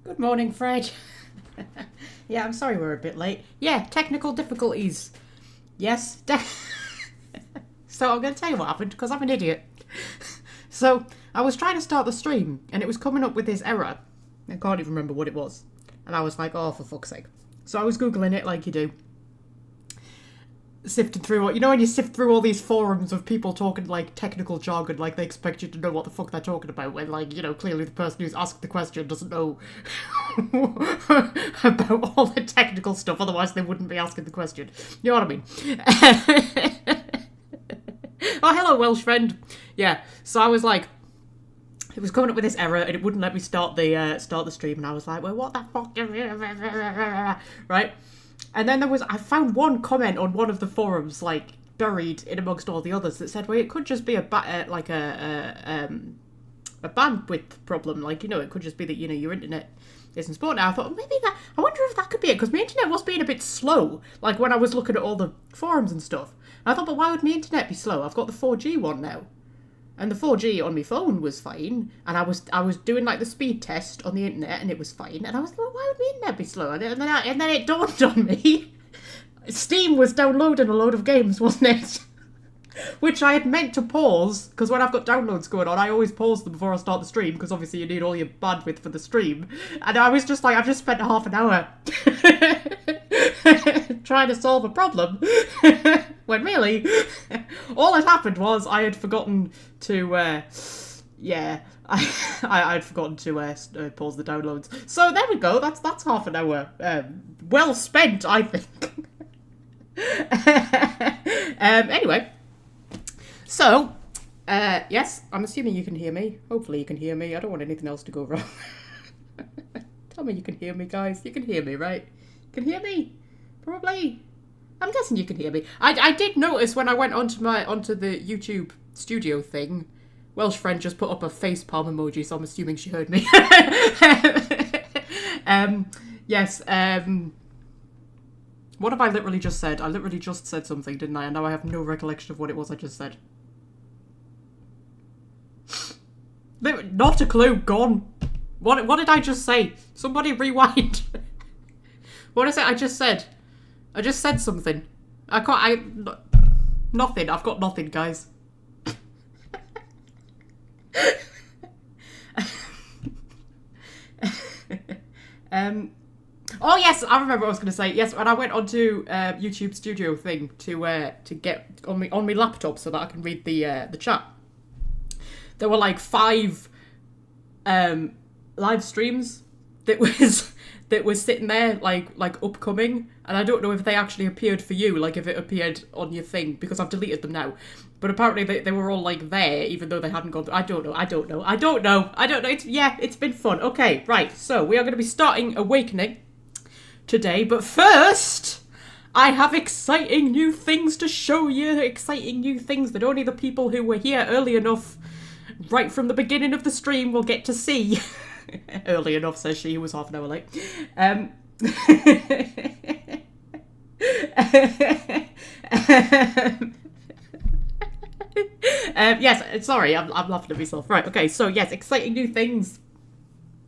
Good morning, Fred. Yeah, I'm sorry we're a bit late. Yeah, technical difficulties. Yes. So I'm going to tell you what happened, because I'm an idiot. So I was trying to start the stream, and it was coming up with this error. I can't even remember what it was. And I was like, oh, for fuck's sake. So I was Googling it like you do. Sifted through what, you know, when you sift through all these forums of people talking like technical jargon, like they expect you to know what the fuck they're talking about, when, like, you know, clearly the person who's asked the question doesn't know about all the technical stuff, otherwise they wouldn't be asking the question. You know what I mean? Oh, hello, Welsh friend. Yeah, so I was like, it was coming up with this error and it wouldn't let me start the stream, and I was like, well, what the fuck? Right? And then I found one comment on one of the forums, like, buried in amongst all the others, that said, well, it could just be a bandwidth problem. Like, you know, it could just be that, you know, your internet isn't supporting it. I thought, I wonder if that could be it, because my internet was being a bit slow, like, when I was looking at all the forums and stuff. And I thought, but why would my internet be slow? I've got the 4G one now. And the 4G on my phone was fine, and I was doing like the speed test on the internet, and it was fine. And I was like, well, why would my internet be slow? And then it dawned on me, Steam was downloading a load of games, wasn't it? Which I had meant to pause, because when I've got downloads going on, I always pause them before I start the stream, because obviously you need all your bandwidth for the stream. And I was just like, I've just spent half an hour trying to solve a problem, when really, all that happened was I had forgotten to, I'd forgotten to pause the downloads. So there we go, that's half an hour, well spent, I think. Anyway. So, yes, I'm assuming you can hear me. Hopefully you can hear me. I don't want anything else to go wrong. Tell me you can hear me, guys. You can hear me, right? You can hear me? Probably. I'm guessing you can hear me. I did notice when I went onto the YouTube studio thing, Welsh friend just put up a facepalm emoji, so I'm assuming she heard me. Yes, what have I literally just said? I literally just said something, didn't I? And now I have no recollection of what it was I just said. Not a clue. Gone. What did I just say? Somebody rewind. What is it I just said? I just said something. Nothing. I've got nothing, guys. Oh yes, I remember what I was going to say. Yes, when I went onto YouTube Studio thing to get on my laptop so that I can read the chat, there were like 5 live streams that was sitting there like upcoming, and I don't know if they actually appeared for you, like if it appeared on your thing, because I've deleted them now. But apparently they were all like there, even though they hadn't gone through. I don't know. It's been fun. Okay, right. So we are going to be starting Awakening today, but first, I have exciting new things to show you. Exciting new things that only the people who were here early enough, right from the beginning of the stream, will get to see. Early enough, says she, who was half an hour late. Yes, sorry, I'm laughing at myself. Right, okay, so yes, exciting new things.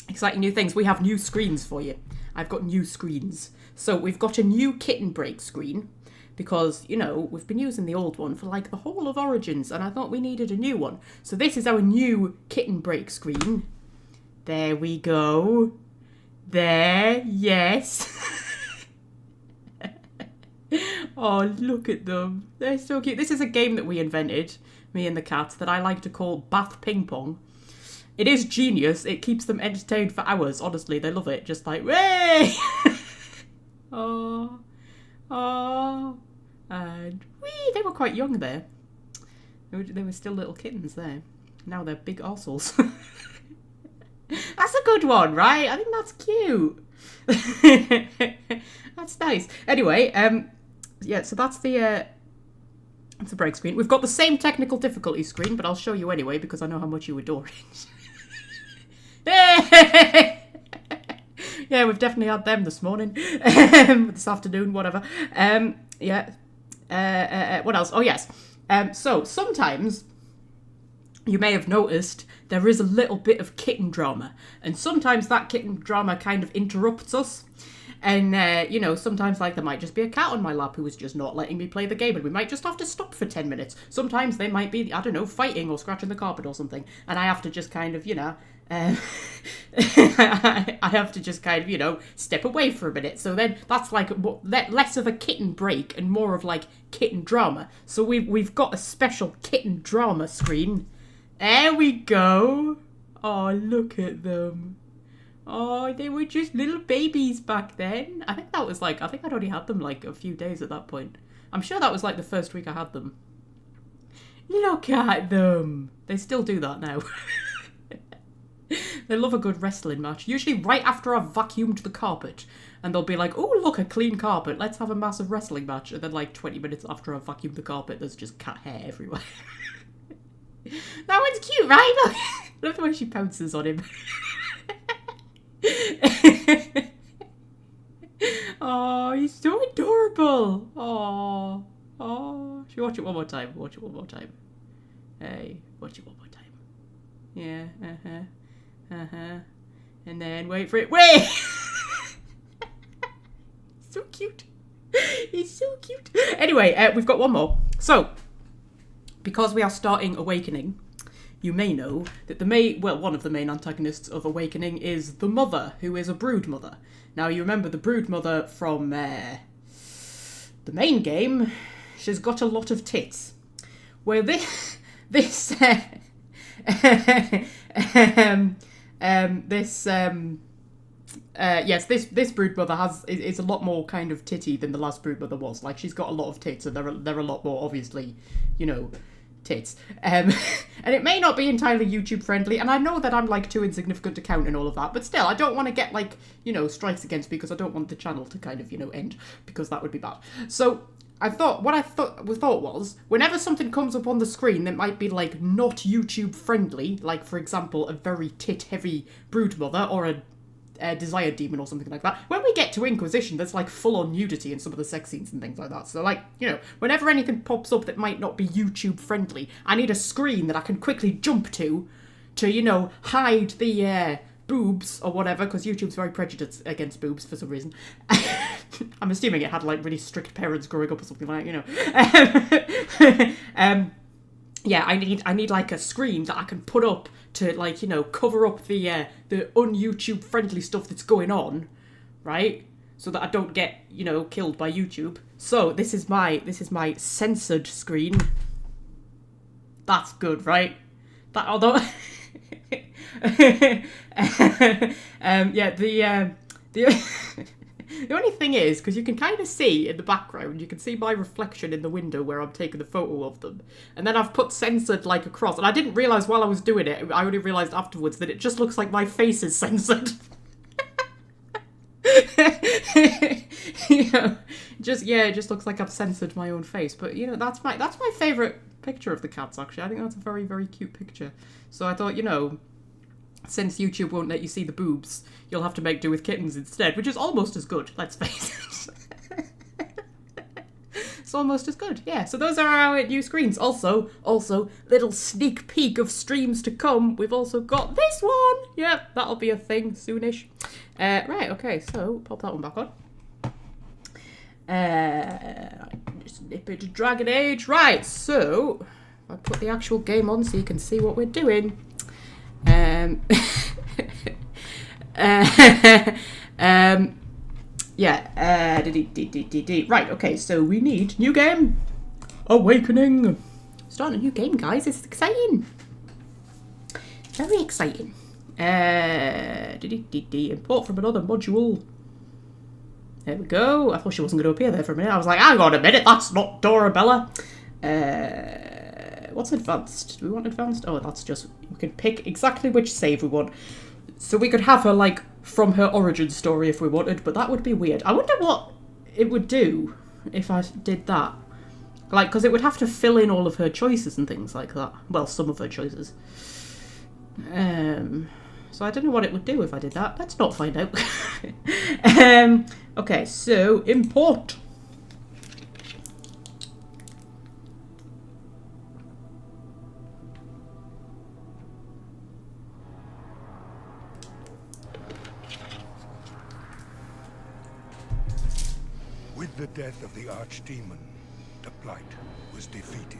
Exciting new things. We have new screens for you. I've got new screens. So we've got a new kitten break screen, because, you know, we've been using the old one for like the whole of Origins, and I thought we needed a new one. So this is our new kitten break screen. There we go. There, yes. Oh, look at them. They're so cute. This is a game that we invented, me and the cat, that I like to call Bath Ping Pong. It is genius. It keeps them entertained for hours. Honestly, they love it. Just like, way! Oh, and wee! They were quite young there. They were still little kittens there. Now they're big arseholes. That's a good one, right? I think that's cute. That's nice. Anyway, yeah, so that's the break screen. We've got the same technical difficulty screen, but I'll show you anyway because I know how much you adore it. Yeah, we've definitely had them this morning, this afternoon, whatever. Yeah. What else? Oh yes. So sometimes you may have noticed there is a little bit of kitten drama. And sometimes that kitten drama kind of interrupts us. And, you know, sometimes, like, there might just be a cat on my lap who is just not letting me play the game, and we might just have to stop for 10 minutes. Sometimes they might be, I don't know, fighting or scratching the carpet or something, and I have to just kind of, you know, I have to just kind of, you know, step away for a minute. So then that's, like, less of a kitten break and more of, like, kitten drama. So we've got a special kitten drama screen. There we go. Oh, look at them. Oh, they were just little babies back then. I think that was like, I think I'd only had them like a few days at that point. I'm sure that was like the first week I had them. Look at them. They still do that now. They love a good wrestling match. Usually right after I've vacuumed the carpet. And they'll be like, oh, look, a clean carpet. Let's have a massive wrestling match. And then like 20 minutes after I've vacuumed the carpet, there's just cat hair everywhere. That one's cute, right? Look. I love the way she pounces on him. Oh, he's so adorable. Oh, should we watch it one more time? Watch it one more time. Hey, watch it one more time. Yeah, and then wait for it. Wait. So cute. He's so cute. Anyway, we've got one more. So, because we are starting Awakening, you may know that one of the main antagonists of Awakening is the Mother, who is a brood mother. Now, you remember the brood mother from the main game. She's got a lot of tits. Where this brood mother is a lot more kind of titty than the last brood mother was. Like, she's got a lot of tits, and they're a lot more, obviously, you know, tits. And it may not be entirely YouTube friendly, and I know that I'm like too insignificant to count and all of that, but still, I don't want to get like, you know, strikes against me because I don't want the channel to kind of, you know, end, because that would be bad. So I thought was, whenever something comes up on the screen that might be like not YouTube friendly, like for example a very tit heavy brood mother or a Desired Demon or something like that. When we get to Inquisition, there's like full-on nudity in some of the sex scenes and things like that. So like, you know, whenever anything pops up that might not be YouTube friendly, I need a screen that I can quickly jump to, you know, hide the boobs or whatever, because YouTube's very prejudiced against boobs for some reason. I'm assuming it had like really strict parents growing up or something like that, you know. Yeah, I need like a screen that I can put up to, like, you know, cover up the un-YouTube friendly stuff that's going on, right? So that I don't get, you know, killed by YouTube. So this is my censored screen. That's good, right? That, although yeah, the only thing is, because you can kind of see in the background, you can see my reflection in the window where I'm taking the photo of them. And then I've put censored like across. And I didn't realise while I was doing it, I only realised afterwards that it just looks like my face is censored. You know, it just looks like I've censored my own face. But, you know, that's my favourite picture of the cats, actually. I think that's a very, very cute picture. So I thought, you know, since YouTube won't let you see the boobs, you'll have to make do with kittens instead, which is almost as good, let's face it. It's almost as good, yeah. So those are our new screens. Also, little sneak peek of streams to come. We've also got this one. Yep, that'll be a thing soonish. Right, okay, so pop that one back on. Just nip it to Dragon Age. Right, so I put the actual game on so you can see what we're doing. Right, okay, so we need new game. Awakening. Starting a new game, guys. It's exciting. Very exciting. Import from another module. There we go. I thought she wasn't going to appear there for a minute. I was like, hang on a minute, that's not Dorabella. What's advanced? Do we want advanced? Oh, that's just, we can pick exactly which save we want. So we could have her, like, from her origin story if we wanted, but that would be weird. I wonder what it would do if I did that. Like, because it would have to fill in all of her choices and things like that. Well, some of her choices. So I don't know what it would do if I did that. Let's not find out. Okay, so import. With the death of the archdemon, the Blight was defeated.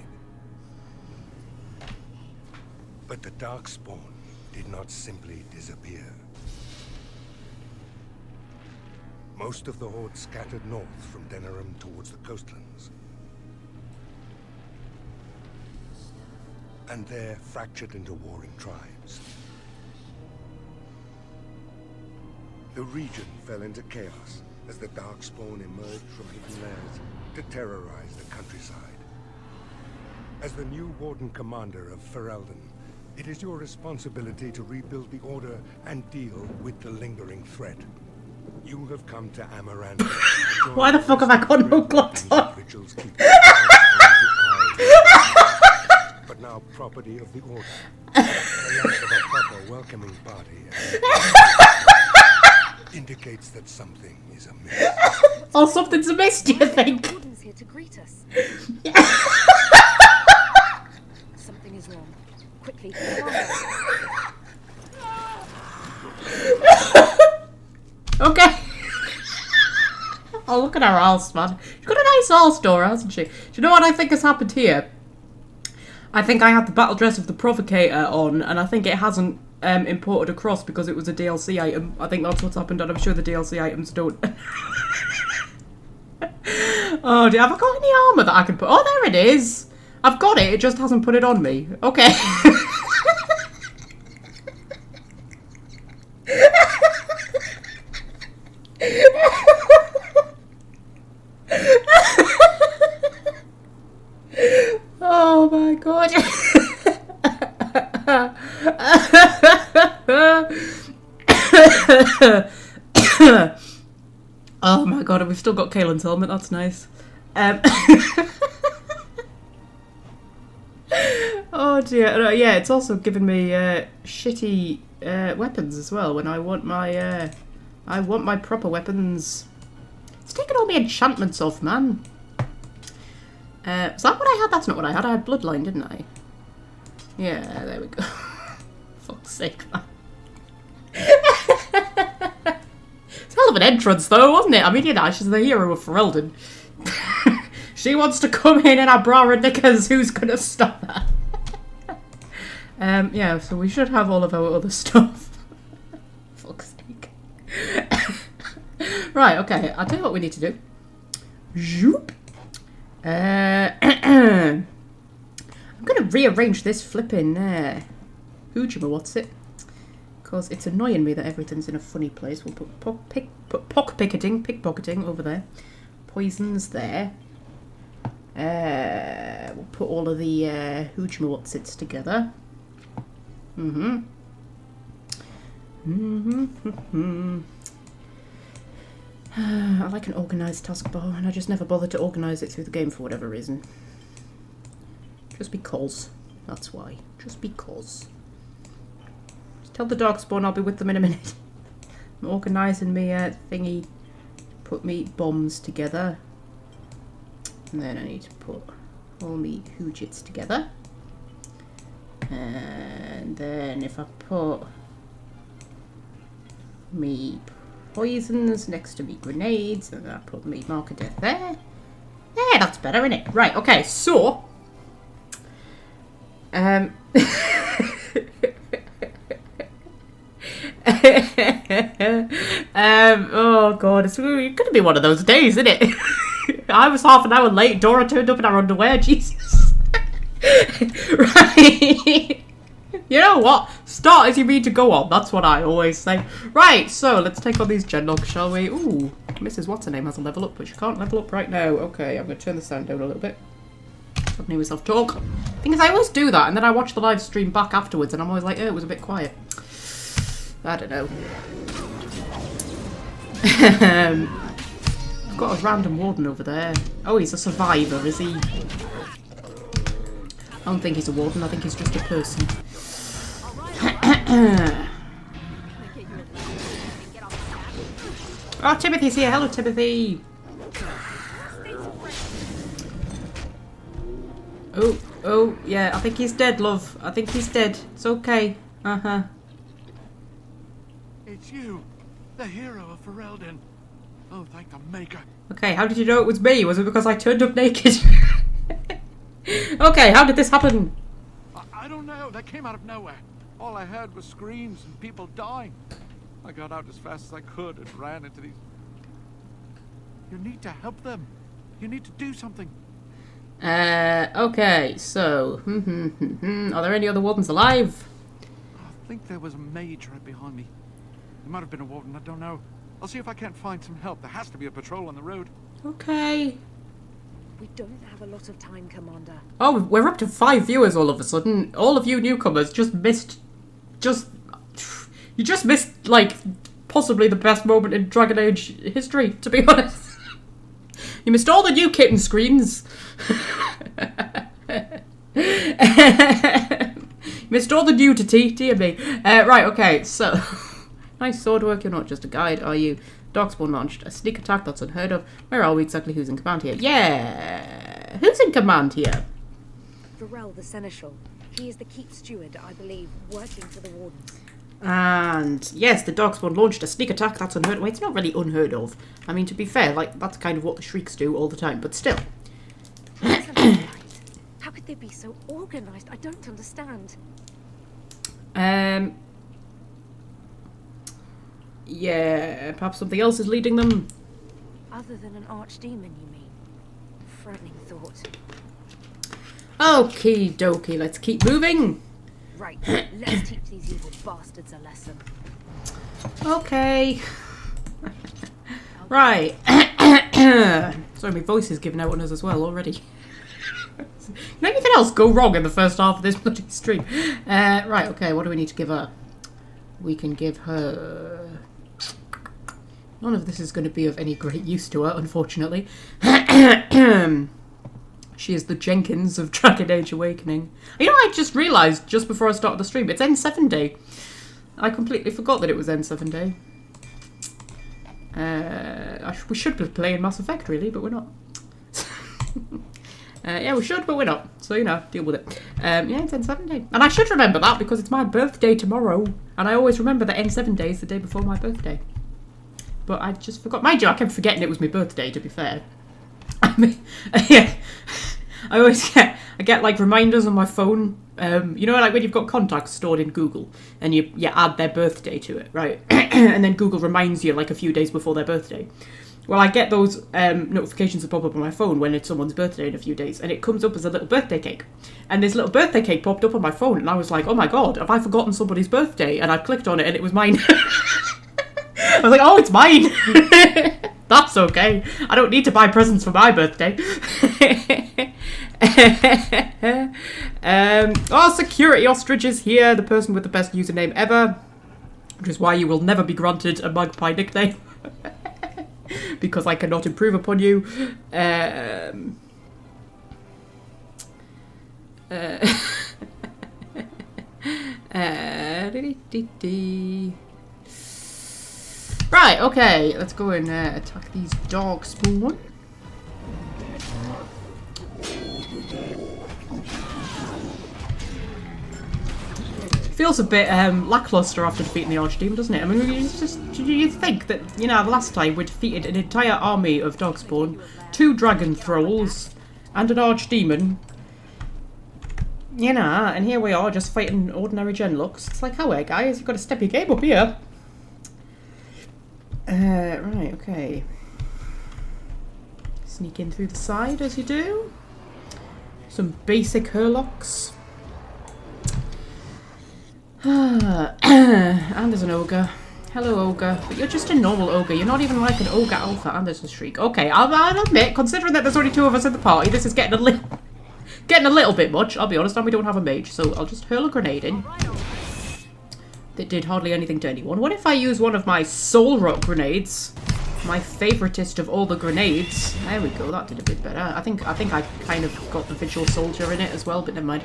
But the Darkspawn did not simply disappear. Most of the Horde scattered north from Denerim towards the coastlands. And there fractured into warring tribes. The region fell into chaos as the Darkspawn emerged from hidden lairs to terrorize the countryside. As the new Warden Commander of Ferelden, it is your responsibility to rebuild the Order and deal with the lingering threat. You have come to Amaranth. Why the fuck have I got no gloves on? Vigil's keep but now property of the Order. The lack of a proper welcoming party indicates that something is amiss. Oh, something's amiss, do you think? Warden's here to greet us. Something is wrong. Quickly, Okay. Oh, look at her house, man. She's got a nice house door, hasn't she? Do you know what I think has happened here? I think I had the battle dress of the Provocator on, and I think it hasn't imported across because it was a DLC item. I think that's what's happened, and I'm sure the DLC items don't. Oh, have I got any armour that I can put? Oh, there it is. I've got it. It just hasn't put it on me. Okay. Oh my god. Oh my god, and we've still got Kaylin's helmet, that's nice. Oh dear, yeah, it's also given me shitty weapons as well when I want my proper weapons. It's taken all my enchantments off, man. Is that what I had? That's not what I had. I had Bloodline, didn't I? Yeah, there we go. Fuck's sake, man. It's a hell of an entrance, though, wasn't it? I mean, you know, she's the hero of Ferelden. She wants to come in our bra and knickers. Who's gonna stop her? Yeah, so we should have all of our other stuff. Fuck's sake. Right, okay. I'll tell you what we need to do. Zoop. I'm gonna rearrange this flipping Hoojima, what's it? Because it's annoying me that everything's in a funny place. We'll put pickpocketing over there. Poisons there. We'll put all of the Hoojima what's-its together. I like an organised taskbar, and I just never bothered to organise it through the game for whatever reason. Just because. That's why. Just because. Just tell the Darkspawn I'll be with them in a minute. I'm organising me thingy. Put me bombs together. And then I need to put all me hoojits together. And then if I put me poisons next to me grenades, and then I put me mark of death there. Yeah, that's better, isn't it? Right, okay, so oh god, it's gonna be one of those days, isn't it? I was half an hour late, Dora turned up in her underwear, Jesus. Right. You know what? Start as you mean to go on. That's what I always say. Right, so let's take on these Genlogs, shall we? Ooh, Mrs. What's-her-name has a level up, but she can't level up right now. Okay, I'm going to turn the sound down a little bit. I can hear myself talk. Thing is, I always do that, and then I watch the live stream back afterwards, and I'm always like, oh, it was a bit quiet. I don't know. I've got a random warden over there. Oh, he's a survivor, is he? I don't think he's a warden, I think he's just a person. Oh, Timothy's here. Hello, Timothy. Oh, yeah. I think he's dead, love. I think he's dead. It's okay. It's you, the hero of Ferelden. Oh, thank the maker. Okay, how did you know it was me? Was it because I turned up naked? Okay, how did this happen? I don't know. They came out of nowhere. All I heard was screams and people dying. I got out as fast as I could and ran into these... You need to help them. You need to do something. Okay, so... Are there any other wardens alive? I think there was a mage right behind me. There might have been a warden, I don't know. I'll see if I can't find some help. There has to be a patrol on the road. Okay. We don't have a lot of time, Commander. Oh, we're up to 5 viewers all of a sudden. All of you newcomers just missed... You just missed, like, possibly the best moment in Dragon Age history, to be honest. You missed all the new kitten screens. Missed all the nudity, dear me. Right, okay, so... Nice sword work, you're not just a guide, are you? Darkspawn launched a sneak attack that's unheard of. Where are we exactly? Who's in command here? Yeah! Who's in command here? Varel the Seneschal. He is the keep steward, I believe, working for the wardens. And yes, the Darkspawn launched a sneak attack that's unheard of. Well, it's not really unheard of. I mean, to be fair, like, that's kind of what the Shrieks do all the time, but still. That's not right. How could they be so organised? I don't understand. Yeah, perhaps something else is leading them. Other than an archdemon, you mean? Frightening thought. Okie dokie, let's keep moving. Right, let's teach these evil bastards a lesson. Okay. Right. Sorry, my voice is giving out on us as well already. Can anything else go wrong in the first half of this bloody stream? Right, okay, what do we need to give her? We can give her... None of this is going to be of any great use to her, unfortunately. She is the Jenkins of Dragon Age Awakening. You know, I just realised just before I started the stream, it's N7 day. I completely forgot that it was N7 day. We should be playing Mass Effect, really, but we're not. Yeah, we should, but we're not. So, you know, deal with it. Yeah, it's N7 day. And I should remember that because it's my birthday tomorrow. And I always remember that N7 day is the day before my birthday. But I just forgot. Mind you, I kept forgetting it was my birthday, to be fair. I mean, yeah. I get like reminders on my phone. You know, like when you've got contacts stored in Google and you add their birthday to it, right? And then Google reminds you like a few days before their birthday. Well, I get those notifications that pop up on my phone when it's someone's birthday in a few days, and it comes up as a little birthday cake. And this little birthday cake popped up on my phone, and I was like, oh my god, have I forgotten somebody's birthday? And I clicked on it, and it was mine. I was like, oh, it's mine. That's okay. I don't need to buy presents for my birthday. Security Ostrich is here, the person with the best username ever, which is why you will never be granted a Magpie nickname. Because I cannot improve upon you. Right, okay, let's go and attack these Darkspawn. Feels a bit lackluster after defeating the Archdemon, doesn't it? I mean, you think that, you know, last time we defeated an entire army of Darkspawn, 2 Dragon Thralls, and an Archdemon. You know, and here we are just fighting ordinary Genlocks. It's like, oh, guys, you've got to step your game up here. Right, okay. Sneak in through the side as you do. Some basic Hurlocks. And there's an ogre. Hello, ogre. But you're just a normal ogre. You're not even like an ogre alpha. And there's a shriek. Okay, I'll admit, considering that there's only 2 of us in the party, this is getting a little bit much. I'll be honest, and we don't have a mage, so I'll just hurl a grenade in. That did hardly anything to anyone. What if I use one of my Soul Rock grenades? My favoritist of all the grenades. There we go. That did a bit better. I think I kind of got the Vigil Soldier in it as well, but never mind.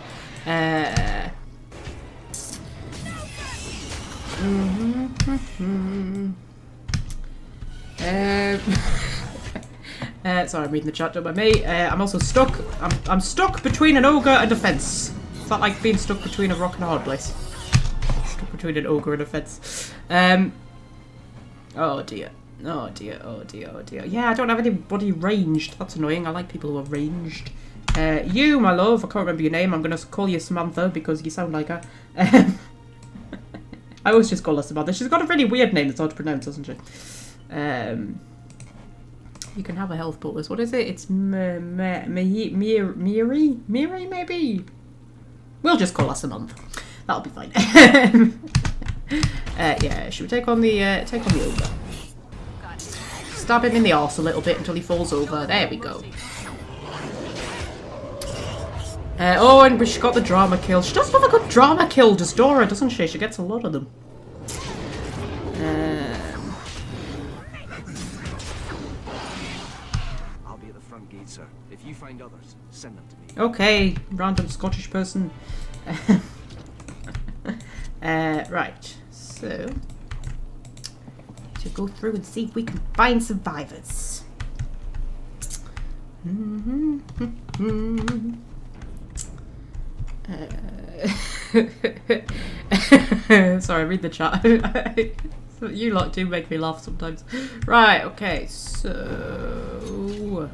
Sorry, I'm reading the chat, don't mind me. I'm also stuck. I'm stuck between an ogre and a fence. It's not like being stuck between a rock and a hard place. Stuck between an ogre and a fence. Oh dear. Oh dear, oh dear, oh dear. Yeah, I don't have anybody ranged. That's annoying. I like people who are ranged. You, my love, I can't remember your name. I'm going to call you Samantha because you sound like her. I always just call her Samantha. She's got a really weird name that's hard to pronounce, doesn't she? You can have a health bonus. What is it? It's Miri, maybe? We'll just call her Samantha. That'll be fine. Yeah, should we take on the ogre? Stab him in the arse a little bit until he falls over. There we go. Oh, and she got the drama kill. She does love a good drama kill, does Dora, doesn't she? She gets a lot of them. I'll be at the front gate, sir. If you find others, send them to me. Okay, random Scottish person. Right, so to go through and see if we can find survivors. Sorry, read the chat. You lot do make me laugh sometimes. Right, okay, so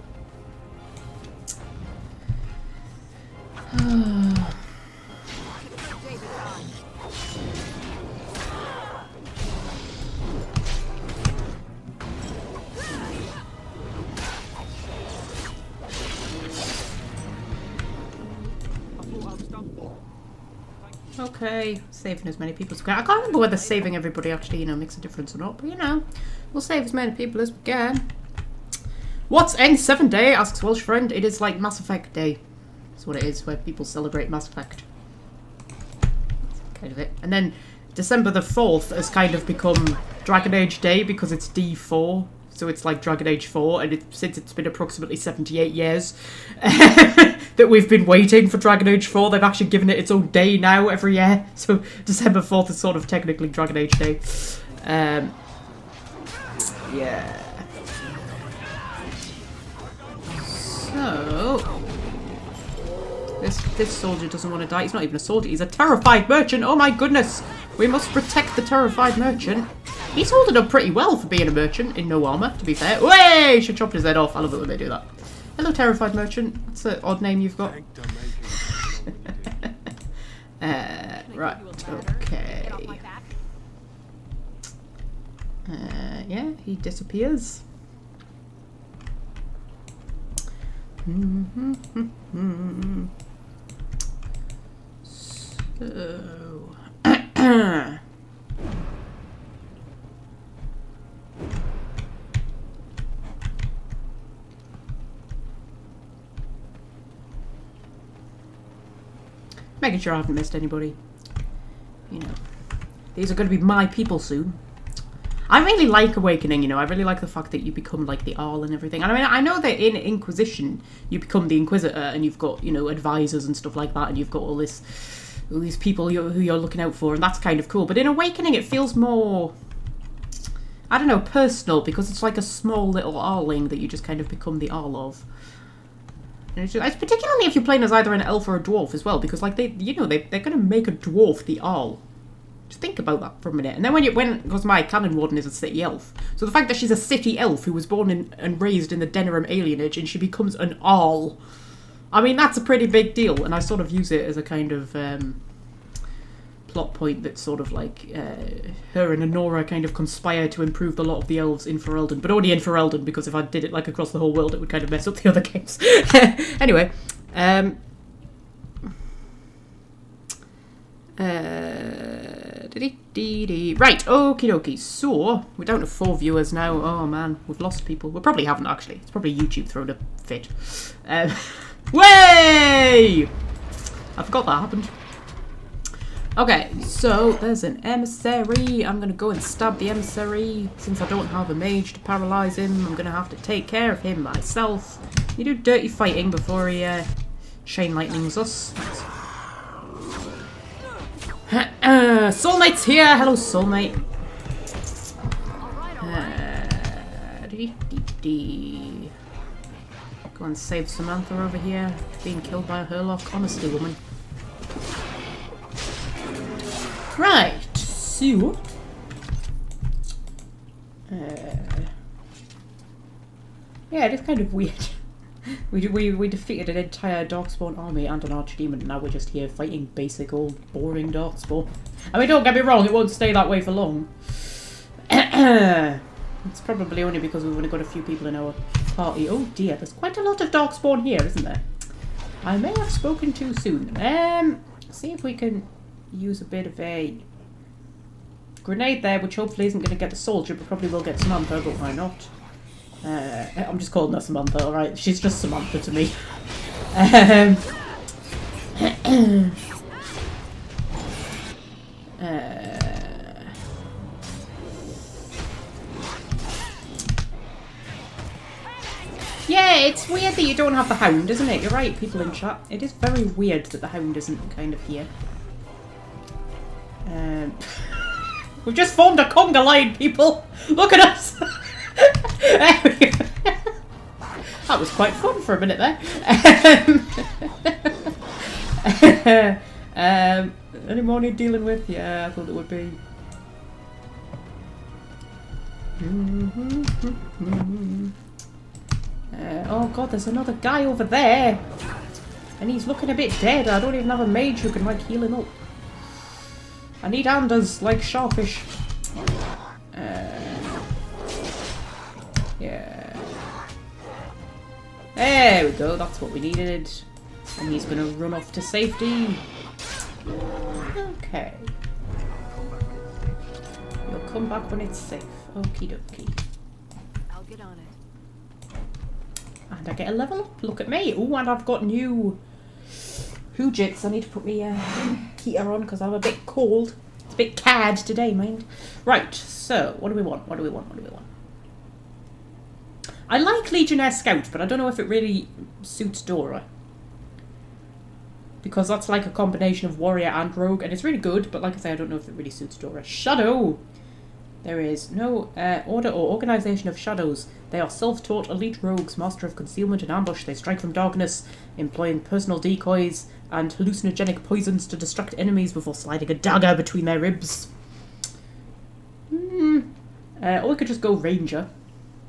okay, saving as many people as we can. I can't remember whether saving everybody actually, you know, makes a difference or not, but you know, we'll save as many people as we can. What's N7 Day? Asks Welsh friend. It is like Mass Effect Day. That's what it is, where people celebrate Mass Effect. That's kind of it. And then December the 4th has kind of become Dragon Age Day because it's D4. So it's like Dragon Age 4, and since it's been approximately 78 years that we've been waiting for Dragon Age 4, they've actually given it its own day now every year. So December 4th is sort of technically Dragon Age Day. Yeah. So this soldier doesn't want to die. He's not even a soldier. He's a terrified merchant. Oh my goodness. We must protect the terrified merchant. He's holding up pretty well for being a merchant in no armor, to be fair. Way! Should chop his head off. I love it when they do that. Hello, terrified merchant. That's an odd name you've got. Right. Okay. Yeah, he disappears. So. Making sure I haven't missed anybody. You know, these are going to be my people soon. I really like Awakening, you know. I really like the fact that you become like the Arl and everything. And I mean, I know that in Inquisition you become the Inquisitor and you've got, you know, advisors and stuff like that, and you've got all these people who you're looking out for, and that's kind of cool. But in Awakening it feels more, I don't know, personal, because it's like a small little Arling that you just kind of become the Arl of. And it's particularly if you're playing as either an elf or a dwarf as well, because like they're going to make a dwarf the Arl. Just think about that for a minute. And then because my canon warden is a city elf, so the fact that she's a city elf who was born and raised in the Denerim alienage and she becomes an Arl, I mean, that's a pretty big deal. And I sort of use it as a kind of plot point that sort of like her and Honora kind of conspire to improve the lot of the elves in Ferelden, but only in Ferelden, because if I did it like across the whole world it would kind of mess up the other games. Anyway, right, okie dokie. So we're down to 4 viewers now. Oh man, we've lost people. We probably haven't actually. It's probably YouTube throwing a fit. Way! I forgot that happened. Okay, so there's an emissary. I'm going to go and stab the emissary. Since I don't have a mage to paralyze him, I'm going to have to take care of him myself. You do dirty fighting before he chain lightnings us. Soulmate's here! Hello, soulmate. Go and save Samantha over here, being killed by a Hurlock. Honestly, woman. Right, so Yeah, it is kind of weird. We defeated an entire Darkspawn army and an archdemon, and now we're just here fighting basic old boring Darkspawn. I mean, don't get me wrong, it won't stay that way for long. It's probably only because we've only got a few people in our party. Oh dear, there's quite a lot of Darkspawn here, isn't there? I may have spoken too soon. See if we can use a bit of a grenade there, which hopefully isn't going to get the soldier, but probably will get Samantha, but why not? I'm just calling her Samantha, alright? She's just Samantha to me. Yeah, it's weird that you don't have the Hound, isn't it? You're right, people in chat. It is very weird that the Hound isn't kind of here. We've just formed a conga line, people! Look at us! That was quite fun for a minute there. Any more need dealing with? Yeah, I thought it would be. Oh god, there's another guy over there! And he's looking a bit dead. I don't even have a mage who can like heal him up. I need Anders, like sharpish. Yeah. There we go, that's what we needed. And he's gonna run off to safety. Okay. You'll come back when it's safe. Okie dokie. I'll get on it. And I get a level up. Look at me. Oh, and I've got new Hoojits. I need to put my heater on because I'm a bit cold. It's a bit cad today, mind. Right, so what do we want? What do we want? What do we want? I like Legionnaire Scout, but I don't know if it really suits Dora. Because that's like a combination of warrior and rogue, and it's really good, but like I say, I don't know if it really suits Dora. Shadow! There is no order or organization of shadows. They are self-taught elite rogues, master of concealment and ambush. They strike from darkness, employing personal decoys and hallucinogenic poisons to distract enemies before sliding a dagger between their ribs. Or we could just go Ranger.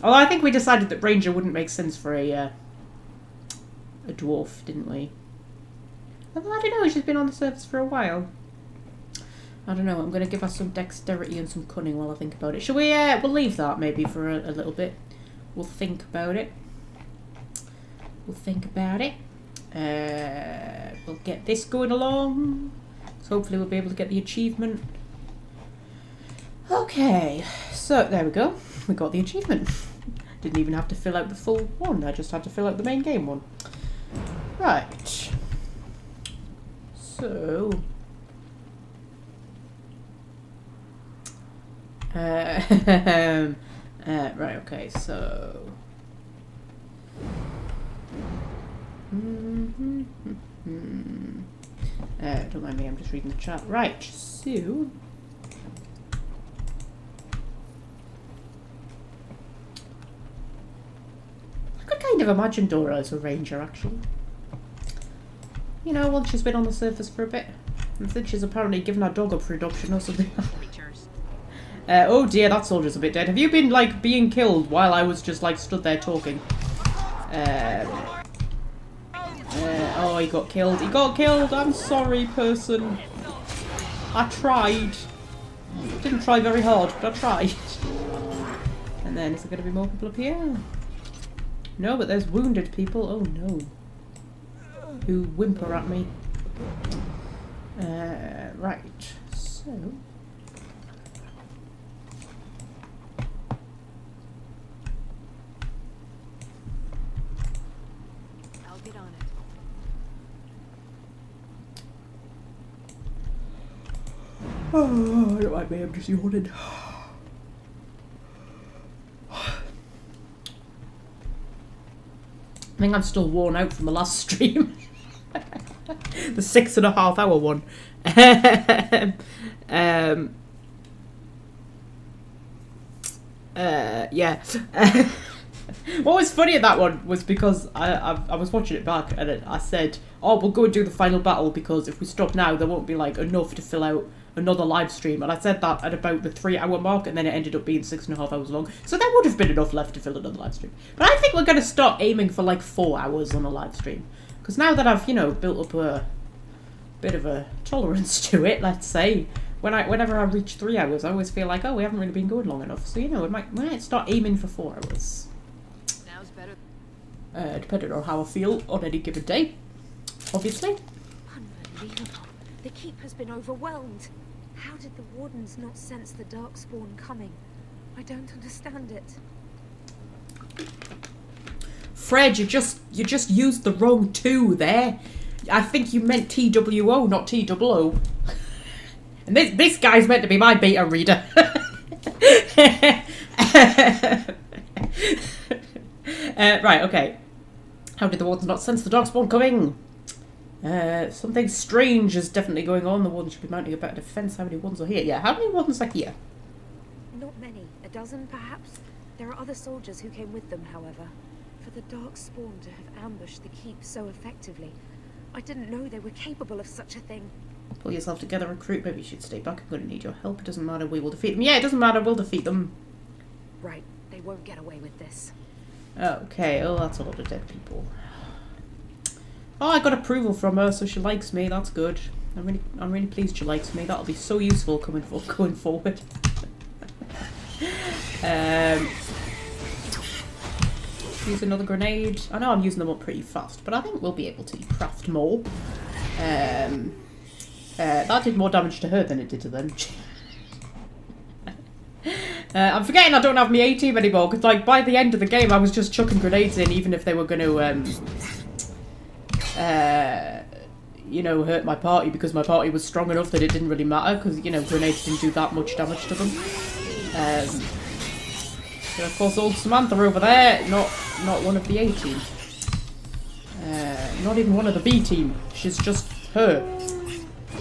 Although I think we decided that Ranger wouldn't make sense for a dwarf, didn't we? Although I don't know, she's been on the surface for a while. I don't know, I'm going to give her some dexterity and some cunning while I think about it. Shall we, we'll leave that maybe for a little bit. We'll think about it. We'll think about it. We'll get this going along. So hopefully we'll be able to get the achievement. Okay, so there we go. We got the achievement. Didn't even have to fill out the full one, I just had to fill out the main game one. Right. So... right, okay, so... don't mind me, I'm just reading the chat. Right, so... I could kind of imagine Dora as a ranger, actually. You know, once she's been on the surface for a bit. I think she's apparently given her dog up for adoption or something. Oh dear, that soldier's a bit dead. Have you been, like, being killed while I was just, like, stood there talking? Oh, he got killed. He got killed! I'm sorry, person. I tried. Didn't try very hard, but I tried. And then, is there going to be more people up here? No, but there's wounded people. Oh no. Who whimper at me. Right, so... I'll get on it. Oh, I don't mind me, I'm just yawning. I think I'm still worn out from the last stream. The 6.5 hour one. Yeah. What was funny at that one was because I was watching it back and I said, oh, we'll go and do the final battle because if we stop now there won't be like enough to fill out another live stream, and I said that at about the 3-hour mark, and then it ended up being 6.5 hours long. So there would have been enough left to fill another live stream. But I think we're going to start aiming for like 4 hours on a live stream, because now that I've, you know, built up a bit of a tolerance to it, let's say, whenever I reach 3 hours, I always feel like, oh, we haven't really been going long enough. So, you know, we might start aiming for 4 hours. Now's better. Depending on how I feel on any given day, obviously. Unbelievable. The keep has been overwhelmed. How did the wardens not sense the darkspawn coming? I don't understand it. Fred, you just used the wrong 2 there. I think you meant TWO, not TOO. And this guy's meant to be my beta reader. Right, okay. How did the wardens not sense the darkspawn coming? Something strange is definitely going on. The wardens should be mounting a better defense. How many wardens are here? Yeah, how many wardens are here? Not many. A dozen, perhaps? There are other soldiers who came with them, however. For the darkspawn to have ambushed the keep so effectively, I didn't know they were capable of such a thing. Pull yourself together, recruit. Maybe you should stay back. I'm going to need your help. It doesn't matter. We will defeat them. Yeah, it doesn't matter. We'll defeat them. Right. They won't get away with this. Okay. Oh, that's a lot of dead people. Oh, I got approval from her, so she likes me. That's good. I'm really pleased she likes me. That'll be so useful going forward. Use another grenade. I know I'm using them up pretty fast, but I think we'll be able to craft more. That did more damage to her than it did to them. I'm forgetting I don't have my A-team anymore, because like by the end of the game I was just chucking grenades in, even if they were going to, you know, hurt my party, because my party was strong enough that it didn't really matter, because, you know, grenades didn't do that much damage to them. And of course old Samantha over there, not one of the A-team. Not even one of the B-team. She's just her.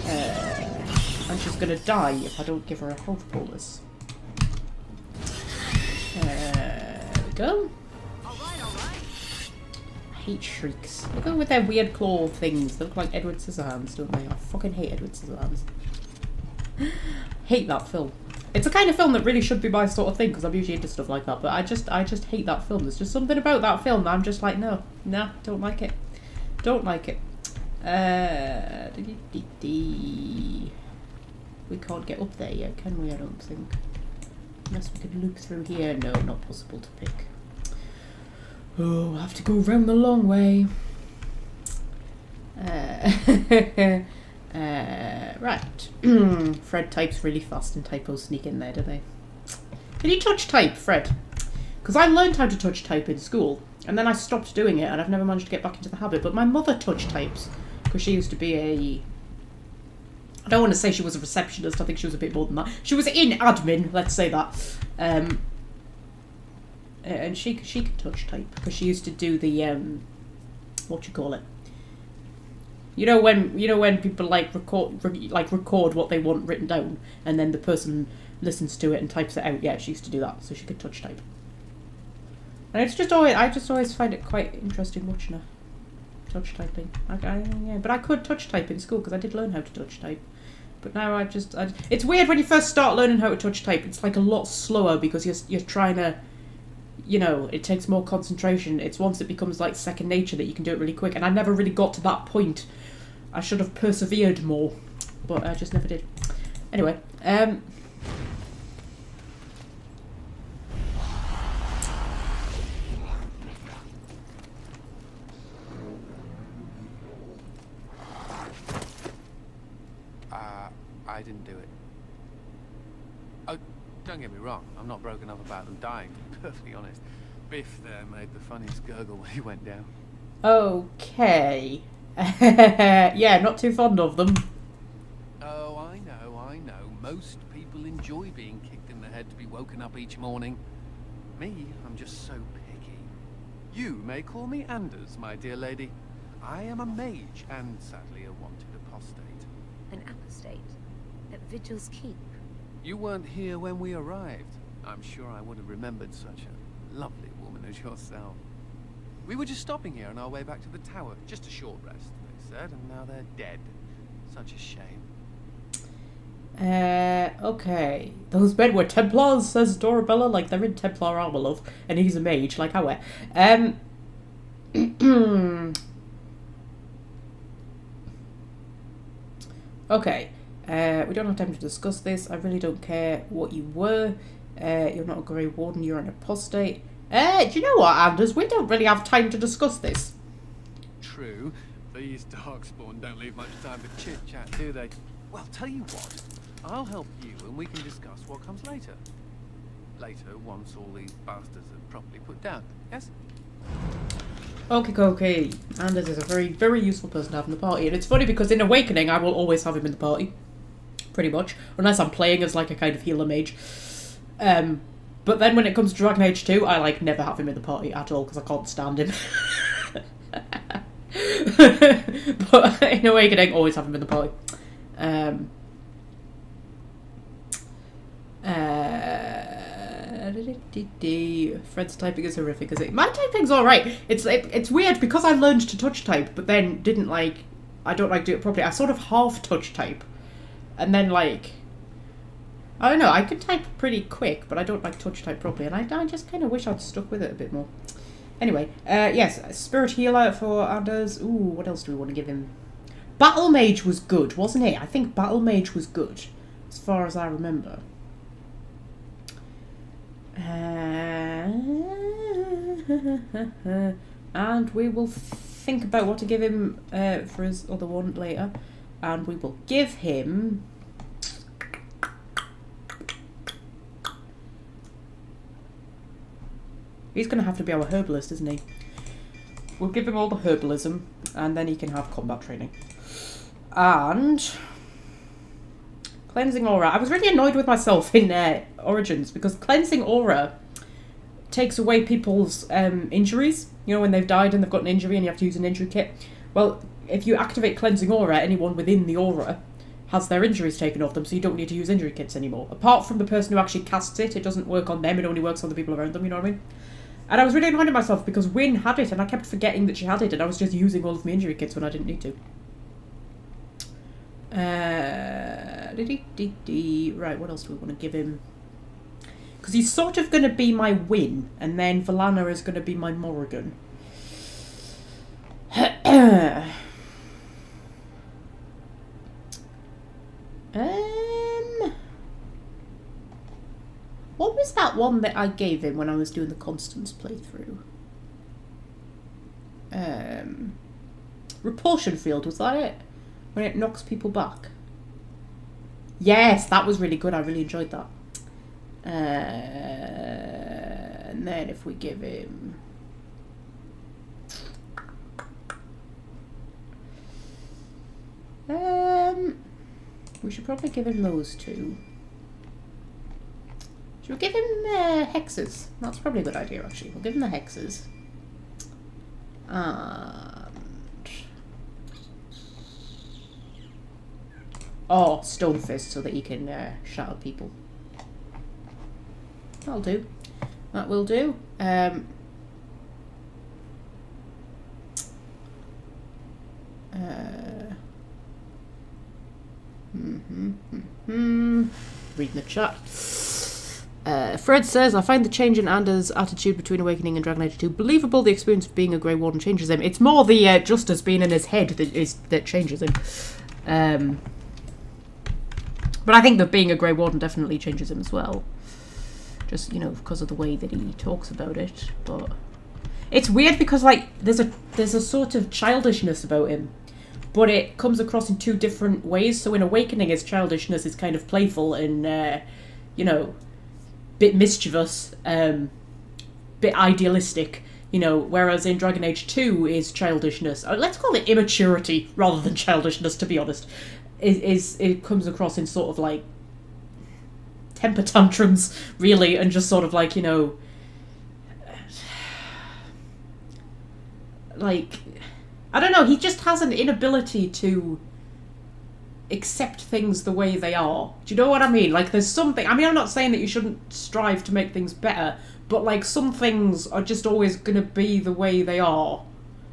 And she's gonna die if I don't give her a health bonus. There we go. I hate shrieks. Look at with their weird claw things. They look like Edward Scissorhands, don't they? I fucking hate Edward Scissorhands. Hate that film. It's the kind of film that really should be my sort of thing, because I'm usually into stuff like that, but I just hate that film. There's just something about that film that I'm just like, no, don't like it. Don't like it. We can't get up there yet, can we? I don't think. Unless we could loop through here. No, not possible to pick. Oh, we'll have to go round the long way. Right. Fred types really fast and typos sneak in there, do they? Can you touch type, Fred? Because I learned how to touch type in school, and then I stopped doing it, and I've never managed to get back into the habit. But my mother touch types, because she used to be a... I don't want to say she was a receptionist, I think she was a bit more than that. She was in admin, let's say that. And she could touch type, because she used to do the, what you call it? You know when people like record what they want written down, and then the person listens to it and types it out. Yeah, she used to do that, so she could touch type. And I just always find it quite interesting watching her touch typing. Yeah, but I could touch type in school because I did learn how to touch type. But now it's weird when you first start learning how to touch type. It's like a lot slower because you're trying to, you know, it takes more concentration. It's once it becomes like second nature that you can do it really quick. And I never really got to that point. I should have persevered more, but I just never did. Anyway, I didn't do it. Oh, don't get me wrong. I'm not broken up about them dying, to be perfectly honest. Biff there made the funniest gurgle when he went down. Okay. Yeah, not too fond of them. Oh, I know. Most people enjoy being kicked in the head to be woken up each morning. Me, I'm just so picky. You may call me Anders, my dear lady. I am a mage and sadly a wanted apostate. An apostate? At Vigil's keep? You weren't here when we arrived. I'm sure I would have remembered such a lovely woman as yourself. We were just stopping here on our way back to the tower. Just a short rest, they said, and now they're dead. Such a shame. Okay. Those men were Templars, says Dorabella, like they're in Templar armor, love, and he's a mage, like I wear. Okay. We don't have time to discuss this. I really don't care what you were. You're not a Grey Warden, you're an apostate. Do you know what, Anders? We don't really have time to discuss this. True. These darkspawn don't leave much time for chit-chat, do they? Well, tell you what. I'll help you and we can discuss what comes later. Later, once all these bastards are properly put down, yes? Okay. Anders is a very, very useful person to have in the party. And it's funny because in Awakening, I will always have him in the party. Pretty much. Unless I'm playing as like a kind of healer mage. But then when it comes to Dragon Age 2, I like never have him in the party at all because I can't stand him. But in Awakening, always have him in the party. Fred's typing is horrific, is it? My typing's alright. It's weird because I learned to touch type, but then didn't like... I don't like do it properly. I sort of half touch type. And then like... I don't know, I can type pretty quick, but I don't like touch type properly, and I just kind of wish I'd stuck with it a bit more. Anyway, yes, Spirit Healer for Anders. Ooh, what else do we want to give him? Battle Mage was good, wasn't it? I think Battle Mage was good, as far as I remember. And we will think about what to give him for his other one later. And we will give him... He's going to have to be our herbalist, isn't he? We'll give him all the herbalism, and then he can have combat training. And... Cleansing Aura. I was really annoyed with myself in Origins, because Cleansing Aura takes away people's injuries. You know, when they've died and they've got an injury and you have to use an injury kit. Well, if you activate Cleansing Aura, anyone within the aura has their injuries taken off them, so you don't need to use injury kits anymore. Apart from the person who actually casts it, it doesn't work on them, it only works on the people around them, you know what I mean? And I was really annoyed at myself because Wynne had it and I kept forgetting that she had it and I was just using all of my injury kits when I didn't need to. Right, what else do we want to give him? Because he's sort of going to be my Wynne and then Valana is going to be my Morrigan. What was that one that I gave him when I was doing the Constance playthrough? Repulsion Field, was that it? When it knocks people back? Yes, that was really good. I really enjoyed that. And then if we give him... we should probably give him those two. Should we give him hexes? That's probably a good idea, actually. We'll give him the hexes. And... oh, Stone Fist, so that he can shatter people. That'll do. That will do. Reading the chat. Fred says, I find the change in Anders' attitude between Awakening and Dragon Age 2 believable. The experience of being a Grey Warden changes him. It's more the justice being in his head that changes him. But I think that being a Grey Warden definitely changes him as well. Just, you know, because of the way that he talks about it. But it's weird because, like, there's a sort of childishness about him. But it comes across in two different ways. So in Awakening, his childishness is kind of playful and, you know, bit mischievous, bit idealistic, you know, whereas in Dragon Age 2 is childishness, let's call it immaturity rather than childishness, to be honest, it comes across in sort of like temper tantrums, really, and just sort of like, you know, like, I don't know, he just has an inability to accept things the way they are. Do you know what I mean? Like, there's something... I mean, I'm not saying that you shouldn't strive to make things better, but, like, some things are just always going to be the way they are,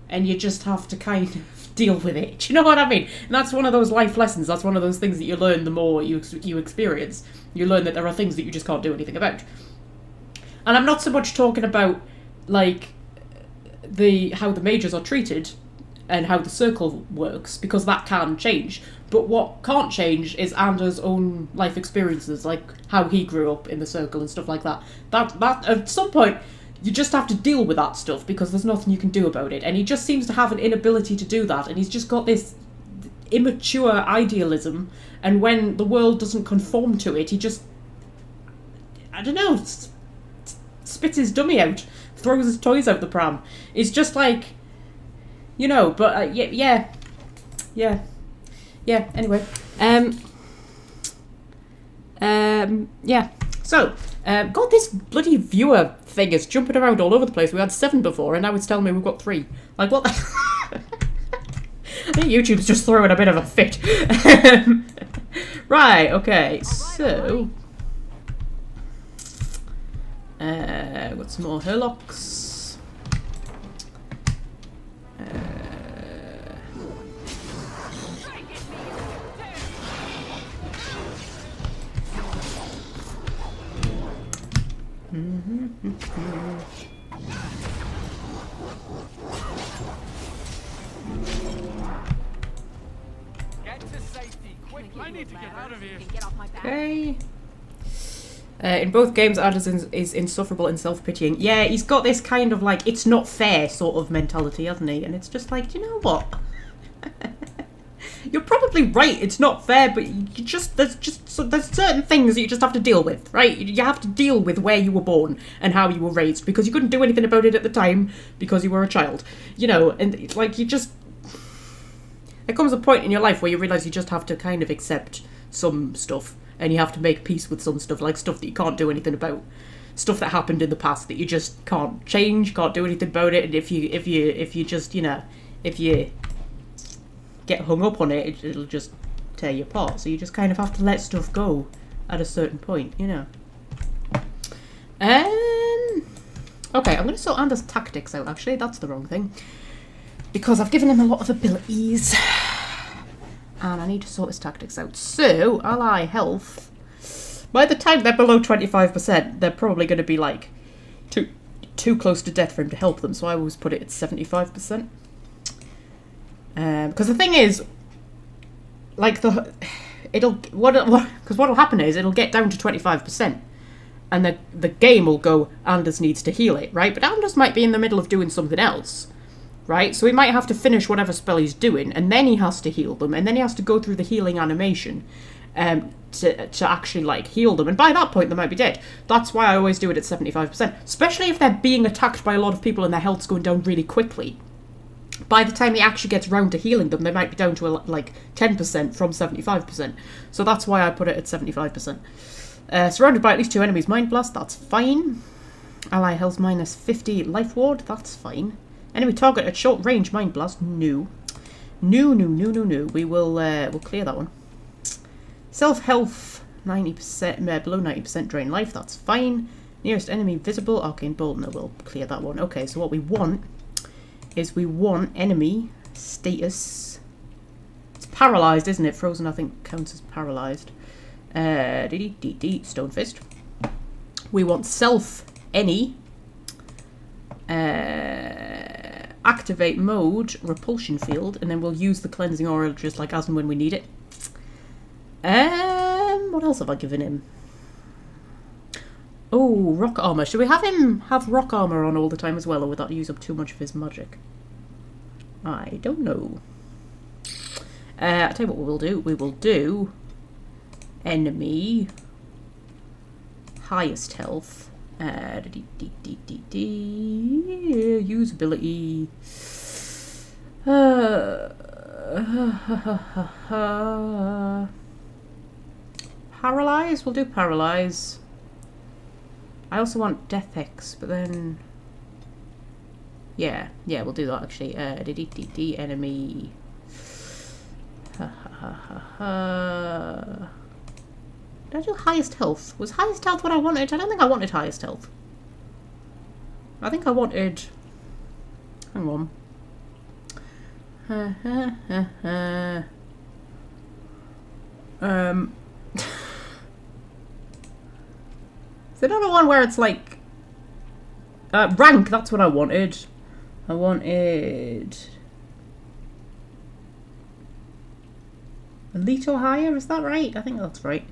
and you just have to kind of deal with it. Do you know what I mean? And that's one of those life lessons. That's one of those things that you learn the more you experience. You learn that there are things that you just can't do anything about. And I'm not so much talking about, like, how the mages are treated and how the circle works, because that can change. But what can't change is Anders' own life experiences, like how he grew up in the circle and stuff like that. That at some point, you just have to deal with that stuff because there's nothing you can do about it. And he just seems to have an inability to do that. And he's just got this immature idealism. And when the world doesn't conform to it, he just, I don't know, spits his dummy out, throws his toys out the pram. It's just like, you know, but yeah. Anyway, yeah. So, God, this bloody viewer thing is jumping around all over the place. We had 7 before, and now it's telling me we've got 3. Like, what the... I think YouTube's just throwing a bit of a fit. Right, okay, so... got some more Herlocks. Get to safety, quick! I need to get out of here. Okay. In both games, Anders is insufferable and self-pitying. Yeah, he's got this kind of like, it's not fair sort of mentality, hasn't he? And it's just like, do you know what? You're probably right, it's not fair, but there's certain things that you just have to deal with, right? You have to deal with where you were born and how you were raised, because you couldn't do anything about it at the time because you were a child. You know, and like you just... There comes a point in your life where you realise you just have to kind of accept some stuff, and you have to make peace with some stuff, like stuff that you can't do anything about. Stuff that happened in the past that you just can't change, can't do anything about it, and if you just, you know, if you get hung up on it, it'll just tear you apart. So you just kind of have to let stuff go at a certain point, you know. Okay, I'm going to sort Anders' tactics out, actually. That's the wrong thing. Because I've given him a lot of abilities. And I need to sort his tactics out. So, ally health. By the time they're below 25%, they're probably going to be, like, too close to death for him to help them. So I always put it at 75%. Because the thing is, like what'll happen is it'll get down to 25%, and the game will go, Anders needs to heal it, right? But Anders might be in the middle of doing something else, right? So he might have to finish whatever spell he's doing, and then he has to heal them, and then he has to go through the healing animation, to actually like heal them, and by that point they might be dead. That's why I always do it at 75%, especially if they're being attacked by a lot of people and their health's going down really quickly. By the time he actually gets round to healing them, they might be down to like 10% from 75%. So that's why I put it at 75%. Surrounded by at least 2 enemies. Mind Blast, that's fine. Ally health minus 50 life ward, that's fine. Enemy target at short range. Mind Blast, no. No. We will we'll clear that one. Self health 90%, below 90% drain life, that's fine. Nearest enemy visible. Arcane Bolt, no, we'll clear that one. Okay, so what we want is we want enemy status. It's paralysed, isn't it? Frozen, I think, counts as paralysed. Stone Fist. We want self any. Activate mode, repulsion field, and then we'll use the cleansing aura just like as and when we need it. What else have I given him? Oh, rock armor. Should we have him have rock armor on all the time as well, or would that use up too much of his magic? I don't know. I'll tell you what we will do. We will do enemy highest health. Usability. Paralyze? We'll do paralyze. I also want Death Hex, but then... Yeah, we'll do that actually. Enemy... Did I do highest health? Was highest health what I wanted? I don't think I wanted highest health. I think I wanted... Hang on. Is there not a one where it's like rank? That's what I wanted. I wanted elite or higher. Is that right? I think that's right.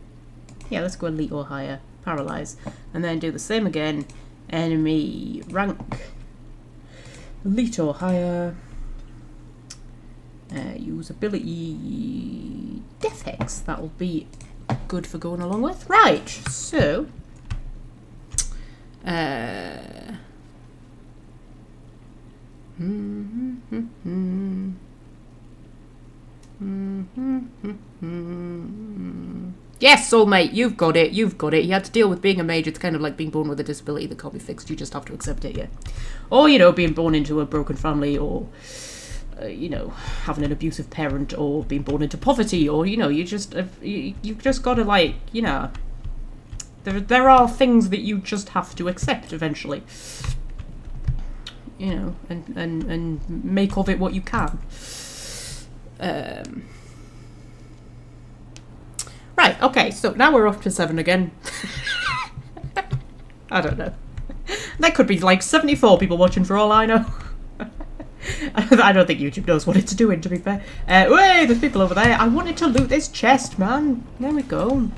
Yeah, let's go elite or higher. Paralyze, and then do the same again. Enemy rank elite or higher. Use ability Death Hex. That'll be good for going along with. Right, so yes, soulmate, you've got it, you've got it. You had to deal with being a mage. It's kind of like being born with a disability that can't be fixed. You just have to accept it, yeah. Or, you know, being born into a broken family, or you know, having an abusive parent, or being born into poverty, or, you know, you've just got to, like, you know, there are things that you just have to accept eventually, you know, and make of it what you can. Right, okay, so now we're up to 7 again. I don't know. There could be like 74 people watching for all I know. I don't think YouTube knows what it's doing, to be fair. Wait, there's people over there. I wanted to loot this chest, man. There we go.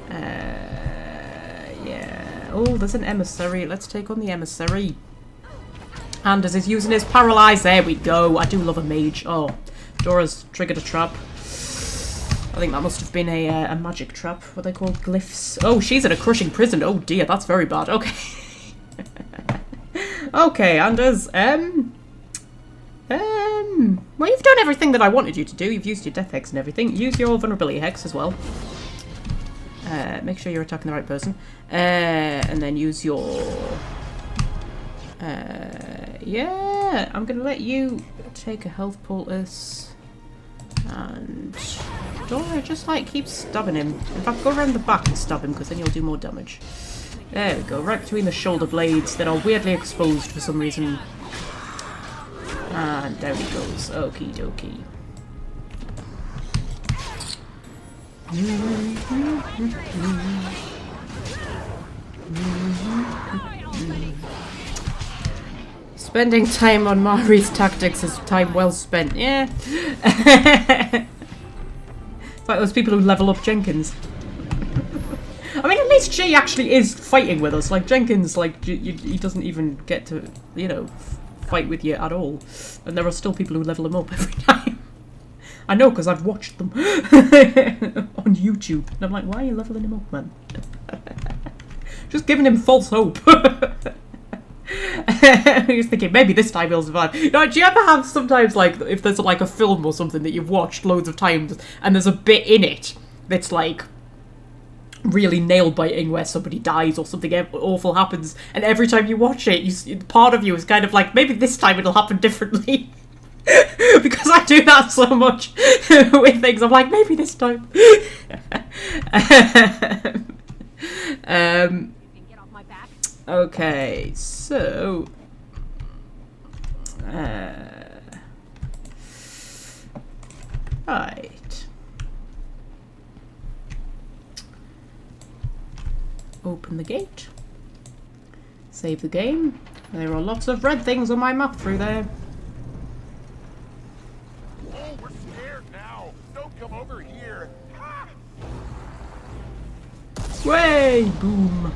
Yeah. Oh, there's an emissary. Let's take on the emissary. Anders is using his paralyze. There we go. I do love a mage. Oh, Dora's triggered a trap. I think that must have been a magic trap. What they call glyphs. Oh, she's in a crushing prison. Oh dear, that's very bad. Okay. Okay, Anders. Well, you've done everything that I wanted you to do. You've used your death hex and everything. Use your vulnerability hex as well. Make sure you're attacking the right person. And then use your... yeah, I'm going to let you take a health poultice. And... Dora, just like keep stabbing him. In fact, go around the back and stab him, because then you'll do more damage. There we go, right between the shoulder blades that are weirdly exposed for some reason. And down he goes. Okie dokie. Spending time on Mari's tactics is time well spent. Yeah. It's like those people who level up Jenkins. I mean, at least she actually is fighting with us. Like, Jenkins, like, he doesn't even get to, you know, fight with you at all. And there are still people who level him up every time. I know, because I've watched them on YouTube. And I'm like, why are you leveling him up, man? Just giving him false hope. He's thinking, maybe this time he'll survive. No, do you ever have sometimes, like, if there's, like, a film or something that you've watched loads of times, and there's a bit in it that's, like, really nail-biting where somebody dies or something awful happens, and every time you watch it, part of you is kind of like, maybe this time it'll happen differently. Because I do that so much with things. I'm like, maybe this time. Okay, so... right. Open the gate. Save the game. There are lots of red things on my map through there. Oh, we're scared now. Don't come over here. Ah! Way! Boom.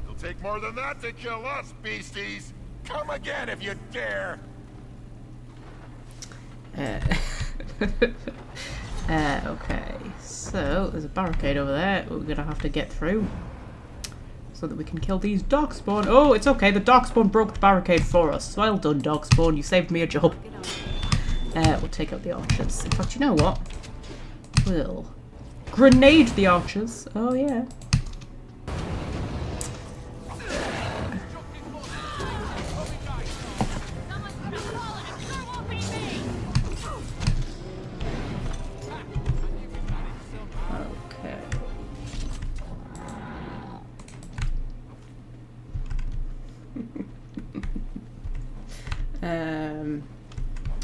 It'll take more than that to kill us, beasties. Come again if you dare. Okay, so there's a barricade over there we're gonna have to get through so that we can kill these darkspawn. Oh, it's okay, the darkspawn broke the barricade for us. Well done, darkspawn, you saved me a job. We'll take out the archers. In fact, you know what? We'll grenade the archers. Oh yeah.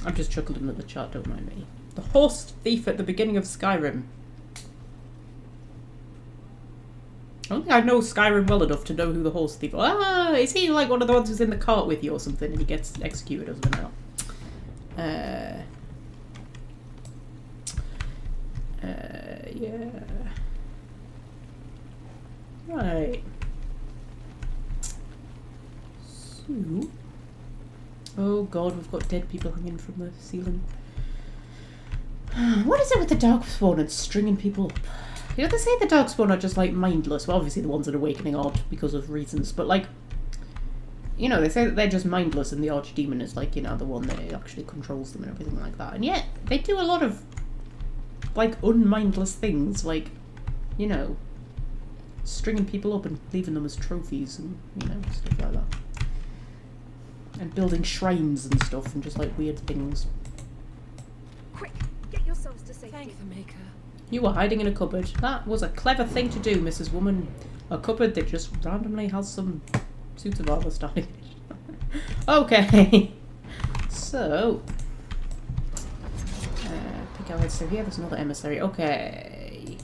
I'm just chuckling at the chat, don't mind me. The horse thief at the beginning of Skyrim. I don't think I know Skyrim well enough to know who the horse thief is. Ah, is he like one of the ones who's in the cart with you or something and he gets executed or something else? Yeah. Right. So... Oh god, we've got dead people hanging from the ceiling. What is it with the Darkspawn and stringing people up? You know, they say the Darkspawn are just like mindless. Well, obviously the ones at Awakening aren't because of reasons, but like, you know, they say that they're just mindless and the Archdemon is like, you know, the one that actually controls them and everything like that. And yet, they do a lot of like unmindless things, like, you know, stringing people up and leaving them as trophies and, you know, stuff like that. And building shrines and stuff and just like weird things. Quick, get yourselves to safety. Thank the Maker. You were hiding in a cupboard. That was a clever thing to do, Mrs. Woman. A cupboard that just randomly has some suits of armor starting. Okay. So. Pick our heads through here. There's another emissary. Okay.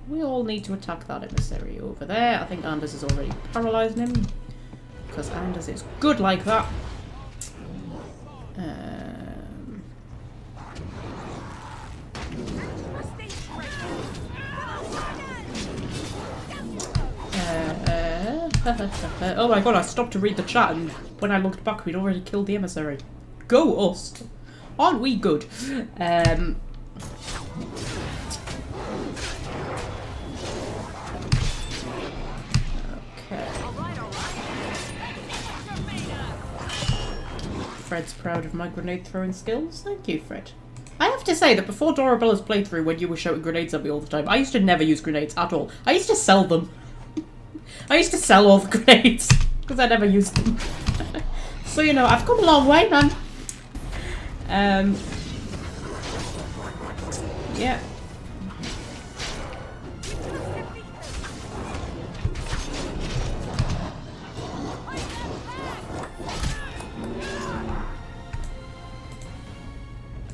We all need to attack that emissary over there. I think Anders is already paralysing him. Because Anders is good like that. Oh my god, I stopped to read the chat and when I looked back we'd already killed the emissary. Go us! Aren't we good? Okay. Fred's proud of my grenade throwing skills. Thank you, Fred. I have to say that before Dorabella's playthrough, when you were shouting grenades at me all the time, I used to never use grenades at all. I used to sell them. I used to sell all the grenades because I never used them. So, you know, I've come a long way, man. Yeah.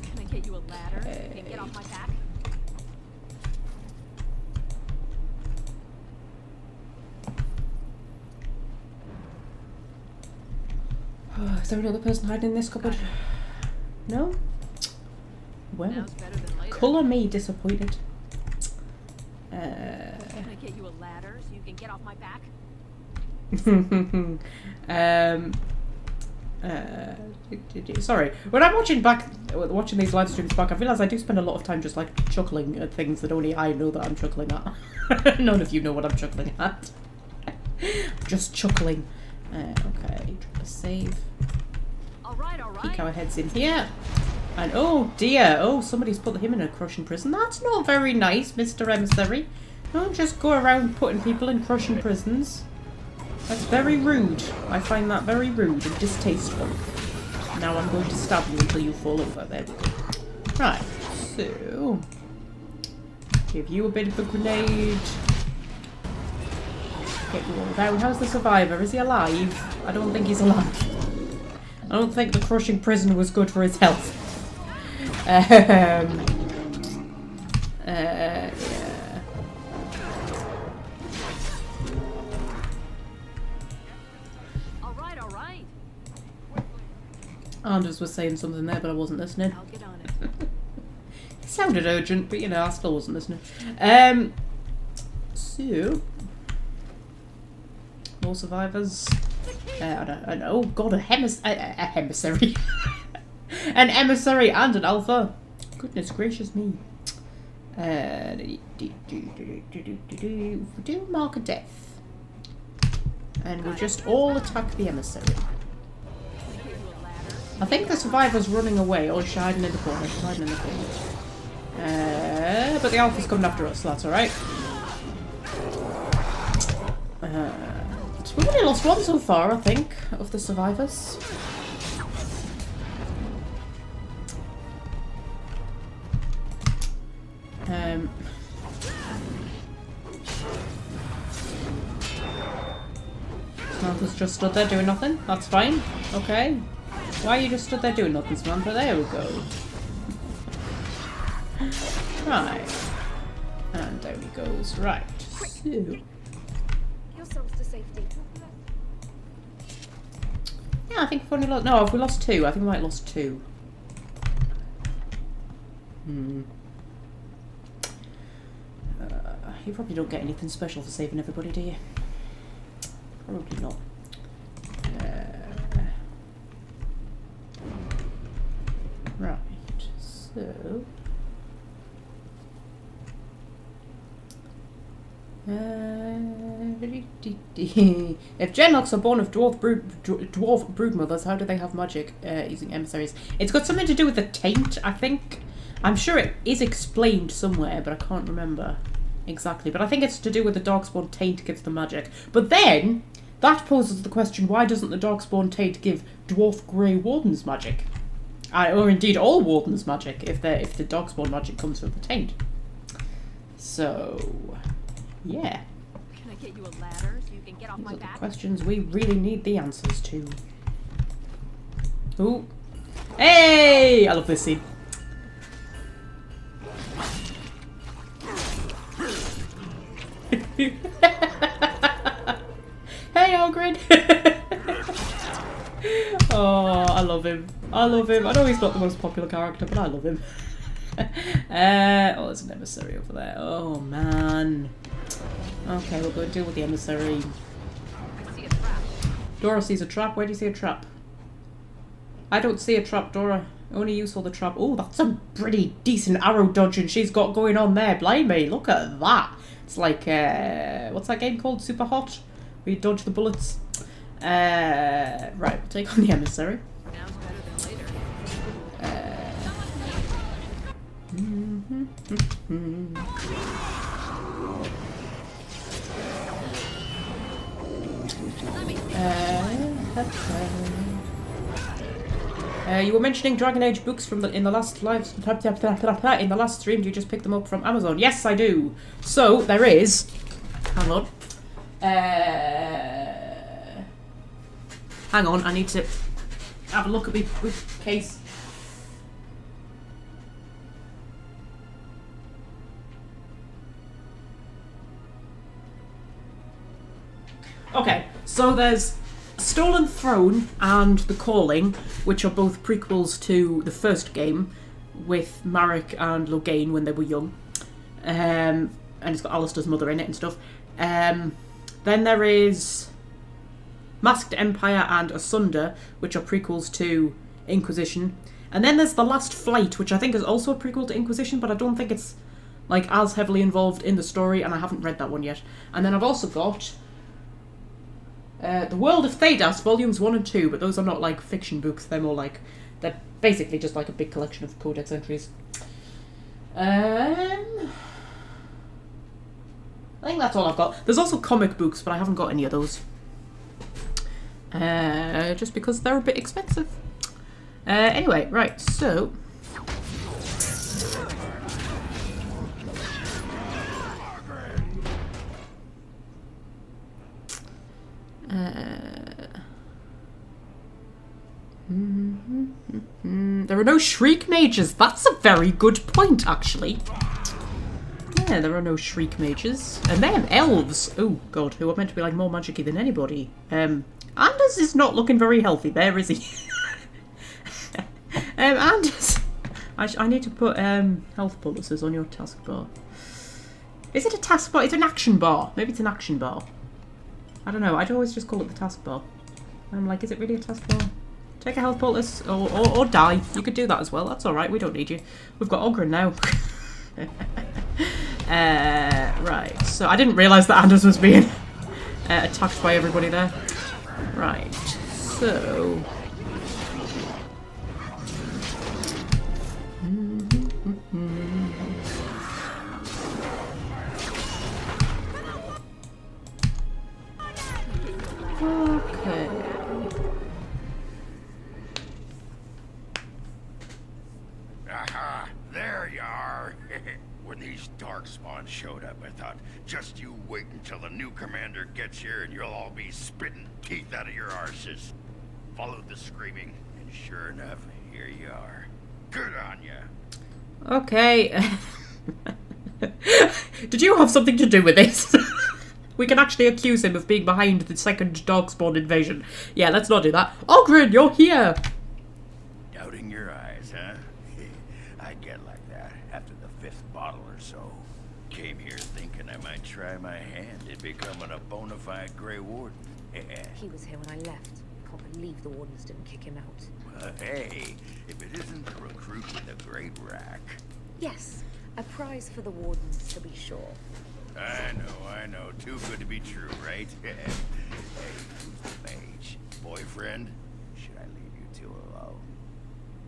Can I get you a ladder? And get off my back? Is there another person hiding in this cupboard? No? Well, colour me disappointed. Can I get you a ladder so you can get off my back? Sorry, when I'm watching these live streams back, I realise I do spend a lot of time just like chuckling at things that only I know that I'm chuckling at. None of you know what I'm chuckling at. Just chuckling. Okay, drop a save. Alright. Peek our heads in here. And oh dear, oh, somebody's put him in a crushing prison. That's not very nice, Mr. Emissary. Don't just go around putting people in crushing prisons. That's very rude. I find that very rude and distasteful. Now I'm going to stab you until you fall over. There we go. Right, so... give you a bit of a grenade. Get you all down. How's the survivor? Is he alive? I don't think he's alive. I don't think the crushing prison was good for his health. Yeah. Alright. Anders was saying something there, but I wasn't listening. I'll get on it. It sounded urgent, but you know, I still wasn't listening. So... more survivors. I don't know. Oh god, a emissary. An emissary and an alpha. Goodness gracious me. Do mark a death. And we'll just all attack the emissary. I think the survivor's running away, or she's hiding in the corner. She's hiding in the corner. But the alpha's coming after us, so that's alright. We've only lost one so far, I think, of the survivors. Samantha's just stood there doing nothing. That's fine. Okay. Why are you just stood there doing nothing, Samantha? There we go. Right. And down he goes. Right. So. Yourselves to safety. Yeah, I think we've only lost... No, have we lost 2? I think we might have lost 2. You probably don't get anything special for saving everybody, do you? Probably not. Right, so... if Genlocks are born of dwarf broodmothers, how do they have magic using emissaries? It's got something to do with the taint, I think. I'm sure it is explained somewhere, but I can't remember exactly. But I think it's to do with the darkspawn taint gives them magic. But then, that poses the question, why doesn't the darkspawn taint give dwarf grey wardens magic? Or indeed all wardens magic, if the darkspawn magic comes from the taint. So... yeah. Can I get you a ladder so you can get off These my are the back? questions we really need the answers to. Ooh. Hey! I love this scene. Hey, Ogren! Oh, I love him. I love him. I know he's not the most popular character, but I love him. Oh, there's an emissary over there. Oh, man. Okay, we'll go and deal with the emissary. I see a trap. Dora sees a trap. Where do you see a trap? I don't see a trap, Dora. Only you saw the trap. Oh, that's a pretty decent arrow dodging she's got going on there. Blimey, look at that. It's like, what's that game called? Super Hot? Where you dodge the bullets. Right, we'll take on the emissary. Sounds better than later. You were mentioning Dragon Age books from in the last stream. Do you just pick them up from Amazon? Yes, I do. So there is. Hang on. Hang on. I need to have a look at my bookcase. Okay, so there's Stolen Throne and The Calling, which are both prequels to the first game, with Marek and Loghain when they were young. And it's got Alistair's mother in it and stuff. Then there is Masked Empire and Asunder, which are prequels to Inquisition. And then there's The Last Flight, which I think is also a prequel to Inquisition, but I don't think it's like as heavily involved in the story, and I haven't read that one yet. And then I've also got The World of Thedas, volumes 1 and 2, but those are not like fiction books, they're more like, they're basically just like a big collection of codex entries. I think that's all I've got. There's also comic books, but I haven't got any of those. Just because they're a bit expensive. Anyway, right, so... there are no shriek mages. That's a very good point, actually. Yeah, there are no shriek mages. And then elves. Oh god, who are meant to be like more magic-y than anybody. Anders is not looking very healthy there, is he? Anders, I need to put health bonuses on your taskbar. Is it a taskbar? It's an action bar. Maybe it's an action bar. I don't know. I'd always just call it the taskbar. I'm like, is it really a taskbar? Take a health poultice or die. You could do that as well. That's alright. We don't need you. We've got Ogren now. Right. So I didn't realise that Anders was being attacked by everybody there. Right. So... Okay. Aha! There you are! When these darkspawn showed up, I thought, just you wait until the new commander gets here and you'll all be spitting teeth out of your arses. Followed the screaming and Sure enough, here you are. Good on ya. Okay. Did you have something to do with this? We can actually accuse him of being behind the second Darkspawn invasion. Yeah, let's not do that. Ogren, you're here! Doubting your eyes, huh? I get like that after the 5th bottle or so. Came here thinking I might try my hand at becoming a bona fide Grey Warden. He was here when I left. Can't believe the Wardens didn't kick him out. Hey, if it isn't the recruit with a great rack. Yes, a prize for the Wardens, to be sure. I know. Too good to be true, right? Hey, who's the mage? Boyfriend? Should I leave you two alone?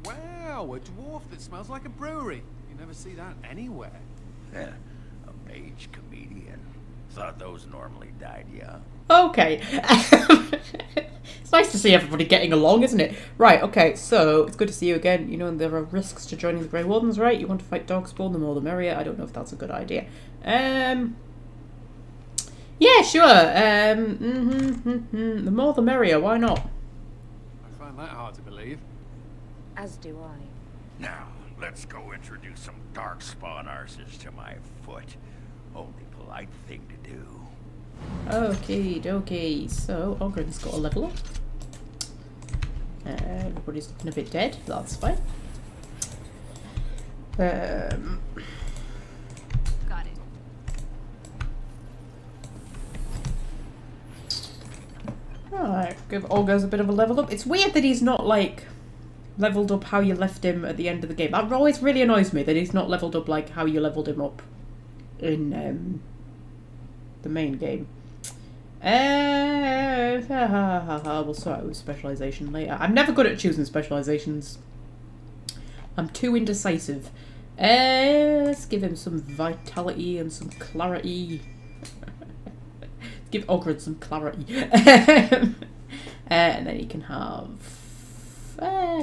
Wow, a dwarf that smells like a brewery. You never see that anywhere. A mage comedian. Thought those normally died young. Okay. It's nice to see everybody getting along, isn't it? Right, okay, so it's good to see you again. You know, there are risks to joining the Grey Wardens, right? You want to fight Darkspawn, the more the merrier. I don't know if that's a good idea. Yeah, sure. The more the merrier, why not? I find that hard to believe. As do I. Now, let's go introduce some darkspawn arses to my foot. Only polite thing to do. Okie dokie. So, Ogren's got a level up. Everybody's looking a bit dead. That's fine. Got it. Alright, give Olga's a bit of a level up. It's weird that he's not, like, leveled up how you left him at the end of the game. That always really annoys me, that he's not leveled up like how you leveled him up in the main game. We'll sort out with specialisation later. I'm never good at choosing specialisations. I'm too indecisive. Let's give him some vitality and some clarity. Give Ogren some clarity. And then he can have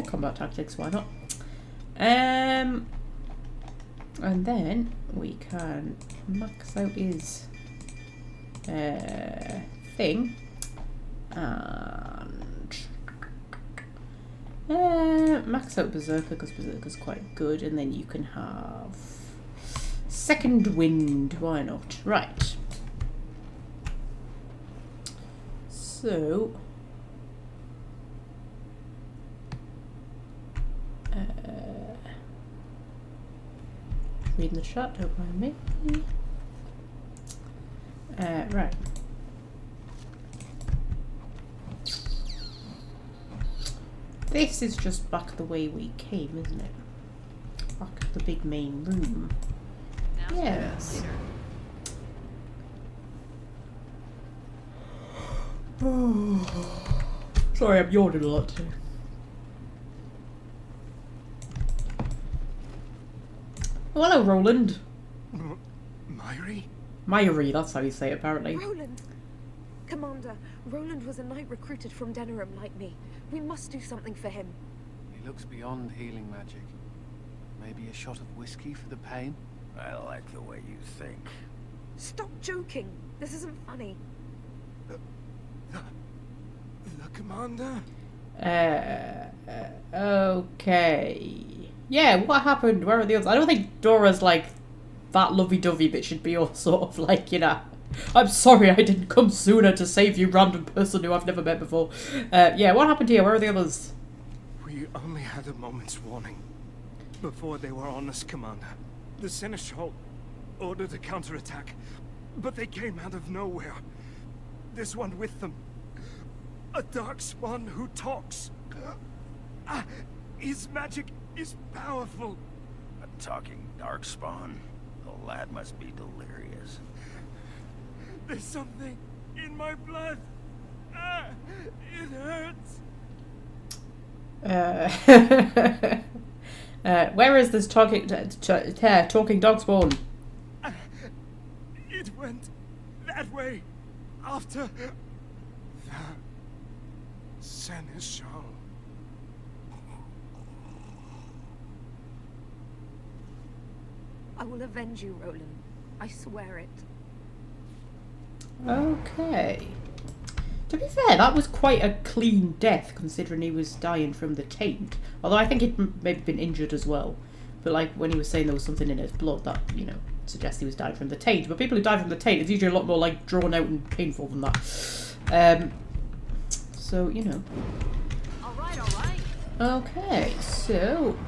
combat tactics, why not? And then we can max out his thing and max out Berserker, because Berserker's quite good, and then you can have Second Wind, why not? Right. So reading the chat, don't mind me. Right. This is just back the way we came, isn't it? Back to the big main room. Now Yes. Sorry, I'm yawning a lot too. Oh, hello, Roland. Myri? Myri, that's how you say it, apparently. Roland! Commander, Roland was a knight recruited from Denerim like me. We must do something for him. He looks beyond healing magic. Maybe a shot of whiskey for the pain? I like the way you think. Stop joking. This isn't funny. The commander? Okay. Yeah, what happened? Where are the others? I don't think Dora's like that lovey-dovey, but should be all sort of like, you know, I'm sorry I didn't come sooner to save you, random person who I've never met before. Yeah, what happened here? Where are the others? We only had a moment's warning before they were on us, Commander. The Seneschal ordered a counterattack, but they came out of nowhere. There's one with them. A darkspawn who talks. His magic is powerful. A talking darkspawn? The lad must be delirious. There's something in my blood. It hurts. Where is this talking darkspawn? It went that way after the Seneschal. I will avenge you, Roland. I swear it. Okay. To be fair, that was quite a clean death, considering he was dying from the taint. Although I think he'd maybe been injured as well. But like, when he was saying there was something in his blood, that, you know, suggests he was dying from the taint. But people who die from the taint, it's usually a lot more, like, drawn out and painful than that. So, you know. Alright, alright. Okay, so,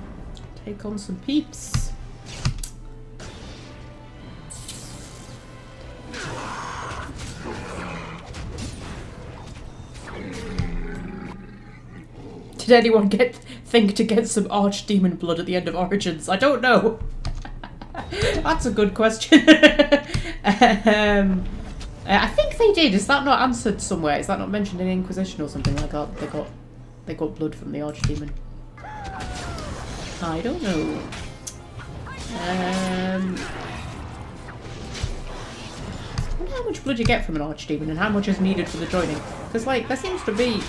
take on some peeps. Did anyone think to get some archdemon blood at the end of Origins? I don't know. That's a good question. I think they did. Is that not answered somewhere? Is that not mentioned in Inquisition or something like that? They got blood from the archdemon. I don't know. I wonder how much blood you get from an archdemon and how much is needed for the joining. Because, like, there seems to be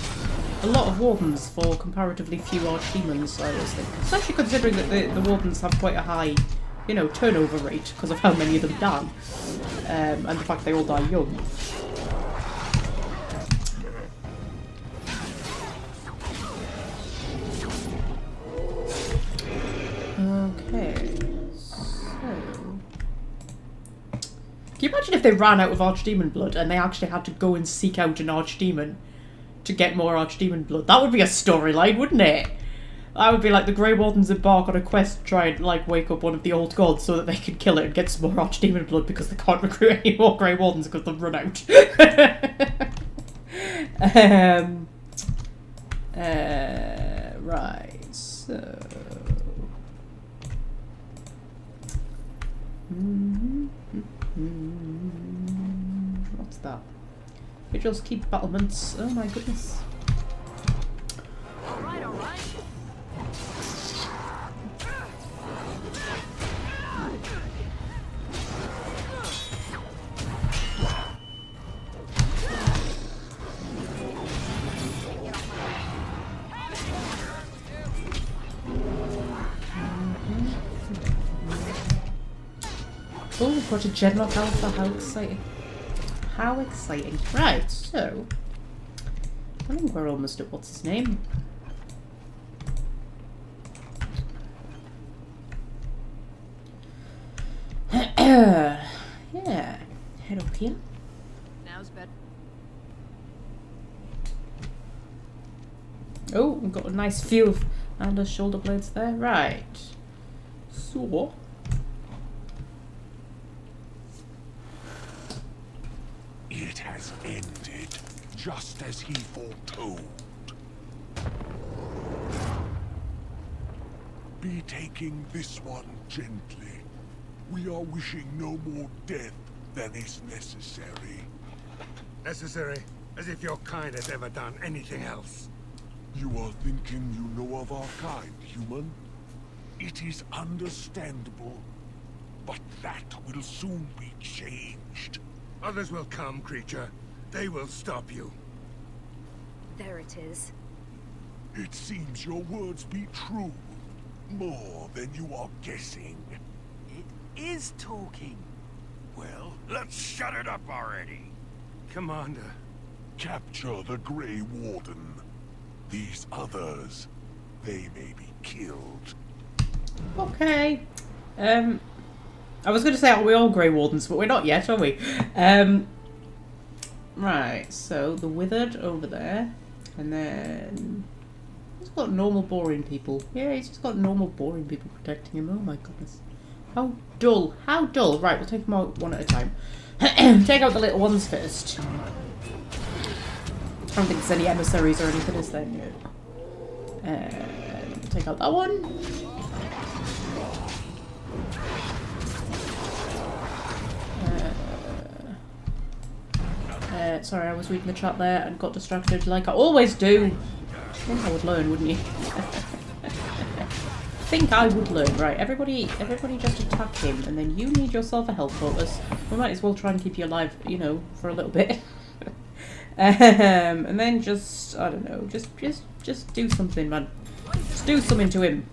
a lot of wardens for comparatively few archdemons, I always think. Especially considering that the wardens have quite a high, you know, turnover rate because of how many of them die. And the fact they all die young. Okay, so... Can you imagine if they ran out of archdemon blood and they actually had to go and seek out an archdemon to get more archdemon blood? That would be a storyline, wouldn't it? That would be like the Grey Wardens embark on a quest to try and, like, wake up one of the old gods so that they can kill it and get some more archdemon blood because they can't recruit any more Grey Wardens because they've run out. Right, so... What's that? Vigils keep battlements. Oh my goodness. Alright, alright. Oh, we've got a General Alpha, how exciting. How exciting. Right, so... I think we're almost at what's his name. Yeah, head up here. Now's better. Oh, we've got a nice view of Anders' shoulder blades there. Right. So... It has ended, just as he foretold. Be taking this one gently. We are wishing no more death than is necessary. Necessary? As if your kind has ever done anything else. You are thinking you know of our kind, human? It is understandable, but that will soon be changed. Others will come, creature. They will stop you. There it is. It seems your words be true. More than you are guessing. It is talking. Well, let's shut it up already. Commander. Capture the Grey Warden. These others, they may be killed. Okay. I was going to say, are we all Grey Wardens, but we're not yet, are we? Right, so the Withered over there, and then he's got normal boring people. Yeah, he's just got normal boring people protecting him. Oh my goodness. How dull. How dull. Right, we'll take them out one at a time. Take out the little ones first. I don't think there's any emissaries or anything, is there? No. Take out that one. Sorry, I was reading the chat there and got distracted like I always do. I think I would learn, wouldn't you? Think I would learn. Right, everybody just attack him, and then you need yourself a health focus. We might as well try and keep you alive, you know, for a little bit. And then just, I don't know, just do something, man. Just do something to him.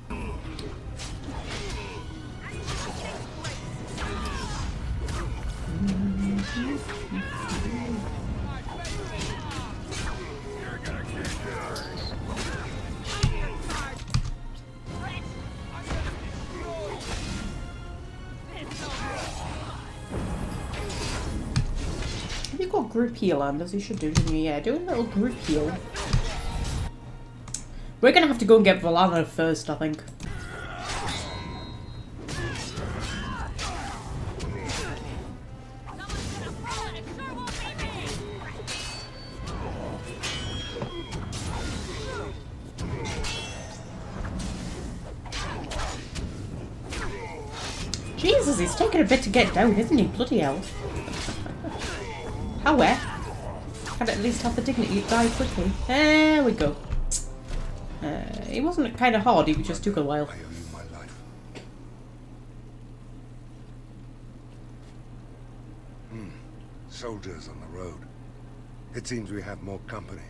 you got group heal on, as you should do, didn't you? Yeah, do a little group heal. We're gonna have to go and get Valana first, I think. Jesus, he's taking a bit to get down, isn't he? Bloody hell. However, I'd at least have the dignity to die quickly. There we go. It wasn't kind of hard, it just took a while. I owe you my life. Soldiers on the road. It seems we have more company.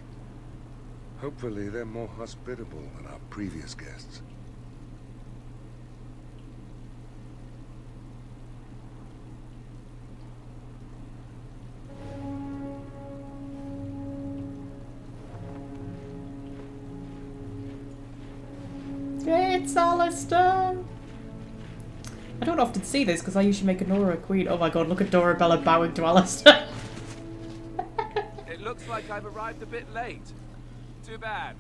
Hopefully they're more hospitable than our previous guests. It's Alistair! I don't often see this because I usually make a Nora a queen. Oh my god, look at Dorabella bowing to Alistair. It looks like I've arrived a bit late. Too bad.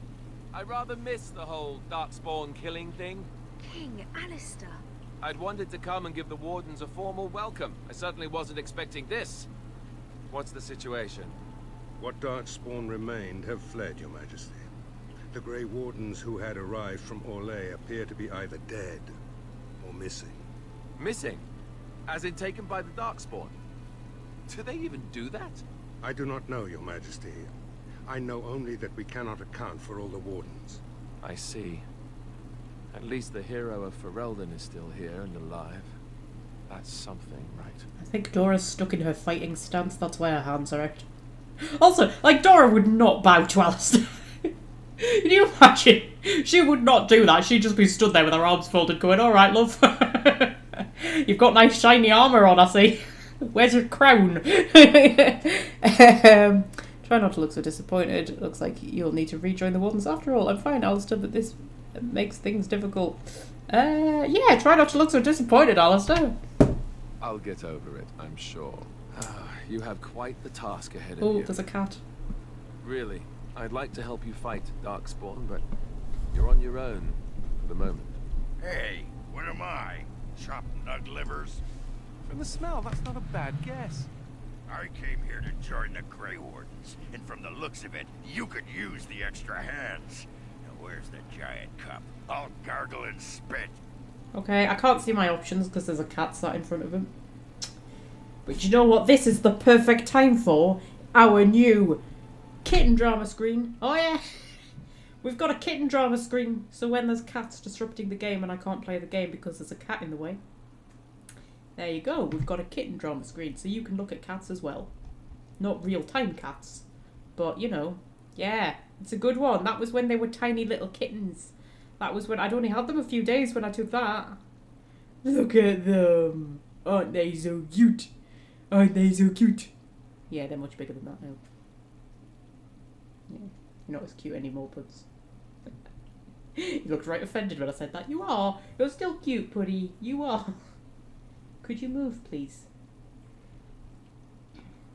I rather missed the whole Darkspawn killing thing. King Alistair. I'd wanted to come and give the Wardens a formal welcome. I certainly wasn't expecting this. What's the situation? What Darkspawn remained have fled, Your Majesty. The Grey Wardens who had arrived from Orlais appear to be either dead or missing. Missing? As in taken by the Darkspawn? Do they even do that? I do not know, Your Majesty. I know only that we cannot account for all the Wardens. I see. At least the hero of Ferelden is still here and alive. That's something, right? I think Dora's stuck in her fighting stance, that's why her hands are out. Also, like, Dora would not bow to Alistair. Can you imagine? She would not do that. She'd just be stood there with her arms folded going, alright, love. You've got nice shiny armour on, I see. Where's your crown? Try not to look so disappointed. It looks like you'll need to rejoin the Wardens after all. I'm fine, Alistair, but this makes things difficult. Yeah, try not to look so disappointed, Alistair. I'll get over it, I'm sure. You have quite the task ahead of Oh, you. there's a cat. Really, I'd like to help you fight Darkspawn, but you're on your own for the moment. Hey, what am I? Chopped nug livers? From the smell, that's not a bad guess. I came here to join the Grey Wardens, and from the looks of it, you could use the extra hands. Now where's the giant cup? I'll gargle and spit. Okay, I can't see my options because there's a cat sat in front of him. But you know what this is the perfect time for? Our new kitten drama screen. Oh yeah! We've got a kitten drama screen, so when there's cats disrupting the game and I can't play the game because there's a cat in the way. There you go, we've got a kitten drama screen, so you can look at cats as well. Not real-time cats, but you know, yeah, it's a good one. That was when they were tiny little kittens. That was when I'd only had them a few days when I took that. Look at them. Aren't they so cute? Aren't they so cute? Yeah, they're much bigger than that now. Yeah, you're not as cute anymore, Puds. You looked right offended when I said that. You are. You're still cute, Puddy. You are. Could you move, please?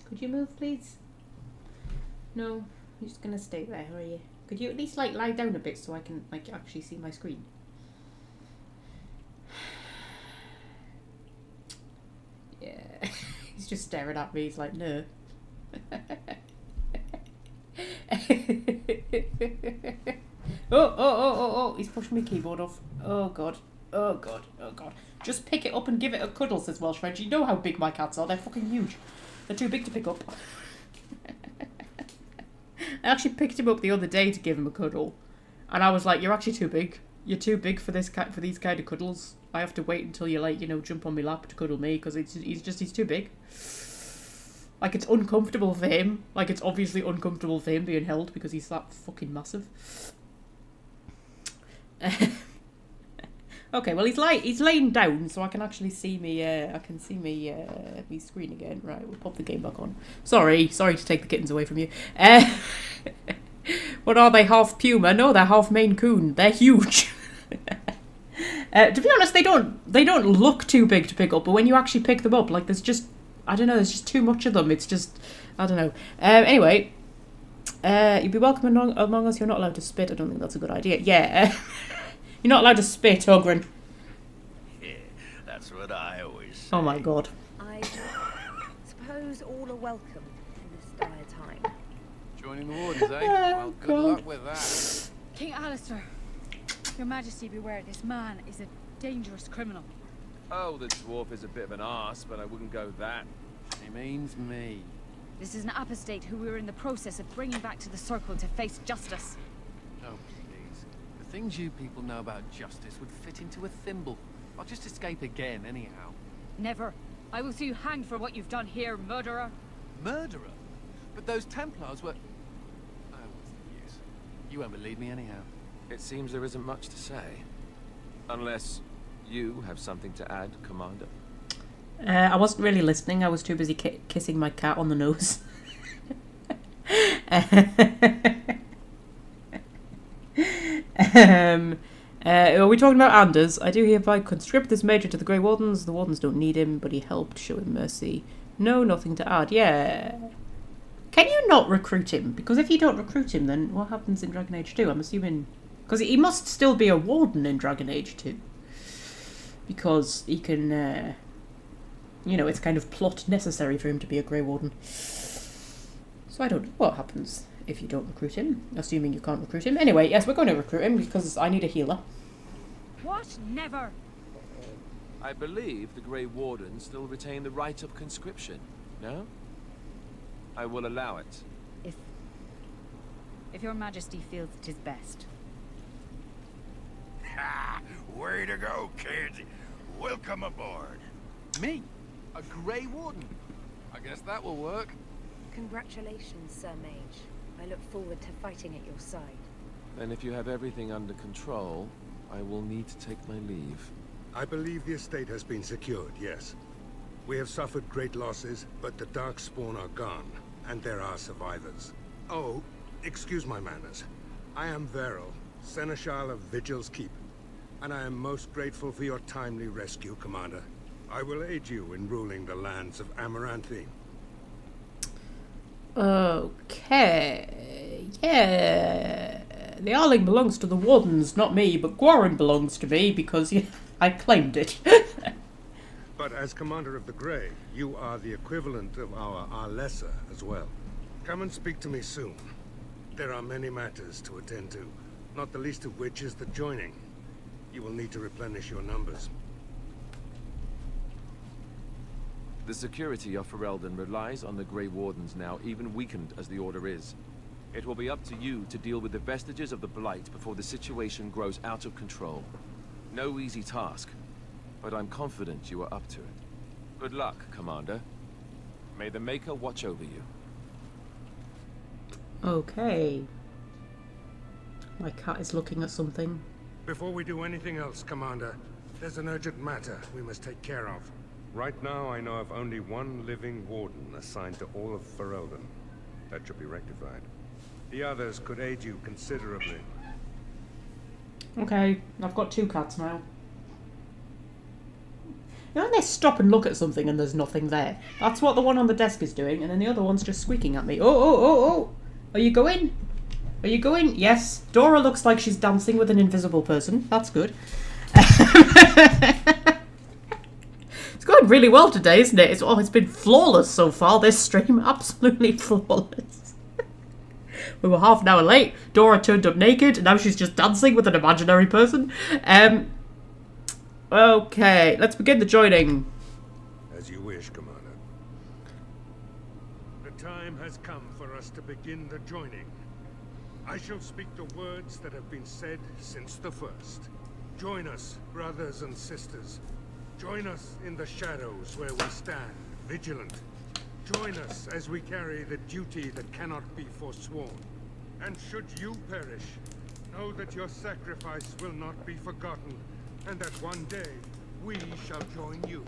Could you move, please? No, you're just gonna stay there, are you? Could you at least like lie down a bit so I can like actually see my screen? Yeah, he's just staring at me. He's like, no. Oh, he's pushed my keyboard off. Oh god, oh god, oh god. Just pick it up and give it a cuddle, says Welsh French. You know how big my cats are, they're fucking huge. They're too big to pick up. I actually picked him up the other day to give him a cuddle. And I was like, you're actually too big. You're too big for this cat, for these kind of cuddles. I have to wait until you like, you know, jump on my lap to cuddle me because he's too big. Like, it's uncomfortable for him. Like, it's obviously uncomfortable for him being held because he's that fucking massive. Okay, well he's laying down, so I can actually see me. I can see me me screen again. Right, we'll pop the game back on. Sorry to take the kittens away from you. What are they? Half puma? No, they're half Maine Coon. They're huge. To be honest, they don't look too big to pick up, but when you actually pick them up, like there's just I don't know, there's just too much of them. It's just, I don't know. Anyway, you'd be welcome among us. You're not allowed to spit. I don't think that's a good idea. Yeah, you're not allowed to spit, Ogren. Yeah, that's what I always say. Oh my god. I suppose all are welcome in this dire time. Joining the wardens, eh? Well, good God. luck with that. King Alistair, Your Majesty beware, this man is a dangerous criminal. Oh, the dwarf is a bit of an arse, but I wouldn't go that. He means me. This is an apostate who we are in the process of bringing back to the Circle to face justice. Oh, please. The things you people know about justice would fit into a thimble. I'll just escape again, anyhow. Never. I will see you hanged for what you've done here, murderer. Murderer? But those Templars were... Oh, what's the use? You won't believe me anyhow. It seems there isn't much to say. Unless you have something to add, Commander. I wasn't really listening. I was too busy kissing my cat on the nose. Are we talking about Anders? I do hereby conscript this major to the Grey Wardens. The Wardens don't need him, but he helped. Show him mercy. No, nothing to add. Yeah. Can you not recruit him? Because if you don't recruit him, then what happens in Dragon Age 2? I'm assuming... Because he must still be a Warden in Dragon Age 2. Because he can... you know, it's kind of plot necessary for him to be a Grey Warden. So I don't know what happens if you don't recruit him. Assuming you can't recruit him. Anyway, yes, we're going to recruit him because I need a healer. What? Never. I believe the Grey Wardens still retain the right of conscription, no? I will allow it. If Your Majesty feels it is best. Ha! Way to go, kid. Welcome aboard. Me? A Grey Warden? I guess that will work. Congratulations, Sir Mage. I look forward to fighting at your side. Then if you have everything under control, I will need to take my leave. I believe the estate has been secured, yes. We have suffered great losses, but the Darkspawn are gone, and there are survivors. Oh, excuse my manners. I am Veril, Seneschal of Vigil's Keep, and I am most grateful for your timely rescue, Commander. I will aid you in ruling the lands of Amaranthine. Okay. Yeah. The Arling belongs to the Wardens, not me, but Gwarren belongs to me because I claimed it. But as Commander of the Grey, you are the equivalent of our Arlessa as well. Come and speak to me soon. There are many matters to attend to, not the least of which is the joining. You will need to replenish your numbers. The security of Ferelden relies on the Grey Wardens now, even weakened as the Order is. It will be up to you to deal with the vestiges of the Blight before the situation grows out of control. No easy task, but I'm confident you are up to it. Good luck, Commander. May the Maker watch over you. Okay. My cat is looking at something. Before we do anything else, Commander, there's an urgent matter we must take care of. Right now, I know of only one living warden assigned to all of Ferelden. That should be rectified. The others could aid you considerably. Okay, I've got 2 cats now. You know when they stop and look at something and there's nothing there? That's what the one on the desk is doing, and then the other one's just squeaking at me. Oh! Are you going? Are you going? Yes. Dora looks like she's dancing with an invisible person. That's good. It's going really well today, isn't it? It's been flawless so far, this stream. Absolutely flawless. We were half an hour late. Dora turned up naked, and now she's just dancing with an imaginary person. Okay, let's begin the joining. As you wish, Commander. The time has come for us to begin the joining. I shall speak the words that have been said since the first. Join us, brothers and sisters. Join us in the shadows where we stand, vigilant. Join us as we carry the duty that cannot be forsworn. And should you perish, know that your sacrifice will not be forgotten, and that one day we shall join you.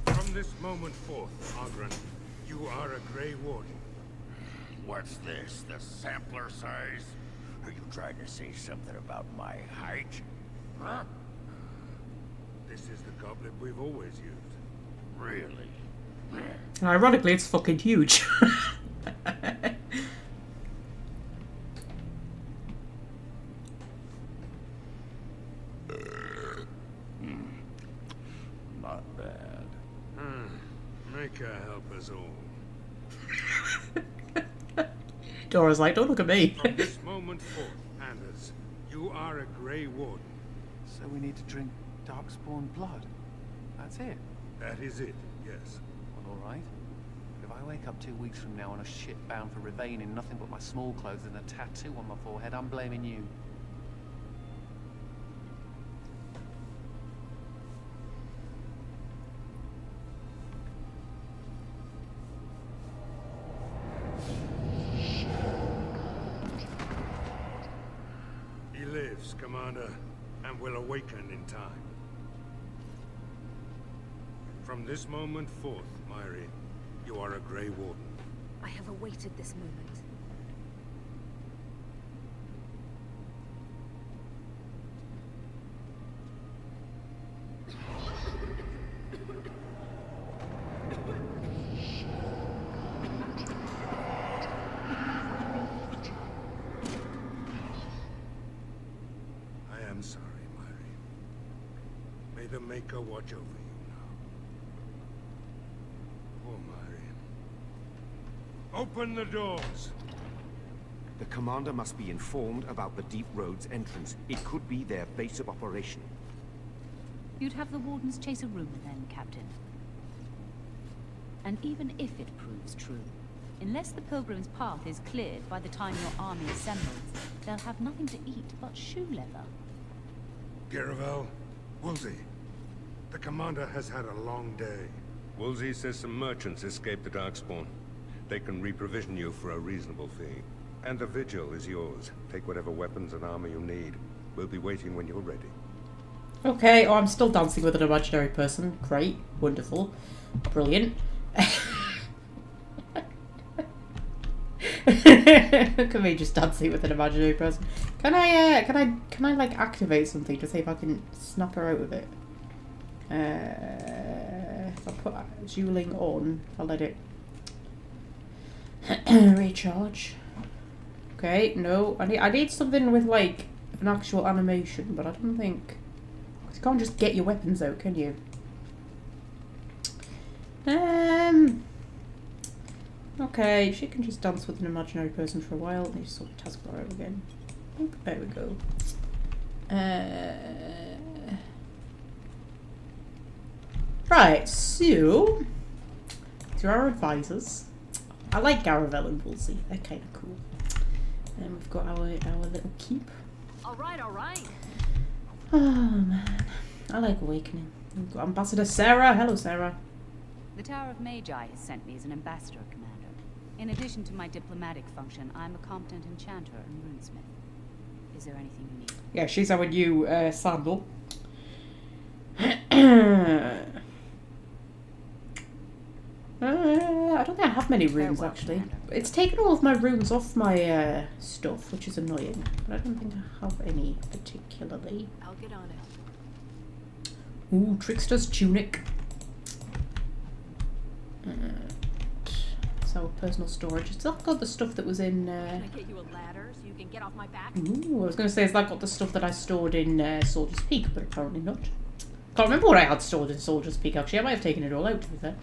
From this moment forth, Ogren, you are a Grey Warden. What's this, the sampler size? Are you trying to say something about my height? Huh? This This is the goblet we've always used. Really? And ironically, it's fucking huge. Not bad. Make her help us all. Dora's like, don't look at me. From this moment forth, Anders, you are a Grey Warden. So we need to drink darkspawn blood. That's it. That is it, yes. Well, all right. But if I wake up 2 weeks from now on a ship bound for Ravane in nothing but my small clothes and a tattoo on my forehead, I'm blaming you. He lives, Commander, and will awaken in time. From this moment forth, Myri, you are a Grey Warden. I have awaited this moment. I am sorry, Myri. May the Maker watch over you now. Poor Myri. Open the doors! The commander must be informed about the Deep Road's entrance. It could be their base of operation. You'd have the Wardens chase a rumor then, Captain. And even if it proves true, unless the Pilgrim's path is cleared by the time your army assembles, they'll have nothing to eat but shoe leather. Garavel, Woolsey, the commander has had a long day. Woolsey says some merchants escaped the Darkspawn. They can reprovision you for a reasonable fee. And the Vigil is yours. Take whatever weapons and armor you need. We'll be waiting when you're ready. Okay, oh, I'm still dancing with an imaginary person. Great, wonderful, brilliant. Look at me just dancing with an imaginary person. Can I like activate something to see if I can snap her out of it? If I put dueling on, I'll let it recharge. Okay, no, I need something with like an actual animation, but I don't think you can't just get your weapons out, can you? Okay, she can just dance with an imaginary person for a while. Let me just sort of taskbar out again. Oop, there we go. Right, so these are our advisors. I like Garavel and Woolsey. They're kind of cool. And we've got our little keep. All right, all right. Oh man, I like Awakening. We've got Ambassador Sarah. Hello, Sarah. The Tower of Magi has sent me as an ambassador, Commander. In addition to my diplomatic function, I'm a competent enchanter and runesmith. Is there anything you need? Yeah, she's our new sandal. I don't think I have many runes actually. It's taken all of my runes off my stuff, which is annoying. But I don't think I have any particularly. I'll get on it. Ooh, Trickster's Tunic. So personal storage. It's not got the stuff that was in. Can I get you a ladder so you can get off my back? Ooh, I was going to say it's like got the stuff that I stored in Soldier's Peak, but apparently not. Can't remember what I had stored in Soldier's Peak actually. I might have taken it all out to be fair.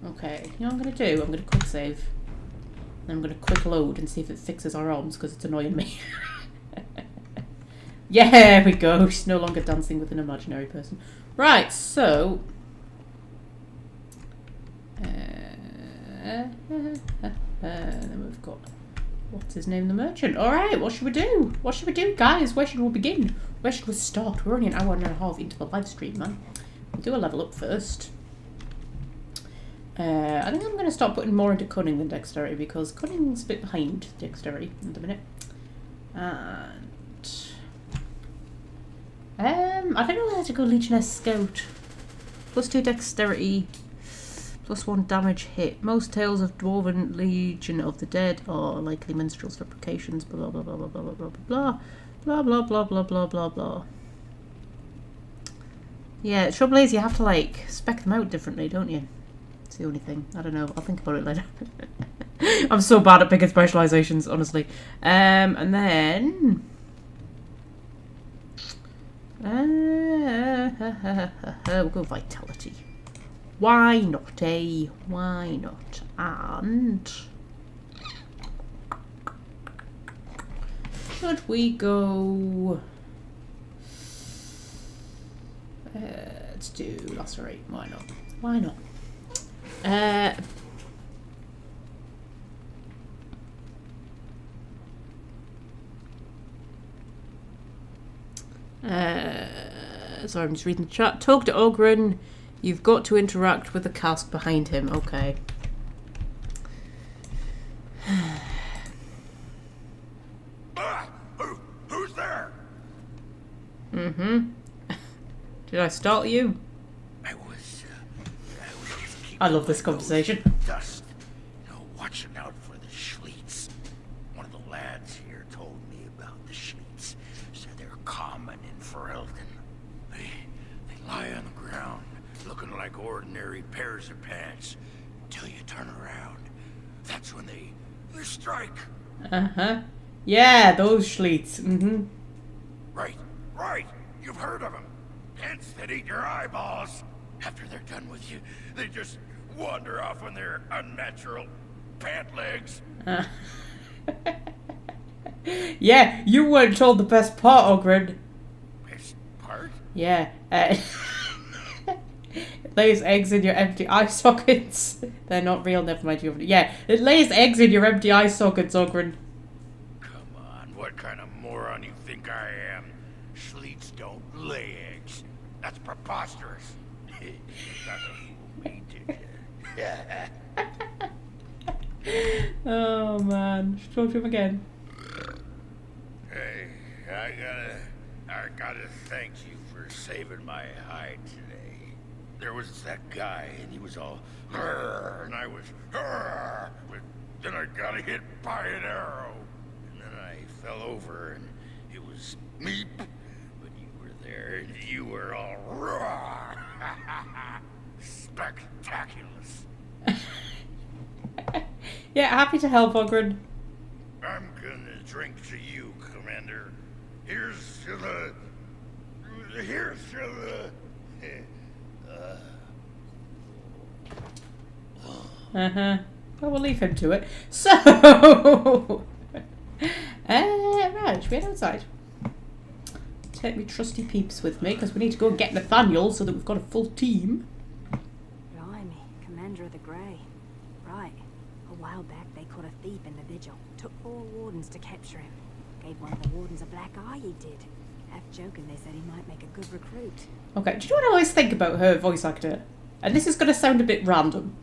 Okay, you know what I'm going to do? I'm going to quick save. Then I'm going to quick load and see if it fixes our arms because it's annoying me. Yeah, there we go. She's no longer dancing with an imaginary person. Right, so... then we've got... What's his name? The merchant. Alright, what should we do? What should we do, guys? Where should we begin? Where should we start? We're only an hour and a half into the live stream, man. We'll do a level up first. I think I'm going to start putting more into cunning than dexterity because cunning's a bit behind dexterity at the minute. And... I think I'll have to go Legionnaire Scout. +2 dexterity, +1 damage hit. Most tales of Dwarven Legion of the Dead are likely minstrels fabrications, blah blah blah blah blah blah blah blah Blah, blah, blah, blah, blah, blah, blah. Yeah, the trouble is you have to, like, spec them out differently, don't you? It's the only thing. I don't know. I'll think about it later. I'm so bad at picking specializations, honestly. And then... we'll go vitality. Why not, eh? Why not? And... should we go... let's do lacerate. Why not? Why not? Sorry, I'm just reading the chat. Talk to Ogren. You've got to interact with the cask behind him. Okay. Who's there? Mm-hmm. Did I start you? I was just keeping I love this my conversation. nose in the dust, watching out for the Schleets. One of the lads here told me about the Schleets. Said they're common in Ferelden. They lie on the ground, looking like ordinary pairs of pants, till you turn around. That's when they strike. Uh-huh. Yeah, those Schleets. Mm-hmm. Right. You've heard of them. Ants that eat your eyeballs. After they're done with you, they just wander off on their unnatural pant legs. Yeah, you weren't told the best part, Ogren. Best part? Yeah. It lays eggs in your empty eye sockets. They're not real, never mind. Yeah, it lays eggs in your empty eye sockets, Ogren. Come on, what kind of moron you think I am? Schleets don't lay eggs. That's preposterous. You got to fool me, did you? Oh man, should talk to him again. Hey, I gotta thank you for saving my hide today. There was that guy, and he was all, and I was, but then I got hit by an arrow, and then I fell over, and it was me, but you were there, and you were all, spectaculous. Yeah, happy to help, Ogren. I'm gonna drink to you, Commander. Here's to the... Uh-huh. Well, we'll leave him to it. So... right, should we head outside? Take me trusty peeps with me, because we need to go and get Nathaniel so that we've got a full team. Blimey, Commander of the Grey. Right. A while back they caught a thief in the Vigil. Took 4 wardens to capture him. Gave one of the wardens a black eye, he did. Half joking, they said he might make a good recruit. Okay, do you know what I always think about her voice actor? And this is going to sound a bit random,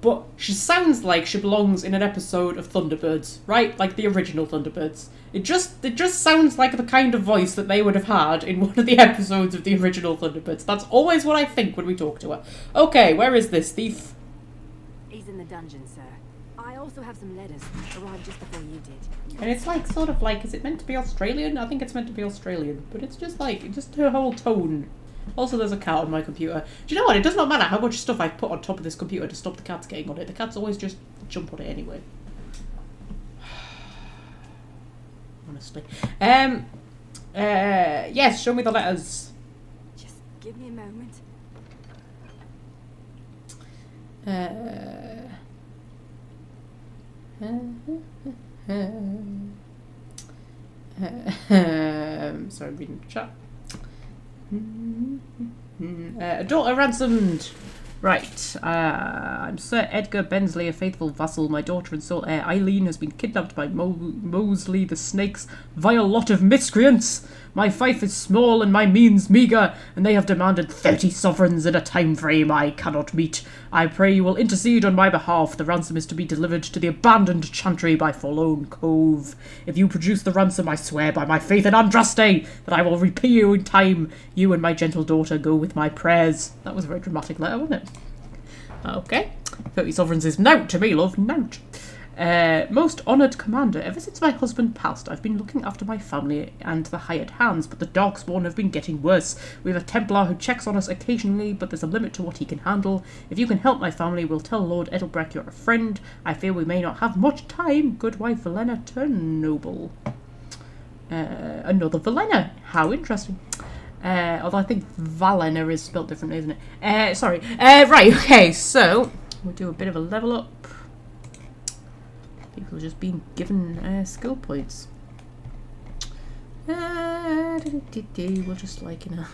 but she sounds like she belongs in an episode of Thunderbirds, right? Like the original Thunderbirds. It just sounds like the kind of voice that they would have had in one of the episodes of the original Thunderbirds. That's always what I think when we talk to her. Okay, where is this thief? He's in the dungeon, sir. I also have some letters. Arrived just before you did. And it's like, sort of like, is it meant to be Australian? I think it's meant to be Australian, but it's just like, just her whole tone. Also, there's a cat on my computer. Do you know what? It does not matter how much stuff I put on top of this computer to stop the cats getting on it. The cats always just jump on it anyway. Honestly. Yes, show me the letters. Just give me a moment. Sorry, I'm reading the chat. A daughter ransomed. Right. I'm Sir Edgar Bensley, a faithful vassal. My daughter and sole heir, Eileen, has been kidnapped by Mosley the Snake's vile lot of miscreants. My fief is small and my means meagre, and they have demanded 30 sovereigns in a time frame I cannot meet. I pray you will intercede on my behalf. The ransom is to be delivered to the abandoned chantry by Forlorn Cove. If you produce the ransom, I swear by my faith in Andraste that I will repay you in time. You and my gentle daughter go with my prayers. That was a very dramatic letter, wasn't it? Okay. 30 sovereigns is nout to me, love. Nout. Most honoured commander, ever since my husband passed, I've been looking after my family and the hired hands, but the Darkspawn have been getting worse. We have a Templar who checks on us occasionally, but there's a limit to what he can handle. If you can help my family, we'll tell Lord Edelbrecht you're a friend. I fear we may not have much time. Good wife Velena Turnoble. Another Velena. How interesting. Although I think Valena is spelled differently, isn't it? Sorry. Right, okay, so we'll do a bit of a level up. People are just being given skill points. We'll just like, you know.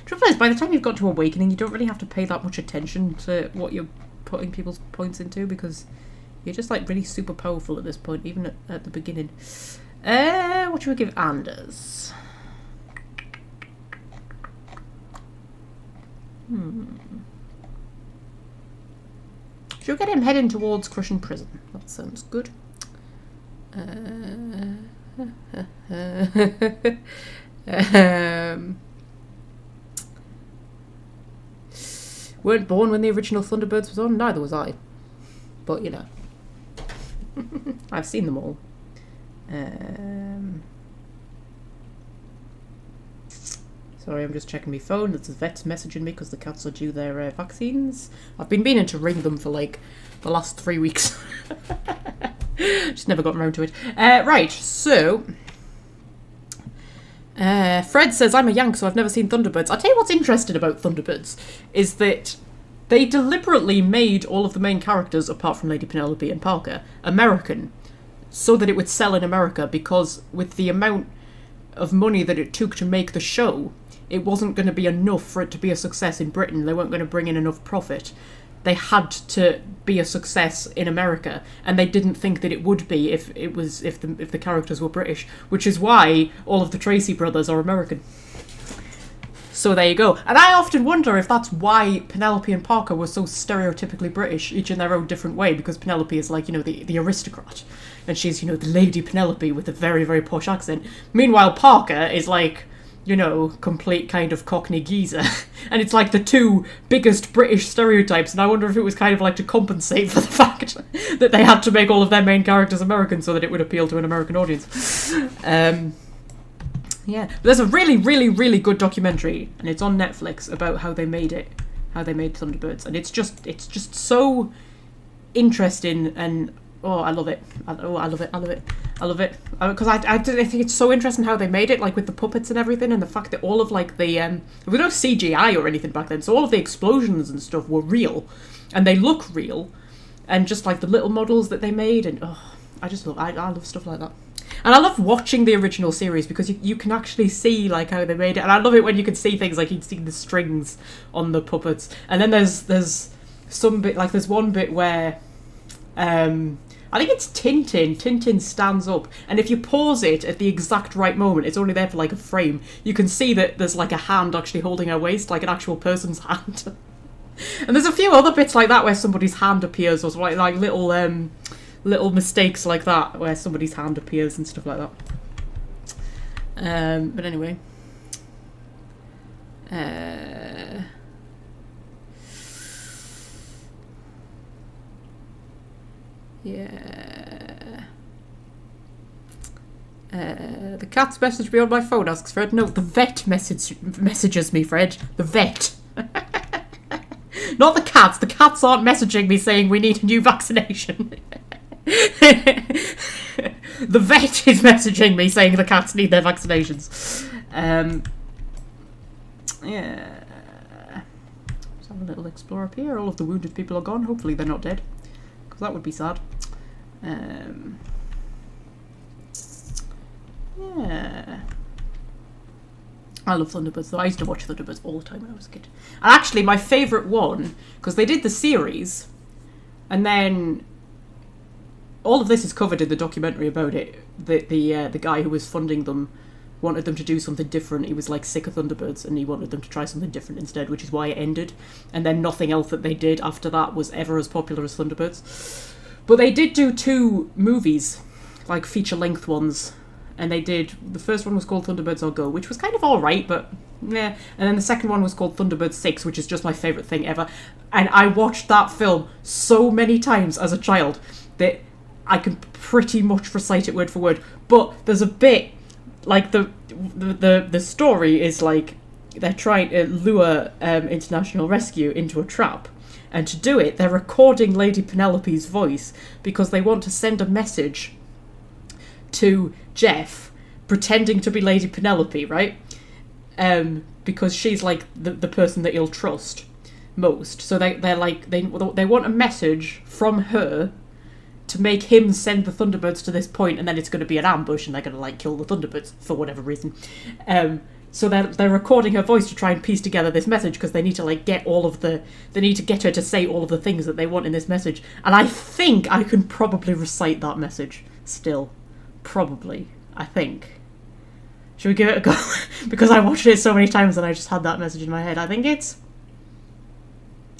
Trouble is, by the time you've got to Awakening, you don't really have to pay that much attention to what you're putting people's points into because you're just like really super powerful at this point, even at the beginning. What should we give Anders? Should we get him heading towards Crushing Prison? That sounds good. Weren't born when the original Thunderbirds was on? Neither was I. But, you know. I've seen them all. Sorry, I'm just checking my phone. There's a vet messaging me because the cats are due their vaccines. I've been meaning to ring them for like the last 3 weeks. Just never gotten around to it. Right, so Fred says, I'm a Yank, so I've never seen Thunderbirds. I'll tell you what's interesting about Thunderbirds is that they deliberately made all of the main characters, apart from Lady Penelope and Parker, American, so that it would sell in America, because with the amount of money that it took to make the show, it wasn't going to be enough for it to be a success in Britain. They weren't going to bring in enough profit. They had to be a success in America, and they didn't think that it would be if the characters were British, which is why all of the Tracy brothers are American. So there you go. And I often wonder if that's why Penelope and Parker were so stereotypically British, each in their own different way, because Penelope is like, you know, the aristocrat, and she's, you know, the Lady Penelope with a very, very posh accent. Meanwhile, Parker is like, you know, complete kind of Cockney geezer. And it's like the two biggest British stereotypes, and I wonder if it was kind of like to compensate for the fact that they had to make all of their main characters American so that it would appeal to an American audience. Yeah. There's a really, really, really good documentary, and it's on Netflix, about how they made it, how they made Thunderbirds, and it's just so interesting, and oh, I love it. I love it. Because I think it's so interesting how they made it, like with the puppets and everything, and the fact that all of like the there was no CGI or anything back then, so all of the explosions and stuff were real, and they look real, and just like the little models that they made, and I love stuff like that. And I love watching the original series because you can actually see like how they made it, and I love it when you can see things like you can see the strings on the puppets, and then there's some bit, like there's one bit where I think it's Tintin. Tintin stands up, and if you pause it at the exact right moment, it's only there for like a frame, you can see that there's like a hand actually holding her waist, like an actual person's hand. And there's a few other bits like that where somebody's hand appears, or like little mistakes like that where somebody's hand appears and stuff like that. But anyway. Yeah. The cat's messaged me on my phone, asks Fred. No, the vet messages me, Fred. The vet. Not the cats. The cats aren't messaging me saying we need a new vaccination. The vet is messaging me saying the cats need their vaccinations. Yeah. Let's have a little explore up here. All of the wounded people are gone. Hopefully they're not dead, because that would be sad. Yeah. I love Thunderbirds though. I used to watch Thunderbirds all the time when I was a kid. And actually my favourite one, because they did the series, and then all of this is covered in the documentary about it. The guy who was funding them wanted them to do something different. He was like sick of Thunderbirds, and he wanted them to try something different instead, which is why it ended. And then nothing else that they did after that was ever as popular as Thunderbirds. But they did do 2 movies, like feature-length ones. And they did, the first one was called Thunderbirds Or Go, which was kind of alright, but yeah. And then the second one was called Thunderbirds 6, which is just my favourite thing ever. And I watched that film so many times as a child that I can pretty much recite it word for word. But there's a bit, like, the story is like they're trying to lure International Rescue into a trap. And to do it, they're recording Lady Penelope's voice because they want to send a message to Jeff pretending to be Lady Penelope, right? Because she's like the person that he'll trust most. So they want a message from her to make him send the Thunderbirds to this point, and then it's going to be an ambush, and they're going to like kill the Thunderbirds for whatever reason. So they're recording her voice to try and piece together this message because they need to like get they need to get her to say all of the things that they want in this message. And I think I can probably recite that message still. Probably. I think. Should we give it a go? Because I watched it so many times and I just had that message in my head. I think it's...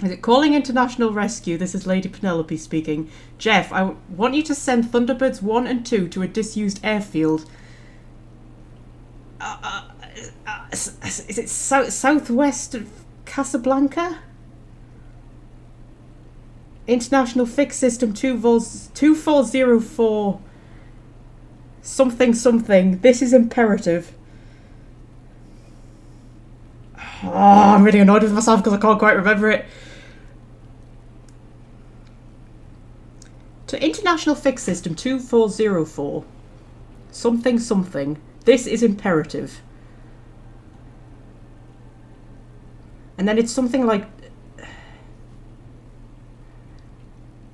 Is it calling International Rescue? This is Lady Penelope speaking. Jeff, I want you to send Thunderbirds 1 and 2 to a disused airfield. Is it southwest of Casablanca? International Fix System 2404 something. This is imperative. Oh, I'm really annoyed with myself because I can't quite remember it. To International Fix System 2404 something. This is imperative. And then it's something like,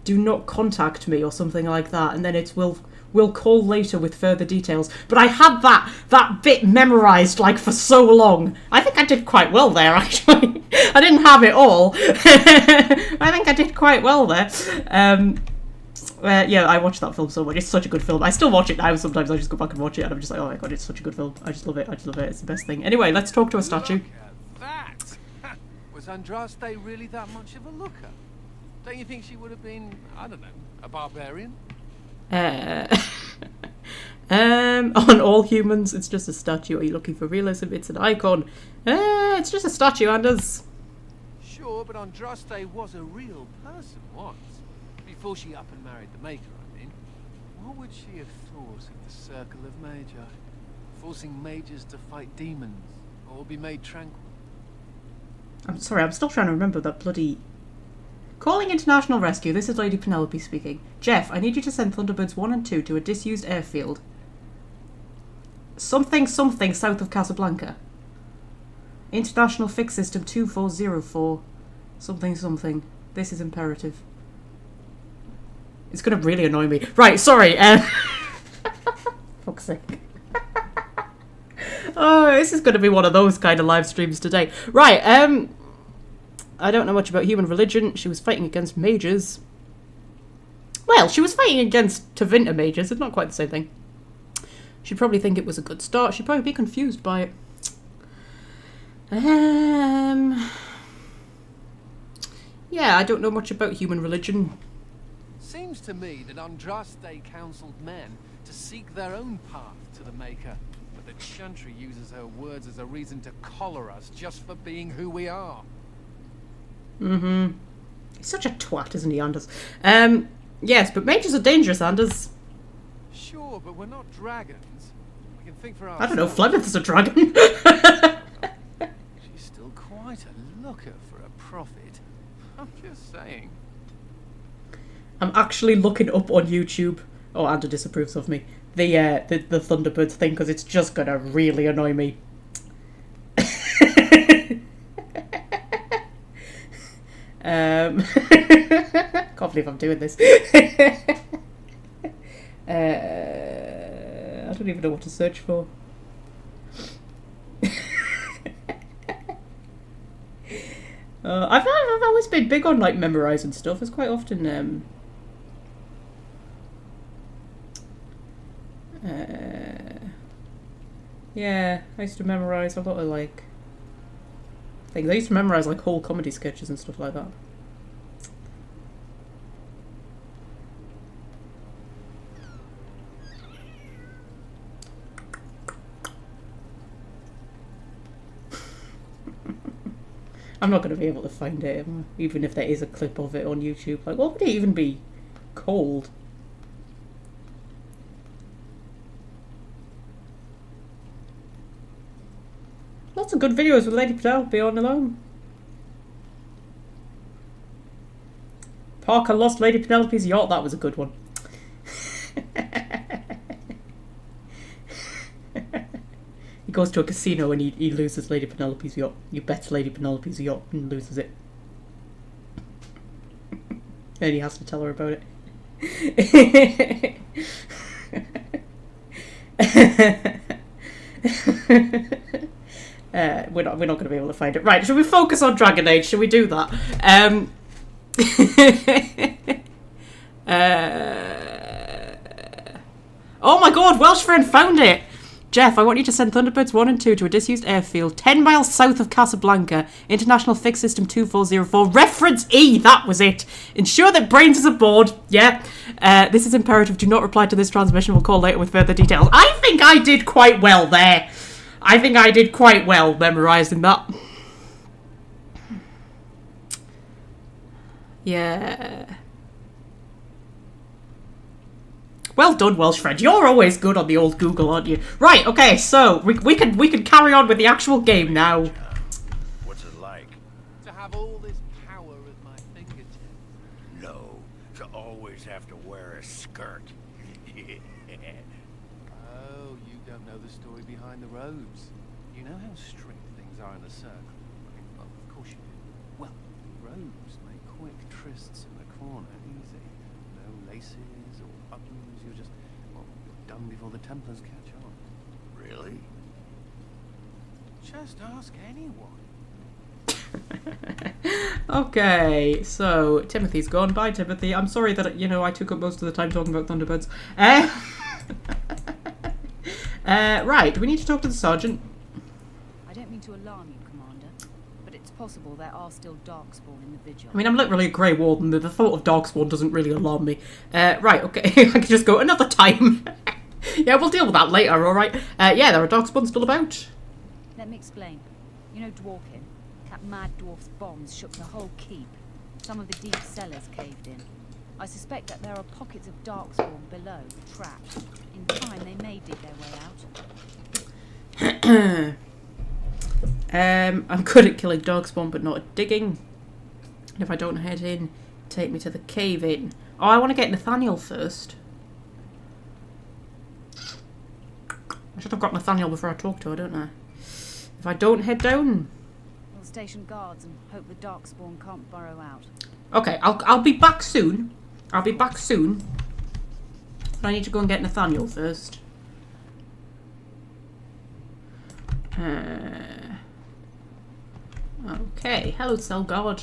do not contact me or something like that. And then it's we'll call later with further details. But I had that bit memorised like for so long. I think I did quite well there, actually. I didn't have it all. I think I did quite well there. Yeah, I watched that film so much. It's such a good film. I still watch it now. Sometimes I just go back and watch it and I'm just like, oh my god, it's such a good film. I just love it. It's the best thing. Anyway, let's talk to a statue. Look at that! Was Andraste really that much of a looker? Don't you think she would have been, I don't know, a barbarian? On all humans, it's just a statue. Are you looking for realism? It's an icon. It's just a statue, Anders. Sure, but Andraste was a real person once. Before she up and married the Maker, I mean. What would she have thought of the Circle of Magi? Forcing mages to fight demons, or be made tranquil? I'm sorry, I'm still trying to remember that bloody... Calling International Rescue, this is Lady Penelope speaking. Jeff, I need you to send Thunderbirds 1 and 2 to a disused airfield. Something south of Casablanca. International Fix System 2404. Something. This is imperative. It's going to really annoy me. Right, sorry. Fuck's sake. Oh, this is going to be one of those kind of live streams today. Right, I don't know much about human religion. She was fighting against mages. Well, she was fighting against Tevinter mages. It's not quite the same thing. She'd probably think it was a good start. She'd probably be confused by it. Yeah, I don't know much about human religion. Seems to me that Andraste counselled men to seek their own path to the Maker. But the Chantry uses her words as a reason to collar us just for being who we are. Mm-hmm. He's such a twat, isn't he, Anders? Yes, but mages are dangerous, Anders. Sure, but we're not dragons. We can think for I ourselves. don't know, Flemeth's a dragon. She's still quite a looker for a prophet. I'm just saying. I'm actually looking up on YouTube. Oh, Ander disapproves of me. The Thunderbirds thing, because it's just gonna really annoy me. Can't believe I'm doing this. I don't even know what to search for. I've always been big on like memorising stuff. It's quite often yeah, I used to memorise a lot of like things. I used to memorise like whole comedy sketches and stuff like that. I'm not going to be able to find it, even if there is a clip of it on YouTube. Like, what would it even be called? Lots of good videos with Lady Penelope on alone. Parker lost Lady Penelope's yacht. That was a good one. He goes to a casino and he loses Lady Penelope's yacht. You bet Lady Penelope's yacht and loses it. And he has to tell her about it. We're not going to be able to find it. Right, should we focus on Dragon Age? Should we do that? Oh my god, Welsh friend found it! Jeff, I want you to send Thunderbirds 1 and 2 to a disused airfield 10 miles south of Casablanca. International Fix System 2404. Reference E! That was it. Ensure that Brains is aboard. Yeah. This is imperative. Do not reply to this transmission. We'll call later with further details. I think I did quite well there. I think I did quite well memorising that. Yeah. Well done, Welsh friend. You're always good on the old Google, aren't you? Right, okay, so we can carry on with the actual game now. What's it like? To have all this power at my fingertips. No, to always have to wear a skirt. Oh, you don't know the story behind the robes. You know how strict things are in the circle. I mean, well, of course you do. Well, robes make quick trysts in the corner easy. No laces or buttons. You're just, well, you're done before the Templars catch on. Really? Just ask anyone. Okay, so Timothy's gone. Bye, Timothy. I'm sorry that, you know, I took up most of the time talking about Thunderbirds. Right, do we need to talk to the sergeant? I don't mean to alarm you, Commander, but it's possible there are still Darkspawn in the Vigil. I mean, I'm literally a Grey Warden. The thought of Darkspawn doesn't really alarm me. Right, okay. I can just go another time. Yeah, we'll deal with that later, alright? Yeah, there are Darkspawn still about. Let me explain. You know Dwarkin? That mad dwarf's bombs shook the whole keep. Some of the deep cellars caved in. I suspect that there are pockets of Darkspawn below, trapped. In time, they may dig their way out. I'm good at killing Darkspawn, but not at digging. And if I don't head in, take me to the cave-in. Oh, I want to get Nathaniel first. I should have got Nathaniel before I talk to her, don't I? If I don't head down... We'll station guards and hope the Darkspawn can't burrow out. Okay, I'll be back soon. I'll be back soon. But I need to go and get Nathaniel first. Okay, hello, cell guard.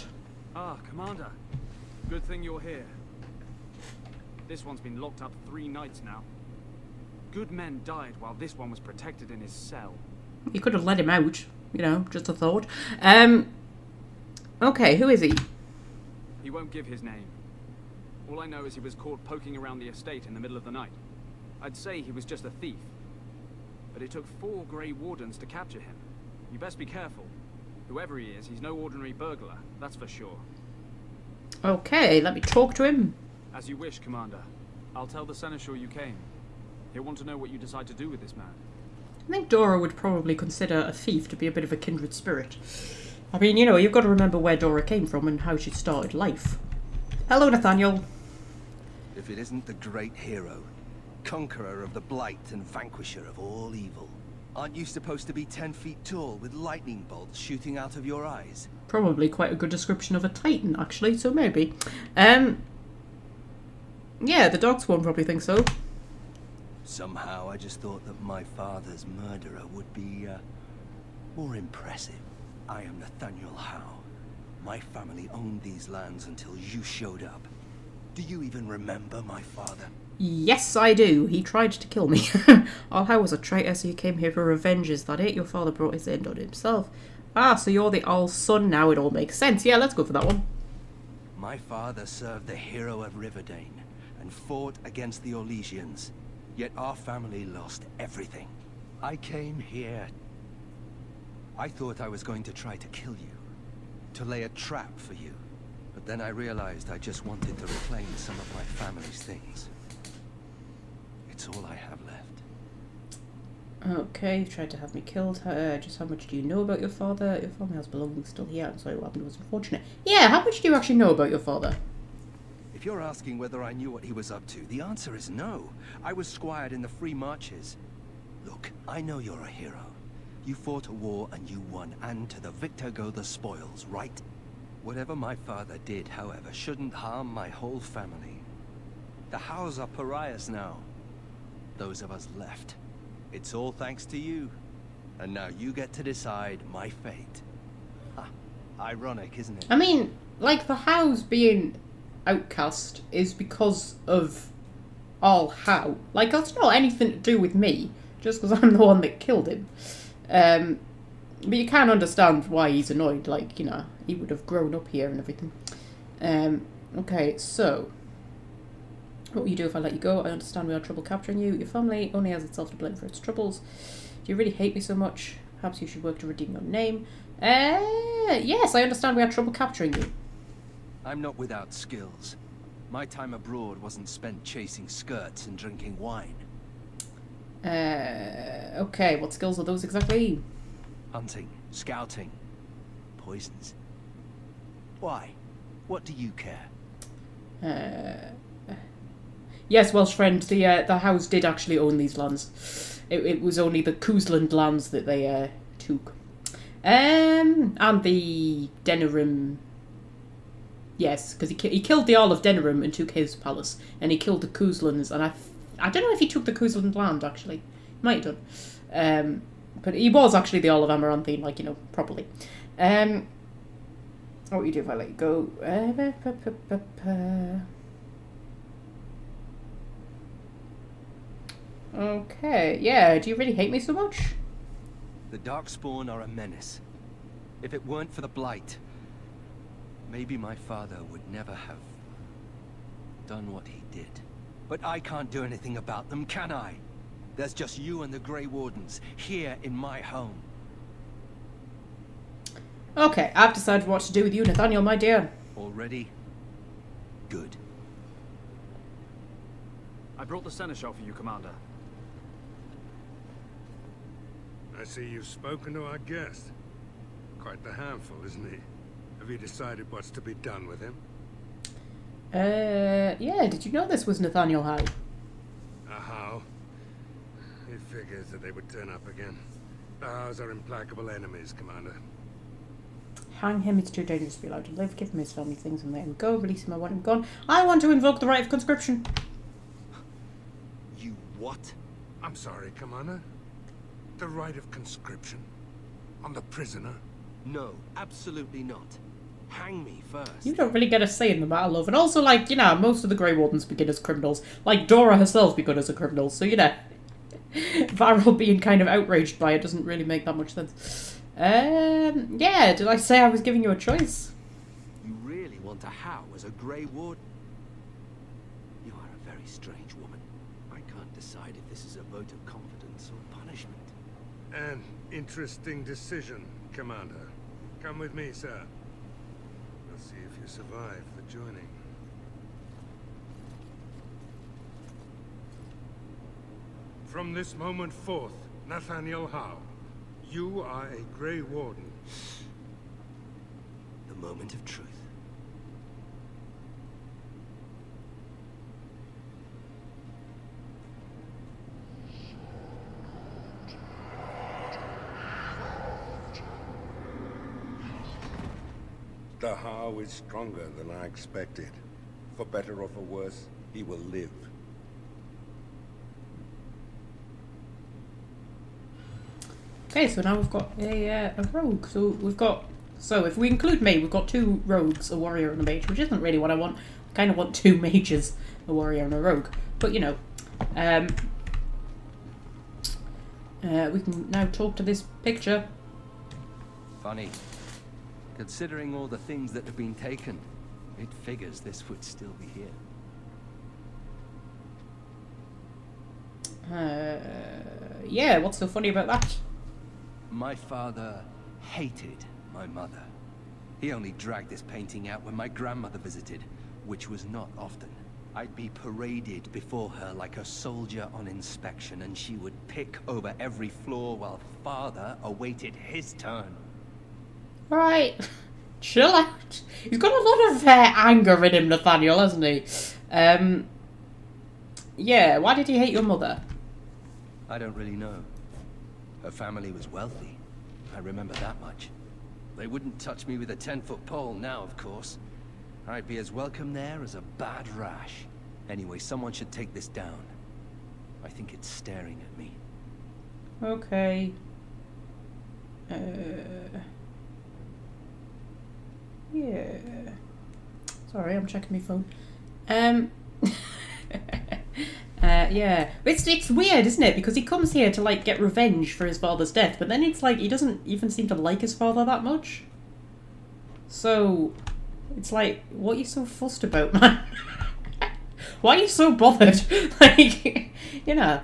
Ah, Commander. Good thing you're here. This one's been locked up 3 nights now. Good men died while this one was protected in his cell. You could have let him out, you know, just a thought. Okay, who is he? He won't give his name. All I know is he was caught poking around the estate in the middle of the night. I'd say he was just a thief. But it took 4 Grey Wardens to capture him. You best be careful. Whoever he is, he's no ordinary burglar, that's for sure. Okay, let me talk to him. As you wish, Commander. I'll tell the Seneschal you came. He'll want to know what you decide to do with this man. I think Dora would probably consider a thief to be a bit of a kindred spirit. I mean, you know, you've got to remember where Dora came from and how she started life. Hello, Nathaniel. If it isn't the great hero, conqueror of the blight and vanquisher of all evil. Aren't you supposed to be 10 feet tall with lightning bolts shooting out of your eyes? Probably quite a good description of a Titan, actually, so maybe. Yeah, the Darkspawn probably think so. Somehow I just thought that my father's murderer would be, more impressive. I am Nathaniel Howe. My family owned these lands until you showed up. Do you even remember my father? Yes, I do. He tried to kill me. All Howe was a traitor, so you came here for revenge, is that it? Your father brought his end on himself. Ah, so you're the Owl's son now. It all makes sense. Yeah, let's go for that one. My father served the hero of Riverdane and fought against the Orlesians. Yet our family lost everything. I came here. I thought I was going to try to kill you. To lay a trap for you. But then I realized I just wanted to reclaim some of my family's things. It's all I have left. Okay, you've tried to have me killed. Just how much do you know about your father? Your family has belongings still here. I'm sorry what happened was unfortunate. Yeah, how much do you actually know about your father? If you're asking whether I knew what he was up to, the answer is no. I was squired in the Free Marches. Look, I know you're a hero. You fought a war and you won, and to the victor go the spoils, right? Whatever my father did, however, shouldn't harm my whole family. The Hows are pariahs now. Those of us left. It's all thanks to you. And now you get to decide my fate. Ha, ironic, isn't it? I mean, like, the Hows being outcast is because of all How. Like, that's not anything to do with me, just because I'm the one that killed him. But you can understand why he's annoyed, like, you know, he would have grown up here and everything. Okay, so what will you do if I let you go? I understand we had trouble capturing you. Your family only has itself to blame for its troubles. Do you really hate me so much? Perhaps you should work to redeem your name. Yes, I understand we had trouble capturing you. I'm not without skills. My time abroad wasn't spent chasing skirts and drinking wine. Okay, what skills are those exactly? Hunting, scouting, poisons. Why? What do you care? Yes, Welsh friend, the House did actually own these lands. It was only the Cousland lands that they took. And the Denerim. Yes, because he killed the Earl of Denerim and took his palace, and he killed the Couslands, and I don't know if he took the Cousland land actually. He might have done. But he was actually the Earl of Amaranthine, like, you know, properly. What would you do if I let you go? Okay, yeah, do you really hate me so much? The Darkspawn are a menace. If it weren't for the Blight, maybe my father would never have done what he did. But I can't do anything about them, can I? There's just you and the Grey Wardens here in my home. Okay, I've decided what to do with you, Nathaniel, my dear. Already? Good. I brought the seneschal for you, Commander. I see you've spoken to our guest. Quite the handful, isn't he? Have you decided what's to be done with him? Yeah, did you know this was Nathaniel Howe? How? It figures that they would turn up again. The Hows are implacable enemies, Commander. Hang him, it's too dangerous to be allowed to live. Give him his family things and let him go. Release him, I want him gone. I want to invoke the right of conscription. You what? I'm sorry, Commander. The right of conscription? On the prisoner? No, absolutely not. Hang me first. You don't really get a say in the matter, love. And also, like, you know, most of the Grey Wardens begin as criminals. Like, Dora herself began as a criminal, so, you know. Varro being kind of outraged by it doesn't really make that much sense. Yeah, did I say I was giving you a choice? You really want a Howe as a Grey Warden? You are a very strange woman. I can't decide if this is a vote of confidence or punishment. An interesting decision, Commander. Come with me, sir. We'll see if you survive the journey. From this moment forth, Nathaniel Howe, you are a Grey Warden. The moment of truth. The Howe is stronger than I expected. For better or for worse, he will live. Okay, so now we've got a rogue. So if we include me, we've got 2 rogues, a warrior and a mage, which isn't really what I want. I kind of want 2 mages, a warrior and a rogue. But, you know, we can now talk to this picture. Funny. Considering all the things that have been taken, it figures this would still be here. Yeah, what's so funny about that? My father hated my mother. He only dragged this painting out when my grandmother visited, which was not often. I'd be paraded before her like a soldier on inspection, and she would pick over every flaw while father awaited his turn. Right. Chill out. He's got a lot of anger in him, Nathaniel, hasn't he? Yeah, why did he hate your mother? I don't really know. Her family was wealthy. I remember that much. They wouldn't touch me with a 10-foot pole now, of course. I'd be as welcome there as a bad rash. Anyway, someone should take this down. I think it's staring at me. Okay. Yeah. Sorry, I'm checking my phone. Yeah. It's weird, isn't it? Because he comes here to, like, get revenge for his father's death, but then it's like he doesn't even seem to like his father that much. So, it's like, what are you so fussed about, man? Why are you so bothered? Like, you know.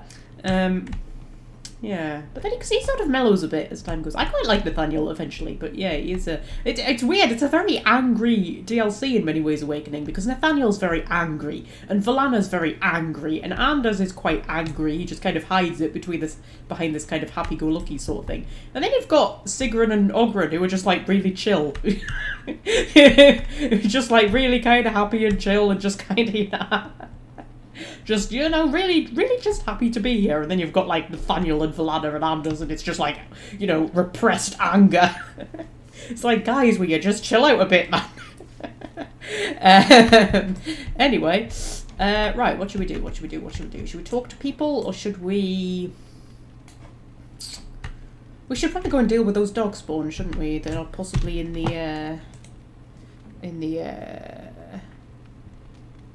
Yeah, but then he sort of mellows a bit as time goes. I quite like Nathaniel eventually, but yeah, he is it's weird. It's a very angry DLC in many ways, Awakening, because Nathaniel's very angry, and Valana's very angry, and Anders is quite angry. He just kind of hides it behind this kind of happy-go-lucky sort of thing. And then you've got Sigrun and Ogrun, who are just like really chill, just like really kind of happy and chill, and just kind of just, you know, really just happy to be here. And then you've got, like, Nathaniel and Valana and Anders, and it's just, like, you know, repressed anger. It's like, guys, will you just chill out a bit, man? Anyway, right, what should we do? Should we talk to people, or should we... We should probably go and deal with those dog spawns, shouldn't we? They're possibly in the,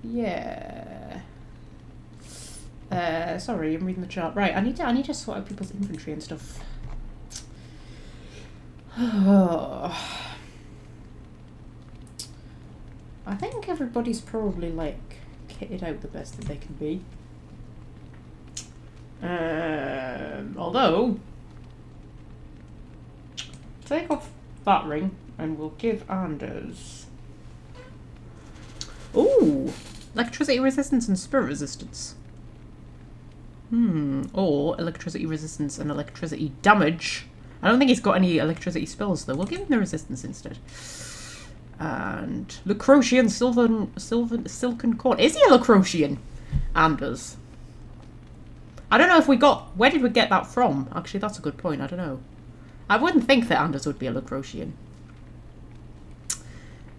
yeah... sorry, I'm reading the chart. Right, I need to sort out people's inventory and stuff. I think everybody's probably, like, kitted out the best that they can be. Although, take off that ring and we'll give Anders... Ooh! Electricity resistance and spirit resistance. Or electricity resistance and electricity damage. I don't think he's got any electricity spells though. We'll give him the resistance instead. And Lacrocian silken cord. Is he a Lacrocian? Anders. I don't know if we got... Where did we get that from? Actually, that's a good point. I don't know. I wouldn't think that Anders would be a Lacrocian.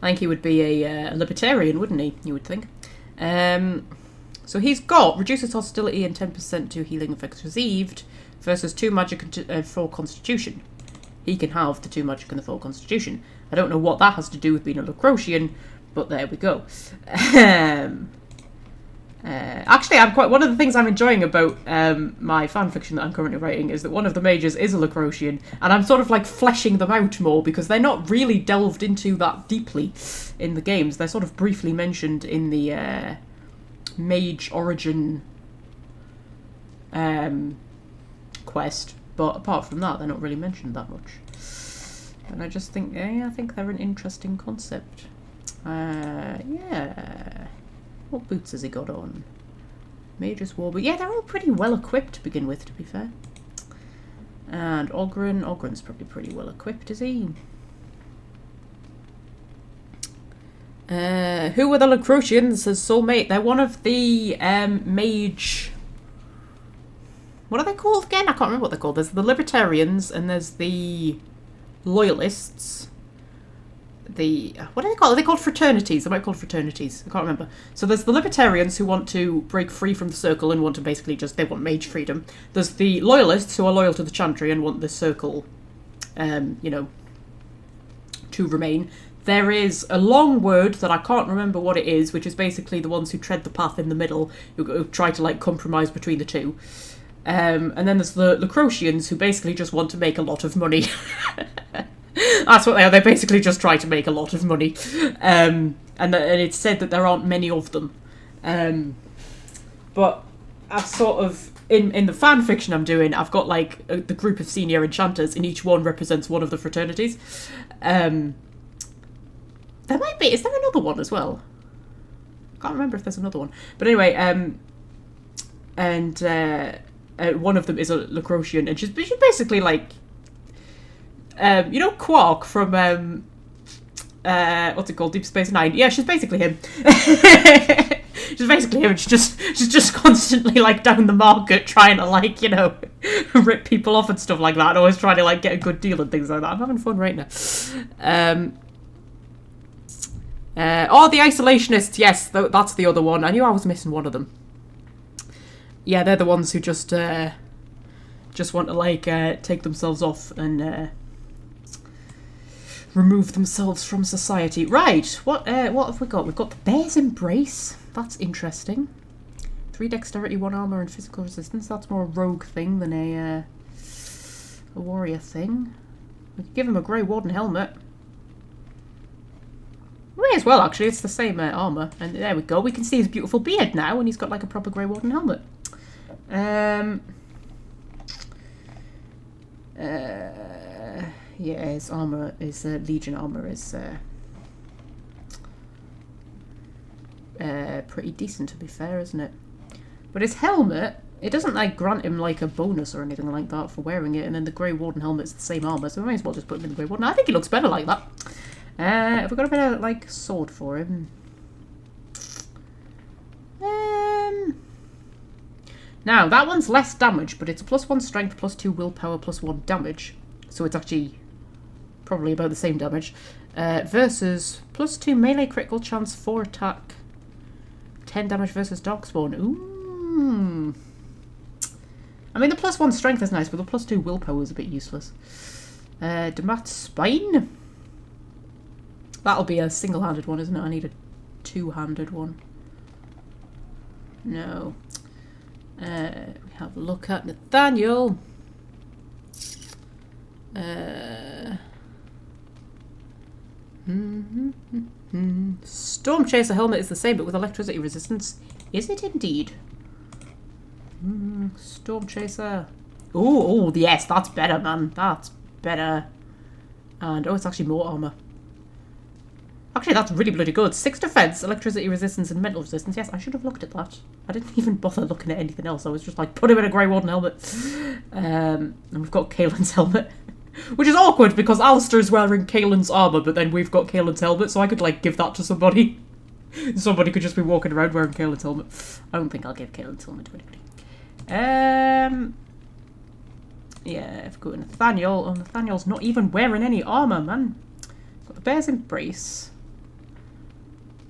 I think he would be a libertarian, wouldn't he? You would think. So he's got reduces hostility and 10% to healing effects received versus 2 magic and 4 constitution. He can have the 2 magic and the 4 constitution. I don't know what that has to do with being a Lacrocian, but there we go. Actually, one of the things I'm enjoying about my fanfiction that I'm currently writing is that one of the mages is a Lacrocian, and I'm sort of like fleshing them out more because they're not really delved into that deeply in the games. They're sort of briefly mentioned in the mage origin quest, but apart from that, they're not really mentioned that much. And I just think, I think they're an interesting concept. Yeah. What boots has he got on? Mage's War, but yeah, they're all pretty well equipped to begin with, to be fair. And Ogrun's probably pretty well equipped, is he? Who are the Lacrocians? Says Soulmate. They're one of the mage... What are they called again? I can't remember what they're called. There's the Libertarians and there's the Loyalists. What are they called? Are they called fraternities? They might be called fraternities. I can't remember. So there's the Libertarians who want to break free from the Circle and want to basically they want mage freedom. There's the Loyalists who are loyal to the Chantry and want the Circle, you know, to remain. There is a long word that I can't remember what it is, which is basically the ones who tread the path in the middle, who try to, like, compromise between the two. And then there's the Lacrocians who basically just want to make a lot of money. That's what they are. They basically just try to make a lot of money. And it's said that there aren't many of them. But I've sort of, in the fan fiction I'm doing, I've got like the group of senior enchanters, and each one represents one of the fraternities. There might be, is there another one as well? can't remember if there's another one. But anyway, and one of them is a Lacrosian, and she's basically like, you know, Quark from what's it called, Deep Space Nine. Yeah, she's basically him. She's basically him. She's just constantly like down the market trying to like, you know, rip people off and stuff like that. And always trying to like get a good deal and things like that. I'm having fun right now. Oh, the Isolationists. Yes, that's the other one. I knew I was missing one of them. Yeah, they're the ones who just want to like take themselves off and remove themselves from society. Right. What have we got? We've got the Bear's Embrace. That's interesting. 3 dexterity, 1 armor, and physical resistance. That's more a rogue thing than a warrior thing. We could give him a Grey Warden helmet. We may as well, actually. It's the same armor. And there we go. We can see his beautiful beard now, and he's got like a proper Grey Warden helmet. Yeah, his armor is Legion armor is pretty decent, to be fair, isn't it? But his helmet, it doesn't like grant him like a bonus or anything like that for wearing it, and then the Grey Warden helmet's the same armor, so we may as well just put him in the Grey Warden. I think he looks better like that. Have we got a better like sword for him? Now that one's less damage, but it's +1 strength, +2 willpower, +1 damage, so it's actually probably about the same damage. Versus +2 melee critical chance, 4 attack, 10 damage versus Darkspawn. Ooh. I mean, the +1 strength is nice, but the +2 willpower is a bit useless. Demat Spine. That'll be a single-handed one, isn't it? I need a two-handed one. No. We have a look at Nathaniel. Storm Chaser helmet is the same, but with electricity resistance. Is it indeed? Storm Chaser. Oh, yes, that's better, man. That's better. And oh, it's actually more armor. Actually, that's really bloody good. 6 defense, electricity resistance, and mental resistance. Yes, I should have looked at that. I didn't even bother looking at anything else. I was just like, put him in a Grey Warden helmet. And we've got Kaelin's helmet. Which is awkward because Alistair's wearing Kaelin's armor, but then we've got Kaelin's helmet, so I could like give that to somebody. Somebody could just be walking around wearing Kaelin's helmet. I don't think I'll give Kaelin's helmet to anybody. Yeah, if we go to Nathaniel. Oh, Nathaniel's not even wearing any armor, man. Got the Bear's Embrace.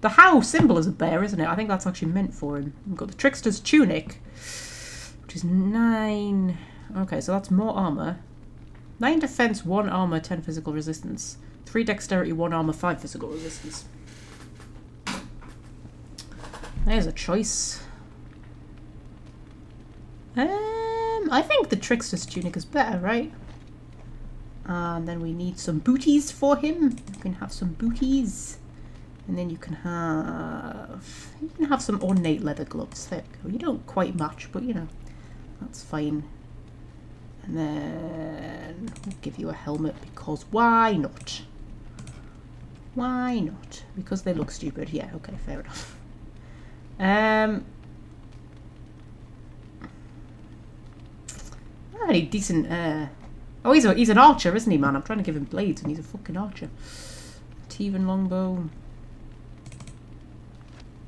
The How symbol is a bear, isn't it? I think that's actually meant for him. We've got the Trickster's Tunic, which is 9. Okay, so that's more armor. 9 defense, 1 armor, 10 physical resistance. 3 dexterity, 1 armor, 5 physical resistance. There's a choice. I think the Trickster's Tunic is better, right? And then we need some booties for him. You can have some booties. And then you can have some ornate leather gloves. There we go. You don't quite match, but you know, that's fine. And then we'll give you a helmet because why not? Why not? Because they look stupid. Yeah, okay, fair enough. Any decent oh, he's an archer, isn't he, man? I'm trying to give him blades and he's a fucking archer. Teven longbow.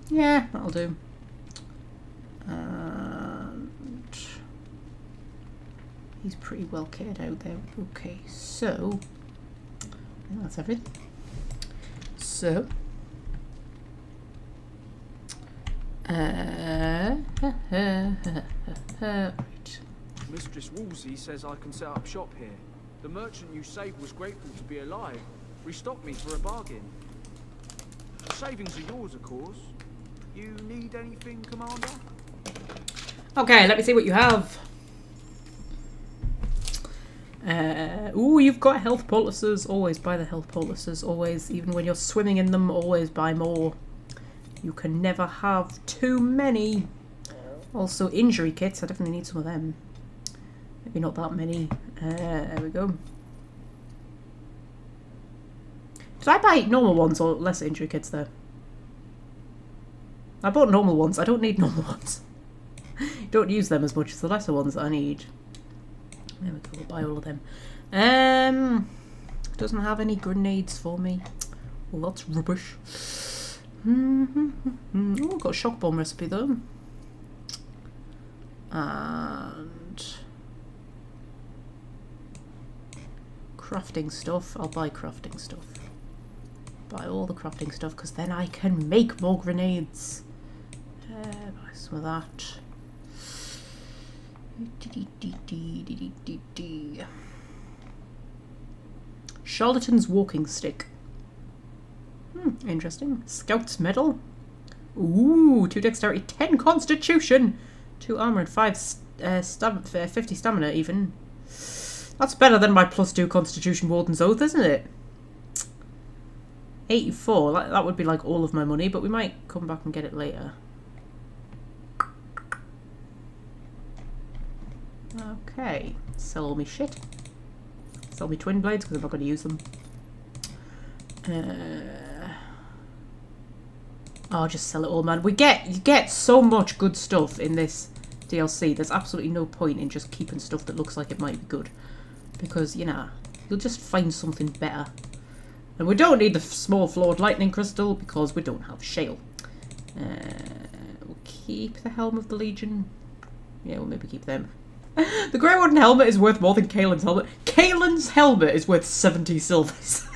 Yeah, that'll do. And he's pretty well kitted out there. Okay, so that's everything. So right. Mistress Wolsey says I can set up shop here. The merchant you saved was grateful to be alive. Restocked me for a bargain. The savings are yours, of course. You need anything, Commander? Okay, let me see what you have. Ooh, you've got health poultices. Always buy the health poultices. Always, even when you're swimming in them, always buy more. You can never have too many. Also, injury kits. I definitely need some of them. Maybe not that many. There we go. Did I buy normal ones or less injury kits there? I bought normal ones. I don't need normal ones. Don't use them as much as the lesser ones that I need. There we go, we'll buy all of them. Doesn't have any grenades for me. Well, that's rubbish. Oh, got a shock bomb recipe though. And crafting stuff. I'll buy crafting stuff. Buy all the crafting stuff because then I can make more grenades. Buy some of that. Charlatan's walking stick. Interesting. Scout's medal. Ooh, 2 dexterity, 10 constitution, 2 armor, and 50 stamina even. That's better than my +2 constitution warden's oath, isn't it? 84, that would be like all of my money, but we might come back and get it later. Okay, sell all my shit. Sell me twin blades because I'm not going to use them. I'll just sell it all, man. You get so much good stuff in this DLC. There's absolutely no point in just keeping stuff that looks like it might be good, because you know you'll just find something better. And we don't need the small flawed lightning crystal because we don't have shale. We'll keep the helm of the Legion. Yeah, we'll maybe keep them. The Grey Warden helmet is worth more than Kaelin's helmet. Kaelin's helmet is worth 70 silvers.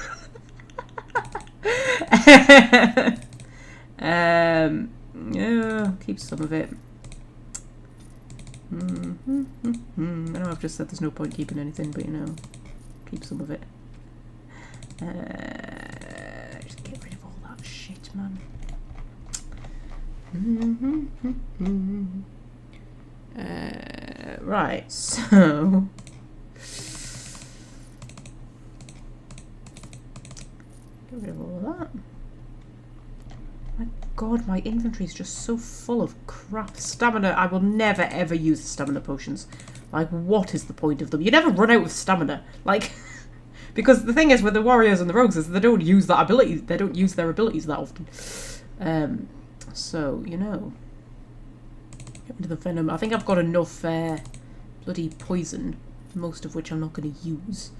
Yeah, keep some of it. I know I've just said there's no point keeping anything, but you know, keep some of it. Just get rid of all that shit, man. Right, so get rid of all of that. My god, my inventory is just so full of crap. Stamina, I will never ever use the stamina potions. Like, what is the point of them? You never run out of stamina. Like, because the thing is with the warriors and the rogues is they don't use that ability. They don't use their abilities that often. So, you know. Get rid of the venom. I think I've got enough bloody poison, most of which I'm not going to use.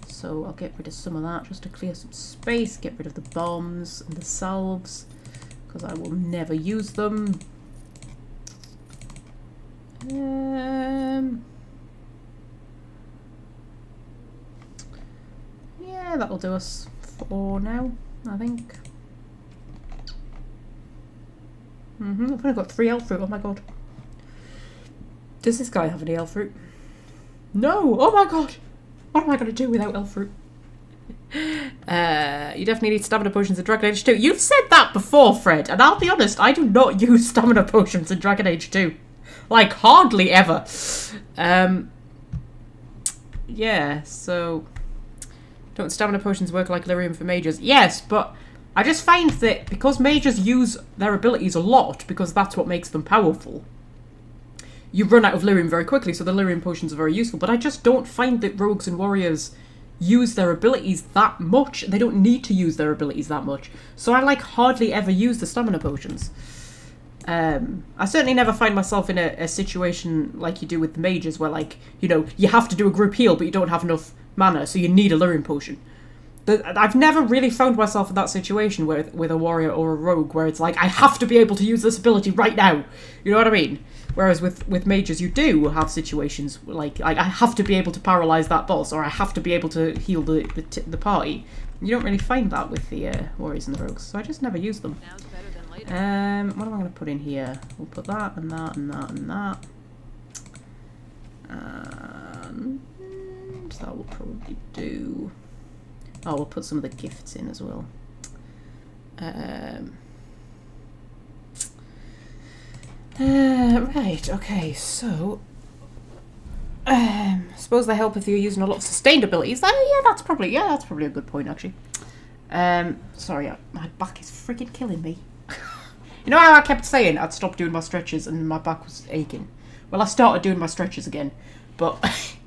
So I'll get rid of some of that just to clear some space. Get rid of the bombs and the salves because I will never use them. Yeah, that'll do us for now, I think. I've only got 3 elf fruit. Oh my god. Does this guy have any elf fruit? No! Oh my god! What am I going to do without elf fruit? You definitely need stamina potions in Dragon Age 2. You've said that before, Fred, and I'll be honest, I do not use stamina potions in Dragon Age 2. Like, hardly ever. Yeah, so... Don't stamina potions work like lyrium for mages? Yes, but I just find that because mages use their abilities a lot, because that's what makes them powerful, you run out of lyrium very quickly, so the lyrium potions are very useful. But I just don't find that rogues and warriors use their abilities that much. They don't need to use their abilities that much. So I, like, hardly ever use the stamina potions. I certainly never find myself in a situation like you do with the mages, where, like, you know, you have to do a group heal, but you don't have enough mana, so you need a lyrium potion. I've never really found myself in that situation with a warrior or a rogue, where it's like, I have to be able to use this ability right now. You know what I mean? Whereas with mages, you do have situations like I have to be able to paralyze that boss, or I have to be able to heal the party. You don't really find that with the warriors and the rogues, so I just never use them. What am I going to put in here? We'll put that and that and that and that. And that will probably do. Oh, we'll put some of the gifts in as well. Right, okay, so suppose they help if you're using a lot of sustained abilities. Yeah, that's probably a good point, actually. Sorry, my back is freaking killing me. You know how I kept saying I'd stop doing my stretches and my back was aching? Well, I started doing my stretches again, but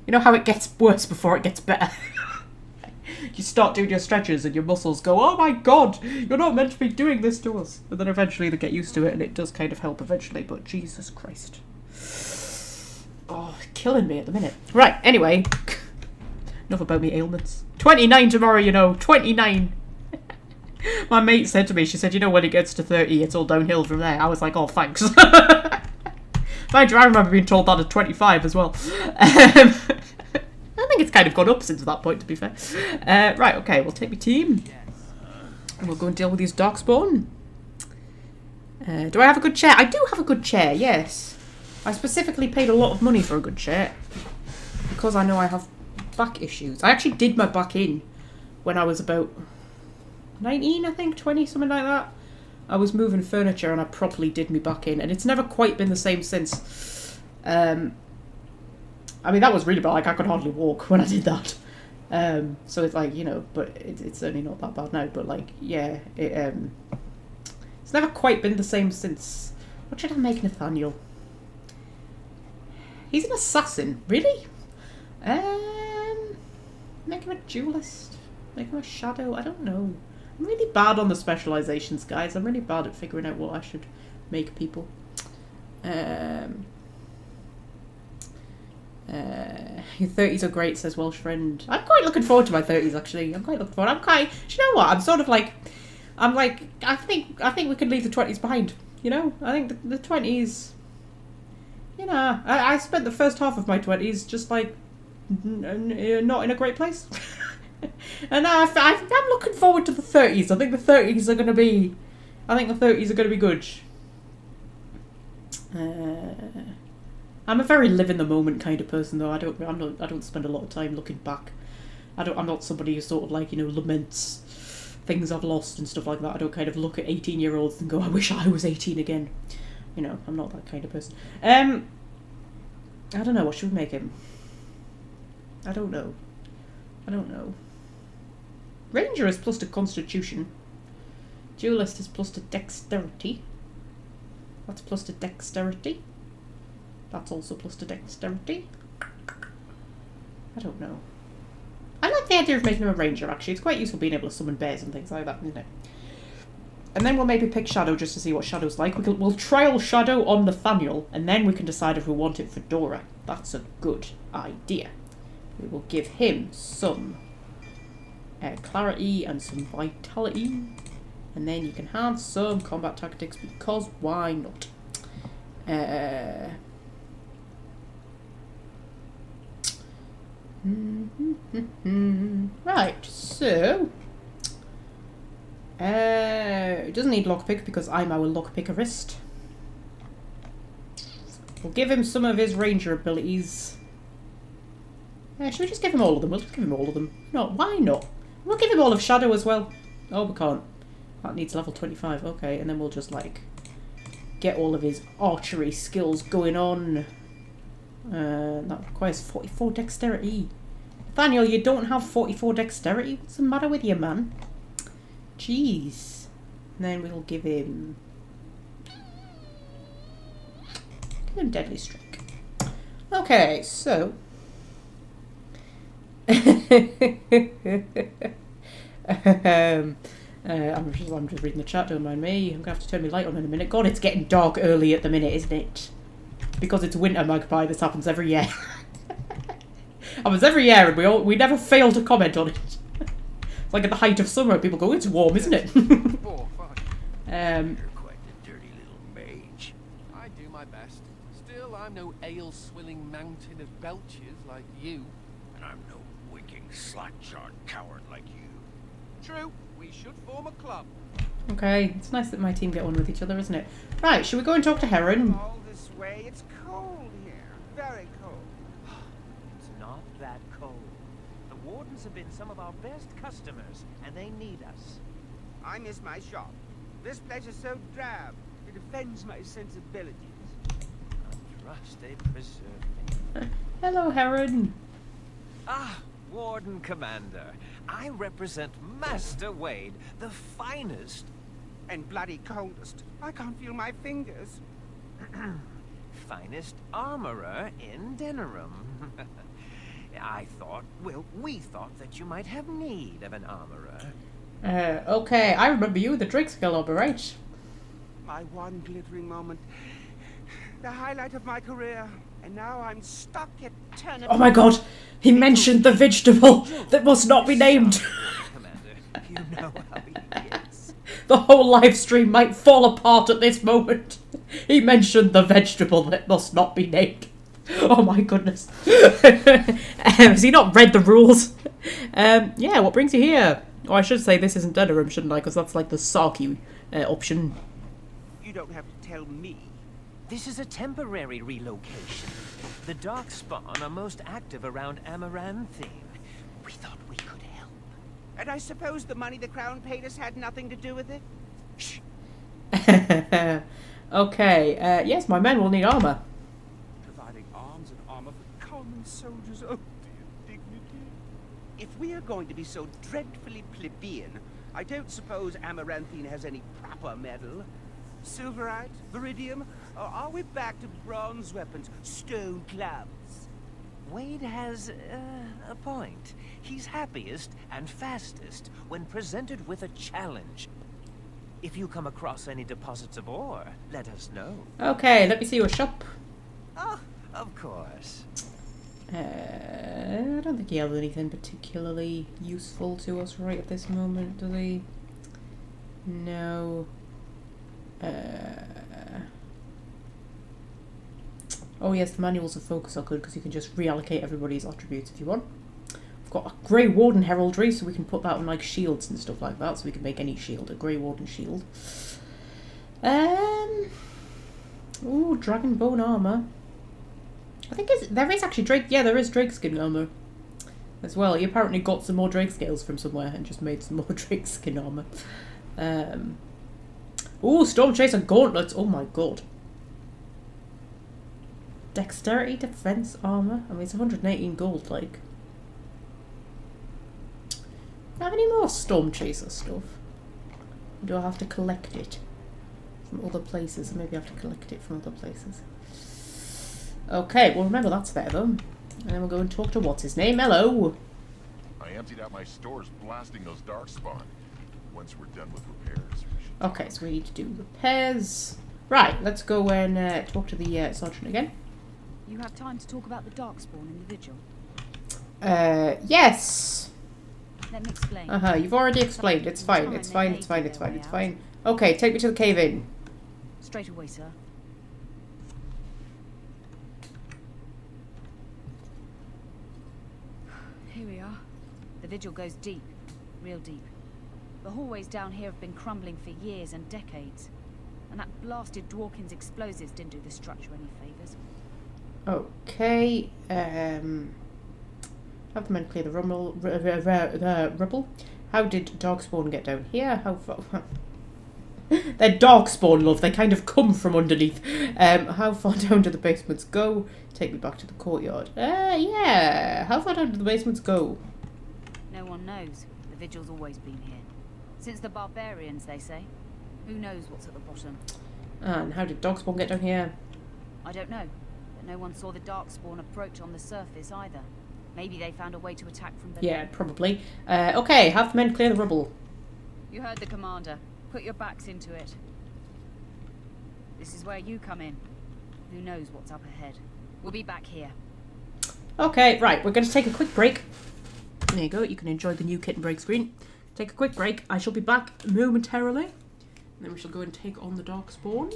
you know how it gets worse before it gets better? you start doing your stretches and your muscles go, oh my god, you're not meant to be doing this to us. And then eventually they get used to it and it does kind of help eventually, but Jesus Christ. Oh, killing me at the minute. Right, anyway. Enough about me ailments. 29 tomorrow, you know. 29. My mate said to me, she said, you know, when it gets to 30, it's all downhill from there. I was like, oh, thanks. Mind you, I remember being told that at 25 as well. I think it's kind of gone up since that point, to be fair. Right, okay, we'll take my team. And we'll go and deal with these Darkspawn. Do I have a good chair? I do have a good chair, yes. I specifically paid a lot of money for a good chair. Because I know I have back issues. I actually did my back in when I was about 19, I think, 20, something like that. I was moving furniture and I properly did me back in, and it's never quite been the same since. I mean, that was really bad. Like, I could hardly walk when I did that. So it's like, you know, but it's certainly not that bad now. But like, yeah, it's never quite been the same since. What should I make Nathaniel? He's an assassin, really? Make him a duelist. Make him a shadow. I don't know. I'm really bad on the specializations, guys. I'm really bad at figuring out what I should make people. Your 30s are great, says Welsh friend. I'm quite looking forward to my 30s, actually. I'm quite looking forward. Do you know what? I'm sort of like, I think we could leave the 20s behind. You know, I think the 20s. You know, I spent the first half of my 20s just like not in a great place. And I'm looking forward to the 30s. I think the 30s are going to be. Good. I'm a very live in the moment kind of person, though. I don't spend a lot of time looking back. I'm not somebody who sort of like, you know, laments things I've lost and stuff like that. I don't kind of look at 18-year-olds and go, I wish I was 18 again. You know, I'm not that kind of person. I don't know. What should we make him? I don't know. Ranger is plus to Constitution. Duelist is plus to Dexterity. That's plus to Dexterity. That's also plus to Dexterity. I don't know. I like the idea of making him a Ranger, actually. It's quite useful being able to summon bears and things like that, isn't it? And then we'll maybe pick Shadow just to see what Shadow's like. We'll trial Shadow on Nathaniel, and then we can decide if we want it for Dora. That's a good idea. We will give him some clarity and some vitality, and then you can have some combat tactics, because why not? Right, so it doesn't need lockpick because I'm our lockpickerist. We'll give him some of his ranger abilities. Should we just give him all of them? We'll just give him all of them. No, why not? We'll give him all of Shadow as well. Oh, we can't. That needs level 25. Okay, and then we'll just, like, get all of his archery skills going on. That requires 44 dexterity. Nathaniel, you don't have 44 dexterity? What's the matter with you, man? Jeez. And then we'll give him... Deadly Strike. Okay, so... I'm just reading the chat, don't mind me. I'm going to have to turn my light on in a minute. God, it's getting dark early at the minute, isn't it? Because it's winter, Magpie. This happens every year. Happens every year, and we never fail to comment on it. It's like at the height of summer, people go, it's warm, isn't it? You're quite a dirty little mage. I do my best. Still, I'm no ale-swilling mountain of belches like you. And I'm no winking slack-jawed coward like you. True, we should form a club. Okay, it's nice that my team get on with each other, isn't it? Right, should we go and talk to Heron? All this way, it's cold here. Very cold. It's not that cold. The wardens have been some of our best customers, and they need us. I miss my shop. This place is so drab. It offends my sensibilities. I trust they preserve me. Hello, Heron. Ah, Warden Commander. I represent Master Wade, the finest... And bloody coldest. I can't feel my fingers. finest armorer in Denerim. I thought, well, we thought that you might have need of an armorer. Okay, I remember you, the Drake skill armor, right? My one glittering moment. The highlight of my career. And now I'm stuck at Turnips. Oh my god, he mentioned the vegetable that must not be named. Commander, you know how he is. The whole live stream might fall apart at this moment. He mentioned the vegetable that must not be named. Oh my goodness. Has he not read the rules? Yeah, what brings you here? Oh, I should say this isn't Denerim, shouldn't I? Because that's like the Sarky option. You don't have to tell me. This is a temporary relocation. The Darkspawn are most active around Amaranthine. We thought we could help. And I suppose the money the Crown paid us had nothing to do with it? Shh. Okay, yes, my men will need armour. Providing arms and armour for common soldiers. Oh, dear dignity. If we are going to be so dreadfully plebeian, I don't suppose Amaranthine has any proper metal. Silverite? Viridium? Or are we back to bronze weapons? Stone clubs? Wade has a point. He's happiest and fastest when presented with a challenge. If you come across any deposits of ore, let us know. Okay, let me see your shop. Oh, of course. I don't think he has anything particularly useful to us right at this moment, does he? No. Oh yes, the manuals of focus are good because you can just reallocate everybody's attributes if you want. We've got a Grey Warden heraldry, so we can put that on like shields and stuff like that, so we can make any shield a Grey Warden shield. Ooh, dragon bone armor. I think there is actually Drake. Yeah, there is Drake skin armor as well. He apparently got some more Drake scales from somewhere and just made some more Drake skin armor. Ooh, Storm Chaser gauntlets. Oh my god. Dexterity defense armor. I mean, it's 118 gold. Like, do I have any more Storm Chaser stuff? Or do I have to collect it from other places? Maybe I have to collect it from other places. Okay, well remember that's there though. And then we'll go and talk to what's his name. Hello. I emptied out my stores blasting those Darkspawn. Once we're done with repairs, we should... Okay, so we need to do repairs. Right, let's go and talk to the sergeant again. You have time to talk about the Darkspawn in the Vigil? Yes. Let me explain. You've already explained. It's fine. It's fine. It's fine. It's fine. It's fine. Okay, take me to the cave in. Straight away, sir. Here we are. The Vigil goes deep. Real deep. The hallways down here have been crumbling for years and decades. And that blasted Dwarkin's explosives didn't do the structure any favours. Okay. Have the men clear the rubble. How did Darkspawn get down here? How far? They're Darkspawn, love. They kind of come from underneath. How far down do the basements go? Take me back to the courtyard. Yeah. How far down do the basements go? No one knows. The Vigil's always been here. Since the barbarians, they say. Who knows what's at the bottom? And how did Darkspawn get down here? I don't know. But no one saw the Darkspawn approach on the surface either. Maybe they found a way to attack from below. Yeah, probably. Okay, have the men clear the rubble. You heard the commander. Put your backs into it. This is where you come in. Who knows what's up ahead? We'll be back here. Okay, right, we're going to take a quick break. There you go, you can enjoy the new kitten break screen. Take a quick break. I shall be back momentarily. And then we shall go and take on the Darkspawn.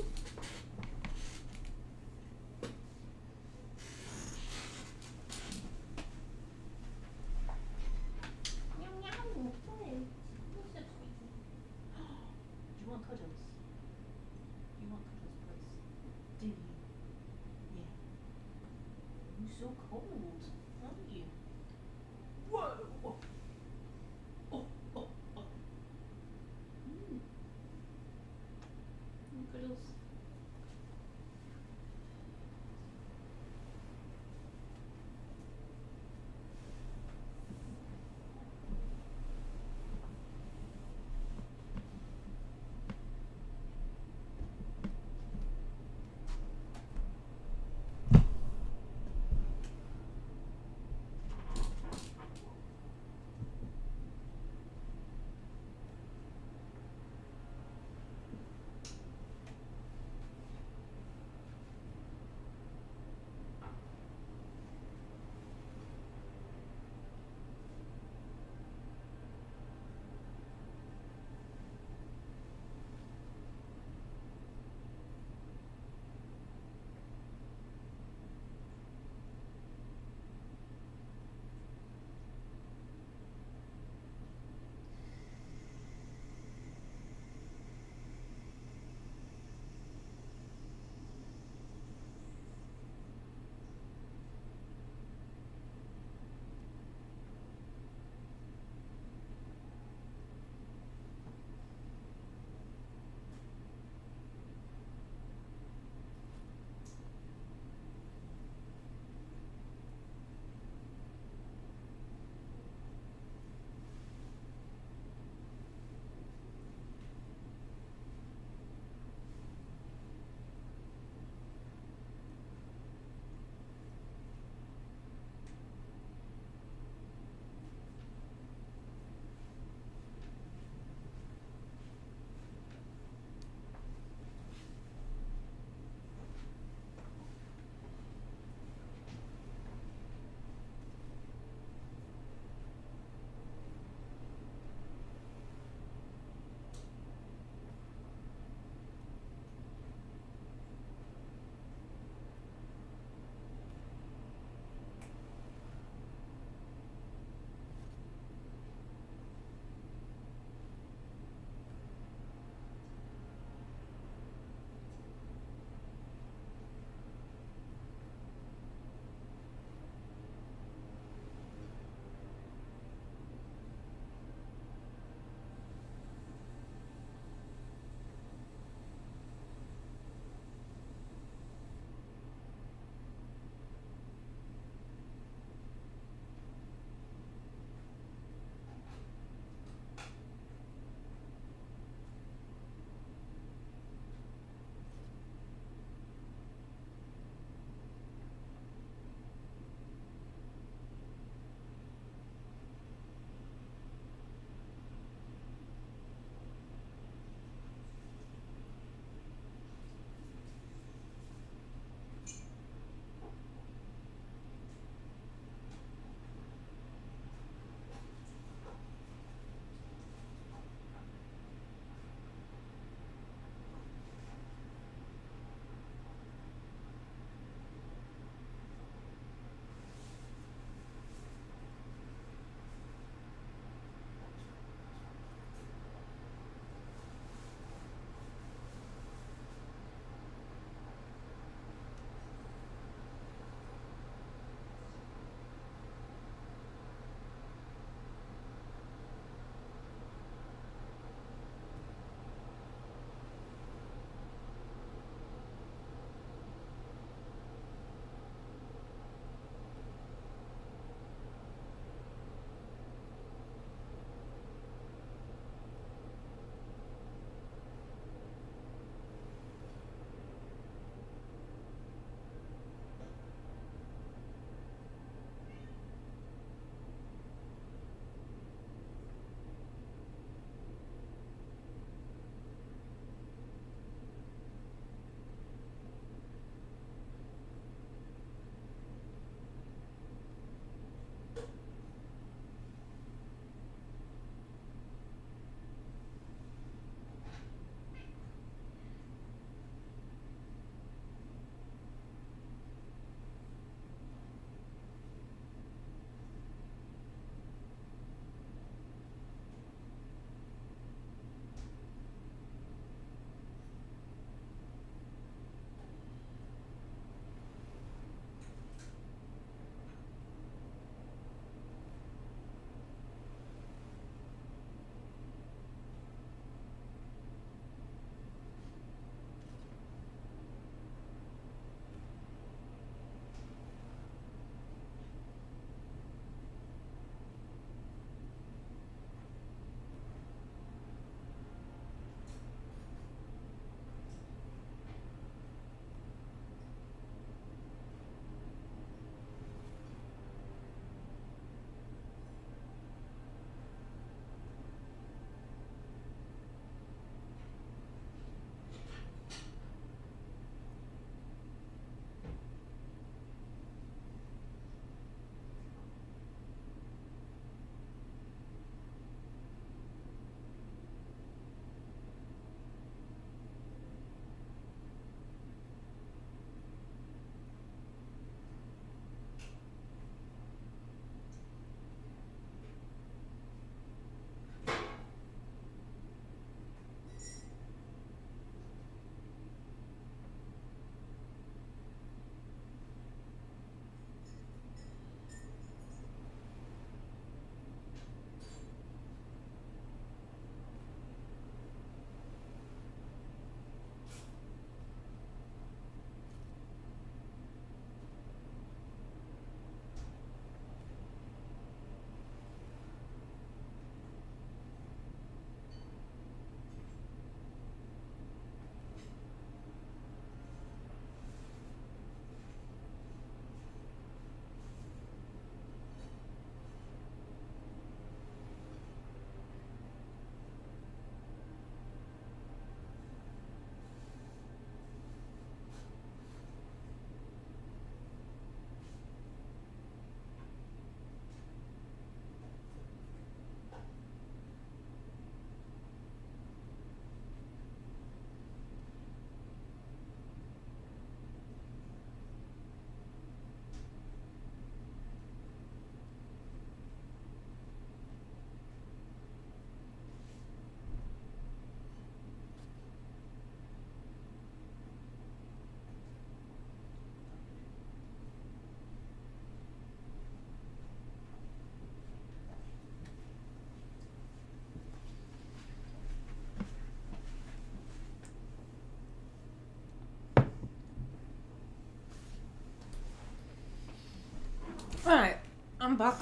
Alright, I'm back.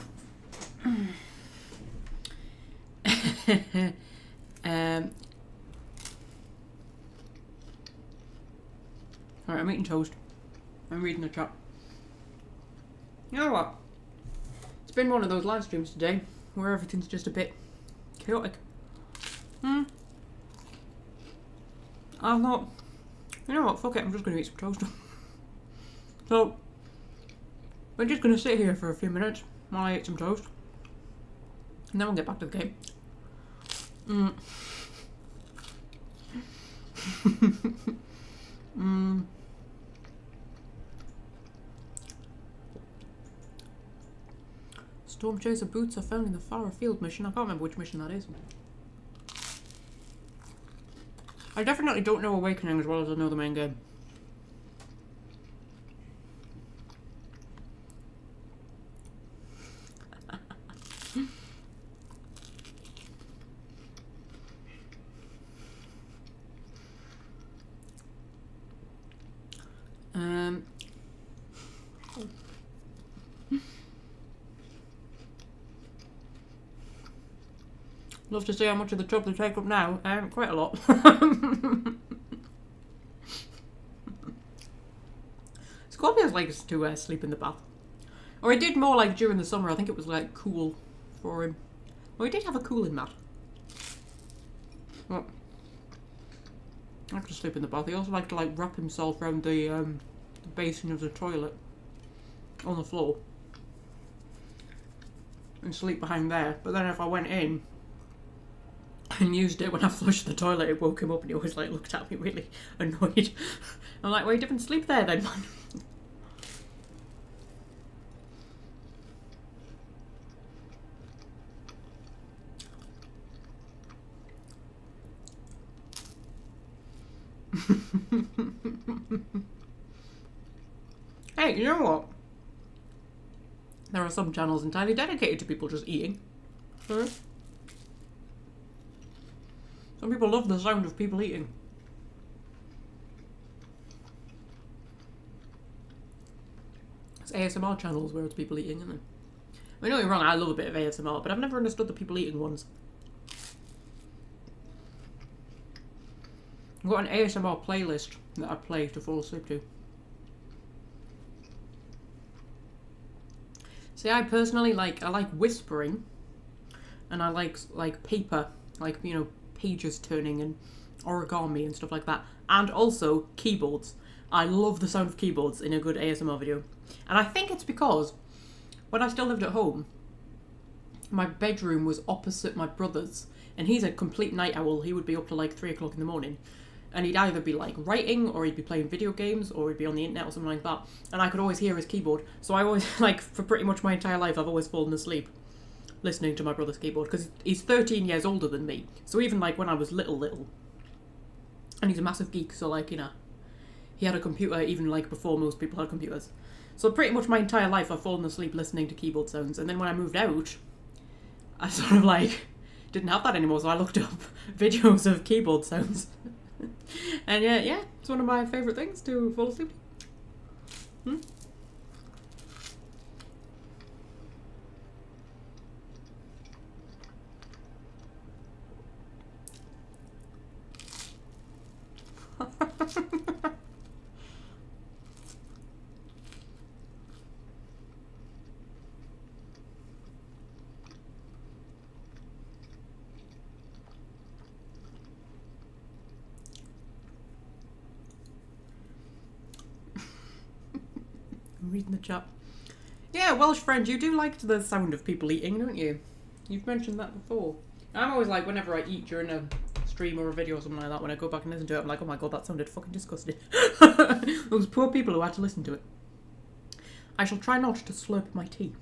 Alright, I'm eating toast. I'm reading the chat. You know what? It's been one of those live streams today where everything's just a bit chaotic. I thought, you know what, fuck it, I'm just going to eat some toast. So, we're just going to sit here for a few minutes while I eat some toast. And then we'll get back to the game. Storm Chaser boots are found in the far afield mission. I can't remember which mission that is. I definitely don't know Awakening as well as I know the main game. Love to see how much of the tub they take up now. Quite a lot. Scorpius likes to sleep in the bath. Or he did more like during the summer. I think it was like cool for him. Well, he did have a cooling mat. Well, I like to sleep in the bath. He also liked to like wrap himself around the basin of the toilet on the floor and sleep behind there. But then if I went in and used it when I flushed the toilet, it woke him up and he always like looked at me really annoyed. I'm like, well, you didn't sleep there then, man. Hey, you know what? There are some channels entirely dedicated to people just eating. Some people love the sound of people eating. It's ASMR channels where it's people eating, isn't it? I mean, don't get me wrong, I love a bit of ASMR, but I've never understood the people eating ones. I've got an ASMR playlist that I play to fall asleep to. See, I personally I like whispering, and I like paper, like, you know, pages turning and origami and stuff like that, and also keyboards. I love the sound of keyboards in a good ASMR video, and I think it's because when I still lived at home, my bedroom was opposite my brother's, and he's a complete night owl. He would be up to like 3 o'clock in the morning, and he'd either be like writing, or he'd be playing video games, or he'd be on the internet or something like that, and I could always hear his keyboard. So I always, like, for pretty much my entire life, I've always fallen asleep listening to my brother's keyboard, because he's 13 years older than me. So even like when I was little, and he's a massive geek, so like, you know, he had a computer even like before most people had computers. So pretty much my entire life I've fallen asleep listening to keyboard sounds, and then when I moved out, I sort of like didn't have that anymore, so I looked up videos of keyboard sounds. And yeah, it's one of my favourite things to fall asleep to. I'm reading the chat. Yeah, Welsh friend, you do like the sound of people eating, don't you? You've mentioned that before. I'm always like, whenever I eat during a stream or a video or something like that, when I go back and listen to it, I'm like, oh my god, that sounded fucking disgusting. Those poor people who had to listen to it. I shall try not to slurp my tea.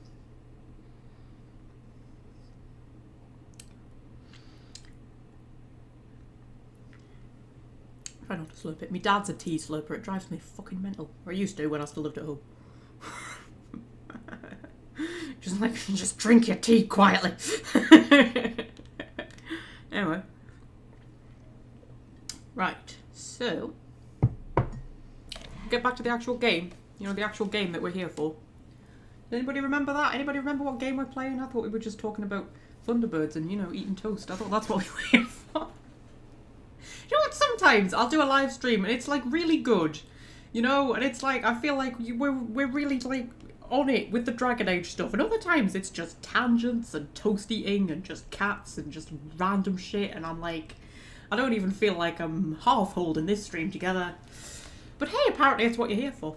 Try not to slurp it. My dad's a tea slurper. It drives me fucking mental. Or I used to when I still lived at home. Just drink your tea quietly. Anyway. Right, so get back to the actual game. You know, the actual game that we're here for. Anybody remember that? Anybody remember what game we're playing? I thought we were just talking about Thunderbirds and, you know, eating toast. I thought that's what we were here for. You know what? Sometimes I'll do a live stream and it's like really good, you know, and it's like I feel like we're really like on it with the Dragon Age stuff, and other times it's just tangents and toast eating and just cats and just random shit, and I'm like, I don't even feel like I'm half holding this stream together. But hey, apparently it's what you're here for.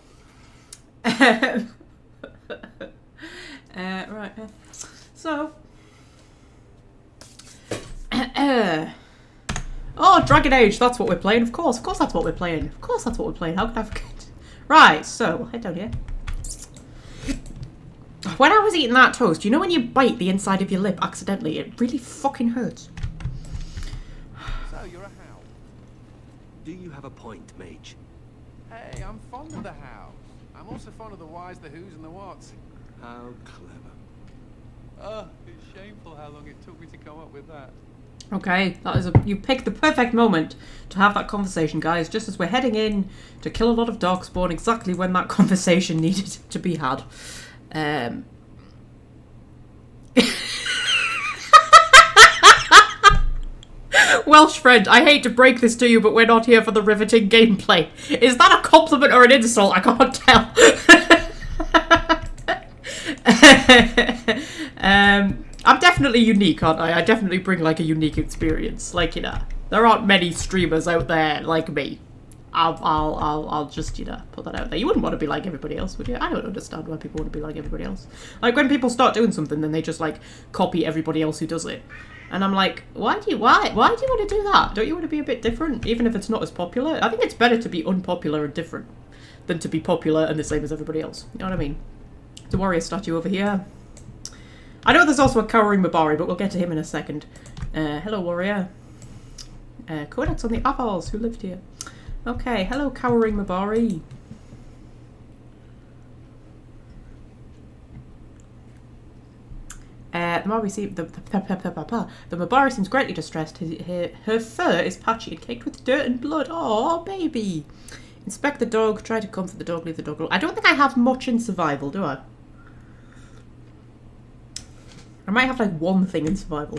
Right. So. Oh, Dragon Age, that's what we're playing. Of course that's what we're playing. Of course that's what we're playing. How could I forget? Right, so, we'll head down here. When I was eating that toast, you know when you bite the inside of your lip accidentally? It really fucking hurts. So, you're a house. Do you have a point, Mage? Hey, I'm fond of the house. I'm also fond of the whys, the whos, and the whats. How clever. Oh, it's shameful how long it took me to come up with that. Okay, you picked the perfect moment to have that conversation, guys, just as we're heading in to kill a lot of Darkspawn, exactly when that conversation needed to be had. Welsh friend, I hate to break this to you, but we're not here for the riveting gameplay. Is that a compliment or an insult? I can't tell. I'm definitely unique, aren't I? I definitely bring like a unique experience. Like, you know, there aren't many streamers out there like me. I'll just, you know, put that out there. You wouldn't want to be like everybody else, would you? I don't understand why people want to be like everybody else. Like when people start doing something, then they just like copy everybody else who does it. And I'm like, why do you want to do that? Don't you want to be a bit different, even if it's not as popular? I think it's better to be unpopular and different than to be popular and the same as everybody else. You know what I mean? The warrior statue over here. I know there's also a cowering Mabari, but we'll get to him in a second. Hello, warrior. Codex on the Avals who lived here. Okay, hello, cowering Mabari. The Mabari seems greatly distressed. Her fur is patchy and caked with dirt and blood. Oh, baby. Inspect the dog. Try to comfort the dog. Leave the dog alone. I don't think I have much in survival, do I? I might have like one thing in survival.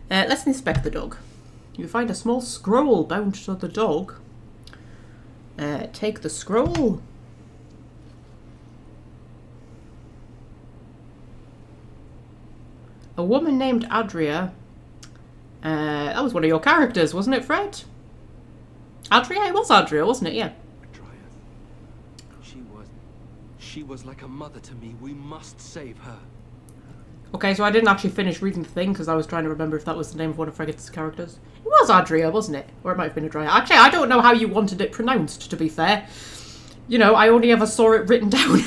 Let's inspect the dog. You find a small scroll bound to the dog. Take the scroll. A woman named Adria. That was one of your characters, wasn't it, Fred? Adria? It was Adria, wasn't it? Yeah. She was like a mother to me. We must save her. Okay, so I didn't actually finish reading the thing because I was trying to remember if that was the name of one of Fregate's characters. It was Adria, wasn't it? Or it might have been Adria. Actually, I don't know how you wanted it pronounced, to be fair. You know, I only ever saw it written down.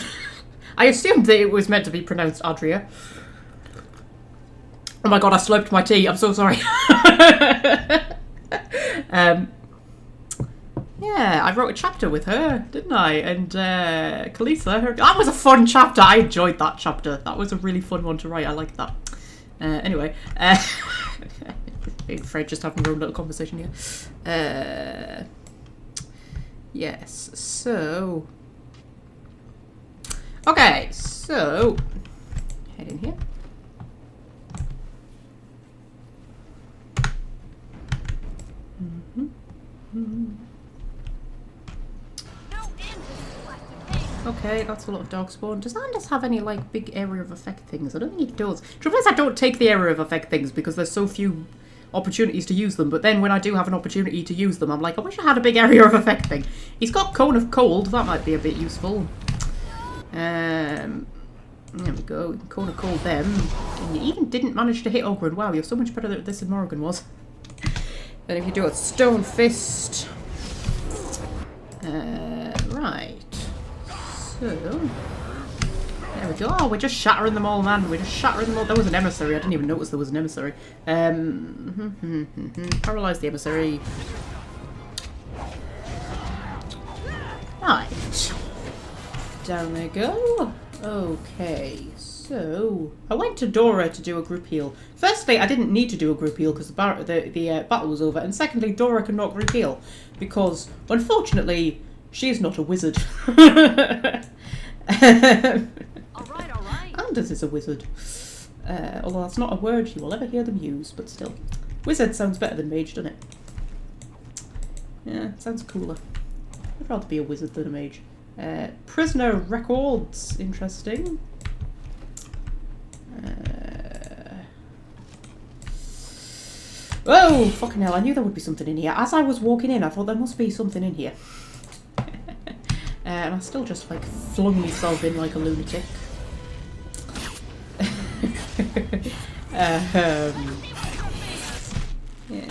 I assumed that it was meant to be pronounced Adria. Oh my god, I slurped my tea. I'm so sorry. Yeah, I wrote a chapter with her, didn't I? And Kalisa, that was a fun chapter. I enjoyed that chapter. That was a really fun one to write. I liked that. Anyway, Fred just having our own little conversation here. Yes, so... Okay, so... Head in here. Okay, that's a lot of Darkspawn. Does Anders have any, like, big area of effect things? I don't think he does. Trouble is I don't take the area of effect things because there's so few opportunities to use them, but then when I do have an opportunity to use them, I'm like, I wish I had a big area of effect thing. He's got Cone of Cold, that might be a bit useful. There we go, Cone of Cold them. And you even didn't manage to hit Ogren. Wow, you're so much better at this than Morrigan was. Then if you do a Stone Fist... right. So... There we go. Oh, we're just shattering them all, man. We're just shattering them all. There was an emissary. I didn't even notice there was an emissary. Paralyze the emissary. Right. Down they go. Okay, so... I went to Dora to do a group heal. Firstly, I didn't need to do a group heal because the battle was over. And secondly, Dora cannot group heal. Because, unfortunately, she is not a wizard. All right. Anders is a wizard. Although that's not a word you will ever hear them use, but still. Wizard sounds better than mage, doesn't it? Yeah, sounds cooler. I'd rather be a wizard than a mage. Prisoner records. Interesting. Oh, fucking hell, I knew there would be something in here. As I was walking in, I thought there must be something in here. And I still just, like, flung myself in like a lunatic. Yeah.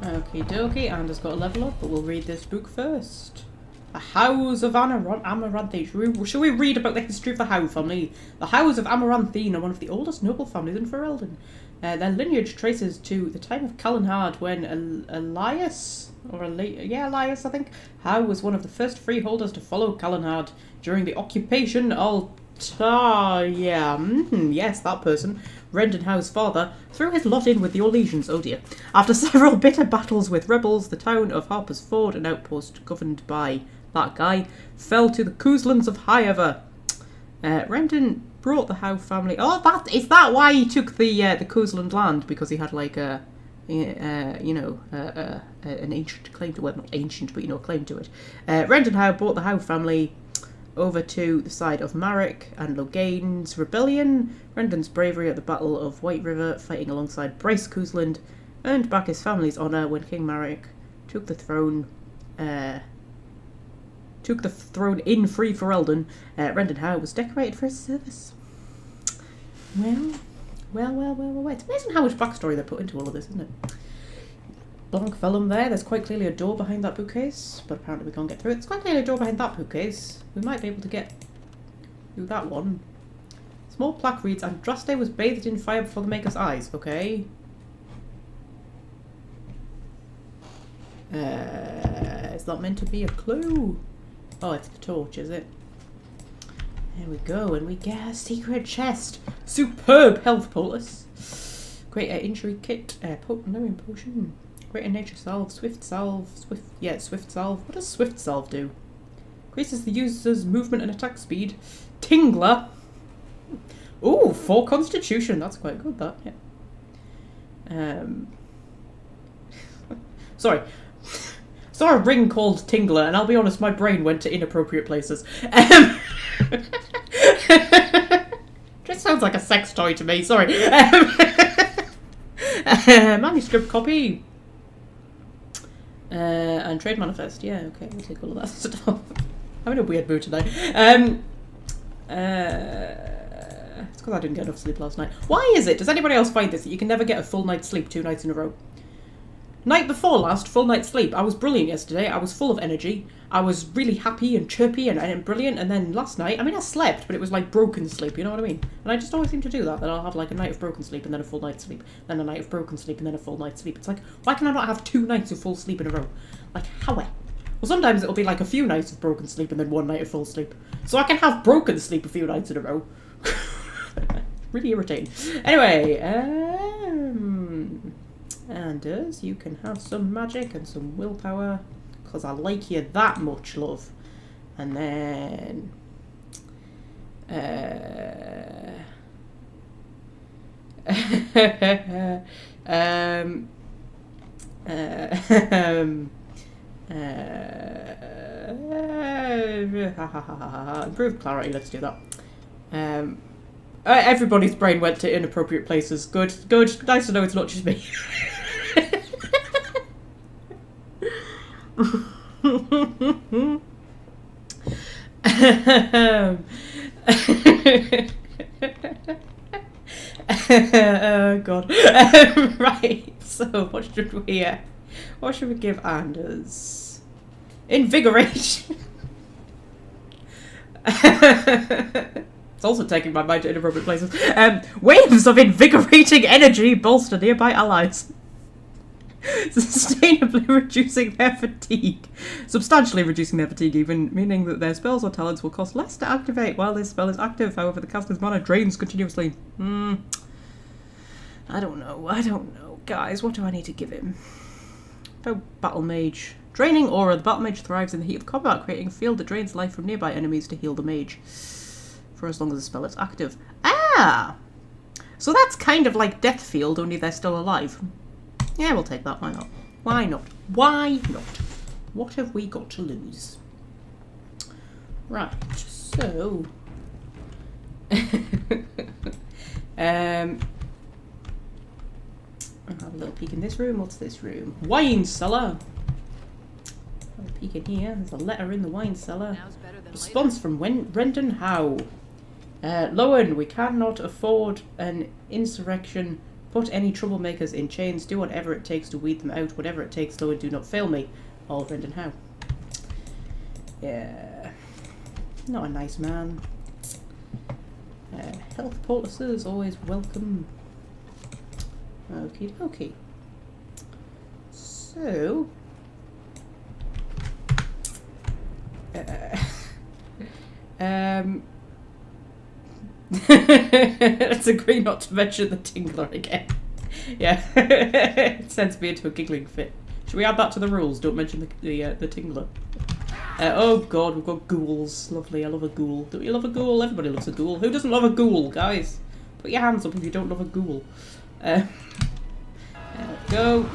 Okie dokie, Anders got a level up, but we'll read this book first. The House of Amaranthine. Shall we read about the history of the Howe family? The House of Amaranthine are one of the oldest noble families in Ferelden. Their lineage traces to the time of Calenhard, when Elias, Elias, I think, Howe was one of the first freeholders to follow Calenhard during the occupation of yes, that person. Rendon Howe's father threw his lot in with the Orlesians, oh dear. After several bitter battles with rebels, the town of Harper's Ford, an outpost governed by that guy, fell to the Couslands of Highever. Rendon brought the Howe family... Oh, is that why he took the Cousland land? Because he had like an ancient claim to it. Well, not ancient, but claim to it. Rendon Howe brought the Howe family over to the side of Marek and Loghain's rebellion. Rendon's bravery at the Battle of White River, fighting alongside Bryce Cousland, earned back his family's honour when King Marek took the throne in Free Ferelden. Rendon Howe was decorated for his service. Well. It's amazing how much backstory they put into all of this, isn't it? Blanc vellum there. There's quite clearly a door behind that bookcase, but apparently we can't get through it. There's quite clearly a door behind that bookcase. We might be able to get through that one. Small plaque reads, Andraste was bathed in fire before the Maker's eyes. Okay. Is that meant to be a clue? Oh, it's the torch, is it? There we go, and we get a secret chest. Superb health poultice. Greater injury kit. Potent potion. Greater nature salve. Swift salve. Swift salve. What does swift salve do? Increases the user's movement and attack speed. Tingler. Ooh, 4 constitution. That's quite good, that. Yeah. Sorry. Saw a ring called Tingler, and I'll be honest, my brain went to inappropriate places. Just sounds like a sex toy to me, sorry. Manuscript copy. And trade manifest, yeah, okay, we'll take all of that stuff. I'm in a weird mood today. It's because I didn't get enough sleep last night. Why is it? Does anybody else find this, that you can never get a full night's sleep 2 nights in a row? Night before last, full night's sleep. I was brilliant yesterday. I was full of energy. I was really happy and chirpy and brilliant. And then last night, I mean, I slept, but it was like broken sleep, you know what I mean? And I just always seem to do that I'll have like a night of broken sleep and then a full night's sleep. Then a night of broken sleep and then a full night's sleep. It's like, why can I not have 2 nights of full sleep in a row? Like, how? Well, sometimes it'll be like a few nights of broken sleep and then 1 night of full sleep. So I can have broken sleep a few nights in a row. Really irritating. Anyway, Anders, you can have some magic and some willpower, because I like you that much, love. And then... improved clarity, let's do that. Everybody's brain went to inappropriate places. Good. Nice to know it's not just me. God. Right. So what should we give Anders? Invigoration. It's also taking my mind to inappropriate places. Waves of invigorating energy bolster nearby allies. Sustainably reducing their fatigue. Substantially reducing their fatigue even, meaning that their spells or talents will cost less to activate while this spell is active. However, the caster's mana drains continuously. I don't know. Guys, what do I need to give him? Oh, Battle Mage. Draining Aura. The Battle Mage thrives in the heat of combat, creating a field that drains life from nearby enemies to heal the mage. For as long as the spell is active. Ah! So that's kind of like Death Field, only they're still alive. Yeah, we'll take that. Why not? Why not? Why not? What have we got to lose? Right, so... I'll have a little peek in this room. What's this room? Wine cellar! Have a peek in here. There's a letter in the wine cellar. Response from Brendan Howe. Lowen, we cannot afford an insurrection. Put any troublemakers in chains. Do whatever it takes to weed them out. Whatever it takes, Lowen, do not fail me. All Brendan Howe. Yeah. Not a nice man. Health poultices, always welcome. Okie dokie. So... let's agree not to mention the Tingler again. Yeah, it sends me into a giggling fit. Should we add that to the rules? Don't mention the Tingler. Oh god, we've got ghouls. Lovely, I love a ghoul. Don't you love a ghoul? Everybody loves a ghoul. Who doesn't love a ghoul, guys? Put your hands up if you don't love a ghoul. There we go.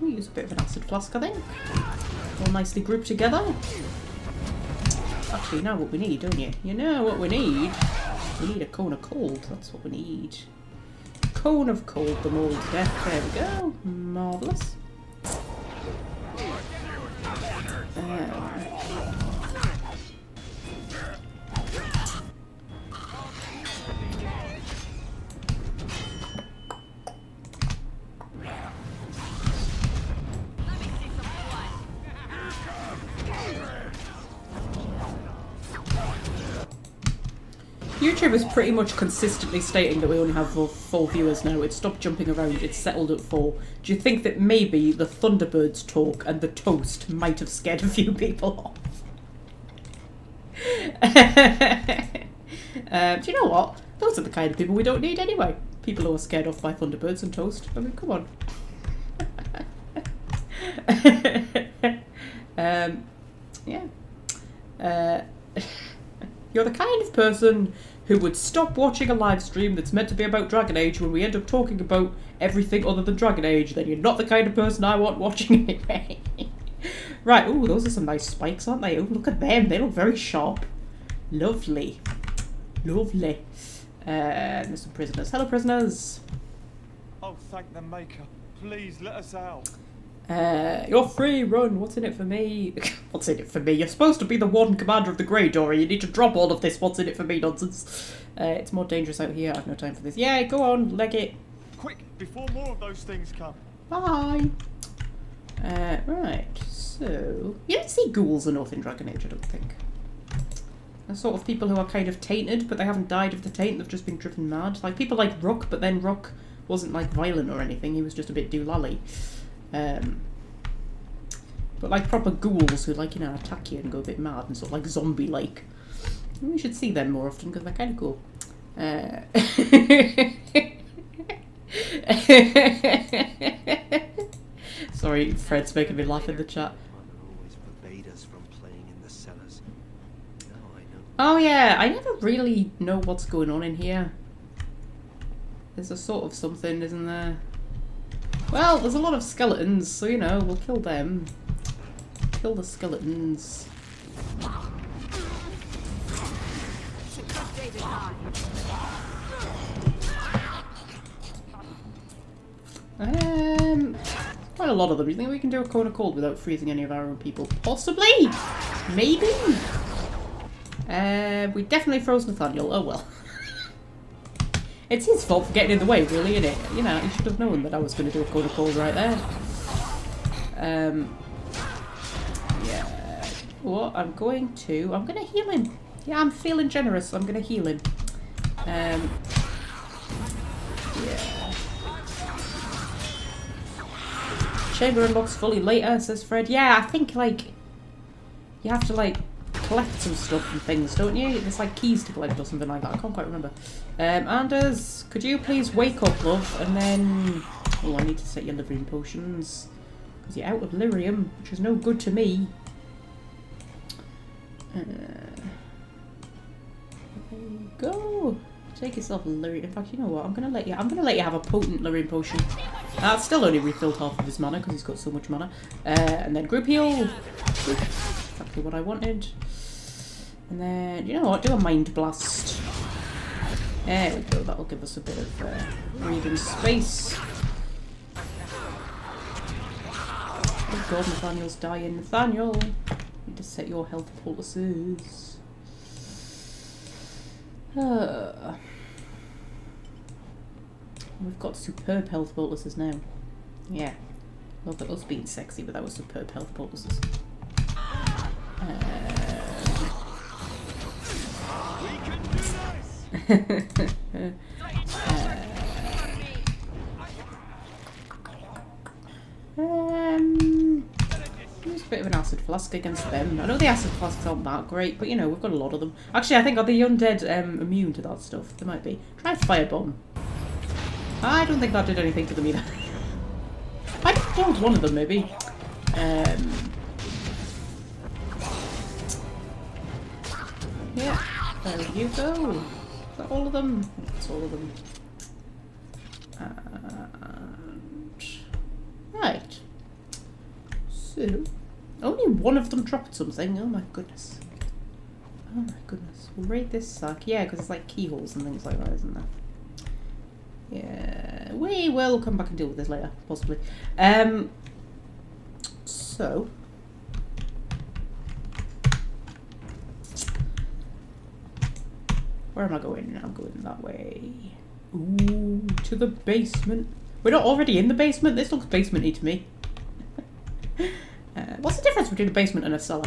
We'll use a bit of an acid flask, I think. All nicely grouped together. Actually, you know what we need, don't you? You know what we need? We need a cone of cold. That's what we need. Cone of cold, the mold to death. There we go. Marvellous. YouTube is pretty much consistently stating that we only have 4 viewers now. It's stopped jumping around. It's settled at 4. Do you think that maybe the Thunderbirds talk and the toast might have scared a few people off? Do you know what? Those are the kind of people we don't need anyway. People who are scared off by Thunderbirds and toast. I mean, come on. Yeah. You're the kind of person who would stop watching a live stream that's meant to be about Dragon Age when we end up talking about everything other than Dragon Age. Then you're not the kind of person I want watching anyway. Right, ooh, those are some nice spikes, aren't they? Oh, look at them. They look very sharp. Lovely. Lovely. There's some prisoners. Hello, prisoners. Oh, thank the Maker. Please, let us out. You're free, run. What's in it for me? What's in it for me? You're supposed to be the Warden Commander of the Grey Dory. You need to drop all of this what's in it for me nonsense. It's more dangerous out here. I have no time for this. Yeah, go on, leg it. Quick, before more of those things come. Bye. Right, so... You don't see ghouls enough in Dragon Age, I don't think. They're sort of people who are kind of tainted, but they haven't died of the taint. They've just been driven mad. Like, people like Rook, but then Rook wasn't, like, violent or anything. He was just a bit doolally. But like proper ghouls who, like, you know, attack you and go a bit mad and sort of like zombie-like. We should see them more often because they're kind of cool. Sorry, Fred's making me laugh in the chat. Oh yeah, I never really know what's going on in here. There's a sort of something, isn't there? Well, there's a lot of skeletons, so, you know, we'll kill them. Kill the skeletons. Quite a lot of them. Do you think we can do a cone of cold without freezing any of our own people? Possibly! Maybe? We definitely froze Nathaniel. Oh well. It's his fault for getting in the way, really, isn't it? You know, he should have known that I was going to do a cone of cold right there. Yeah. What I'm going to heal him. Yeah, I'm feeling generous. I'm going to heal him. Yeah. Chamber unlocks fully later, says Fred. Yeah, I think, like, you have to, like, collect some stuff and things, don't you? There's, like, keys to collect or something like that. I can't quite remember. Anders, could you please wake up, love? And then... Oh, I need to set your lyrium potions. Because you're out of lyrium, which is no good to me. There you go. Take yourself a lyrium. In fact, you know what? I'm gonna let you have a potent lyrium potion. That's still only refilled half of his mana because he's got so much mana. And then group heal. Exactly what I wanted. And then, you know what? Do a mind blast. There we go. That'll give us a bit of breathing space. Oh god, Nathaniel's dying. Nathaniel! You need to set your health poultices. We've got superb health poultices now. Yeah. Love at us being sexy with our superb health poultices. Use a bit of an acid flask against them. I know the acid flasks aren't that great, but you know, we've got a lot of them. Actually, I think, are the undead immune to that stuff? They might be. Try firebomb. I don't think that did anything to them either. I killed one of them, maybe. Yeah, there you go. Is that all of them? That's all of them. Right. So, only one of them dropped something. Oh my goodness. Oh my goodness. We'll raid this sack. Yeah, because it's like keyholes and things like that, isn't there? Yeah, we will come back and deal with this later, possibly. So. Where am I going? I'm going that way. Ooh, to the basement. We're not already in the basement? This looks basement-y to me. What's the difference between a basement and a cellar?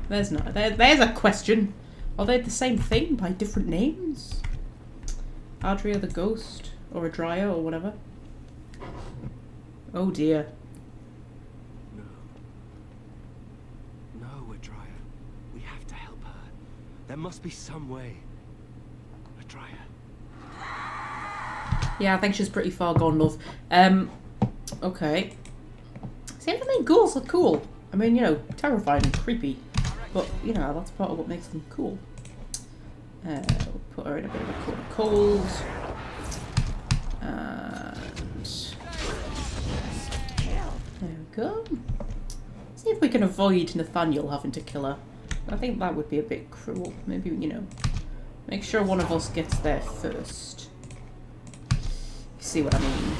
There's a question. Are they the same thing by different names? Adria the Ghost, or Adria, or whatever. Oh dear. No, Adria. We have to help her. There must be some way. Adria. Yeah, I think she's pretty far gone, love. Okay. See, I mean, ghouls are cool. I mean, you know, terrifying and creepy. But, you know, that's part of what makes them cool. We'll put her in a bit of a cold. And there we go. See if we can avoid Nathaniel having to kill her. I think that would be a bit cruel. Maybe, you know, make sure one of us gets there first. See what I mean?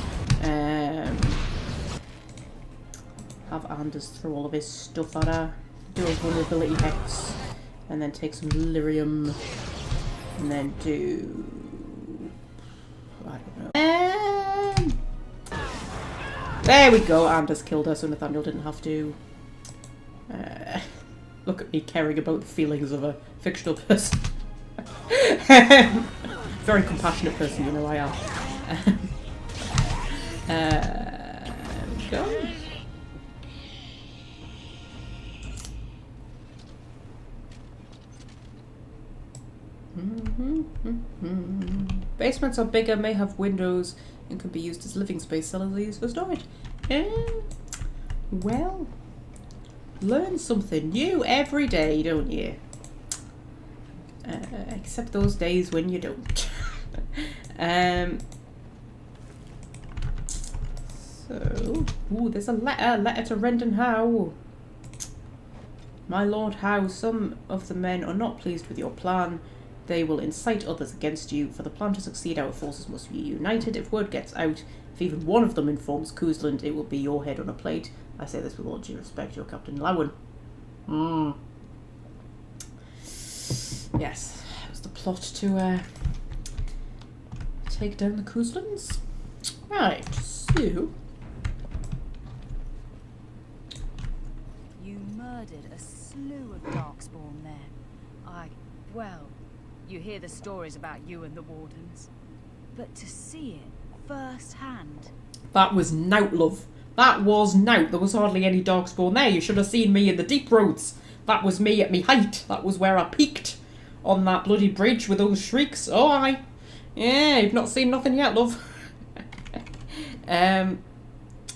Have Anders throw all of his stuff at her. Do a vulnerability hex. And then take some lyrium. And then do... I don't know. There we go. Anders killed her, so Nathaniel didn't have to. Look at me caring about the feelings of a fictional person. Very compassionate person, you know I am. There we go. Basements are bigger, may have windows, and can be used as living space. Cellars are used for storage. Well, learn something new every day, don't you? Except those days when you don't. So, ooh, there's a letter to Rendon Howe. My Lord Howe, some of the men are not pleased with your plan. They will incite others against you. For the plan to succeed, our forces must be united. If word gets out, if even one of them informs Cousland, it will be your head on a plate. I say this with all due respect, your Captain Lowen. Yes, it was the plot to take down the Couslands. Right, so... You murdered a slew of darkspawn there. Well, You hear the stories about you and the Wardens. But to see it firsthand... That was nout, love. That was nout. There was hardly any Darkspawn there. You should have seen me in the deep roads. That was me at me height. That was where I peaked on that bloody bridge with those shrieks. Oh, aye. Yeah, you've not seen nothing yet, love.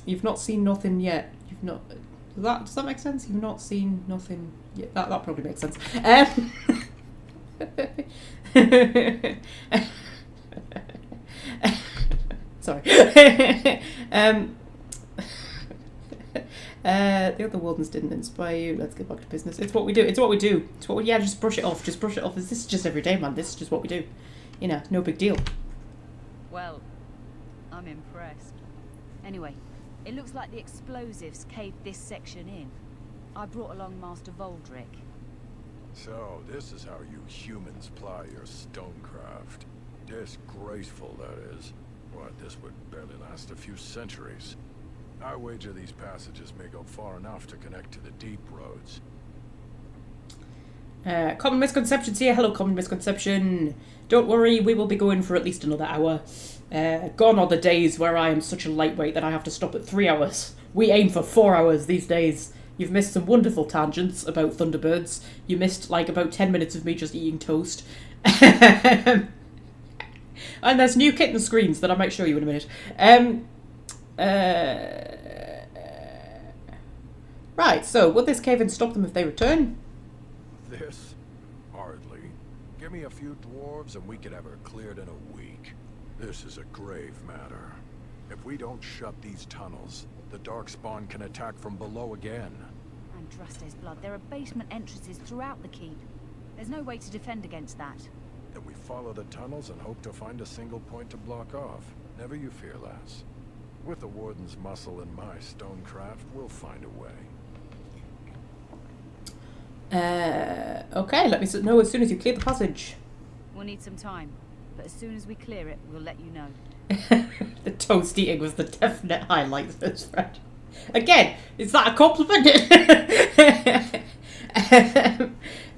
You've not seen nothing yet. You've not... Does that make sense? You've not seen nothing yet. That probably makes sense. Sorry. The other Wardens didn't inspire you. Let's get back to business. It's what we do. It's what we do. It's what we, yeah, just brush it off. Just brush it off. This is just every day, man. This is just what we do. You know, no big deal. Well, I'm impressed. Anyway, it looks like the explosives caved this section in. I brought along Master Voldrick. So, this is how you humans ply your stonecraft. Disgraceful, that is. What, this would barely last a few centuries. I wager these passages may go far enough to connect to the deep roads. Common misconceptions here. Hello, common misconception. Don't worry, we will be going for at least another hour. Gone are the days where I am such a lightweight that I have to stop at 3 hours. We aim for 4 hours these days. You've missed some wonderful tangents about Thunderbirds. You missed, like, about 10 minutes of me just eating toast. And there's new kitten screens that I might show you in a minute. Right, so would this cave-in stop them if they return? This? Hardly. Give me a few dwarves and we could have her cleared in a week. This is a grave matter. If we don't shut these tunnels, the Darkspawn can attack from below again. And Druste's blood, there are basement entrances throughout the keep. There's no way to defend against that. Then we follow the tunnels and hope to find a single point to block off. Never you fear, lass. With the Warden's muscle and my stonecraft, we'll find a way. Okay, let me know as soon as you clear the passage. We'll need some time, but as soon as we clear it, we'll let you know. The toast eating was the definite highlight of this thread. Again, is that a compliment?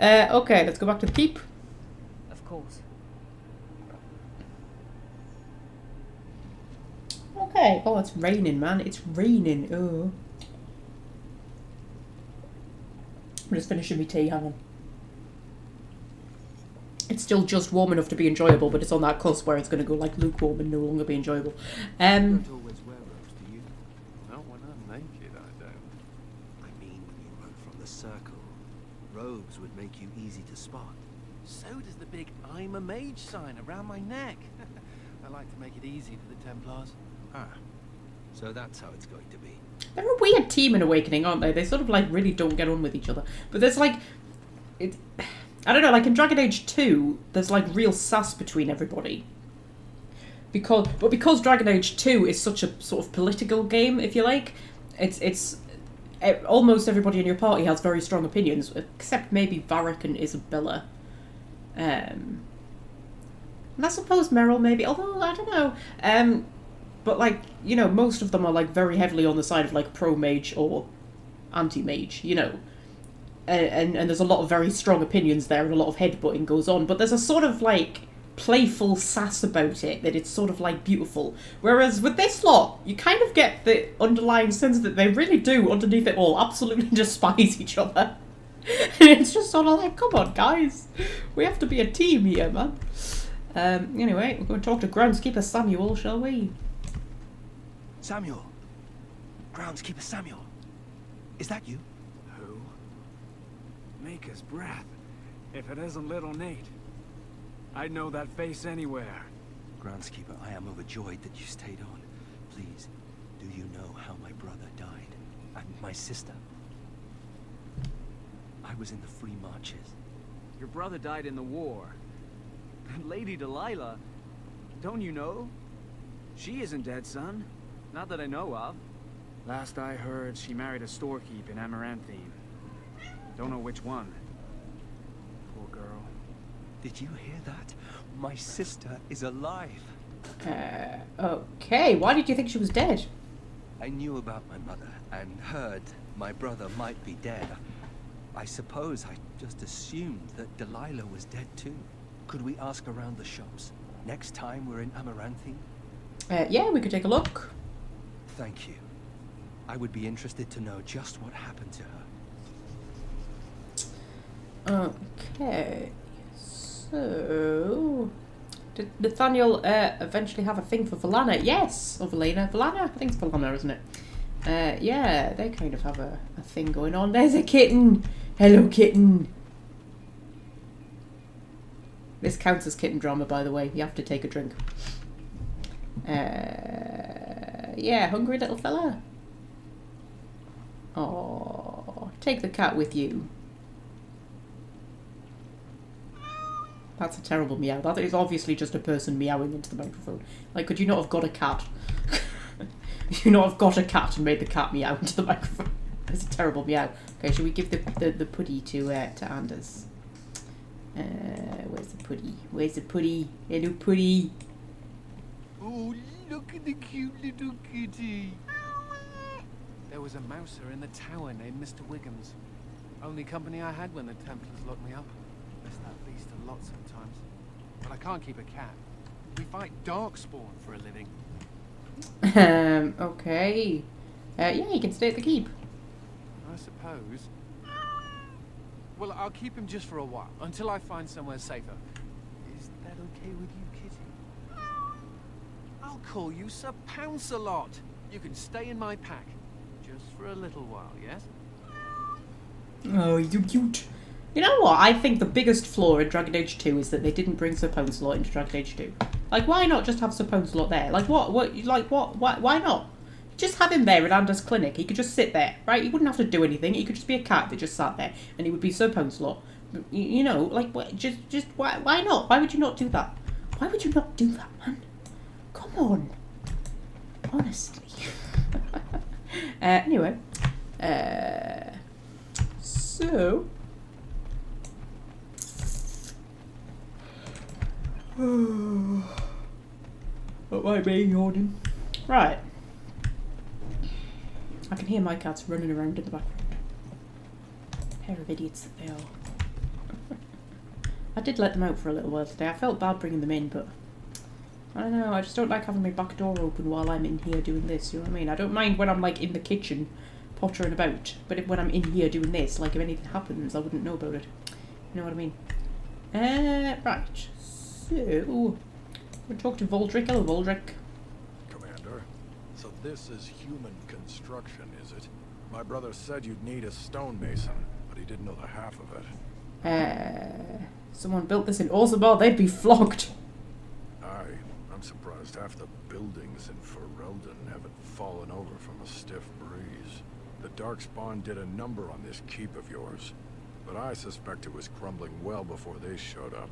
Okay, let's go back to the keep. Of course. Okay. Oh, it's raining, man. It's raining. Oh. I'm just finishing my tea. Hang on. It's still just warm enough to be enjoyable, but it's on that cusp where it's going to go like lukewarm and no longer be enjoyable. Don't always wear robes, do you? Not when I'm naked, I don't. I mean, when you run from the circle, robes would make you easy to spot. So does the big I'm a mage sign around my neck. I like to make it easy for the Templars. Ah, so that's how it's going to be. They're a weird team in Awakening, aren't they? They sort of like really don't get on with each other. But there's like... I don't know, like in Dragon Age 2, there's like real sass between everybody. Because Dragon Age 2 is such a sort of political game, if you like, it's almost everybody in your party has very strong opinions, except maybe Varric and Isabella. And I suppose Meryl maybe, although I don't know. But like, you know, most of them are like very heavily on the side of like pro-mage or anti-mage, you know. And there's a lot of very strong opinions there and a lot of headbutting goes on. But there's a sort of like playful sass about it that it's sort of like beautiful. Whereas with this lot, you kind of get the underlying sense that they really do, underneath it all, absolutely despise each other. And it's just sort of like, come on guys, we have to be a team here, man. Anyway, we're going to talk to Groundskeeper Samuel, shall we? Samuel! Groundskeeper Samuel! Is that you? Who? Maker's breath. If it isn't little Nate. I'd know that face anywhere. Groundskeeper, I am overjoyed that you stayed on. Please, do you know how my brother died? And my sister? I was in the Free Marches. Your brother died in the war. And Lady Delilah, don't you know? She isn't dead, son. Not that I know of. Last I heard, she married a storekeep in Amaranthine. Don't know which one. Poor girl. Did you hear that? My sister is alive. Okay. Why did you think she was dead? I knew about my mother and heard my brother might be dead. I suppose I just assumed that Delilah was dead too. Could we ask around the shops next time we're in Amaranthine? Yeah, we could take a look. Thank you. I would be interested to know just what happened to her. Okay. So... Did Nathaniel eventually have a thing for Valana? Yes! Or Valena? Valana? I think it's Valana, isn't it? Yeah, they kind of have a thing going on. There's a kitten! Hello, kitten! This counts as kitten drama, by the way. You have to take a drink. Yeah, hungry little fella. Oh, take the cat with you. That's a terrible meow. That is obviously just a person meowing into the microphone. Like, could you not have got a cat? Could you not have got a cat and made the cat meow into the microphone? That's a terrible meow. Okay, should we give the putty to Anders? Where's the putty? Where's the putty? Hello, putty. Oh, look at the cute little kitty. There was a mouser in the tower named Mr. Wiggums. Only company I had when the Templars locked me up. Miss that beast a lot sometimes. But I can't keep a cat. We fight darkspawn for a living. Okay. Yeah, you can stay at the keep. I suppose. Well, I'll keep him just for a while, until I find somewhere safer. Is that okay with you, kitty? I'll call you Sir Pounce-a-lot. You can stay in my pack. Just for a little while, yes? Oh, you're cute. You know what? I think the biggest flaw in Dragon Age 2 is that they didn't bring Sir Pounce-a-lot into Dragon Age 2. Like, why not just have Sir Pounce-a-lot there? Like, what, why not? Just have him there at Anders' clinic. He could just sit there, right? He wouldn't have to do anything. He could just be a cat that just sat there, and he would be Sir Pounce-a-lot. You know, like, why not? Why would you not do that? Why would you not do that, man? Come on. Honestly. Anyway. So... What might be yawning? Right. I can hear my cats running around in the background. Pair of idiots that they are. I did let them out for a little while today. I felt bad bringing them in, but I don't know. I just don't like having my back door open while I'm in here doing this. You know what I mean? I don't mind when I'm like in the kitchen pottering about, but when I'm in here doing this, like if anything happens, I wouldn't know about it. You know what I mean? Right. So we'll talk to Voldrick. Hello, Voldrick. Commander, so this is human construction, is it? My brother said you'd need a stonemason, but he didn't know the half of it. Someone built this in Orzabar, they'd be flogged. I'm surprised half the buildings in Ferelden haven't fallen over from a stiff breeze. The Darkspawn did a number on this keep of yours, but I suspect it was crumbling well before they showed up.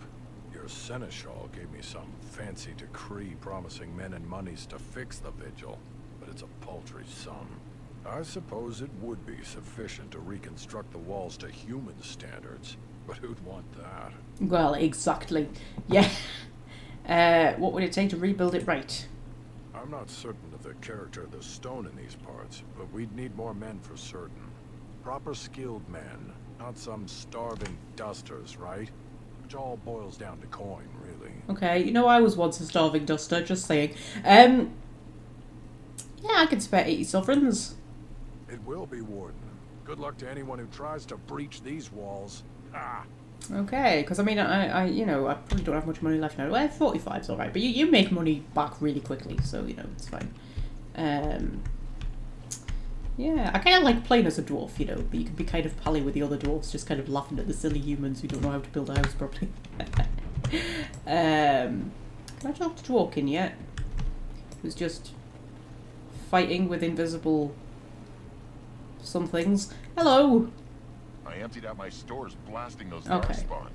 Your seneschal gave me some fancy decree promising men and monies to fix the Vigil, but it's a paltry sum. I suppose it would be sufficient to reconstruct the walls to human standards, but who'd want that? Well, exactly. Yeah. What would it take to rebuild it right? I'm not certain of the character of the stone in these parts, but we'd need more men for certain. Proper skilled men, not some starving dusters, right? Which all boils down to coin, really. Okay, you know I was once a starving duster, just saying. Yeah, I can spare 80 sovereigns. It will be, Warden. Good luck to anyone who tries to breach these walls. Ah! Okay, because I mean, I you know, I probably don't have much money left now. Well, 45's alright, but you make money back really quickly, so, you know, it's fine. Yeah, I kind of like playing as a dwarf, you know, but you can be kind of pally with the other dwarfs, just kind of laughing at the silly humans who don't know how to build a house properly. Can I talk to Dworkin yet? Who's just fighting with invisible somethings. Hello! I emptied out my stores blasting those Okay. darkspawn.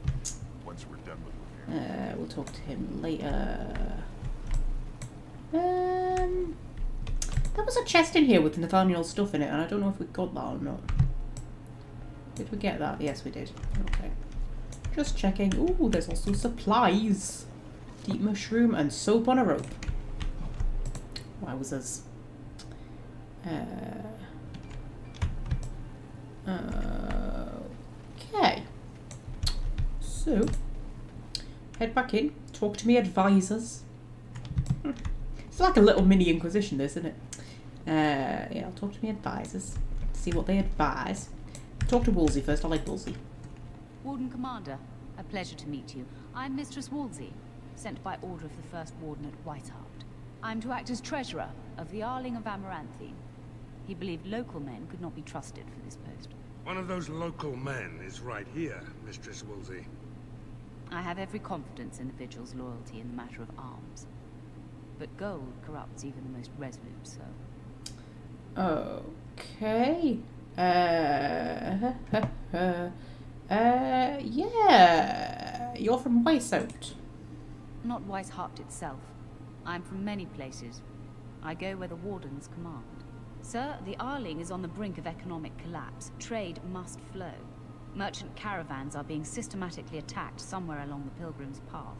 Once we're done with repairs. We'll talk to him later. There was a chest in here with Nathaniel's stuff in it, and I don't know if we got that or not. Did we get that? Yes, we did. Okay. Just checking. Ooh, there's also supplies. Deep mushroom and soap on a rope. Wowzers. Okay. So, head back in. Talk to me advisors. It's like a little mini inquisition, this, isn't it? Yeah, I'll talk to me advisors. See what they advise. Talk to Wolsey first. I like Wolsey. Warden Commander, a pleasure to meet you. I'm Mistress Wolsey, sent by order of the First Warden at Whitehart. I'm to act as treasurer of the Arling of Amaranthine. He believed local men could not be trusted for this post. One of those local men is right here, Mistress Wolsey. I have every confidence in the Vigil's loyalty in the matter of arms. But gold corrupts even the most resolute soul. Okay. Yeah. You're from Weishaupt. Not Weishaupt itself. I'm from many places. I go where the Wardens command. Sir, the Arling is on the brink of economic collapse. Trade must flow. Merchant caravans are being systematically attacked somewhere along the Pilgrim's Path.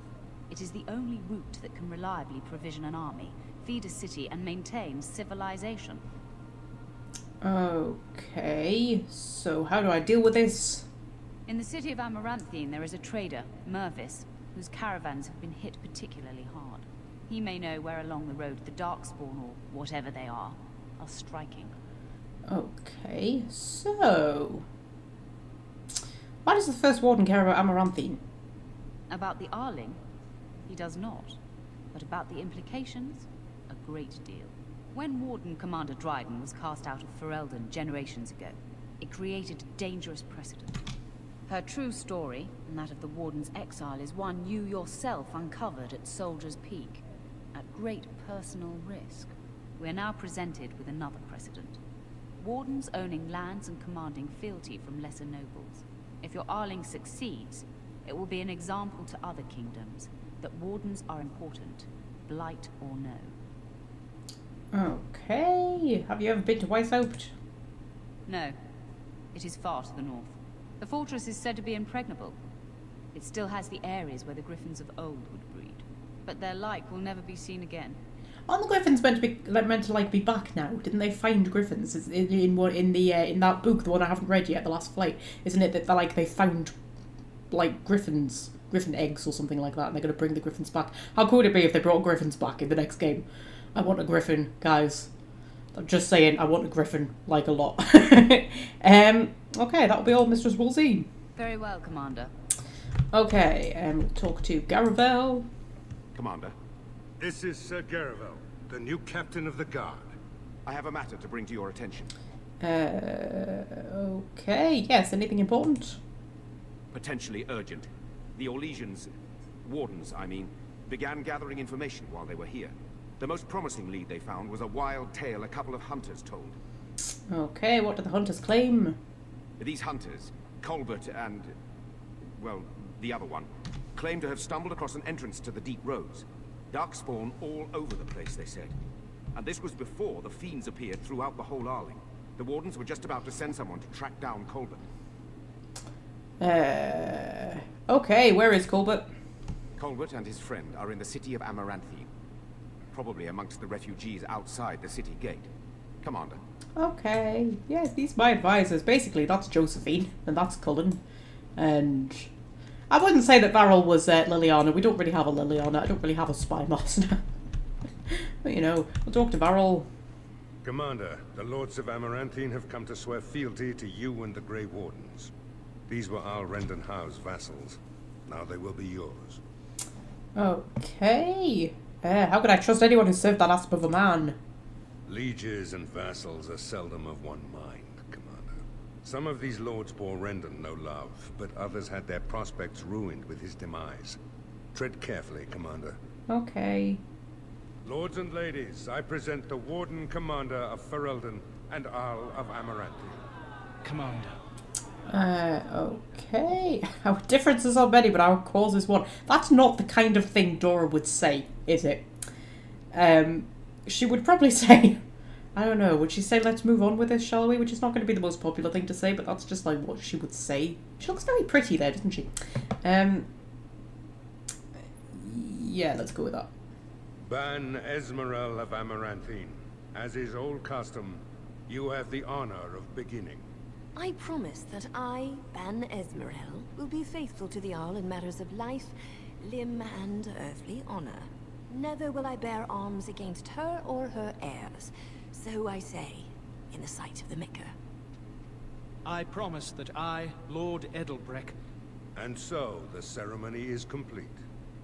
It is the only route that can reliably provision an army, feed a city, and maintain civilization. Okay, so how do I deal with this? In the city of Amaranthine there is a trader, Mervis, whose caravans have been hit particularly hard. He may know where along the road the Darkspawn, or whatever they are striking. Okay, so... why does the First Warden care about Amaranthine? About the Arling? He does not. But about the implications? A great deal. When Warden Commander Dryden was cast out of Ferelden generations ago, it created a dangerous precedent. Her true story, and that of the Warden's exile, is one you yourself uncovered at Soldier's Peak, at great personal risk. We are now presented with another precedent. Wardens owning lands and commanding fealty from lesser nobles. If your Arling succeeds, it will be an example to other kingdoms that Wardens are important, blight or no. Okay. Have you ever been to Weishaupt? No. It is far to the north. The fortress is said to be impregnable. It still has the areas where the griffins of old would breed. But their like will never be seen again. Aren't the griffins meant to be back now? Didn't they find griffins in that book, the one I haven't read yet, The Last Flight? Isn't it that they found griffin eggs or something like that, and they're going to bring the griffins back? How cool would it be if they brought griffins back in the next game? I want a griffin, guys. I'm just saying, I want a griffin a lot. Okay, that'll be all, Mistress Wolsey. Very well, Commander. Okay, talk to Garavel. Commander. This is Sir Garavel, the new captain of the guard. I have a matter to bring to your attention. Okay, yes, anything important? Potentially urgent. The Orlesians, Wardens, I mean, began gathering information while they were here. The most promising lead they found was a wild tale a couple of hunters told. Okay, what do the hunters claim? These hunters, Colbert and, well, the other one, claim to have stumbled across an entrance to the deep roads. Darkspawn all over the place, they said. And this was before the fiends appeared throughout the whole Arling. The Wardens were just about to send someone to track down Colbert. Okay, where is Colbert? Colbert and his friend are in the city of Amaranthine. Probably amongst the refugees outside the city gate. Commander. Okay, yes, these are my advisors. Basically, that's Josephine, and that's Cullen. And I wouldn't say that Varel was Liliana. We don't really have a Liliana. I don't really have a spy master. But, we'll talk to Varel. Commander, the Lords of Amaranthine have come to swear fealty to you and the Grey Wardens. These were Al Rendenhau's vassals. Now they will be yours. Okay. How could I trust anyone who served that asp of a man? Lieges and vassals are seldom of one mind, Commander. Some of these lords bore Rendon no love, but others had their prospects ruined with his demise. Tread carefully, Commander. Okay. Lords and ladies, I present the Warden Commander of Ferelden and Arl of Amaranthine. Commander. Okay. Our differences are many, but our cause is one. That's not the kind of thing Dora would say, is it? She would probably say, I don't know, would she say, let's move on with this, shall we? Which is not going to be the most popular thing to say, but that's just what she would say. She looks very pretty there, doesn't she? Yeah, let's go with that. Ban Esmeralda of Amaranthine. As is old custom, you have the honor of beginning. I promise that I, Ban Esmeralda, will be faithful to the Arl in matters of life limb and earthly honor. Never will I bear arms against her or her heirs. So I say, in the sight of the Maker. I promise that I, Lord Edelbreck... And so, the ceremony is complete.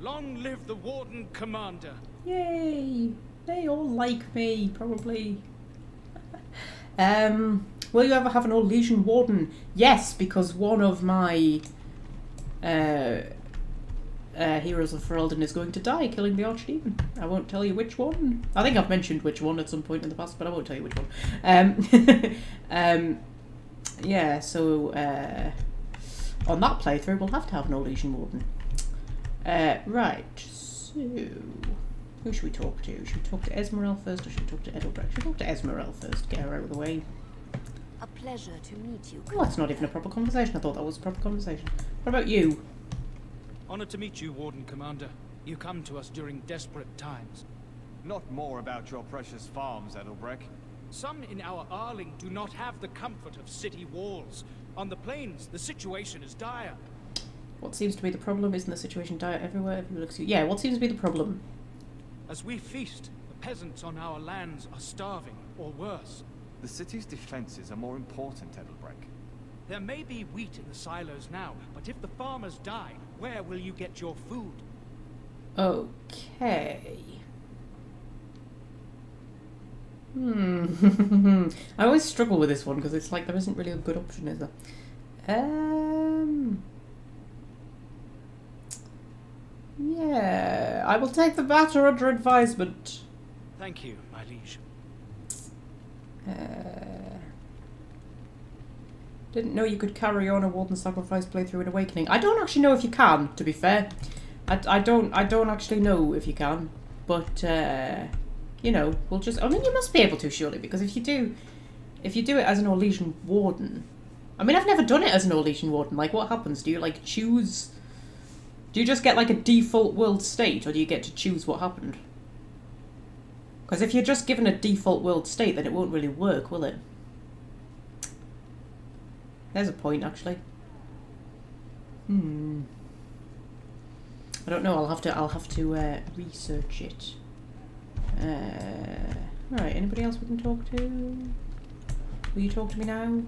Long live the Warden Commander! Yay! They all like me, probably. Will you ever have an old Legion Warden? Yes, because one of my Heroes of Ferelden is going to die, killing the Archdemon. I won't tell you which one. I think I've mentioned which one at some point in the past, but I won't tell you which one. Yeah, so on that playthrough we'll have to have an old Legion Warden. Right, so who should we talk to? Should we talk to Esmeralda first or should we talk to Edelbrecht? Should we talk to Esmeralda first, get her out of the way? A pleasure to meet you. Oh, that's not even a proper conversation. I thought that was a proper conversation. What about you? Honored to meet you, Warden Commander. You come to us during desperate times. Not more about your precious farms, Edelbreck. Some in our Arling do not have the comfort of city walls. On the plains, the situation is dire. What seems to be the problem? Isn't the situation dire everywhere? Yeah, what seems to be the problem? As we feast, the peasants on our lands are starving, or worse. The city's defenses are more important, Edelbreck. There may be wheat in the silos now, but if the farmers die, where will you get your food? Okay. I always struggle with this one because it's like there isn't really a good option, is there? Yeah, I will take the matter under advisement. Thank you, my liege. Didn't know you could carry on a Warden Sacrifice playthrough in Awakening. I don't actually know if you can, to be fair. I don't actually know if you can, but you know, we'll just. I mean, you must be able to surely, because if you do it as an Orlesian Warden, I mean, I've never done it as an Orlesian Warden. Like, what happens? Do you like choose? Do you just get like a default world state, or do you get to choose what happened? Because if you're just given a default world state, then it won't really work, will it? There's a point, actually. I don't know. I'll have to research it. Right. Anybody else we can talk to? Will you talk to me now?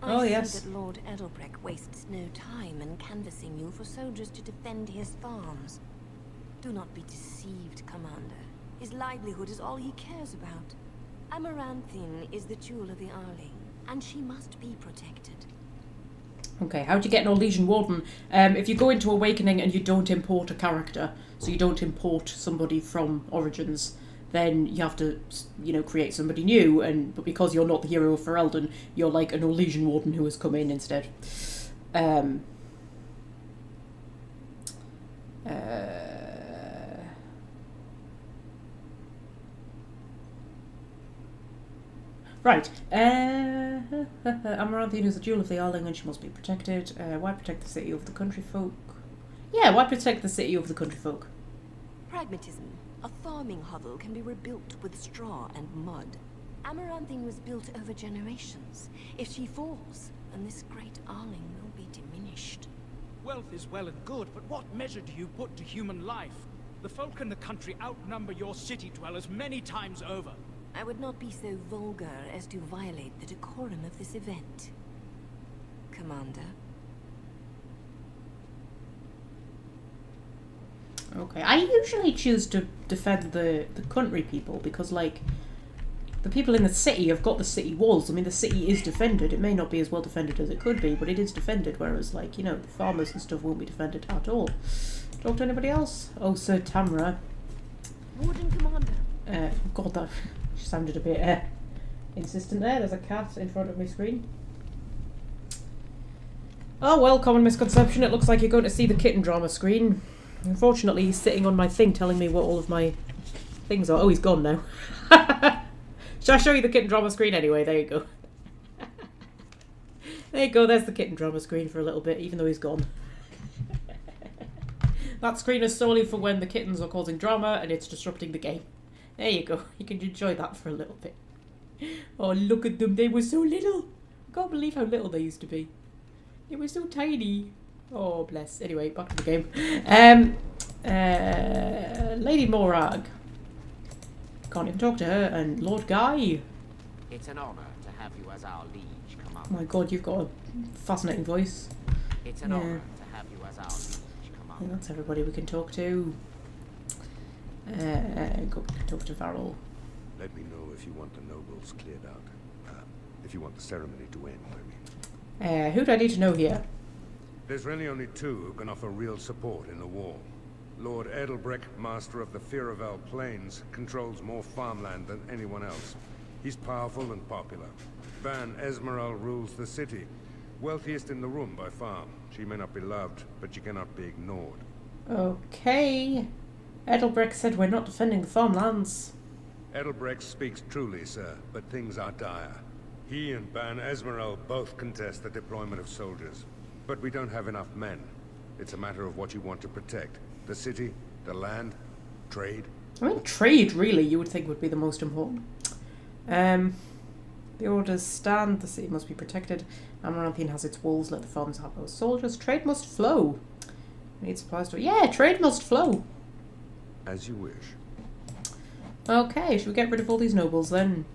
Oh yes. I see that Lord Edelbreck wastes no time in canvassing you for soldiers to defend his farms. Do not be deceived, Commander. His livelihood is all he cares about. Amaranthine is the jewel of the Arling, and she must be protected. Okay, how do you get an Orlesian Warden? If you go into Awakening and you don't import a character, so you don't import somebody from Origins, then you have to, you know, create somebody new, but because you're not the hero of Ferelden, you're like an Orlesian Warden who has come in instead. Right. Amaranthine is the jewel of the Arling and she must be protected. Why protect the city of the country folk? Yeah, why protect the city of the country folk? Pragmatism. A farming hovel can be rebuilt with straw and mud. Amaranthine was built over generations. If she falls, then this great Arling will be diminished. Wealth is well and good, but what measure do you put to human life? The folk in the country outnumber your city dwellers many times over. I would not be so vulgar as to violate the decorum of this event, Commander. Okay, I usually choose to defend the country people because, like, the people in the city have got the city walls. I mean, the city is defended. It may not be as well defended as it could be, but it is defended, whereas, like, you know, the farmers and stuff won't be defended at all. Talk to anybody else? Oh, Sir Tamra. Warden Commander. God, that sounded a bit insistent there. There's a cat in front of my screen. Oh, well, common misconception. It looks like you're going to see the kitten drama screen. Unfortunately, he's sitting on my thing telling me what all of my things are. Oh, he's gone now. Shall I show you the kitten drama screen anyway? There you go. There you go, there's the kitten drama screen for a little bit, even though he's gone. That screen is solely for when the kittens are causing drama and it's disrupting the game. There you go, you can enjoy that for a little bit. Oh, look at them, they were so little. I can't believe how little they used to be. They were so tiny. Oh, bless. Anyway, back to the game. Lady Morag. Can't even talk to her. And Lord Guy. It's an honor to have you as our liege, Commander. Oh my god, you've got a fascinating voice. It's an honor to have you as our liege, Commander. And that's everybody we can talk to. Go talk to Varel. Let me know if you want the nobles cleared out. If you want the ceremony to end, I mean. Who do I need to know here? There's really only two who can offer real support in the war. Lord Edelbreck, master of the Firavel Plains, controls more farmland than anyone else. He's powerful and popular. Van Esmeralda rules the city. Wealthiest in the room by far. She may not be loved, but she cannot be ignored. Okay. Edelbreck said we're not defending the farmlands. Edelbreck speaks truly, sir, but things are dire. He and Van Esmeralda both contest the deployment of soldiers. But we don't have enough men. It's a matter of what you want to protect. The city, the land, trade. I mean, trade, really, you would think would be the most important. The orders stand. The city must be protected. Amaranthine has its walls. Let the farms have those soldiers. Trade must flow. We need supplies to... Yeah, trade must flow. As you wish. Okay, should we get rid of all these nobles then?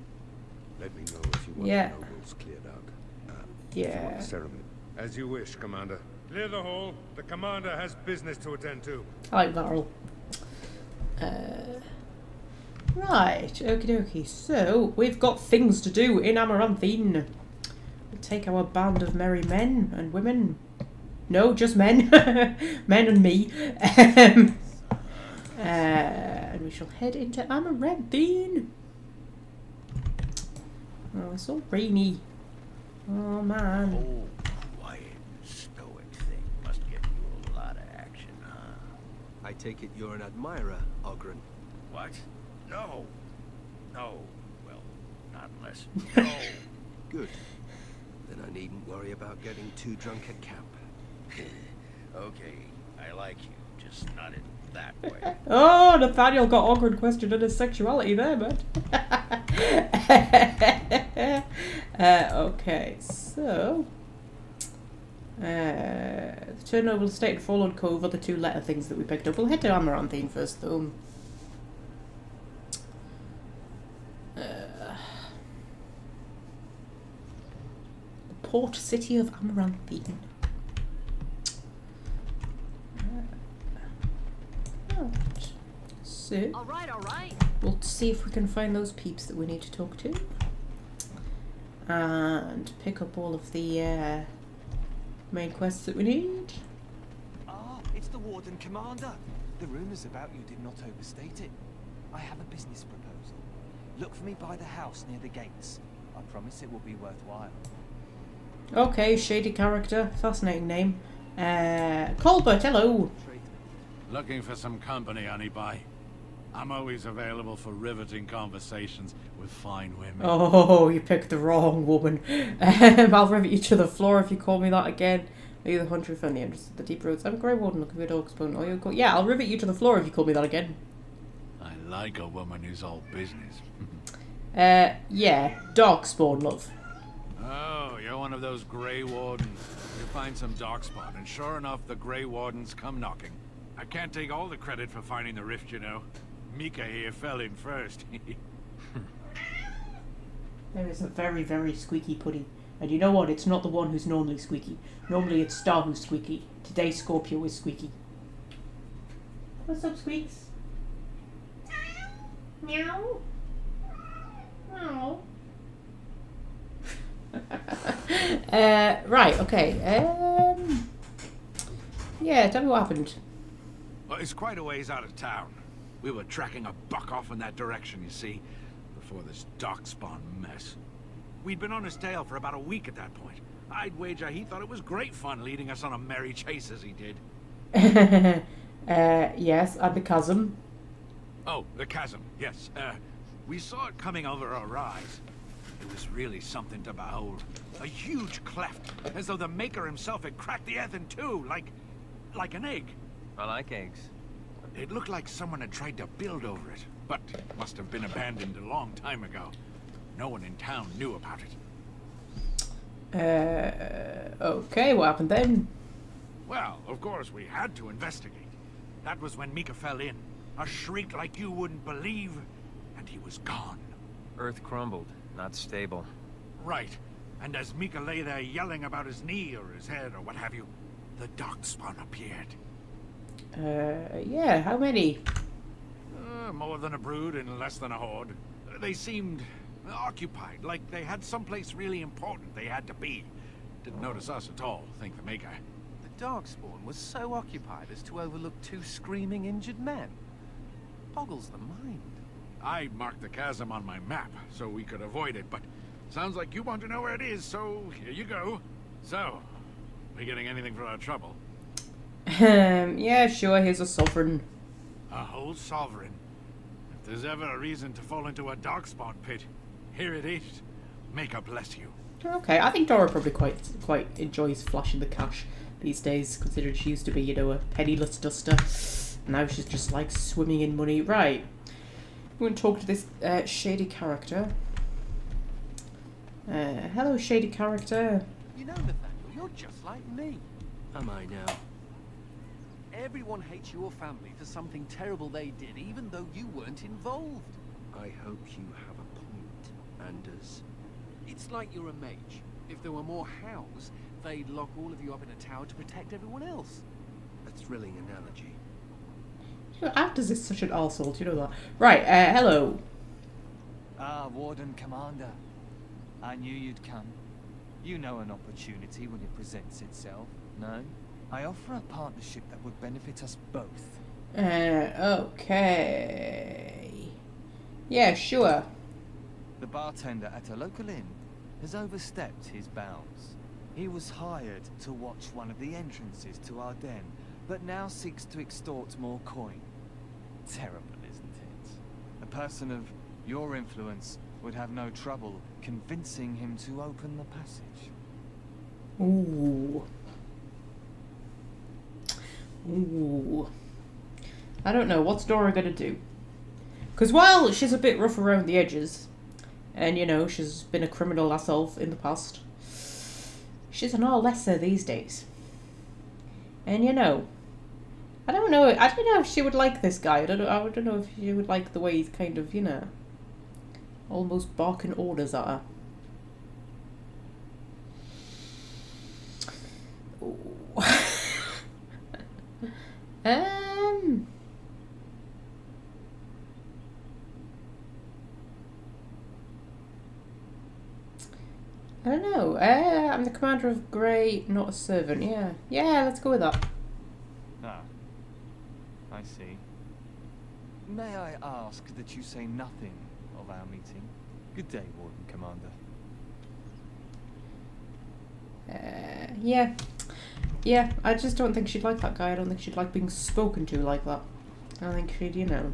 Let me know if you want the nobles cleared out. If you want the ceremony. As you wish, Commander. Clear the hall. The Commander has business to attend to. I like Varel. Right, okie dokie. So, we've got things to do in Amaranthine. We'll take our band of merry men and women. No, just men. Men and me. And we shall head into Amaranthine. Oh, it's all rainy. Oh, man. Oh, quiet, stoic thing must get you a lot of action, huh? I take it you're an admirer, Ogren. What? No. No. Well, not unless... No. Good. Then I needn't worry about getting too drunk at camp. Okay, I like you, just not in that way. Oh, Nathaniel got awkward questioned on his sexuality there, man. Okay, so... the Turnoble Estate and Fallen Cove are the two letter things that we picked up. We'll head to Amaranthine first, though. The port city of Amaranthine. Right. So, all right. We'll see if we can find those peeps that we need to talk to. And pick up all of the main quests that we need. Ah, it's the Warden Commander. The rumours about you did not overstate it. I have a business proposal. Look for me by the house near the gates. I promise it will be worthwhile. Okay, shady character. Fascinating name. Colbert, hello. Looking for some company, Honeybye? I'm always available for riveting conversations with fine women. Oh, you picked the wrong woman. I'll rivet you to the floor if you call me that again. Are you the hunter who found the entrance to the deep roads? I'm a grey warden looking for a dog spawn. Oh, you go. Yeah, I'll rivet you to the floor if you call me that again. I like a woman who's all business. Yeah, dog spawn, love. Oh, you're one of those grey wardens. You find some darkspawn, and sure enough, the grey wardens come knocking. I can't take all the credit for finding the rift, you know. Mika here fell in first. There is a very, very squeaky putty. And you know what? It's not the one who's normally squeaky. Normally it's Star who's squeaky. Today Scorpio is squeaky. What's up, Squeaks? Meow. Meow. Right, okay. Yeah, tell me what happened. Well, it's quite a ways out of town. We were tracking a buck off in that direction, you see, before this darkspawn mess. We'd been on his tail for about a week at that point. I'd wager he thought it was great fun leading us on a merry chase as he did. Yes, and the chasm. Oh, the chasm, yes. We saw it coming over a rise. It was really something to behold. A huge cleft, as though the Maker himself had cracked the earth in two, like an egg. I like eggs. It looked like someone had tried to build over it, but must have been abandoned a long time ago. No one in town knew about it. Okay, what happened then? Well, of course, we had to investigate. That was when Mika fell in. A shriek like you wouldn't believe, and he was gone. Earth crumbled, not stable. Right. And as Mika lay there yelling about his knee or his head or what have you, the darkspawn appeared. Yeah, how many? More than a brood and less than a horde. They seemed occupied, like they had someplace really important they had to be. Didn't notice us at all, think the Maker. The Darkspawn was so occupied as to overlook 2 screaming injured men. Boggles the mind. I marked the chasm on my map so we could avoid it, but sounds like you want to know where it is, so here you go. So, we getting anything for our trouble? Yeah, sure, here's a sovereign. A whole sovereign. If there's ever a reason to fall into a darkspawn pit, here it is. Maker bless you. Okay, I think Dora probably quite enjoys flashing the cash these days, considering she used to be, you know, a penniless duster. Now she's just like swimming in money. Right. We're going to talk to this shady character. Hello, shady character. You know, Nathaniel, you're just like me. Am I now? Everyone hates your family for something terrible they did, even though you weren't involved. I hope you have a point, Anders. It's like you're a mage. If there were more hows, they'd lock all of you up in a tower to protect everyone else. A thrilling analogy. You know, Anders is such an arsehole, do you know that? Right, hello. Ah, Warden Commander. I knew you'd come. You know an opportunity when it presents itself, no? I offer a partnership that would benefit us both. Okay. Yeah, sure. The bartender at a local inn has overstepped his bounds. He was hired to watch one of the entrances to our den, but now seeks to extort more coin. Terrible, isn't it? A person of your influence would have no trouble convincing him to open the passage. Ooh. Ooh. I don't know. What's Dora gonna do? Because while she's a bit rough around the edges, and, you know, she's been a criminal herself in the past, she's an all lesser these days. And, you know, I don't know if she would like this guy. I don't know if she would like the way he's kind of, you know, almost barking orders at her. Ooh. I don't know. I'm the commander of Grey, not a servant. Yeah, let's go with that. Ah, I see. May I ask that you say nothing of our meeting? Good day, Warden Commander. Yeah, I just don't think she'd like that guy. I don't think she'd like being spoken to like that. I think she'd, you know,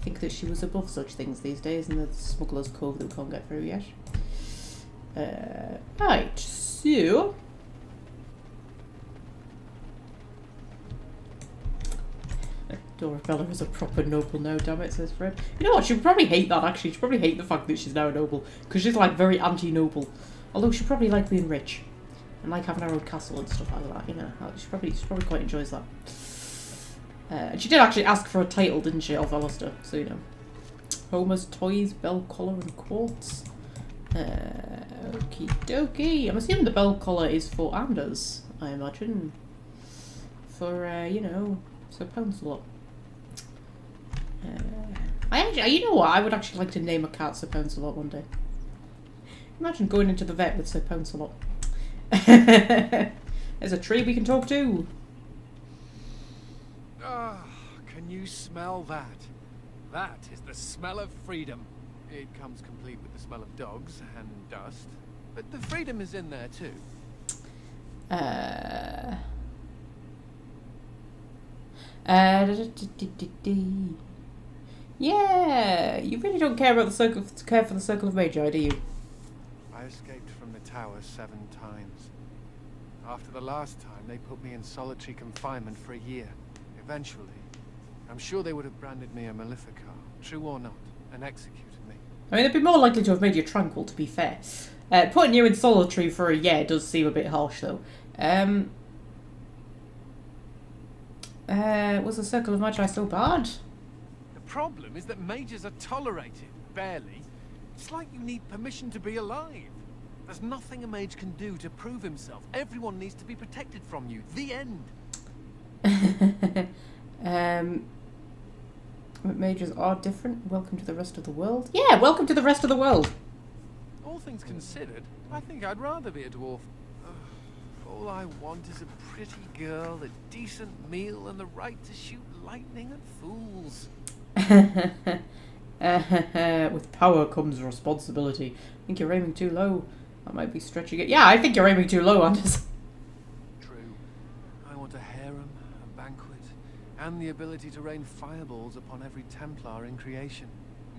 think that she was above such things these days in the smuggler's cove that we can't get through yet. Right, so... Dorabella is a proper noble now, damn it, says Fred. You know what, she'd probably hate that, actually. She'd probably hate the fact that she's now a noble. Because she's, like, very anti-noble. Although she'd probably like being rich. And like having her own castle and stuff like that, you know. She probably quite enjoys that. And she did actually ask for a title, didn't she, of Alistair? So, you know. Homer's Toys, Bell Collar and Quartz. Okie dokie. I'm assuming the bell collar is for Anders, I imagine. For, you know, Sir Pouncelot. You know what? I would actually like to name a cat Sir Pouncelot one day. Imagine going into the vet with Sir Pouncelot. There's a tree we can talk to. Ah, can you smell that? That is the smell of freedom. It comes complete with the smell of dogs and dust, but the freedom is in there too. Yeah, you really don't care about care for the Circle of Magi, do you? I escaped from the tower 7 times. After the last time, they put me in solitary confinement for a year. Eventually, I'm sure they would have branded me a Maleficar, true or not, and executed me. I mean, they'd be more likely to have made you tranquil, to be fair. Putting you in solitary for a year does seem a bit harsh, though. Was the Circle of Magi so bad? The problem is that mages are tolerated, barely. It's like you need permission to be alive. There's nothing a mage can do to prove himself. Everyone needs to be protected from you. The end. But mages are different. Welcome to the rest of the world. Yeah, welcome to the rest of the world. All things considered, I think I'd rather be a dwarf. All I want is a pretty girl, a decent meal, and the right to shoot lightning at fools. With power comes responsibility. I think you're aiming too low. I might be stretching it. Yeah, I think you're aiming too low, Anders. True. I want a harem, a banquet, and the ability to rain fireballs upon every Templar in creation.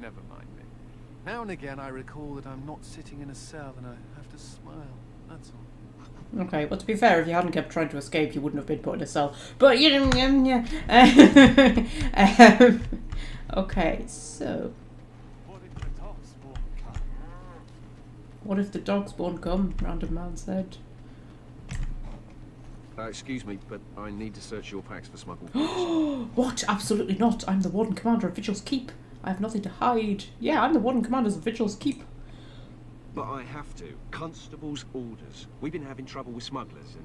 Never mind me. Now and again I recall that I'm not sitting in a cell and I have to smile. That's all. Okay, well, to be fair, if you hadn't kept trying to escape, you wouldn't have been put in a cell. But, you know, yeah. Okay, so... What if the dogs won't come? Random man said. Excuse me, but I need to search your packs for smuggled. What? Absolutely not. I'm the warden commander of Vigil's Keep. I have nothing to hide. Yeah, I'm the warden commander of Vigil's Keep. But I have to. Constable's orders. We've been having trouble with smugglers and...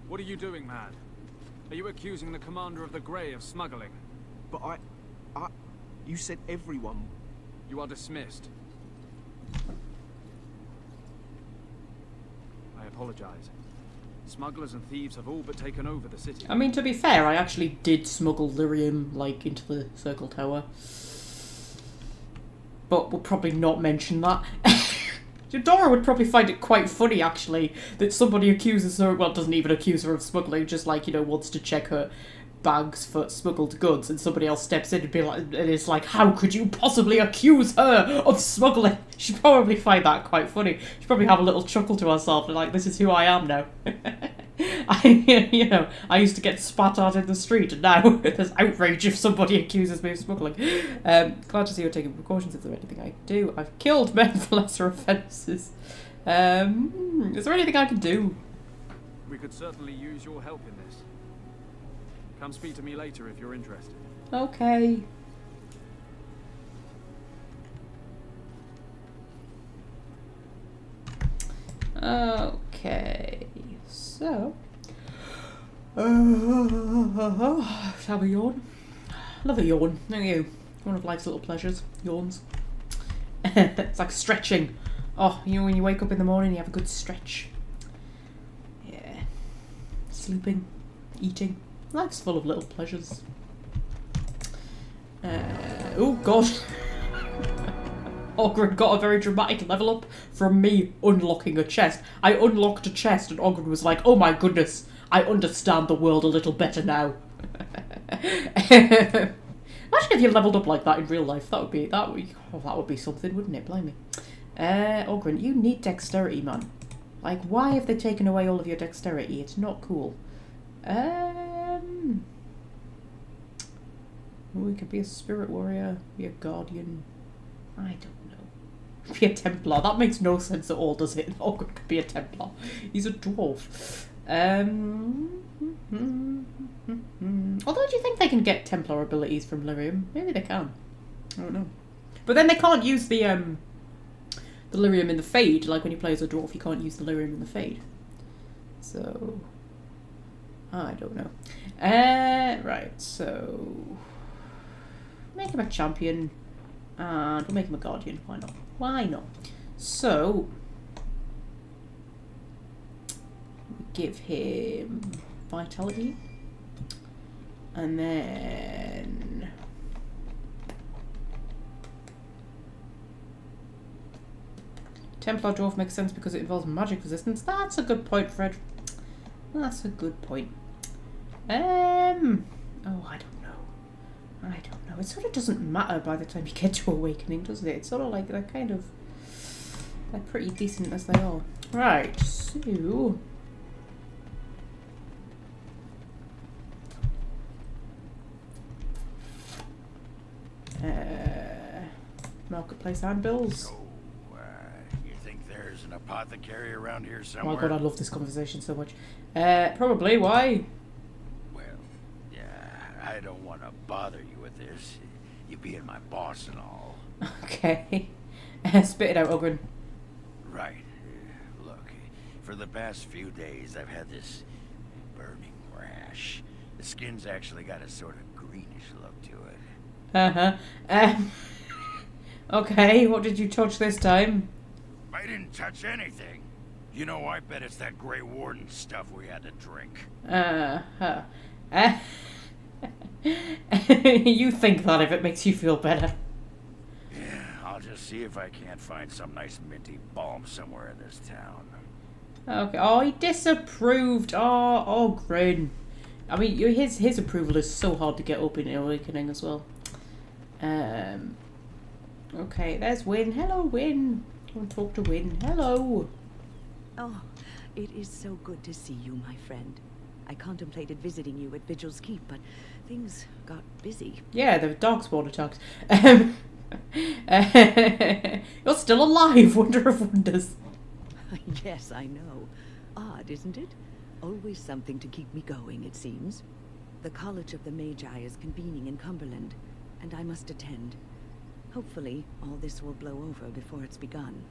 What are you doing, Mad? Are you accusing the commander of the Grey of smuggling? But you said everyone... You are dismissed. I apologize. Smugglers and thieves have all but taken over the city. I mean, to be fair, I actually did smuggle lyrium, like, into the Circle Tower. But we'll probably not mention that. Dora would probably find it quite funny, actually, that somebody accuses her, well, doesn't even accuse her of smuggling, just, like, you know, wants to check her bags for smuggled goods, and somebody else steps in and be like, and it's like, how could you possibly accuse her of smuggling? She'd probably find that quite funny. She'd probably have a little chuckle to herself, and like, this is who I am now. I used to get spat at in the street, and now there's outrage if somebody accuses me of smuggling. Glad to see you're taking precautions. If there's anything I can do, I've killed men for lesser offences. Is there anything I can do? We could certainly use your help in this. Come speak to me later if you're interested. Okay. Okay, so... have a yawn? Love a yawn, don't you? One of life's little pleasures, yawns. It's like stretching. Oh, you know when you wake up in the morning, you have a good stretch. Yeah. Sleeping, eating. Life's full of little pleasures. Oh god. Ogren got a very dramatic level up from me unlocking a chest. I unlocked a chest and Ogren was like, oh my goodness, I understand the world a little better now. Imagine if you leveled up like that in real life. That would be something, wouldn't it? Blimey. Ogren, you need dexterity, man. Like, why have they taken away all of your dexterity? It's not cool. We could be a spirit warrior, be a guardian. I don't know. Be a Templar. That makes no sense at all, does it? Ogren could be a Templar. He's a dwarf. Although, do you think they can get Templar abilities from lyrium? Maybe they can. I don't know. But then they can't use the lyrium in the Fade. Like when you play as a dwarf, you can't use the lyrium in the Fade. So... I don't know. Right, so... Make him a champion. And we'll make him a guardian. Why not? Why not? So... we give him vitality. And then... Templar Dwarf makes sense because it involves magic resistance. That's a good point, Fred. That's a good point. Oh, I don't know. It sort of doesn't matter by the time you get to Awakening, doesn't it? It's sort of like they're pretty decent as they are. Right, so... marketplace handbills. So, you think there's an apothecary around here Oh somewhere? my god, I love this conversation so much. Probably, why? Well, yeah, I don't want to bother you with this. You being my boss and all. Okay. Spit it out, Ogren. Right. Look, for the past few days, I've had this burning rash. The skin's actually got a sort of greenish look to it. Okay, what did you touch this time? I didn't touch anything. You know, I bet it's that Grey Warden stuff we had to drink. You think that if it makes you feel better. Yeah, I'll just see if I can't find some nice minty balm somewhere in this town. Okay. Oh, he disapproved. Oh, Grin. I mean, his approval is so hard to get up in Awakening as well. Okay, there's Win. Hello, Win. I want to talk to Win. Hello. Oh, it is so good to see you, my friend. I contemplated visiting you at Vigil's Keep, but things got busy. Yeah, the darkspawn attacks. You're still alive, wonder of wonders. Yes, I know. Odd, isn't it? Always something to keep me going, it seems. The College of the Magi is convening in Cumberland, and I must attend. Hopefully, all this will blow over before it's begun.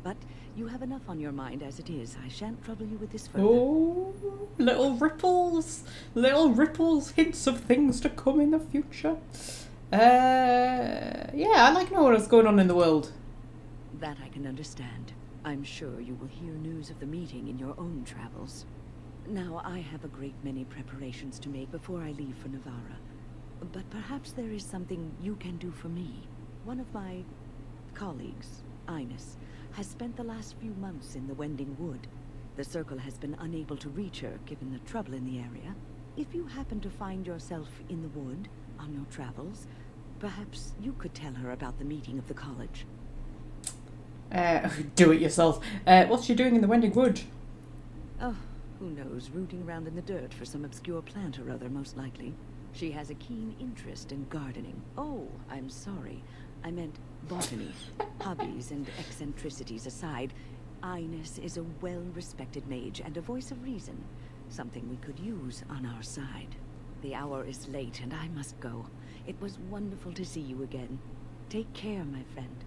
But you have enough on your mind as it is. I shan't trouble you with this further. Oh, little ripples, hints of things to come in the future. Yeah, I like knowing what's going on in the world. That I can understand. I'm sure you will hear news of the meeting in your own travels. Now, I have a great many preparations to make before I leave for Navarra. But perhaps there is something you can do for me. One of my colleagues, Ines, has spent the last few months in the Wending Wood. The Circle has been unable to reach her, given the trouble in the area. If you happen to find yourself in the wood on your travels, perhaps you could tell her about the meeting of the college. Do it yourself. What's she doing in the Wending Wood? Oh, who knows, rooting around in the dirt for some obscure plant or other, most likely. She has a keen interest in gardening. Oh, I'm sorry. I meant botany. Hobbies and eccentricities aside, Ines is a well-respected mage and a voice of reason. Something we could use on our side. The hour is late and I must go. It was wonderful to see you again. Take care, my friend.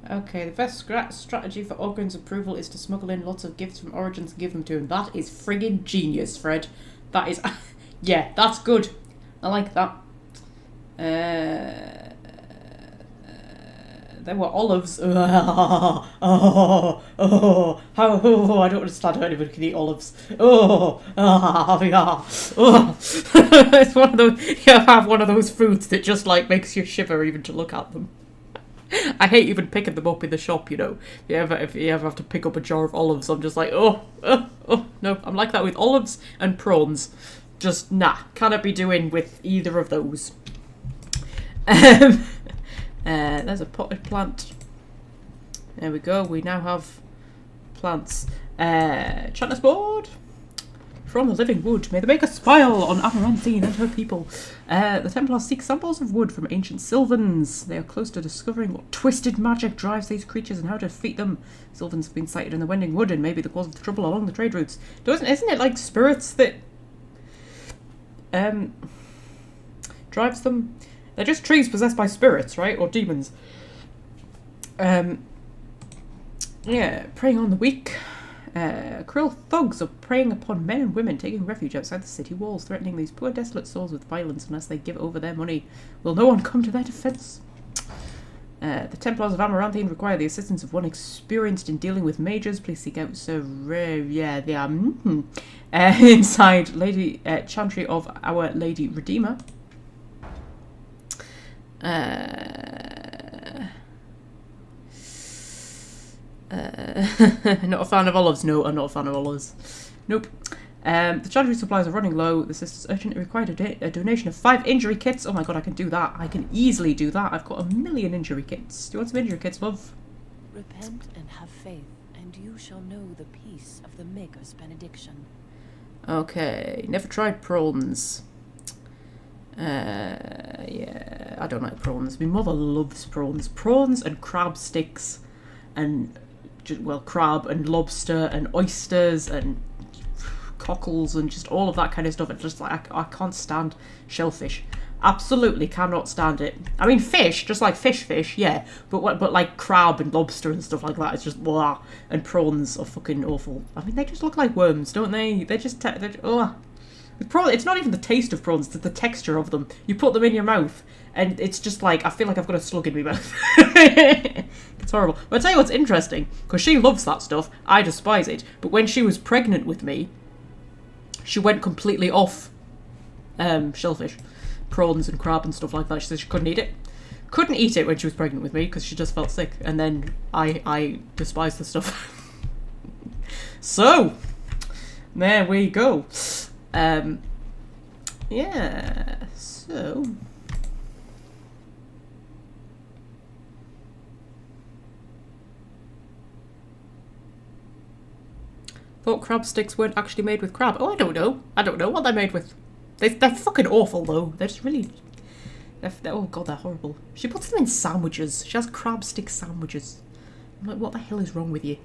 Okay, the best strategy for Ogren's approval is to smuggle in lots of gifts from Origins and give them to him. That is friggin' genius, Fred. That is... yeah, that's good. I like that. There were olives. I don't understand how anybody can eat olives. It's one of those. You have one of those foods that just like makes you shiver even to look at them. I hate even picking them up in the shop. You know, if you ever have to pick up a jar of olives, I'm just like, no. I'm like that with olives and prawns. Just nah, cannot be doing with either of those. There's a potted plant. There we go. We now have plants. Chantner's board from the living wood. May the maker smile on Amaranthine and her people. The Templars seek samples of wood from ancient Sylvans. They are close to discovering what twisted magic drives these creatures and how to defeat them. Sylvans have been sighted in the Wending Wood and may be the cause of the trouble along the trade routes. Isn't it like spirits that drives them? They're just trees possessed by spirits, right? Or demons. Yeah, preying on the weak. Cruel thugs are preying upon men and women taking refuge outside the city walls, threatening these poor desolate souls with violence unless they give over their money. Will no one come to their defence? The Templars of Amaranthine require the assistance of one experienced in dealing with mages. Please seek out Sir yeah, they are inside Lady Chantry of Our Lady Redeemer. Not a fan of olives. No, I'm not a fan of olives. Nope. The Chantry supplies are running low. The sisters urgently require a donation of 5 injury kits. Oh my god, I can do that. I can easily do that. I've got 1,000,000 injury kits. Do you want some injury kits, love? Repent and have faith, and you shall know the peace of the Maker's benediction. Okay, never tried prawns. Yeah, I don't like prawns. My mother loves prawns. Prawns and crab sticks, and well, crab and lobster and oysters and cockles and just all of that kind of stuff. It's just like, I can't stand shellfish. Absolutely cannot stand it. I mean, fish, just like fish, yeah. But like crab and lobster and stuff like that, it's just blah. And prawns are fucking awful. I mean, they just look like worms, don't they? They're just, ugh. It's not even the taste of prawns, it's the texture of them. You put them in your mouth, and it's just like, I feel like I've got a slug in my mouth. It's horrible. But I'll tell you what's interesting, because she loves that stuff, I despise it. But when she was pregnant with me, she went completely off shellfish. Prawns and crab and stuff like that. She said she couldn't eat it. Couldn't eat it when she was pregnant with me because she just felt sick. And then I despised the stuff. So, there we go. Yeah, so... Thought crab sticks weren't actually made with crab. Oh, I don't know. I don't know what they're made with. They're fucking awful, though. They're just really... oh, God, they're horrible. She puts them in sandwiches. She has crab stick sandwiches. I'm like, what the hell is wrong with you?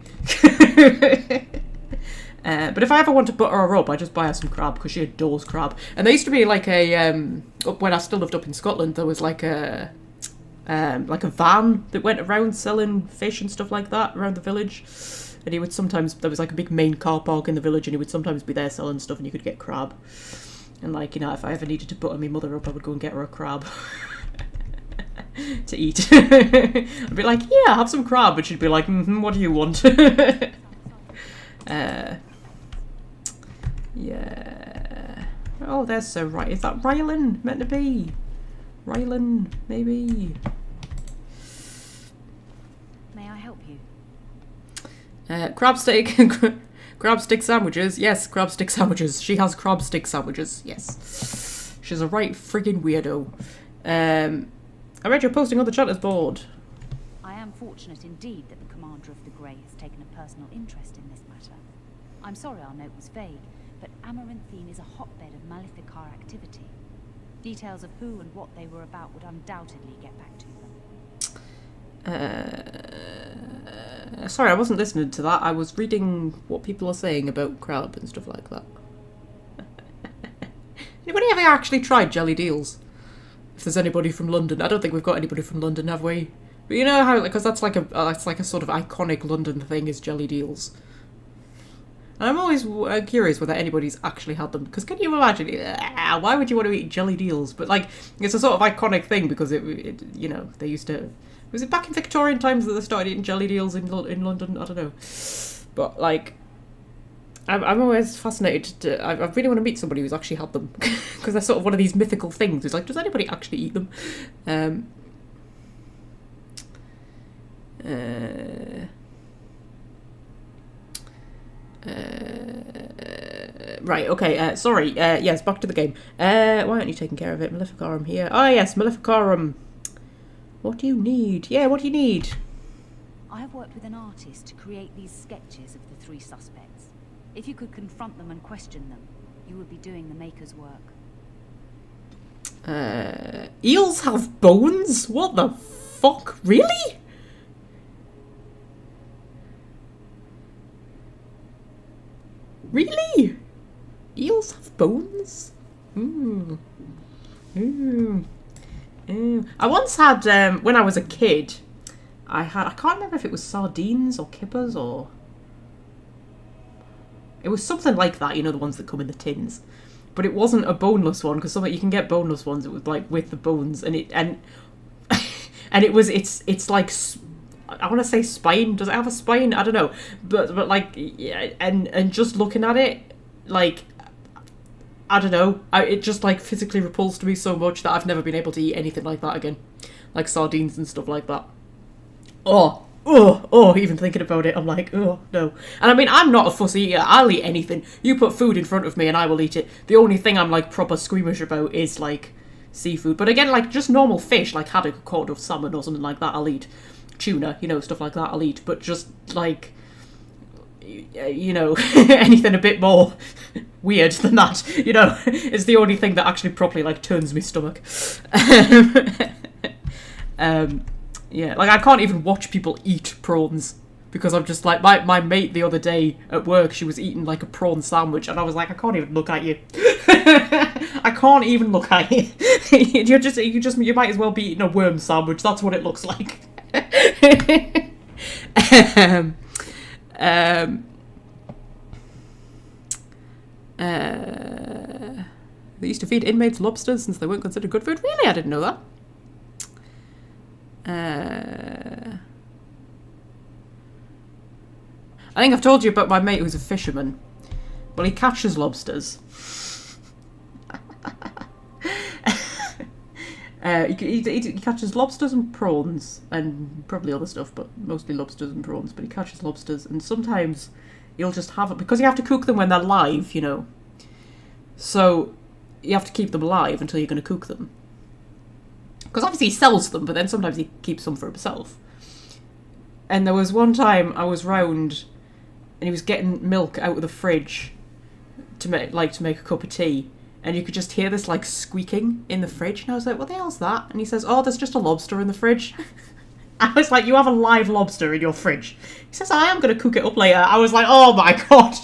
But if I ever want to butter her up, I just buy her some crab, because she adores crab. And there used to be, like, a... when I still lived up in Scotland, there was, like a van that went around selling fish and stuff like that around the village. And he would sometimes... There was, like, a big main car park in the village, and he would sometimes be there selling stuff, and you could get crab. And, like, you know, if I ever needed to butter my mother up, I would go and get her a crab to eat. I'd be like, yeah, have some crab. And she'd be like, what do you want? Yeah. Oh, there's so right. Is that Rylan meant to be? Rylan, maybe? May I help you? Crab steak. Crab stick sandwiches. Yes, crab stick sandwiches. She has crab stick sandwiches. Yes. She's a right friggin' weirdo. I read your posting on the chatter's board. I am fortunate indeed that the commander of the Grey has taken a personal interest in this matter. I'm sorry our note was vague, but Amaranthine is a hotbed of Maleficar activity. Details of who and what they were about would undoubtedly get back to them. Sorry, I wasn't listening to that. I was reading what people are saying about crab and stuff like that. Anybody ever actually tried jelly deals? If there's anybody from London. I don't think we've got anybody from London, have we? But you know how, because that's like a sort of iconic London thing, is jelly deals. And I'm always curious whether anybody's actually had them, because can you imagine, why would you want to eat jelly deals? But like, it's a sort of iconic thing because it you know, they used to... Was it back in Victorian times that they started eating jelly deals in London? I don't know. But, like, I'm always fascinated. I really want to meet somebody who's actually had them. Because they're sort of one of these mythical things. It's like, does anybody actually eat them? Right, okay, sorry. Yes, back to the game. Why aren't you taking care of it? Maleficarum here. Ah, yes, Maleficarum. What do you need? Yeah, what do you need? I have worked with an artist to create these sketches of the three suspects. If you could confront them and question them, you would be doing the Maker's work. Eels have bones? What the fuck? Really? Really? Eels have bones? I once had, when I was a kid, I can't remember if it was sardines or kippers or... It was something like that, you know, the ones that come in the tins. But it wasn't a boneless one, because you can get boneless ones, it was like with the bones, and it's like, I want to say spine, does it have a spine? I don't know, but like, yeah, and just looking at it, like, I don't know, it just like physically repulsed me so much that I've never been able to eat anything like that again. Like sardines and stuff like that. Even thinking about it, I'm like, oh, no. And I mean, I'm not a fussy eater, I'll eat anything. You put food in front of me and I will eat it. The only thing I'm like proper squeamish about is like seafood. But again, like just normal fish, like haddock or cod or salmon or something like that, I'll eat. Tuna, you know, stuff like that, I'll eat. But just like, you know, anything a bit more weird than that, you know, is the only thing that actually properly like turns my stomach. Yeah, like I can't even watch people eat prawns. because I'm just like, my mate the other day at work, she was eating like a prawn sandwich, and I was like, I can't even look at you. I can't even look at you. You might as well be eating a worm sandwich. That's what it looks like. They used to feed inmates lobsters since they weren't considered good food. Really? I didn't know that. I think I've told you about my mate who's a fisherman. Well, he catches lobsters. He catches lobsters and prawns, and probably other stuff, but mostly lobsters and prawns. But he catches lobsters, and sometimes he'll just have it, because you have to cook them when they're live, you know. So you have to keep them alive until you're going to cook them. Because obviously he sells them, but then sometimes he keeps some for himself. And there was one time I was round, and he was getting milk out of the fridge to make a cup of tea, and you could just hear this like squeaking in the fridge, and I was like, what the hell's that? And he says, oh, there's just a lobster in the fridge. I was like, you have a live lobster in your fridge? He says, I am going to cook it up later. I was like, oh my god.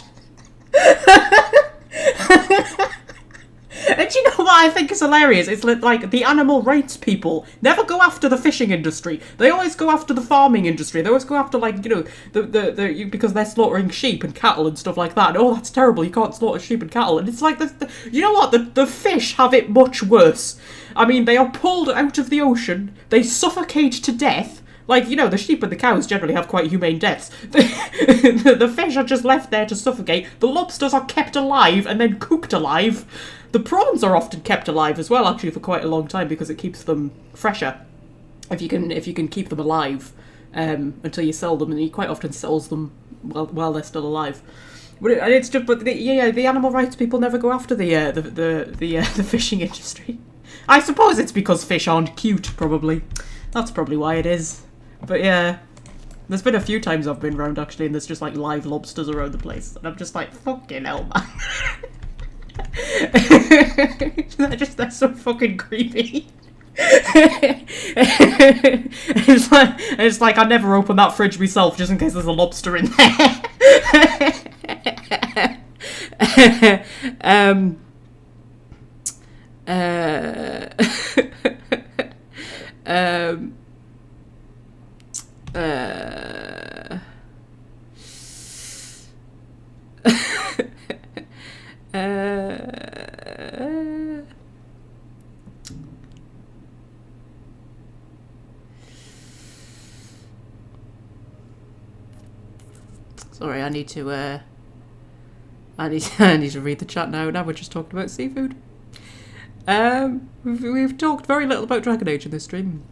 And do you know what I think is hilarious? It's like the animal rights people never go after the fishing industry. They always go after the farming industry. They always go after, like, you know, because they're slaughtering sheep and cattle and stuff like that. And, oh, that's terrible. You can't slaughter sheep and cattle. And it's like, you know what? The fish have it much worse. I mean, they are pulled out of the ocean. They suffocate to death. Like, you know, the sheep and the cows generally have quite humane deaths. The fish are just left there to suffocate. The lobsters are kept alive and then cooked alive. The prawns are often kept alive as well, actually, for quite a long time, because it keeps them fresher. If you can keep them alive until you sell them, and he quite often sells them while they're still alive. But the animal rights people never go after the fishing industry. I suppose it's because fish aren't cute, probably. That's probably why it is. But yeah, there's been a few times I've been round, actually, and there's just like live lobsters around the place, and I'm just like, fucking hell, man. They're so fucking creepy. It's like I never open that fridge myself just in case there's a lobster in there. Sorry, I need to I need to read the chat now. Now we're just talking about seafood. We've talked very little about Dragon Age in this stream.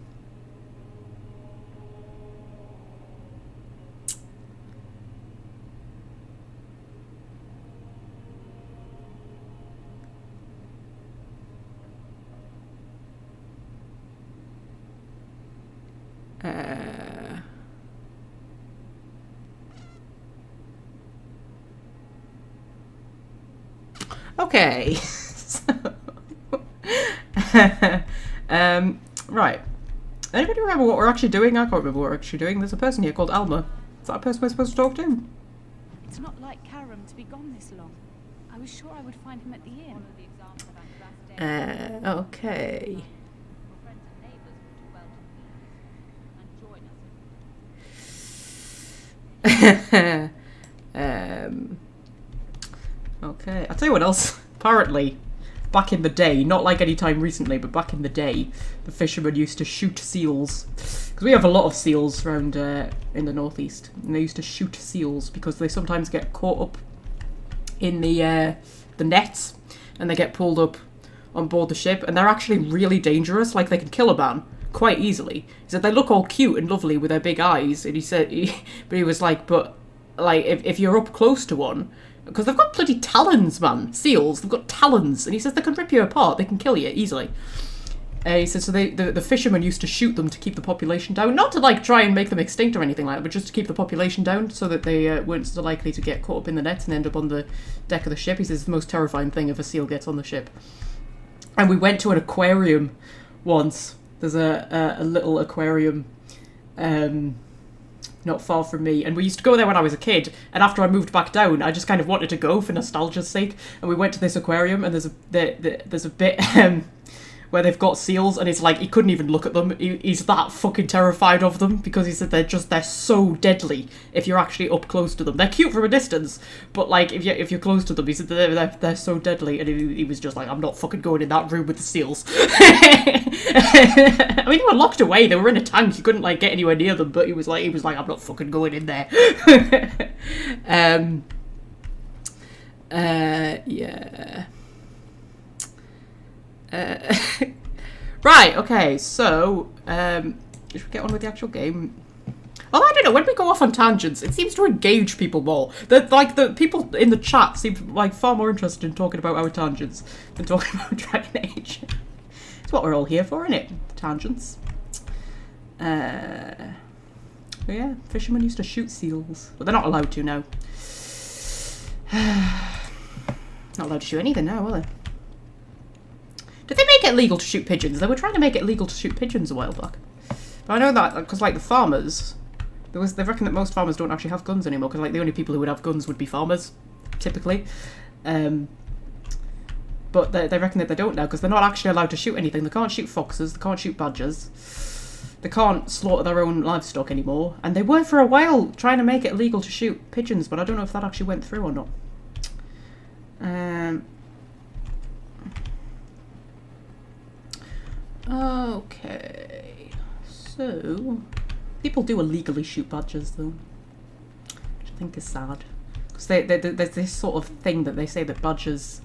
Okay. Right. Anybody remember what we're actually doing? I can't remember what we're actually doing. There's a person here called Alma. Is that a person we're supposed to talk to? It's not like Karam to be gone this long. I was sure I would find him at the inn. Okay. Okay, I'll tell you what else. Apparently, back in the day, not like any time recently, but back in the day, the fishermen used to shoot seals. Because we have a lot of seals around in the northeast. And they used to shoot seals because they sometimes get caught up in the nets. And they get pulled up on board the ship. And they're actually really dangerous. Like, they can kill a man quite easily. He said they look all cute and lovely with their big eyes. And he said, but he was like, but like, if you're up close to one, because they've got bloody talons, man. Seals, they've got talons. And he says they can rip you apart. They can kill you easily. He says so the fishermen used to shoot them to keep the population down. Not to, like, try and make them extinct or anything like that, but just to keep the population down so that they weren't so likely to get caught up in the nets and end up on the deck of the ship. He says it's the most terrifying thing if a seal gets on the ship. And we went to an aquarium once. There's a little aquarium. There's not far from me, and we used to go there when I was a kid, and after I moved back down, I just kind of wanted to go for nostalgia's sake, and we went to this aquarium, and there's a bit where they've got seals, and it's like, he couldn't even look at them. He's that fucking terrified of them, because he said they're so deadly if you're actually up close to them. They're cute from a distance, but like, if you're close to them, he said they're so deadly, and he was just like, I'm not fucking going in that room with the seals. I mean, they were locked away, they were in a tank, you couldn't like get anywhere near them, but he was like, I'm not fucking going in there. Yeah. Right, okay, so should we get on with the actual game? Oh, I don't know, when we go off on tangents, it seems to engage people more. The people in the chat seem like far more interested in talking about our tangents than talking about Dragon Age. It's what we're all here for, isn't it? Tangents. But yeah, fishermen used to shoot seals, but they're not allowed to now. Not allowed to shoot anything now, are they? Did they make it legal to shoot pigeons? They were trying to make it legal to shoot pigeons a while back. But I know that because, like, the farmers, they reckon that most farmers don't actually have guns anymore, because, like, the only people who would have guns would be farmers, typically. But they reckon that they don't now, because they're not actually allowed to shoot anything. They can't shoot foxes, they can't shoot badgers, they can't slaughter their own livestock anymore. And they were for a while trying to make it legal to shoot pigeons, but I don't know if that actually went through or not. Okay, so people do illegally shoot badgers though, which I think is sad, because there's this sort of thing that they say that badgers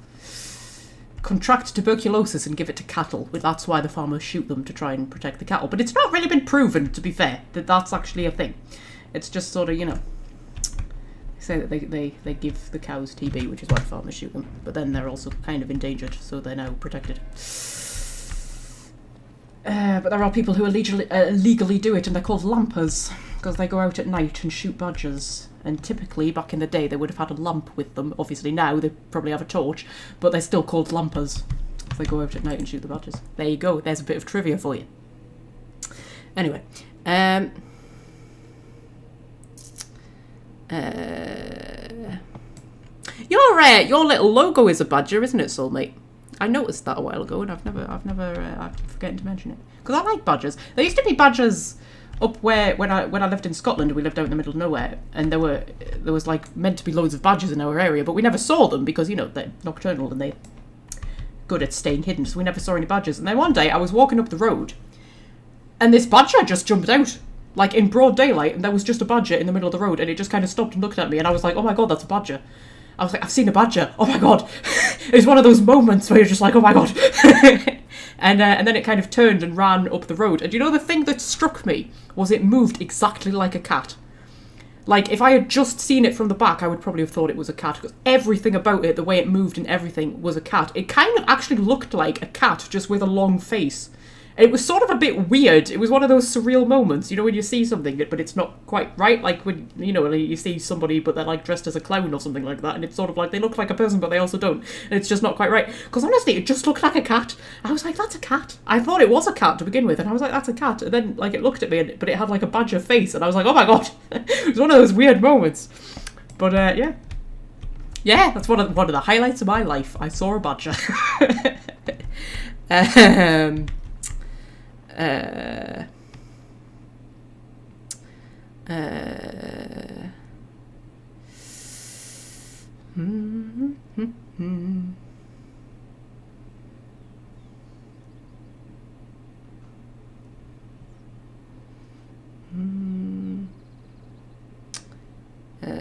contract tuberculosis and give it to cattle, but that's why the farmers shoot them, to try and protect the cattle. But it's not really been proven, to be fair, that that's actually a thing. It's just sort of, you know, they say that they give the cows TB, which is why farmers shoot them, but then they're also kind of endangered, so they're now protected. But there are people who illegally do it, and they're called lampers, because they go out at night and shoot badgers. And typically, back in the day, they would have had a lamp with them. Obviously now, they probably have a torch, but they're still called lampers. They go out at night and shoot the badgers. There you go, there's a bit of trivia for you. Anyway, your little logo is a badger, isn't it, soulmate? I noticed that a while ago, and I'm forgetting to mention it, because I like badgers. There used to be badgers up where when I lived in Scotland, we lived out in the middle of nowhere, and there was like meant to be loads of badgers in our area, but we never saw them because, you know, they're nocturnal and they're good at staying hidden, so we never saw any badgers. And then one day I was walking up the road, and this badger just jumped out, like in broad daylight, and there was just a badger in the middle of the road, and it just kind of stopped and looked at me, and I was like, oh my god, that's a badger. I was like, I've seen a badger. Oh my god. It was one of those moments where you're just like, oh my god. And then it kind of turned and ran up the road. And you know, the thing that struck me was it moved exactly like a cat. Like, if I had just seen it from the back, I would probably have thought it was a cat, because everything about it, the way it moved and everything, was a cat. It kind of actually looked like a cat, just with a long face. And it was sort of a bit weird. It was one of those surreal moments, you know, when you see something, but it's not quite right. Like when, you know, you see somebody, but they're like dressed as a clown or something like that, and it's sort of like they look like a person, but they also don't. And it's just not quite right. Because honestly, it just looked like a cat. I was like, that's a cat. I thought it was a cat to begin with, and I was like, that's a cat. And then, like, it looked at me, but it had like a badger face, and I was like, oh my god. It was one of those weird moments. But yeah. Yeah, that's one of the highlights of my life. I saw a badger.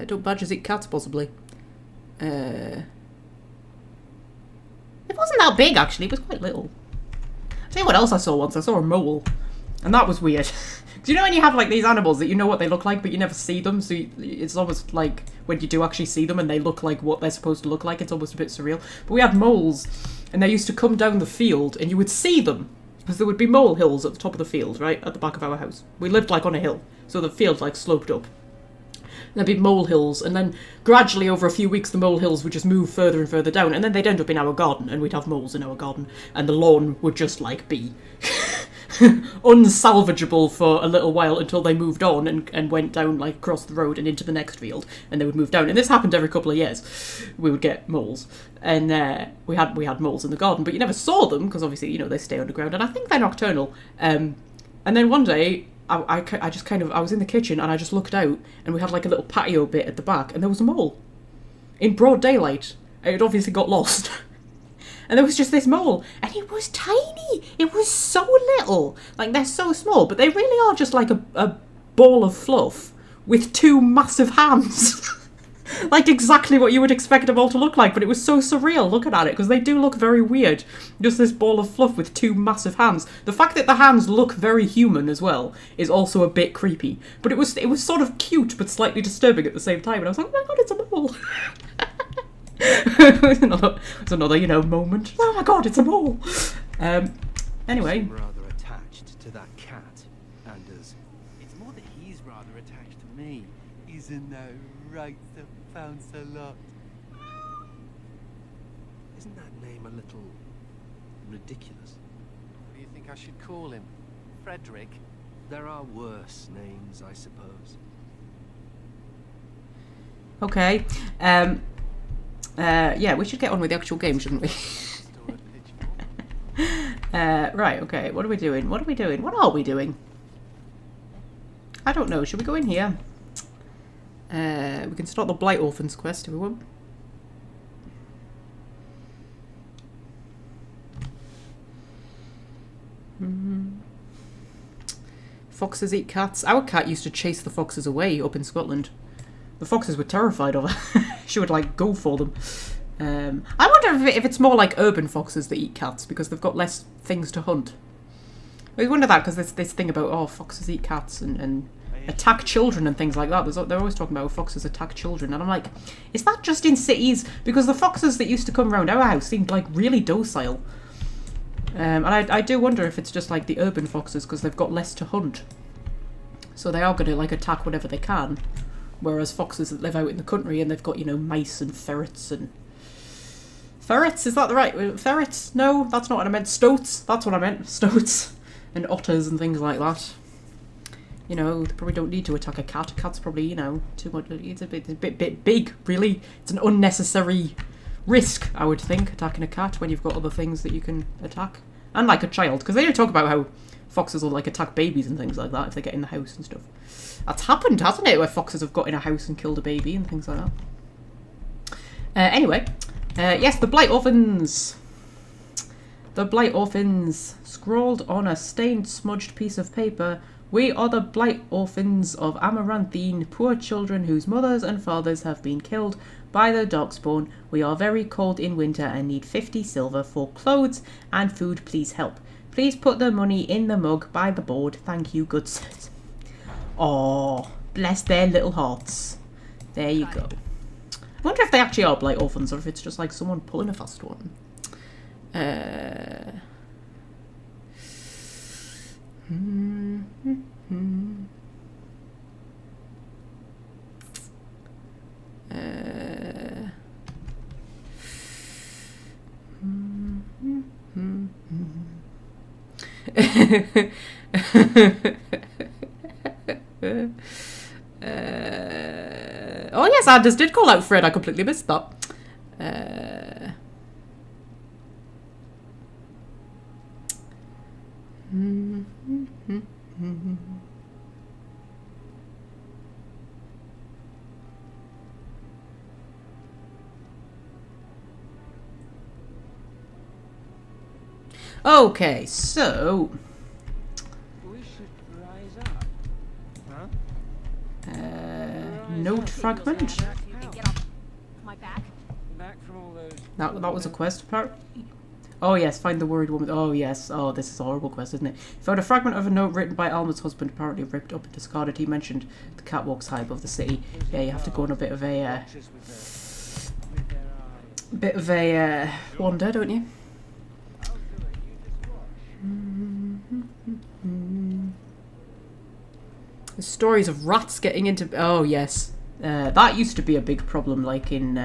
Don't badgers eat cats, possibly? It wasn't that big, actually. It was quite little. I'll tell you what else I saw once. I saw a mole. And that was weird. Because you know when you have like these animals that you know what they look like, but you never see them, so it's almost like when you do actually see them and they look like what they're supposed to look like, it's almost a bit surreal. But we had moles, and they used to come down the field, and you would see them. Because there would be mole hills at the top of the field, right, at the back of our house. We lived like on a hill, so the field like sloped up. There'd be mole hills, and then gradually over a few weeks the mole hills would just move further and further down, and then they'd end up in our garden, and we'd have moles in our garden, and the lawn would just like be unsalvageable for a little while until they moved on and went down like across the road and into the next field, and they would move down. And this happened every couple of years. We would get moles, and we had moles in the garden, but you never saw them because obviously they stay underground, and I think they're nocturnal. And then one day I was in the kitchen and I just looked out, and we had like a little patio bit at the back, and there was a mole in broad daylight. It had obviously got lost. And there was just this mole, and it was tiny. It was so little. Like, they're so small, but they really are just like a ball of fluff with two massive hands. Like exactly what you would expect a mole to look like, but it was so surreal looking at it, because they do look very weird. Just this ball of fluff with two massive hands. The fact that the hands look very human as well is also a bit creepy. But it was sort of cute, but slightly disturbing at the same time, and I was like, oh my god, it's a mole. It's another, moment. Oh my god, it's a mole. Anyway. I'm rather attached to that cat, Anders. It's more that he's rather attached to me. Isn't that right, Sir Pounce-a-lot? Isn't that name a little ridiculous? What do you think I should call him? Frederick? There are worse names, I suppose. Okay. Yeah, we should get on with the actual game, shouldn't we? Right, okay, what are we doing? What are we doing? I don't know, should we go in here? We can start the Blight Orphans quest if we want. Foxes eat cats. Our cat used to chase the foxes away up in Scotland. The foxes were terrified of her. She would, like, go for them. I wonder if it's more like urban foxes that eat cats, because they've got less things to hunt. I wonder that, because there's this thing about, foxes eat cats and attack children and things like that. They're always talking about how foxes attack children. And I'm like, is that just in cities? Because the foxes that used to come around our house seemed, like, really docile. And I do wonder if it's just, like, the urban foxes, because they've got less to hunt. So they are going to, like, attack whatever they can. Whereas foxes that live out in the country and they've got, mice and ferrets and... Ferrets? Is that the right... Ferrets? No, that's not what I meant. Stoats. That's what I meant. Stoats. And otters and things like that. They probably don't need to attack a cat. A cat's probably, too much... It's a bit big, really. It's an unnecessary risk, I would think, attacking a cat when you've got other things that you can attack. And like a child. Because they do talk about how foxes will, like, attack babies and things like that if they get in the house and stuff. That's happened, hasn't it? Where foxes have got in a house and killed a baby and things like that. Anyway. Yes, the Blight Orphans. The Blight Orphans. Scrawled on a stained, smudged piece of paper. We are the Blight Orphans of Amaranthine, poor children whose mothers and fathers have been killed by the Darkspawn. We are very cold in winter and need 50 silver for clothes and food. Please help. Please put the money in the mug by the board. Thank you, good sirs. Oh, bless their little hearts. There you go. I wonder if they actually are Blight Orphans or if it's just like someone pulling a fast one. Oh yes, Anders did call out Fred. I completely missed that. Okay, so We should rise up. Huh? note fragment. You can get off my back. Back from all those... That was a quest apparently. Oh yes, find the worried woman. Oh yes. Oh, this is a horrible quest, isn't it? Found a fragment of a note written by Alma's husband, apparently ripped up and discarded. He mentioned the catwalks high above the city. Yeah, you have to go on a bit of a wander, don't you? The stories of rats getting into... Oh, yes. That used to be a big problem, like in...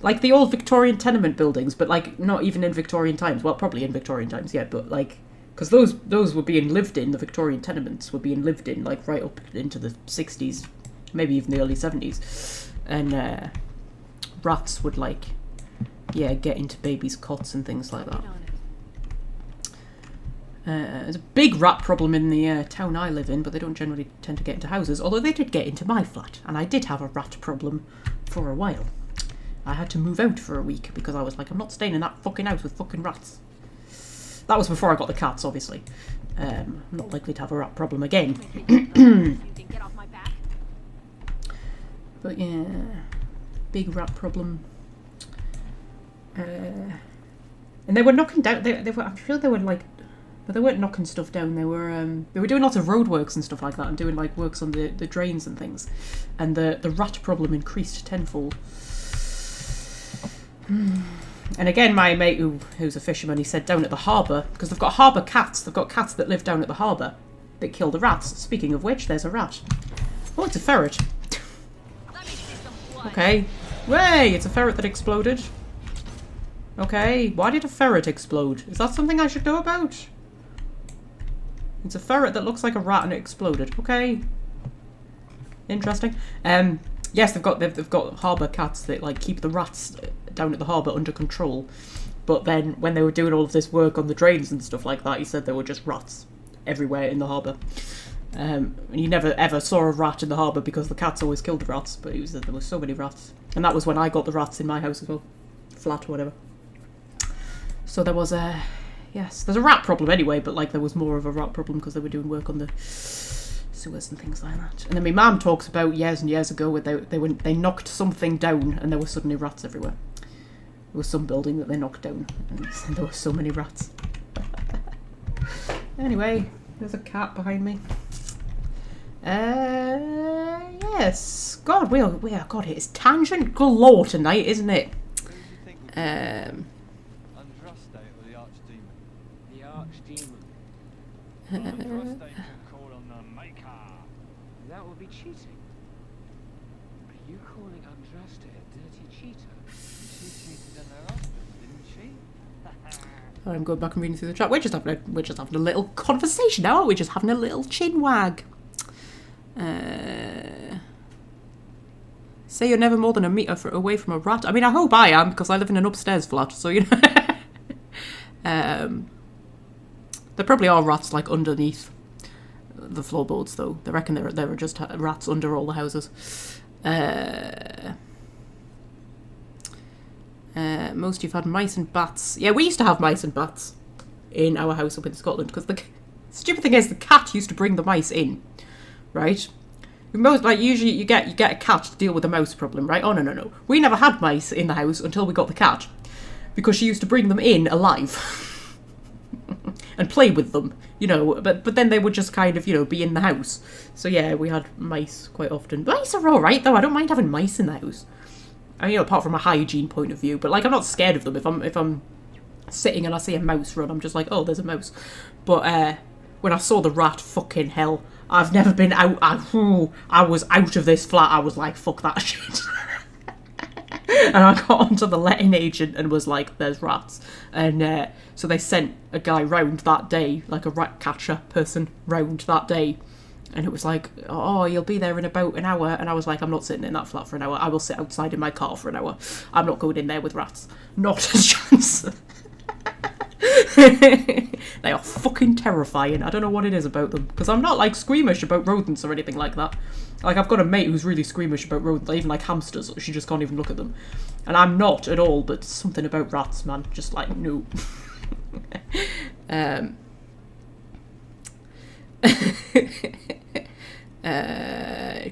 like the old Victorian tenement buildings, but like not even in Victorian times. Well, probably in Victorian times, yeah, but like Because those were being lived in, the Victorian tenements were being lived in, like, right up into the 60s, maybe even the early 70s. And rats would, like, yeah, get into babies' cots and things like that. There's a big rat problem in the town I live in, but they don't generally tend to get into houses, although they did get into my flat, and I did have a rat problem for a while. I had to move out for a week because I was like, I'm not staying in that fucking house with fucking rats. That was before I got the cats, obviously. I'm not likely to have a rat problem again. But yeah, big rat problem. And they were knocking down. They were. I'm sure they were like, but they weren't knocking stuff down. They were doing lots of roadworks and stuff like that, and doing like works on the drains and things. And the rat problem increased tenfold. And again, my mate, who's a fisherman, he said down at the harbour, because they've got harbour cats, they've got cats that live down at the harbour that kill the rats. Speaking of which, there's a rat. Oh, it's a ferret. Okay. Way, it's a ferret that exploded. Okay, why did a ferret explode? Is that something I should know about? It's a ferret that looks like a rat and it exploded. Okay. Interesting. Yes, they've got harbour cats that like keep the rats down at the harbour under control. But then when they were doing all of this work on the drains and stuff like that, he said there were just rats everywhere in the harbour. And he never ever saw a rat in the harbour because the cats always killed the rats. But he said there were so many rats, and that was when I got the rats in my house as well, flat or whatever. So there was yes, there's a rat problem anyway, but like there was more of a rat problem because they were doing work on the sewers and things like that. And then my mum talks about years and years ago where they knocked something down and there were suddenly rats everywhere. There was some building that they knocked down and there were so many rats. Anyway, there's a cat behind me. Yes. God, we are God, it is tangent galore tonight, isn't it? That would be cheating. Are you calling Andraste a dirty cheater? She cheated on her husband, didn't she? I'm going back and reading through the chat. We're just having a little conversation now, aren't we? Just having a little chin wag. Say you're never more than a metre away from a rat. I mean, I hope I am because I live in an upstairs flat, so you know. There probably are rats like underneath the floorboards, though. They reckon there are just rats under all the houses. Most you've had mice and bats. Yeah, we used to have mice and bats in our house up in Scotland because the stupid thing is the cat used to bring the mice in, right? Most like usually you get a cat to deal with the mouse problem, right? Oh no. We never had mice in the house until we got the cat because she used to bring them in alive. And play with them, you know, but then they would just kind of, you know, be in the house. So yeah, we had mice quite often. Mice are alright though, I don't mind having mice in the house. I mean, you know, apart from a hygiene point of view, but like I'm not scared of them. If I'm sitting and I see a mouse run, I'm just like, oh, there's a mouse. But when I saw the rat, fucking hell, I've never been out, I was out of this flat, I was like, fuck that shit. And I got onto the letting agent and was like, there's rats. And so they sent a guy round that day, like a rat catcher person round that day. And it was like, oh, you'll be there in about an hour. And I was like, I'm not sitting in that flat for an hour. I will sit outside in my car for an hour. I'm not going in there with rats. Not a chance. They are fucking terrifying. I don't know what it is about them. Because I'm not like squeamish about rodents or anything like that. Like I've got a mate who's really squeamish about rodents, even like hamsters. She just can't even look at them. And I'm not at all, but something about rats, man. Just like, no.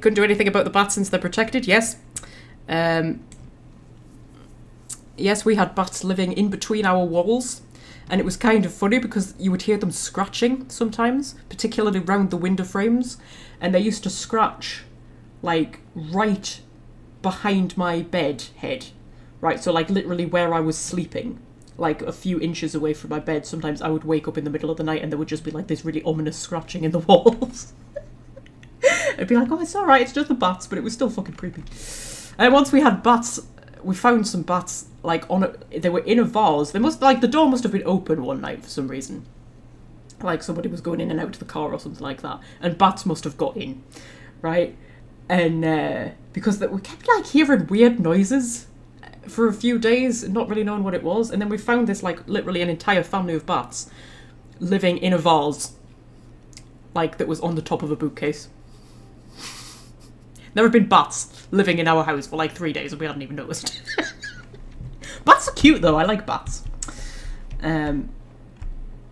Couldn't do anything about the bats since they're protected, yes. Yes, we had bats living in between our walls. And it was kind of funny because you would hear them scratching sometimes, particularly round the window frames. And they used to scratch, like, right behind my bed head. Right, so, like, literally where I was sleeping. Like, a few inches away from my bed. Sometimes I would wake up in the middle of the night and there would just be, like, this really ominous scratching in the walls. I'd be like, oh, it's alright, it's just the bats, but it was still fucking creepy. And once we had bats, we found some bats, like, they were in a vase. They must, like, the door must have been open one night for some reason. Like somebody was going in and out of the car or something like that, and bats must have got in, right? And because we kept like hearing weird noises for a few days, not really knowing what it was, and then we found this like literally an entire family of bats living in a vase, like that was on the top of a bookcase. There have been bats living in our house for like 3 days and we hadn't even noticed. Bats are cute though, I like bats.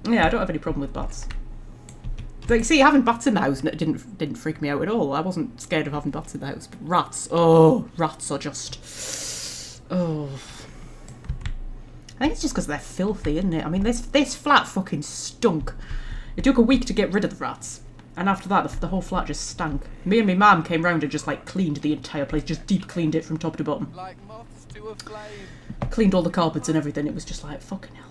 Yeah, I don't have any problem with bats. Like, see, having bats in the house didn't freak me out at all. I wasn't scared of having bats in the house. But rats, oh, rats are just, oh. I think it's just because they're filthy, isn't it? I mean, this flat fucking stunk. It took a week to get rid of the rats. And after that, the whole flat just stank. Me and my mum came round and just, like, cleaned the entire place. Just deep cleaned it from top to bottom. Like moths to a flame. Cleaned all the carpets and everything. It was just like, fucking hell.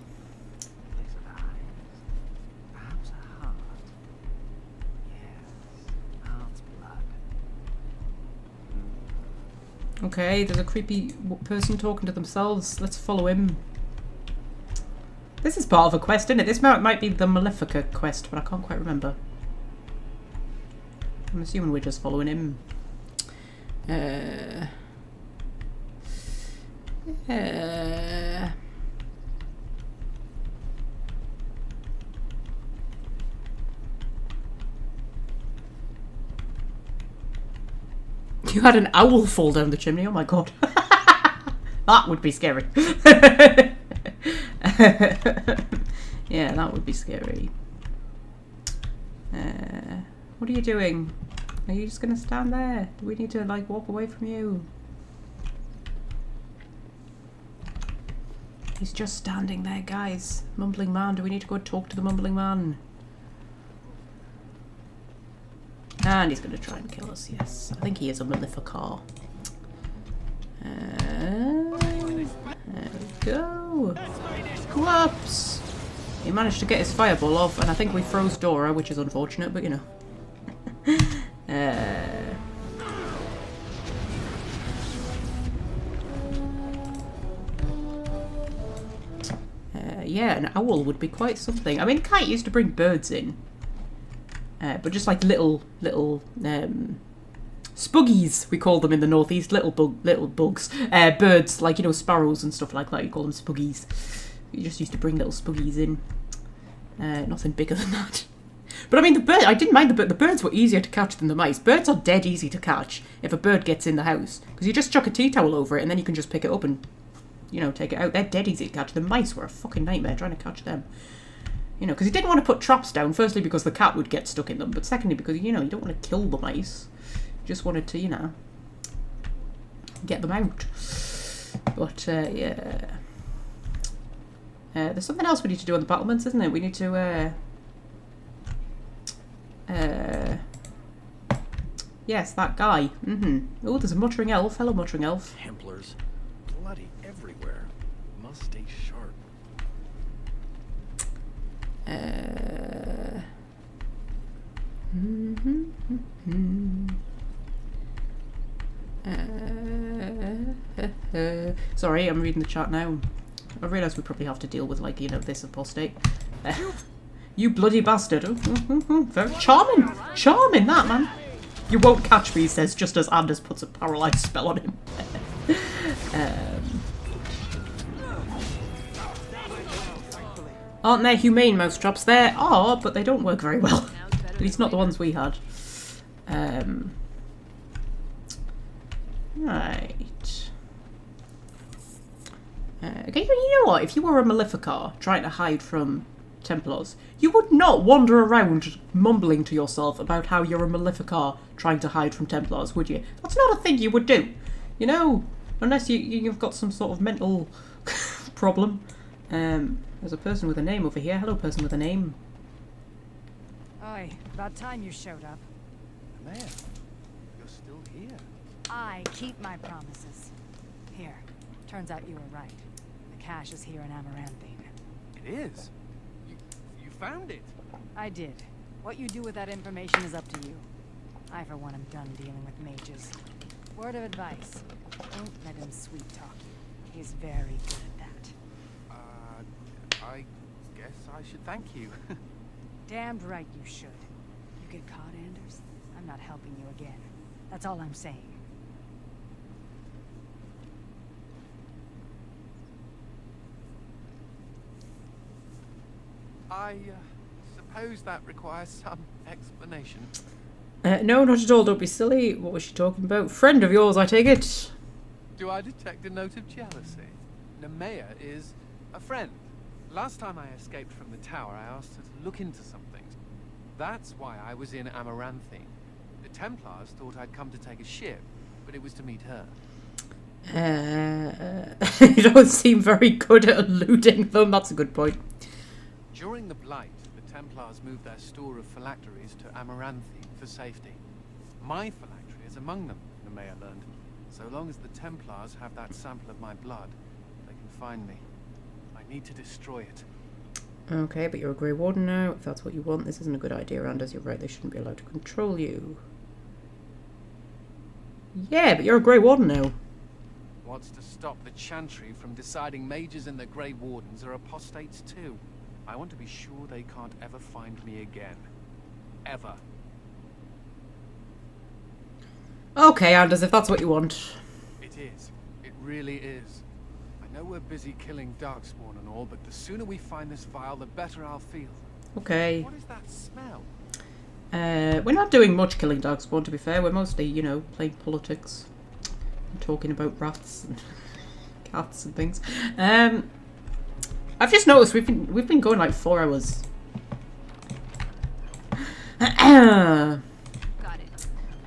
Perhaps a heart. Yes, heart's blood. Okay, there's a creepy person talking to themselves. Let's follow him. This is part of a quest, isn't it? This might be the Malefica quest, but I can't quite remember. I'm assuming we're just following him. You had an owl fall down the chimney, oh my god. That would be scary. Yeah, that would be scary. What are you doing? Are you just gonna stand there? Do we need to like walk away from you? He's just standing there, guys. Mumbling man, do we need to go talk to the mumbling man? And he's gonna try and kill us, yes. I think he is a Maleficar. There we go. Whoops! He managed to get his fireball off, and I think we froze Dora, which is unfortunate, but you know. Yeah, an owl would be quite something. I mean, Kite used to bring birds in, but just like little spuggies, we call them in the northeast. Little bugs, birds like, you know, sparrows and stuff like that. You call them spuggies. You just used to bring little spuggies in. Nothing bigger than that. But I mean, the bird, I didn't mind the birds were easier to catch than the mice. Birds are dead easy to catch if a bird gets in the house, because you just chuck a tea towel over it and then you can just pick it up and, you know, take it out. They're dead easy to catch. The mice were a fucking nightmare trying to catch them. You know, because he didn't want to put traps down, firstly because the cat would get stuck in them, but secondly because, you know, you don't want to kill the mice. You just wanted to, you know, get them out. But, yeah. There's something else we need to do on the battlements, isn't it? We need to, yes, that guy. Oh, there's a muttering elf. Hello, muttering elf. Templars. Bloody everywhere. Must stay sharp. Sorry, I'm reading the chat now. I realise we probably have to deal with, like, you know, this apostate. You bloody bastard. Very charming. Charming, that, man. You won't catch me, he says, just as Anders puts a paralyzed spell on him. Aren't they humane mousetraps? There are, but they don't work very well. At least not the ones we had. Right. Okay, you know what? If you were a Maleficar trying to hide from Templars, you would not wander around mumbling to yourself about how you're a Maleficar trying to hide from Templars, would you? That's not a thing you would do, you know, unless you've got some sort of mental problem. There's a person with a name over here. Hello, person with a name. Oi, about time you showed up. Man, you're still here. I keep my promises. Here, turns out you were right. The cache is here in Amaranthine. It is? You found it? I did. What you do with that information is up to you. I, for one, am done dealing with mages. Word of advice. Don't let him sweet-talk you. He's very good at that. I guess I should thank you. Damned right you should. You get caught, Anders, I'm not helping you again. That's all I'm saying. I suppose that requires some explanation. No, not at all. Don't be silly. What was she talking about? Friend of yours, I take it. Do I detect a note of jealousy? Nemea is a friend. Last time I escaped from the tower, I asked her to look into some things. That's why I was in Amaranthine. The Templars thought I'd come to take a ship, but it was to meet her. You don't seem very good at eluding them. That's a good point. During the Blight, the Templars moved their store of phylacteries to Amaranthine for safety. My phylactery is among them, Nemea learned. So long as the Templars have that sample of my blood, they can find me. I need to destroy it. Okay, but you're a Grey Warden now. If that's what you want, this isn't a good idea, Anders. You're right, they shouldn't be allowed to control you. Yeah, but you're a Grey Warden now. What's to stop the Chantry from deciding mages and the Grey Wardens are apostates too? I want to be sure they can't ever find me again. Ever. Okay, Anders, if that's what you want. It is. It really is. I know we're busy killing Darkspawn and all, but the sooner we find this vial, the better I'll feel. Okay. What is that smell? We're not doing much killing Darkspawn, to be fair. We're mostly, you know, playing politics. And talking about rats and cats and things. I've just noticed we've been going like 4 hours. Got it.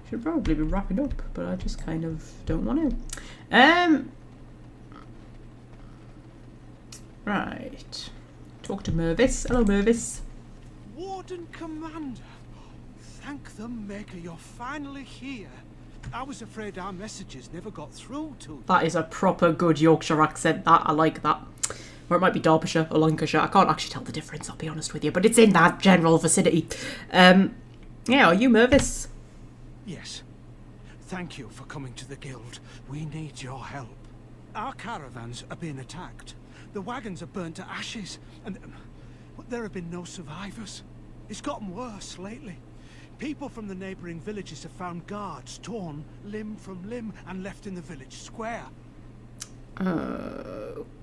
Should probably be wrapping up, but I just kind of don't want to. Right. Talk to Mervis. Hello, Mervis. Warden Commander. Thank the Maker you're finally here. I was afraid our messages never got through to you. That is a proper good Yorkshire accent. That I like that. Or it might be Derbyshire or Lancashire. I can't actually tell the difference, I'll be honest with you. But it's in that general vicinity. Yeah, are you Mervis? Yes. Thank you for coming to the Guild. We need your help. Our caravans are being attacked. The wagons are burnt to ashes. And there have been no survivors. It's gotten worse lately. People from the neighbouring villages have found guards torn limb from limb and left in the village square.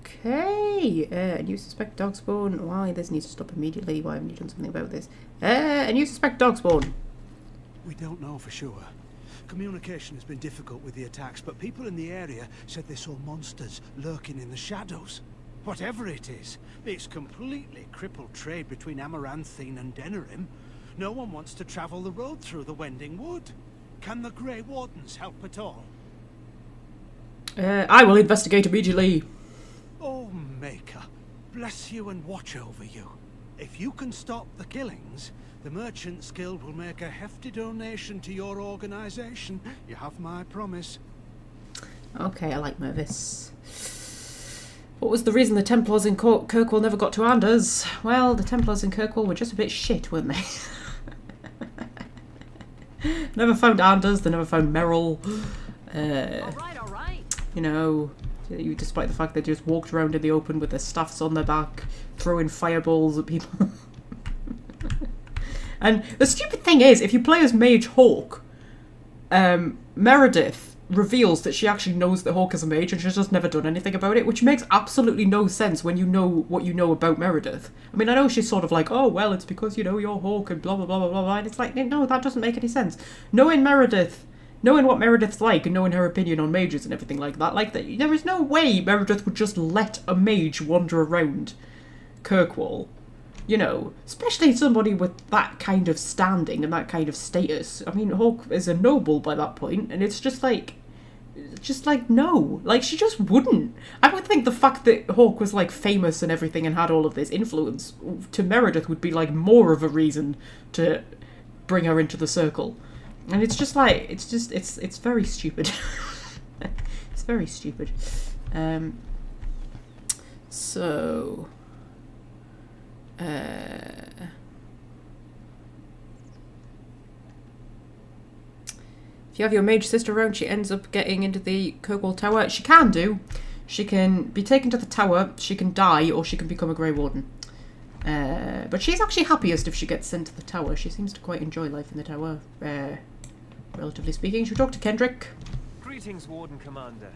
Okay. And you suspect Darkspawn. Why? This needs to stop immediately. Why haven't you done something about this? And you suspect Darkspawn. We don't know for sure. Communication has been difficult with the attacks, but people in the area said they saw monsters lurking in the shadows. Whatever it is, it's completely crippled trade between Amaranthine and Denerim. No one wants to travel the road through the Wending Wood. Can the Grey Wardens help at all? I will investigate immediately. Oh, Maker, bless you and watch over you. If you can stop the killings, the Merchants Guild will make a hefty donation to your organization. You have my promise. Okay, I like Mervis. What was the reason the Templars in Kirkwall never got to Anders? Well, the Templars in Kirkwall were just a bit shit, weren't they? Never found Anders, they never found Merrill. All right. You know, despite the fact they just walked around in the open with their staffs on their back, throwing fireballs at people. And the stupid thing is, if you play as Mage Hawk, Meredith reveals that she actually knows that Hawk is a mage and she's just never done anything about it, which makes absolutely no sense when you know what you know about Meredith. I mean, I know she's sort of like, oh, well, it's because, you know, you're Hawk and blah, blah, blah, blah, blah, and it's like, no, that doesn't make any sense. Knowing what Meredith's like and knowing her opinion on mages and everything like that, there is no way Meredith would just let a mage wander around Kirkwall. You know, especially somebody with that kind of standing and that kind of status. I mean, Hawk is a noble by that point, and it's just like, no. Like, she just wouldn't. I would think the fact that Hawk was, like, famous and everything and had all of this influence to Meredith would be, like, more of a reason to bring her into the circle. And it's just like, it's very stupid. It's very stupid. So... if you have your mage sister around, she ends up getting into the Kirkwall Tower. She can do. She can be taken to the tower, she can die, or she can become a Grey Warden. But she's actually happiest if she gets sent to the tower. She seems to quite enjoy life in the tower, relatively speaking. Should we talk to Kendrick? Greetings, Warden Commander.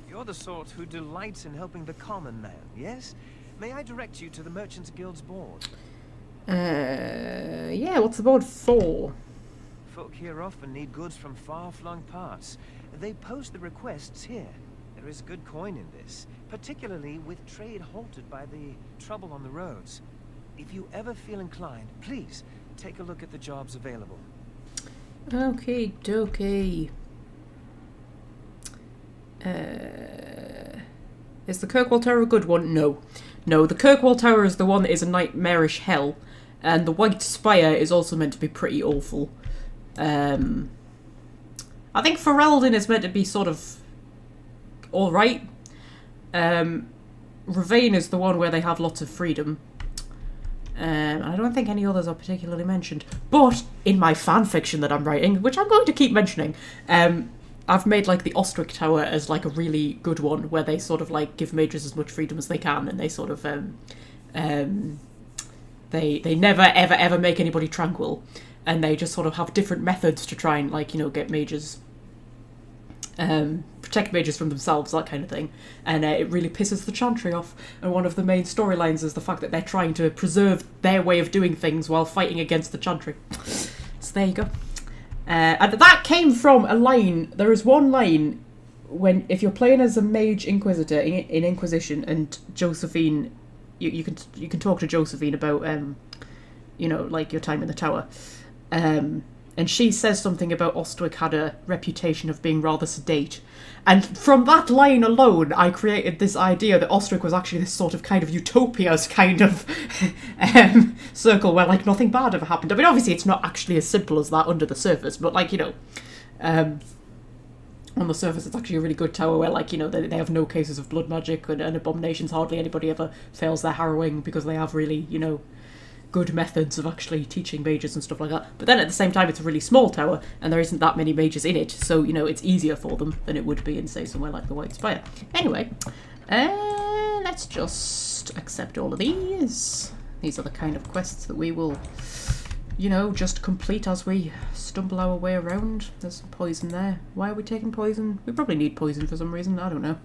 You're the sort who delights in helping the common man, yes? May I direct you to the Merchants Guild's board? Yeah, what's the board for? Folk here often need goods from far-flung parts. They post the requests here. There is good coin in this, particularly with trade halted by the trouble on the roads. If you ever feel inclined, please take a look at the jobs available. Okay, dokie. Is the Kirkwall Tower a good one? No. No, the Kirkwall Tower is the one that is a nightmarish hell, and the White Spire is also meant to be pretty awful. I think Ferelden is meant to be sort of alright. Ravane is the one where they have lots of freedom. I don't think any others are particularly mentioned. But in my fanfiction that I'm writing, which I'm going to keep mentioning, I've made like the Ostrich Tower as like a really good one, where they sort of like give mages as much freedom as they can, and they sort of they never ever make anybody tranquil, and they just sort of have different methods to try and like, you know, get mages, protect mages from themselves, that kind of thing. And it really pisses the Chantry off, and one of the main storylines is the fact that they're trying to preserve their way of doing things while fighting against the Chantry. So there you go. And that came from a line. There is one line when, if you're playing as a mage inquisitor in Inquisition, and Josephine, you can talk to Josephine about you know, like your time in the tower, and she says something about Ostwick had a reputation of being rather sedate, and from that line alone I created this idea that Ostwick was actually this sort of kind of utopia's kind of circle where like nothing bad ever happened. I mean, obviously it's not actually as simple as that under the surface, but like, you know, on the surface it's actually a really good tower where, like, you know, they have no cases of blood magic, and abominations. Hardly anybody ever fails their harrowing because they have really, you know, good methods of actually teaching mages and stuff like that. But then at the same time, it's a really small tower, and there isn't that many mages in it, so, you know, it's easier for them than it would be in, say, somewhere like the White Spire. Anyway, let's just accept all of these. These are the kind of quests that we will, you know, just complete as we stumble our way around. There's some poison there. Why are we taking poison? We probably need poison for some reason. I don't know.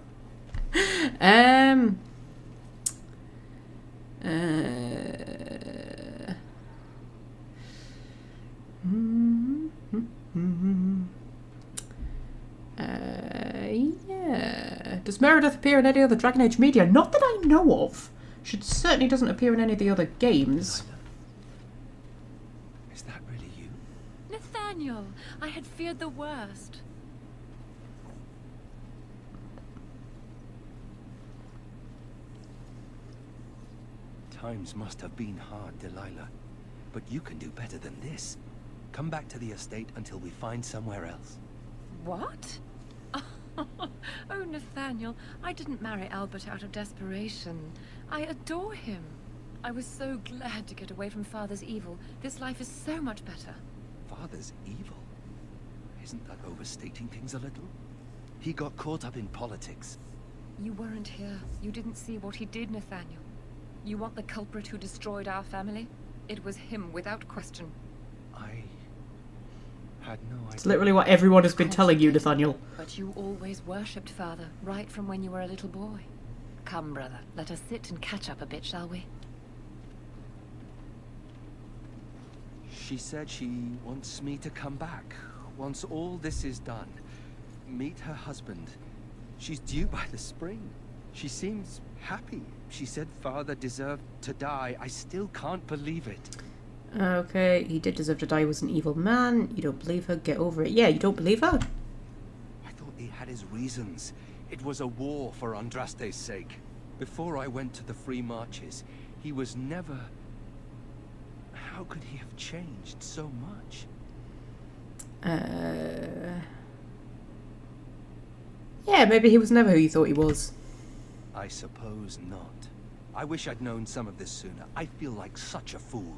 Yeah. Does Meredith appear in any other Dragon Age media? Not that I know of. She certainly doesn't appear in any of the other games. Is that really you? Nathaniel, I had feared the worst. Times must have been hard, Delilah. But you can do better than this. Come back to the estate until we find somewhere else. What? Oh, Nathaniel, I didn't marry Albert out of desperation. I adore him. I was so glad to get away from Father's evil. This life is so much better. Father's evil? Isn't that overstating things a little? He got caught up in politics. You weren't here. You didn't see what he did, Nathaniel. You want the culprit who destroyed our family? It was him, without question. I had no idea. It's literally what everyone has been telling you, Nathaniel. But you always worshipped Father, right from when you were a little boy. Come, brother, let us sit and catch up a bit, shall we? She said she wants me to come back. Once all this is done. Meet her husband. She's due by the spring. She seems happy. She said Father deserved to die. I still can't believe it. Okay, he did deserve to die. He was an evil man. You don't believe her? Get over it. Yeah, you don't believe her? I thought he had his reasons. It was a war for Andraste's sake. Before I went to the Free Marches, he was never... How could he have changed so much? Yeah, maybe he was never who you thought he was. I suppose not. I wish I'd known some of this sooner. I feel like such a fool.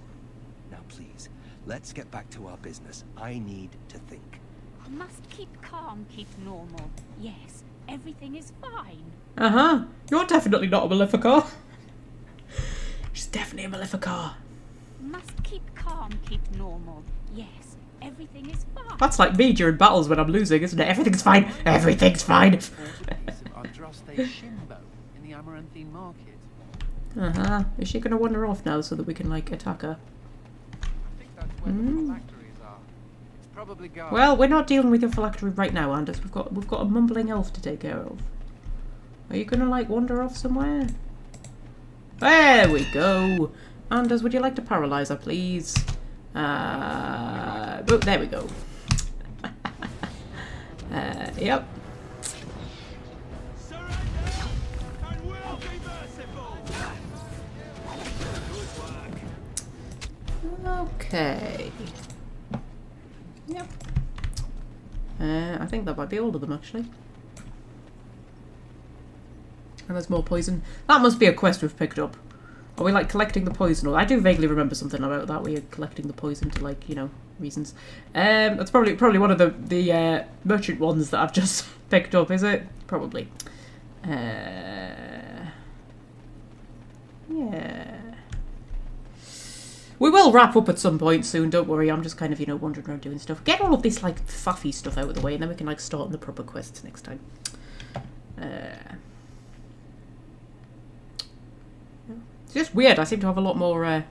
Now please, let's get back to our business. I need to think. I must keep calm, keep normal. Yes, everything is fine. Uh-huh. You're definitely not a Maleficar. She's definitely a Maleficar. Must keep calm, keep normal. Yes, everything is fine. That's like me during battles when I'm losing, isn't it? Everything's fine. Everything's fine. Andraste Shimbo in the Amaranthine market. Uh-huh. Is she gonna wander off now so that we can like attack her? I think that's where the phylacteries are. It's probably guarded. Well, we're not dealing with your phylactery right now, Anders. We've got a mumbling elf to take care of. Are you gonna like wander off somewhere? There we go. Anders, would you like to paralyze her, please? Oh, there we go. Yep. Okay. Yep. I think that might be all of them, actually. And there's more poison. That must be a quest we've picked up. Are we, like, collecting the poison? I do vaguely remember something about that. We are collecting the poison to, like, you know, reasons. That's probably one of the merchant ones that I've just picked up, is it? Probably. Yeah. We will wrap up at some point soon, don't worry. I'm just kind of, you know, wandering around doing stuff. Get all of this, like, faffy stuff out of the way, and then we can, like, start on the proper quests next time. It's just weird. I seem to have a lot more, I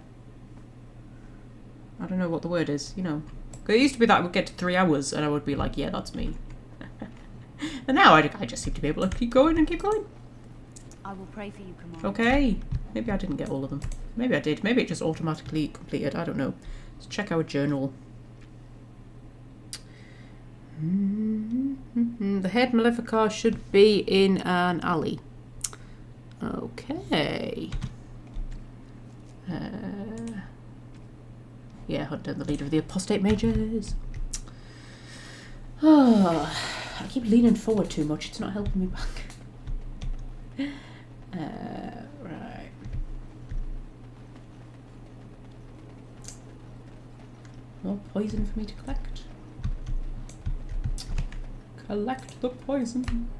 don't know what the word is, you know. It used to be that I would get to 3 hours, and I would be like, yeah, that's me. And now I just seem to be able to keep going and keep going. I will pray for you, Commander. Okay. Maybe I didn't get all of them. Maybe I did. Maybe it just automatically completed. I don't know. Let's check our journal. The head Maleficar should be in an alley. Okay. Yeah, hunt down the leader of the apostate mages. Oh, I keep leaning forward too much. It's not helping me back. Right. More poison for me to collect. Collect the poison.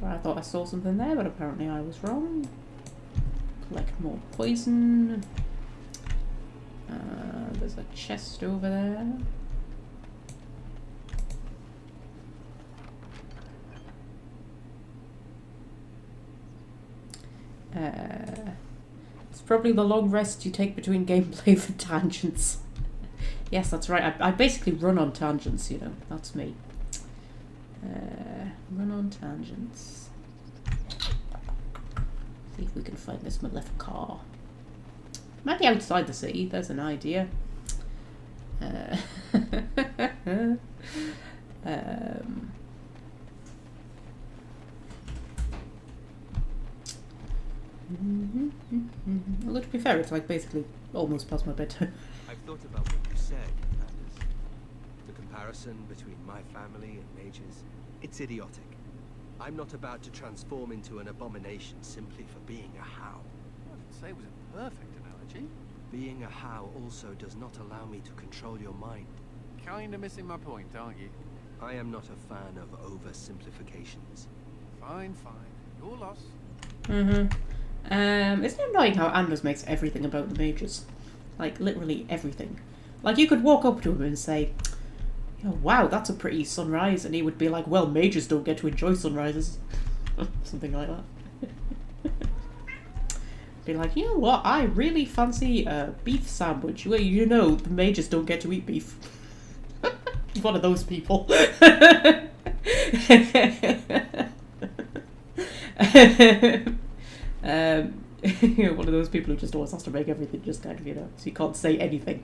I thought I saw something there, but apparently I was wrong. Collect more poison. There's a chest over there. It's probably the long rest you take between gameplay for tangents. Yes, that's right. I basically run on tangents, you know. That's me. Run on tangents. See if we can find this Maleficar. Might be outside the city. There's an idea. Although to be fair, it's like basically almost past my bedtime. I've thought about what you said, Anders. The comparison between my family and Mage's, it's idiotic. I'm not about to transform into an abomination simply for being a How. I didn't say it was a perfect analogy. Being a How also does not allow me to control your mind. Kinda missing my point, aren't you? I am not a fan of oversimplifications. Fine, fine. Your loss. Isn't it annoying how Anders makes everything about the mages? Like, literally everything. Like, you could walk up to him and say, oh, wow, that's a pretty sunrise. And he would be like, well, mages don't get to enjoy sunrises. Something like that. Be like, you know what, I really fancy a beef sandwich. Well, you know, the mages don't get to eat beef. One of those people. One of those people who just always has to make everything just kind of, you know, so you can't say anything.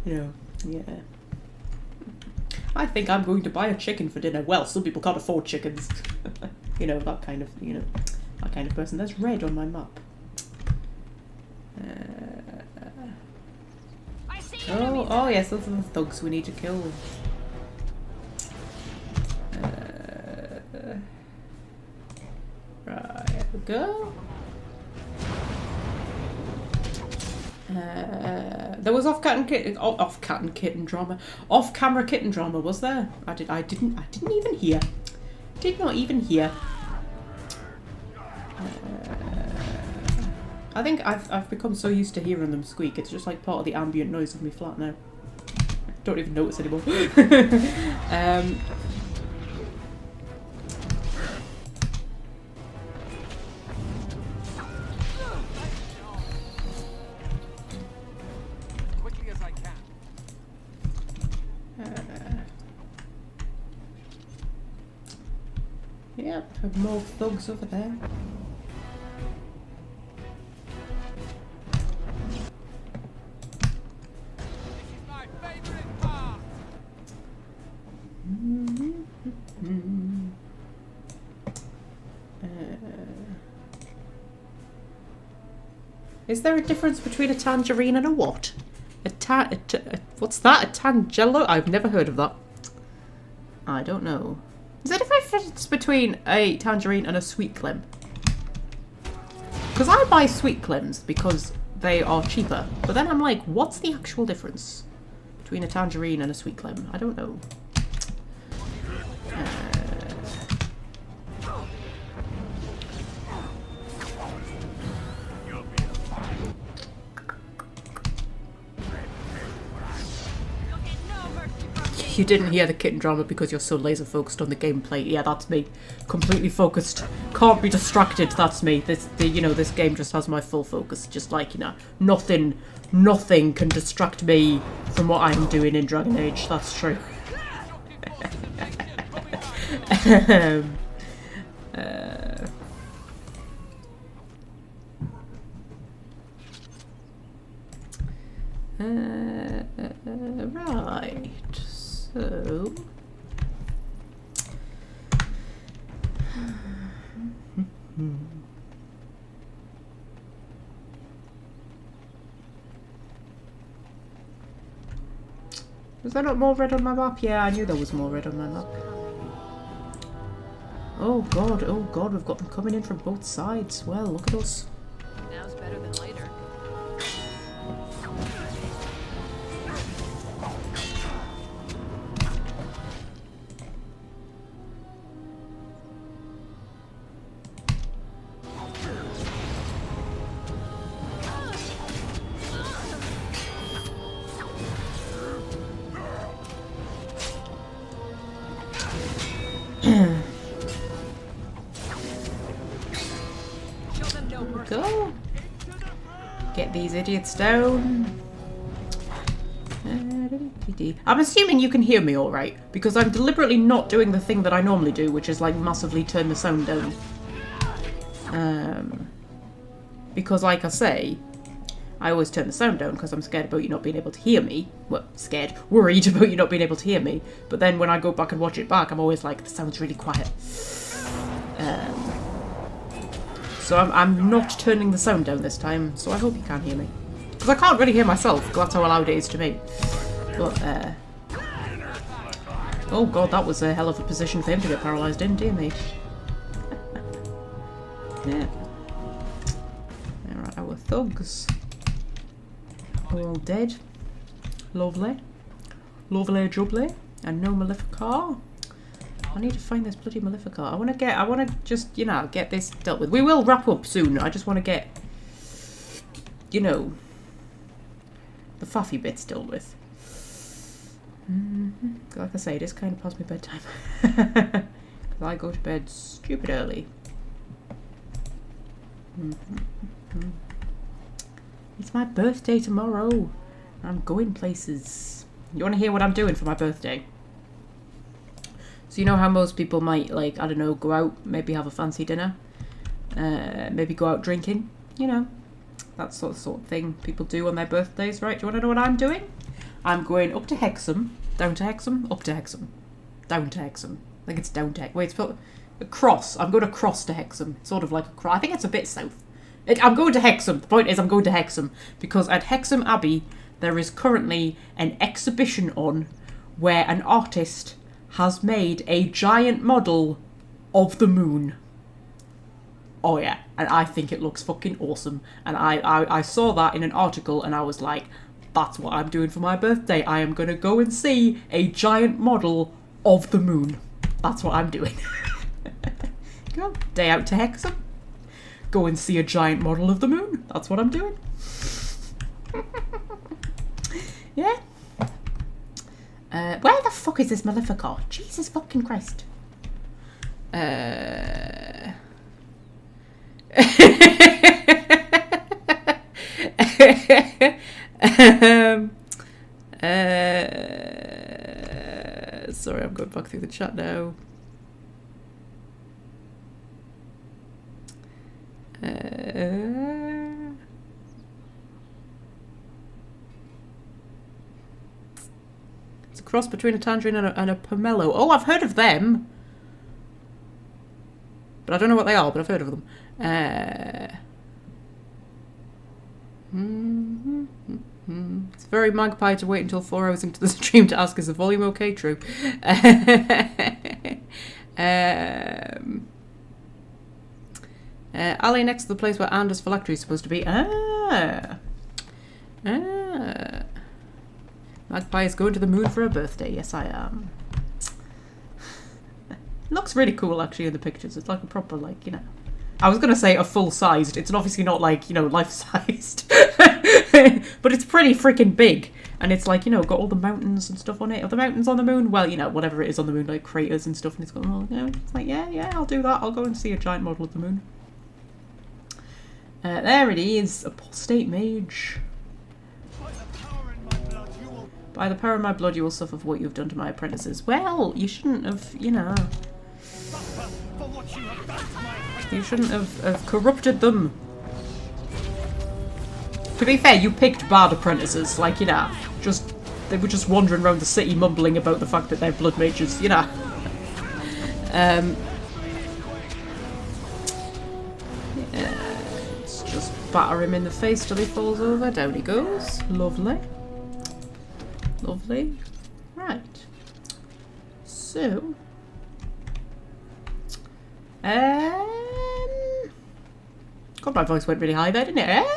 You know, yeah. I think I'm going to buy a chicken for dinner. Well, some people can't afford chickens. You know, that kind of, you know, that kind of person. There's red on my map. Oh yes, those are the thugs we need to kill. Right, there we go. There was off-camera kitten drama. Off-camera kitten drama, was there? I didn't even hear. Did not even hear. I think I've become so used to hearing them squeak. It's just like part of the ambient noise of my flat now. Don't even notice anymore. Yep, more thugs over there. Is there a difference between a tangerine and a what? What's that? A tangelo? I've never heard of that. I don't know. Is there a difference between a tangerine and a sweet clem? Because I buy sweet clems because they are cheaper. But then I'm like, what's the actual difference between a tangerine and a sweet clem? I don't know. You didn't hear the kitten drama because you're so laser focused on the gameplay. Yeah, that's me. Completely focused. Can't be distracted. That's me. This game just has my full focus. Just like, nothing can distract me from what I'm doing in Dragon Age. That's true. Right. So, was there not more red on my map? Yeah, I knew there was more red on my map. Oh god, we've got them coming in from both sides. Well, look at us. Now's better than later. Go. Get these idiots down. I'm assuming you can hear me alright, because I'm deliberately not doing the thing that I normally do, which is like massively turn the sound down. Because like I say, I always turn the sound down because I'm scared about you not being able to hear me. Well, worried about you not being able to hear me. But then when I go back and watch it back, I'm always like, the sound's really quiet. So I'm not turning the sound down this time, so I hope you can hear me. Because I can't really hear myself, because that's how loud it is to me. But, oh god, that was a hell of a position for him to get paralysed in, dear me. Yeah. Alright, our thugs are all dead. Lovely. Lovely jubbly. And no Maleficar. I need to find this bloody Maleficar. I want to just, get this dealt with. We will wrap up soon. I just want to get, the faffy bits dealt with. Like I say, it is kind of past my bedtime. Because I go to bed stupid early. It's my birthday tomorrow. I'm going places. You want to hear what I'm doing for my birthday? So you know how most people might, like, I don't know, go out, maybe have a fancy dinner, maybe go out drinking, that sort of thing people do on their birthdays, right? Do you want to know what I'm doing? I'm going up to Hexham, down to Hexham, up to Hexham, down to Hexham. I think it's down to Hexham. Wait, it's across. I'm going across to Hexham. It's sort of like a cross. I think it's a bit south. I'm going to Hexham. The point is I'm going to Hexham because at Hexham Abbey there is currently an exhibition on where an artist has made a giant model of the moon. oh yeah, and I think it looks fucking awesome. And I saw that in an article and I was like, that's what I'm doing for my birthday. I am gonna go and see a giant model of the moon. That's what I'm doing. Go, day out to Hexham. Go and see a giant model of the moon. That's what I'm doing. Yeah. Where the fuck is this Maleficar? Jesus fucking Christ. Sorry, I'm going back through the chat now. It's a cross between a tangerine and a pomelo. Oh, I've heard of them. But I don't know what they are, but I've heard of them. It's very Magpie to wait until 4 hours into the stream to ask, is the volume okay? True. Alley next to the place where Anders phylactery is supposed to be. Magpie is going to the moon for her birthday. Yes, I am. Looks really cool actually in the pictures. It's like a proper, like, you know, I was gonna say a full-sized. It's obviously not like, you know, life-sized, but it's pretty freaking big. And it's like, you know, got all the mountains and stuff on it. Are the mountains on the moon? Well, you know, whatever it is on the moon, like craters and stuff. And it's got, oh, you know, it's like, yeah, I'll do that. I'll go and see a giant model of the moon. There it is, apostate mage. By the power in my blood, you will suffer for what you have done to my apprentices. Well, you shouldn't have, you know. You shouldn't have corrupted them. To be fair, you picked bad apprentices. Like, you know, they were just wandering around the city mumbling about the fact that they're blood mages, you know. Let's just batter him in the face till he falls over. Down he goes. Lovely. Lovely. Right. So. God, my voice went really high there, didn't it?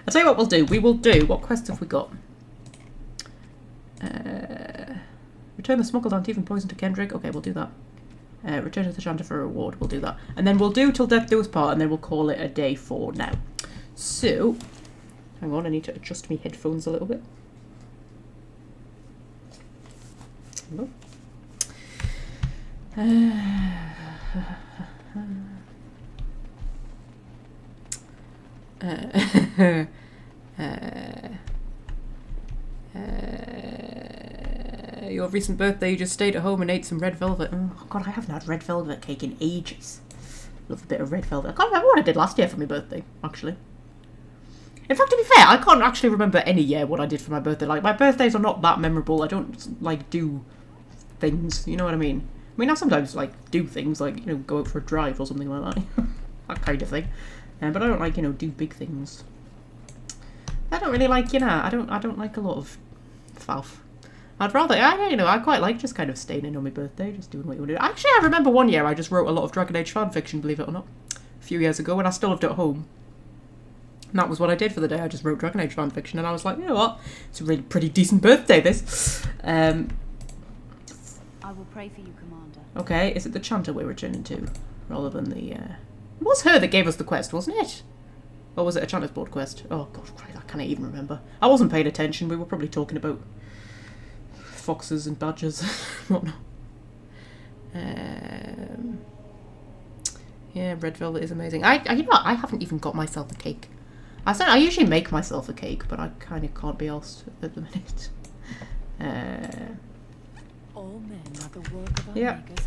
I'll tell you what we'll do. We will do. What quests have we got? Return the smuggled antivenin poison to Kendrick. Okay, we'll do that. Return to the Chanter for a reward. We'll do that. And then we'll do Till Death Do Us Part, and then we'll call it a day for now. So, hang on, I need to adjust my headphones a little bit. Hello. Your recent birthday, you just stayed at home and ate some red velvet. Oh god, I haven't had red velvet cake in ages. Love a bit of red velvet. I can't remember what I did last year for my birthday, actually. In fact, to be fair, I can't actually remember any year what I did for my birthday. Like, my birthdays are not that memorable. I don't, like, do things, you know what I mean? I mean, I sometimes, like, do things, like, you know, go out for a drive or something like that. That kind of thing. But I don't, like, you know, do big things. I don't really like, you know, I don't like a lot of faff. I'd rather, you know, I quite like just kind of staying in on my birthday, just doing what you want to do. Actually, I remember one year I just wrote a lot of Dragon Age fanfiction, believe it or not. A few years ago, when I still lived at home. And that was what I did for the day. I just wrote Dragon Age fanfiction, and I was like, you know what? It's a really pretty decent birthday, this. I will pray for you, Commander. Okay, is it the Chanter we're returning to? Rather than the, It was her that gave us the quest, wasn't it? Or was it a Chanter's board quest? Oh, God, Christ, I can't even remember. I wasn't paying attention. We were probably talking about foxes and badgers and whatnot. Yeah, red velvet is amazing. You know what? I haven't even got myself a cake. I usually make myself a cake, but I kind of can't be asked at the minute. All men are the work of our Yeah. makers.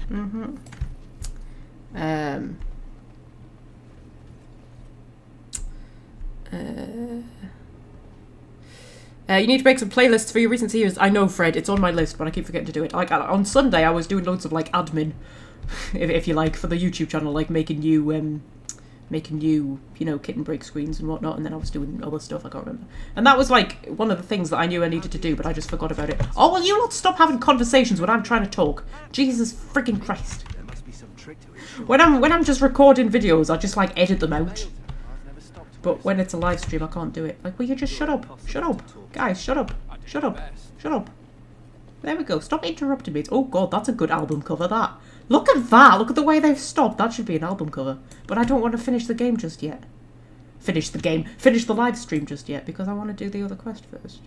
You need to make some playlists for your recent series. I know, Fred, it's on my list, but I keep forgetting to do it. Like, on Sunday, I was doing loads of, like, admin, if you like, for the YouTube channel, like, making new, you know, kitten break screens and whatnot, and then I was doing other stuff, I can't remember. And that was, like, one of the things that I knew I needed to do, but I just forgot about it. Oh, will you not stop having conversations when I'm trying to talk? Jesus freaking Christ. There must be some trick to it. When I'm just recording videos, I just like edit them out. But when it's a live stream, I can't do it. Like, will you just shut up? Shut up. Guys, shut up. Shut up. Shut up. There we go. Stop interrupting me. Oh god, that's a good album cover, that. Look at that. Look at the way they've stopped. That should be an album cover. But I don't want to finish the game just yet. Finish the game. Finish the live stream just yet, because I want to do the other quest first.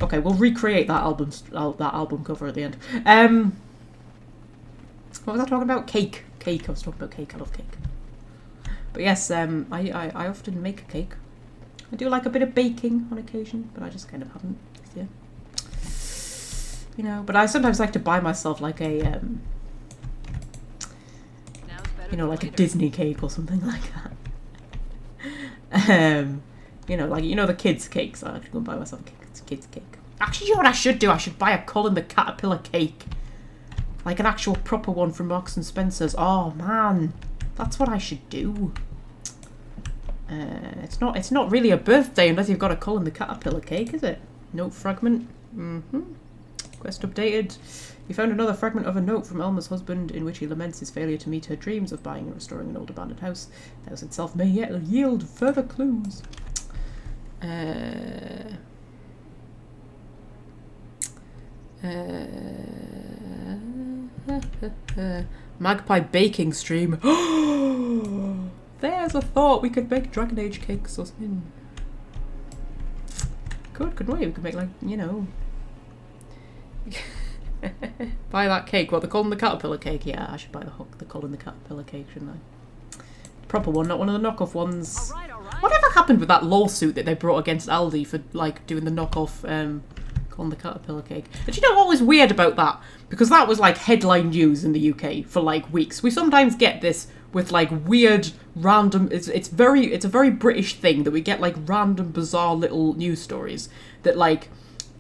Okay, we'll recreate that album cover at the end. What was I talking about? Cake. Cake. I was talking about cake. I love cake. But yes, I often make a cake. I do like a bit of baking on occasion, but I just kind of haven't this year. You know, but I sometimes like to buy myself like a, you know, like a Disney cake or something like that. You know, like, you know, the kids' cakes. I like to go and buy myself a kids' cake. Actually, you know what I should do? I should buy a Colin the Caterpillar cake. Like an actual proper one from Marks and Spencer's. Oh, man. That's what I should do. It's not really a birthday unless you've got a Colin the Caterpillar cake, is it? Note fragment. Quest updated. You found another fragment of a note from Elma's husband in which he laments his failure to meet her dreams of buying and restoring an old abandoned house. The house itself may yet yield further clues. Magpie baking stream. There's a thought. We could make Dragon Age cakes or something. Couldn't we? We could make, like, you know. Buy that cake. What, the Colin the Caterpillar cake? Yeah, I should buy the Colin the Caterpillar cake, shouldn't I? Proper one, not one of the knockoff ones. All right. Whatever happened with that lawsuit that they brought against Aldi for, like, doing the knockoff Colin the Caterpillar cake? And do you know what was weird about that? Because that was, like, headline news in the UK for, like, weeks. We sometimes get this with, like, weird, random... It's a very British thing that we get, like, random, bizarre little news stories that, like...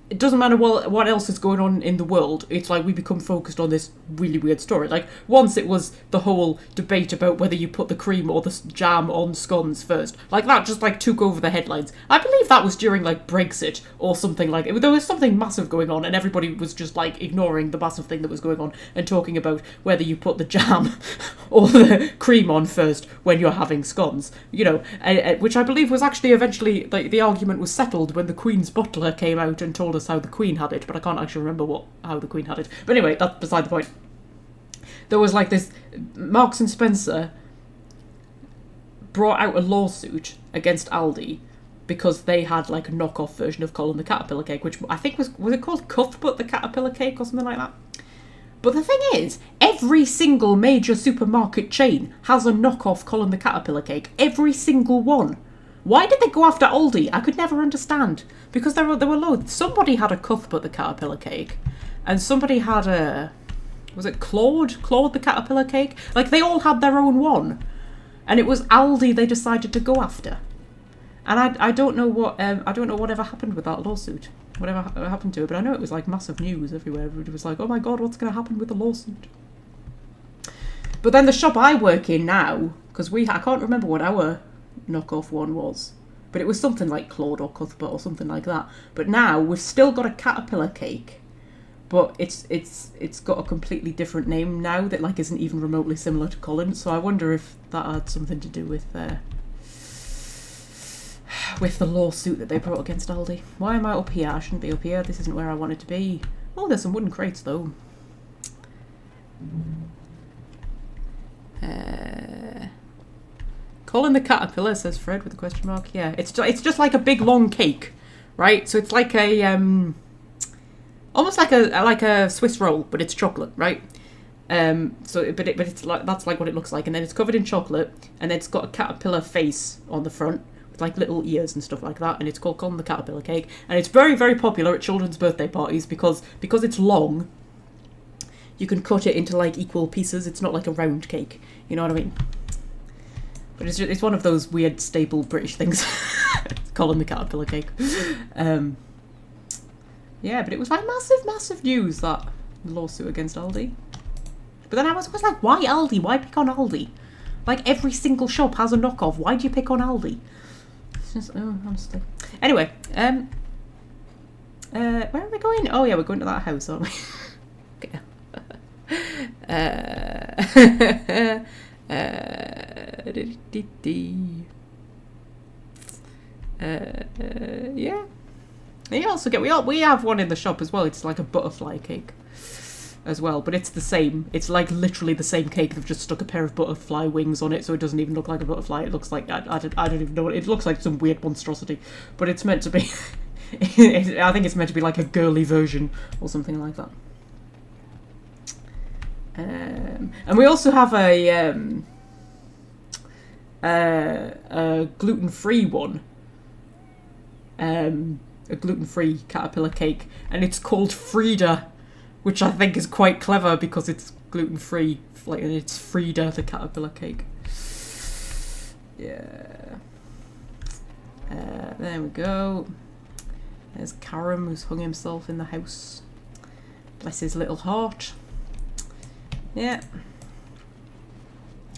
It doesn't matter what else is going on in the world, it's like we become focused on this really weird story. Like, once it was the whole debate about whether you put the cream or the jam on scones first. Like, that just, like, took over the headlines. I believe that was during, like, Brexit or something like it. There was something massive going on and everybody was just, like, ignoring the massive thing that was going on and talking about whether you put the jam or the cream on first when you're having scones. You know, which I believe was actually eventually, like, the argument was settled when the Queen's butler came out and told us how the Queen had it, but I can't actually remember how the Queen had it. But anyway, that's beside the point. There was like this, Marks and Spencer brought out a lawsuit against Aldi because they had like a knockoff version of Colin the Caterpillar cake, which I think was it called Cuthbert the Caterpillar cake or something like that? But the thing is, every single major supermarket chain has a knockoff Colin the Caterpillar cake. Every single one. Why did they go after Aldi? I could never understand. Because there were loads. Somebody had a Cuthbert the Caterpillar cake. And somebody had a... Was it Claude? Claude the Caterpillar cake? Like, they all had their own one. And it was Aldi they decided to go after. And I don't know whatever happened with that lawsuit. Whatever happened to it. But I know it was, like, massive news everywhere. Everybody was like, oh my god, what's going to happen with the lawsuit? But then the shop I work in now... Because I can't remember what our... knockoff one was, but it was something like Claude or Cuthbert or something like that. But now we've still got a Caterpillar cake, but it's got a completely different name now that like isn't even remotely similar to Colin. So I wonder if that had something to do with the lawsuit that they brought against Aldi. Why am I up here? I shouldn't be up here. This isn't where I wanted to be. Oh, there's some wooden crates though. Colin the Caterpillar, says Fred with a question mark. Yeah, it's just like a big long cake, right? So it's like a almost like a Swiss roll, but it's chocolate, right? But it's like that's like what it looks like, and then it's covered in chocolate, and then it's got a caterpillar face on the front with like little ears and stuff like that, and it's called Colin the Caterpillar cake, and it's very, very popular at children's birthday parties because it's long. You can cut it into like equal pieces. It's not like a round cake. You know what I mean? But it's one of those weird staple British things. Colin the Caterpillar cake. Yeah, but it was like massive news, that lawsuit against Aldi. But then I was like, why Aldi? Why pick on Aldi? Like, every single shop has a knockoff. Why do you pick on Aldi? It's just, honestly. Anyway, where are we going? Oh yeah, we're going to that house, aren't we? Okay. Yeah. You also get we have one in the shop as well. It's like a butterfly cake as well, but it's the same. It's like literally the same cake. They've just stuck a pair of butterfly wings on it, so it doesn't even look like a butterfly. It looks like I don't even know what it looks like. Some weird monstrosity, but it's meant to be. I think it's meant to be like a girly version or something like that. And we also have a gluten-free one. A gluten-free caterpillar cake, and it's called Frida, which I think is quite clever because it's gluten-free. Like, it's Frida the caterpillar cake. Yeah. There we go. There's Karam, who's hung himself in the house. Bless his little heart. Yeah.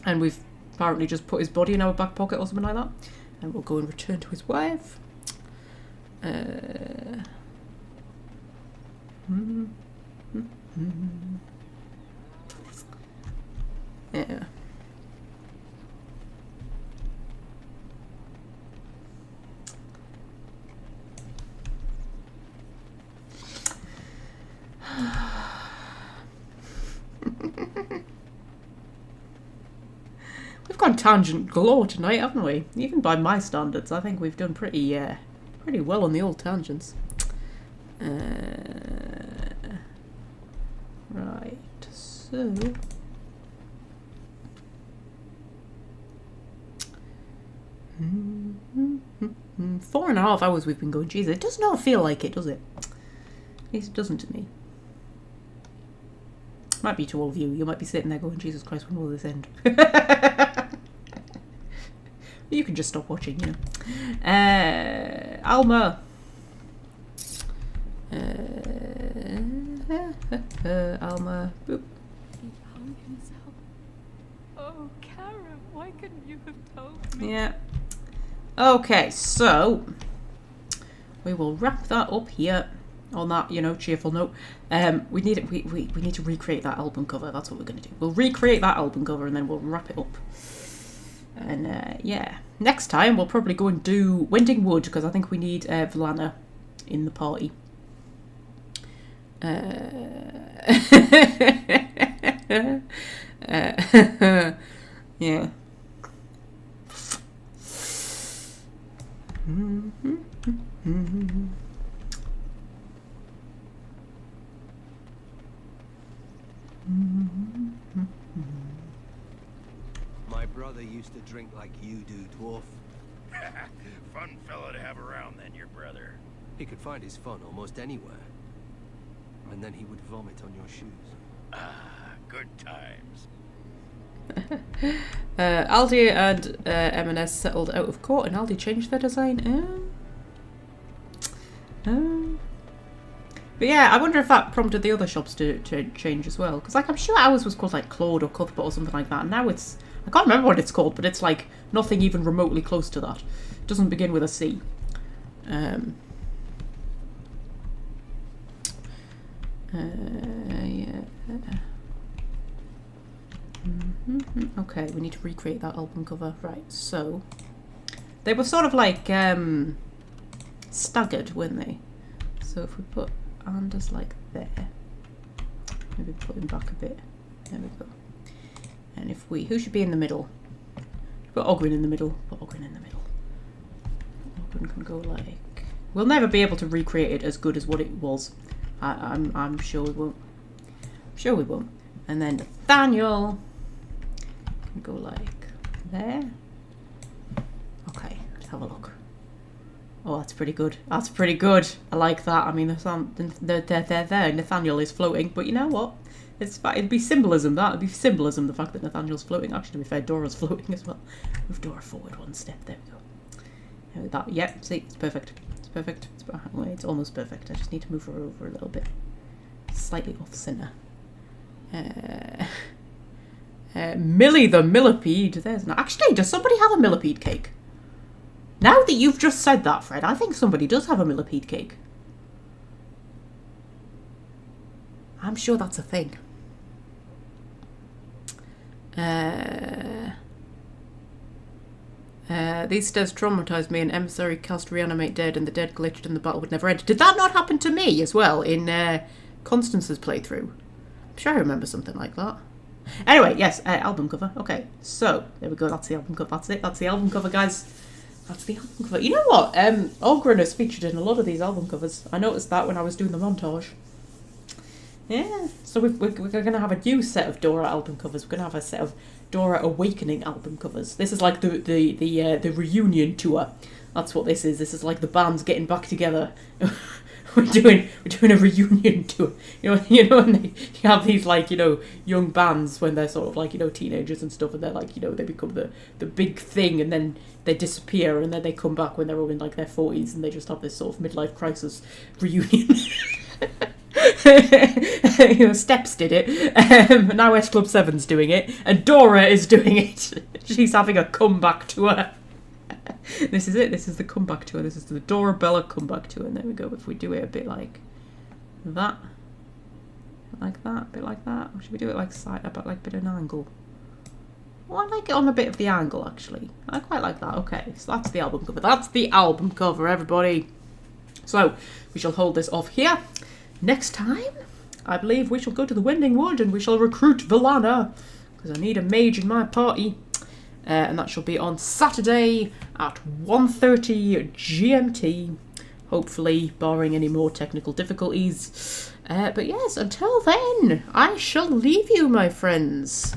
And we've apparently just put his body in our back pocket or something like that. And we'll go and return to his wife. Yeah. We've gone tangent galore tonight, haven't we? Even by my standards, I think we've done pretty well on the old tangents. Right, so... 4.5 hours we've been going. Jesus, it does not feel like it, does it? At least it doesn't to me. Might be to all of you. You might be sitting there going, Jesus Christ, when will this end? You can just stop watching, you know. Alma. Alma. Boop. He hung himself. Oh, Karen, why couldn't you have told me? Yeah. Okay, so we will wrap that up here on that, you know, cheerful note. We need to recreate that album cover. That's what we're going to do. We'll recreate that album cover and then we'll wrap it up. And yeah, next time we'll probably go and do Winding Wood because I think we need Vlana in the party. Yeah. My brother used to drink like you do, Dwarf. Fun fella to have around then, your brother. He could find his fun almost anywhere. And then he would vomit on your shoes. Ah, good times. Aldi and M&S settled out of court and Aldi changed their design. But yeah, I wonder if that prompted the other shops to change as well. Because like, I'm sure ours was called like Claude or Cuthbert or something like that. And now it's, I can't remember what it's called, but it's like nothing even remotely close to that. It doesn't begin with a C. Yeah. Okay, we need to recreate that album cover. Right, so they were sort of like staggered, weren't they? So if we put Anders like there, maybe put him back a bit. There we go. And if we, who should be in the middle? Put Ogren in the middle. Put Ogren in the middle. Ogren can go like. We'll never be able to recreate it as good as what it was. I'm sure we won't. I'm sure we won't. And then Nathaniel can go like there. Okay, let's have a look. Oh, that's pretty good. That's pretty good. I like that. I mean, there. Nathaniel is floating, but you know what? It'd be symbolism. That'd be symbolism. The fact that Nathaniel's floating. Actually, to be fair, Dora's floating as well. Move Dora forward one step. There we go. That. Yep. See, it's perfect. It's perfect. It's almost perfect. I just need to move her over a little bit, slightly off center. Millie the millipede. There's not. Actually, does somebody have a millipede cake? Now that you've just said that, Fred, I think somebody does have a millipede cake. I'm sure that's a thing. These stairs traumatized me. An emissary cast reanimate dead, and the dead glitched, and the battle would never end. Did that not happen to me as well in Constance's playthrough? I'm sure I remember something like that. Anyway, yes, album cover. Okay, so there we go. That's the album cover. That's it. That's the album cover, guys. That's the album cover. You know what? Ogren is featured in a lot of these album covers. I noticed that when I was doing the montage. Yeah, so we're going to have a new set of Dora album covers. We're going to have a set of Dora Awakening album covers. This is like the reunion tour. That's what this is. This is like the bands getting back together. we're doing a reunion tour. You know, and you have these like, you know, young bands when they're sort of like, you know, teenagers and stuff, and they're like, you know, they become the big thing, and then they disappear, and then they come back when they're all in like their 40s, and they just have this sort of midlife crisis reunion. You know, Steps did it. Now S Club 7's doing it, and Dora is doing it. She's having a comeback tour. This is it. This is the comeback tour. This is the Dora Bella comeback tour. And there we go. If we do it a bit like that, a bit like that. Or should we do it like side, about like a bit of an angle? Well, I like it on a bit of the angle actually. I quite like that. Okay, so that's the album cover. That's the album cover, everybody. So we shall hold this off here. Next time, I believe we shall go to the Winding Wood and we shall recruit Villana, because I need a mage in my party. And that shall be on Saturday at 1:30 GMT, hopefully, barring any more technical difficulties. But yes, until then, I shall leave you, my friends.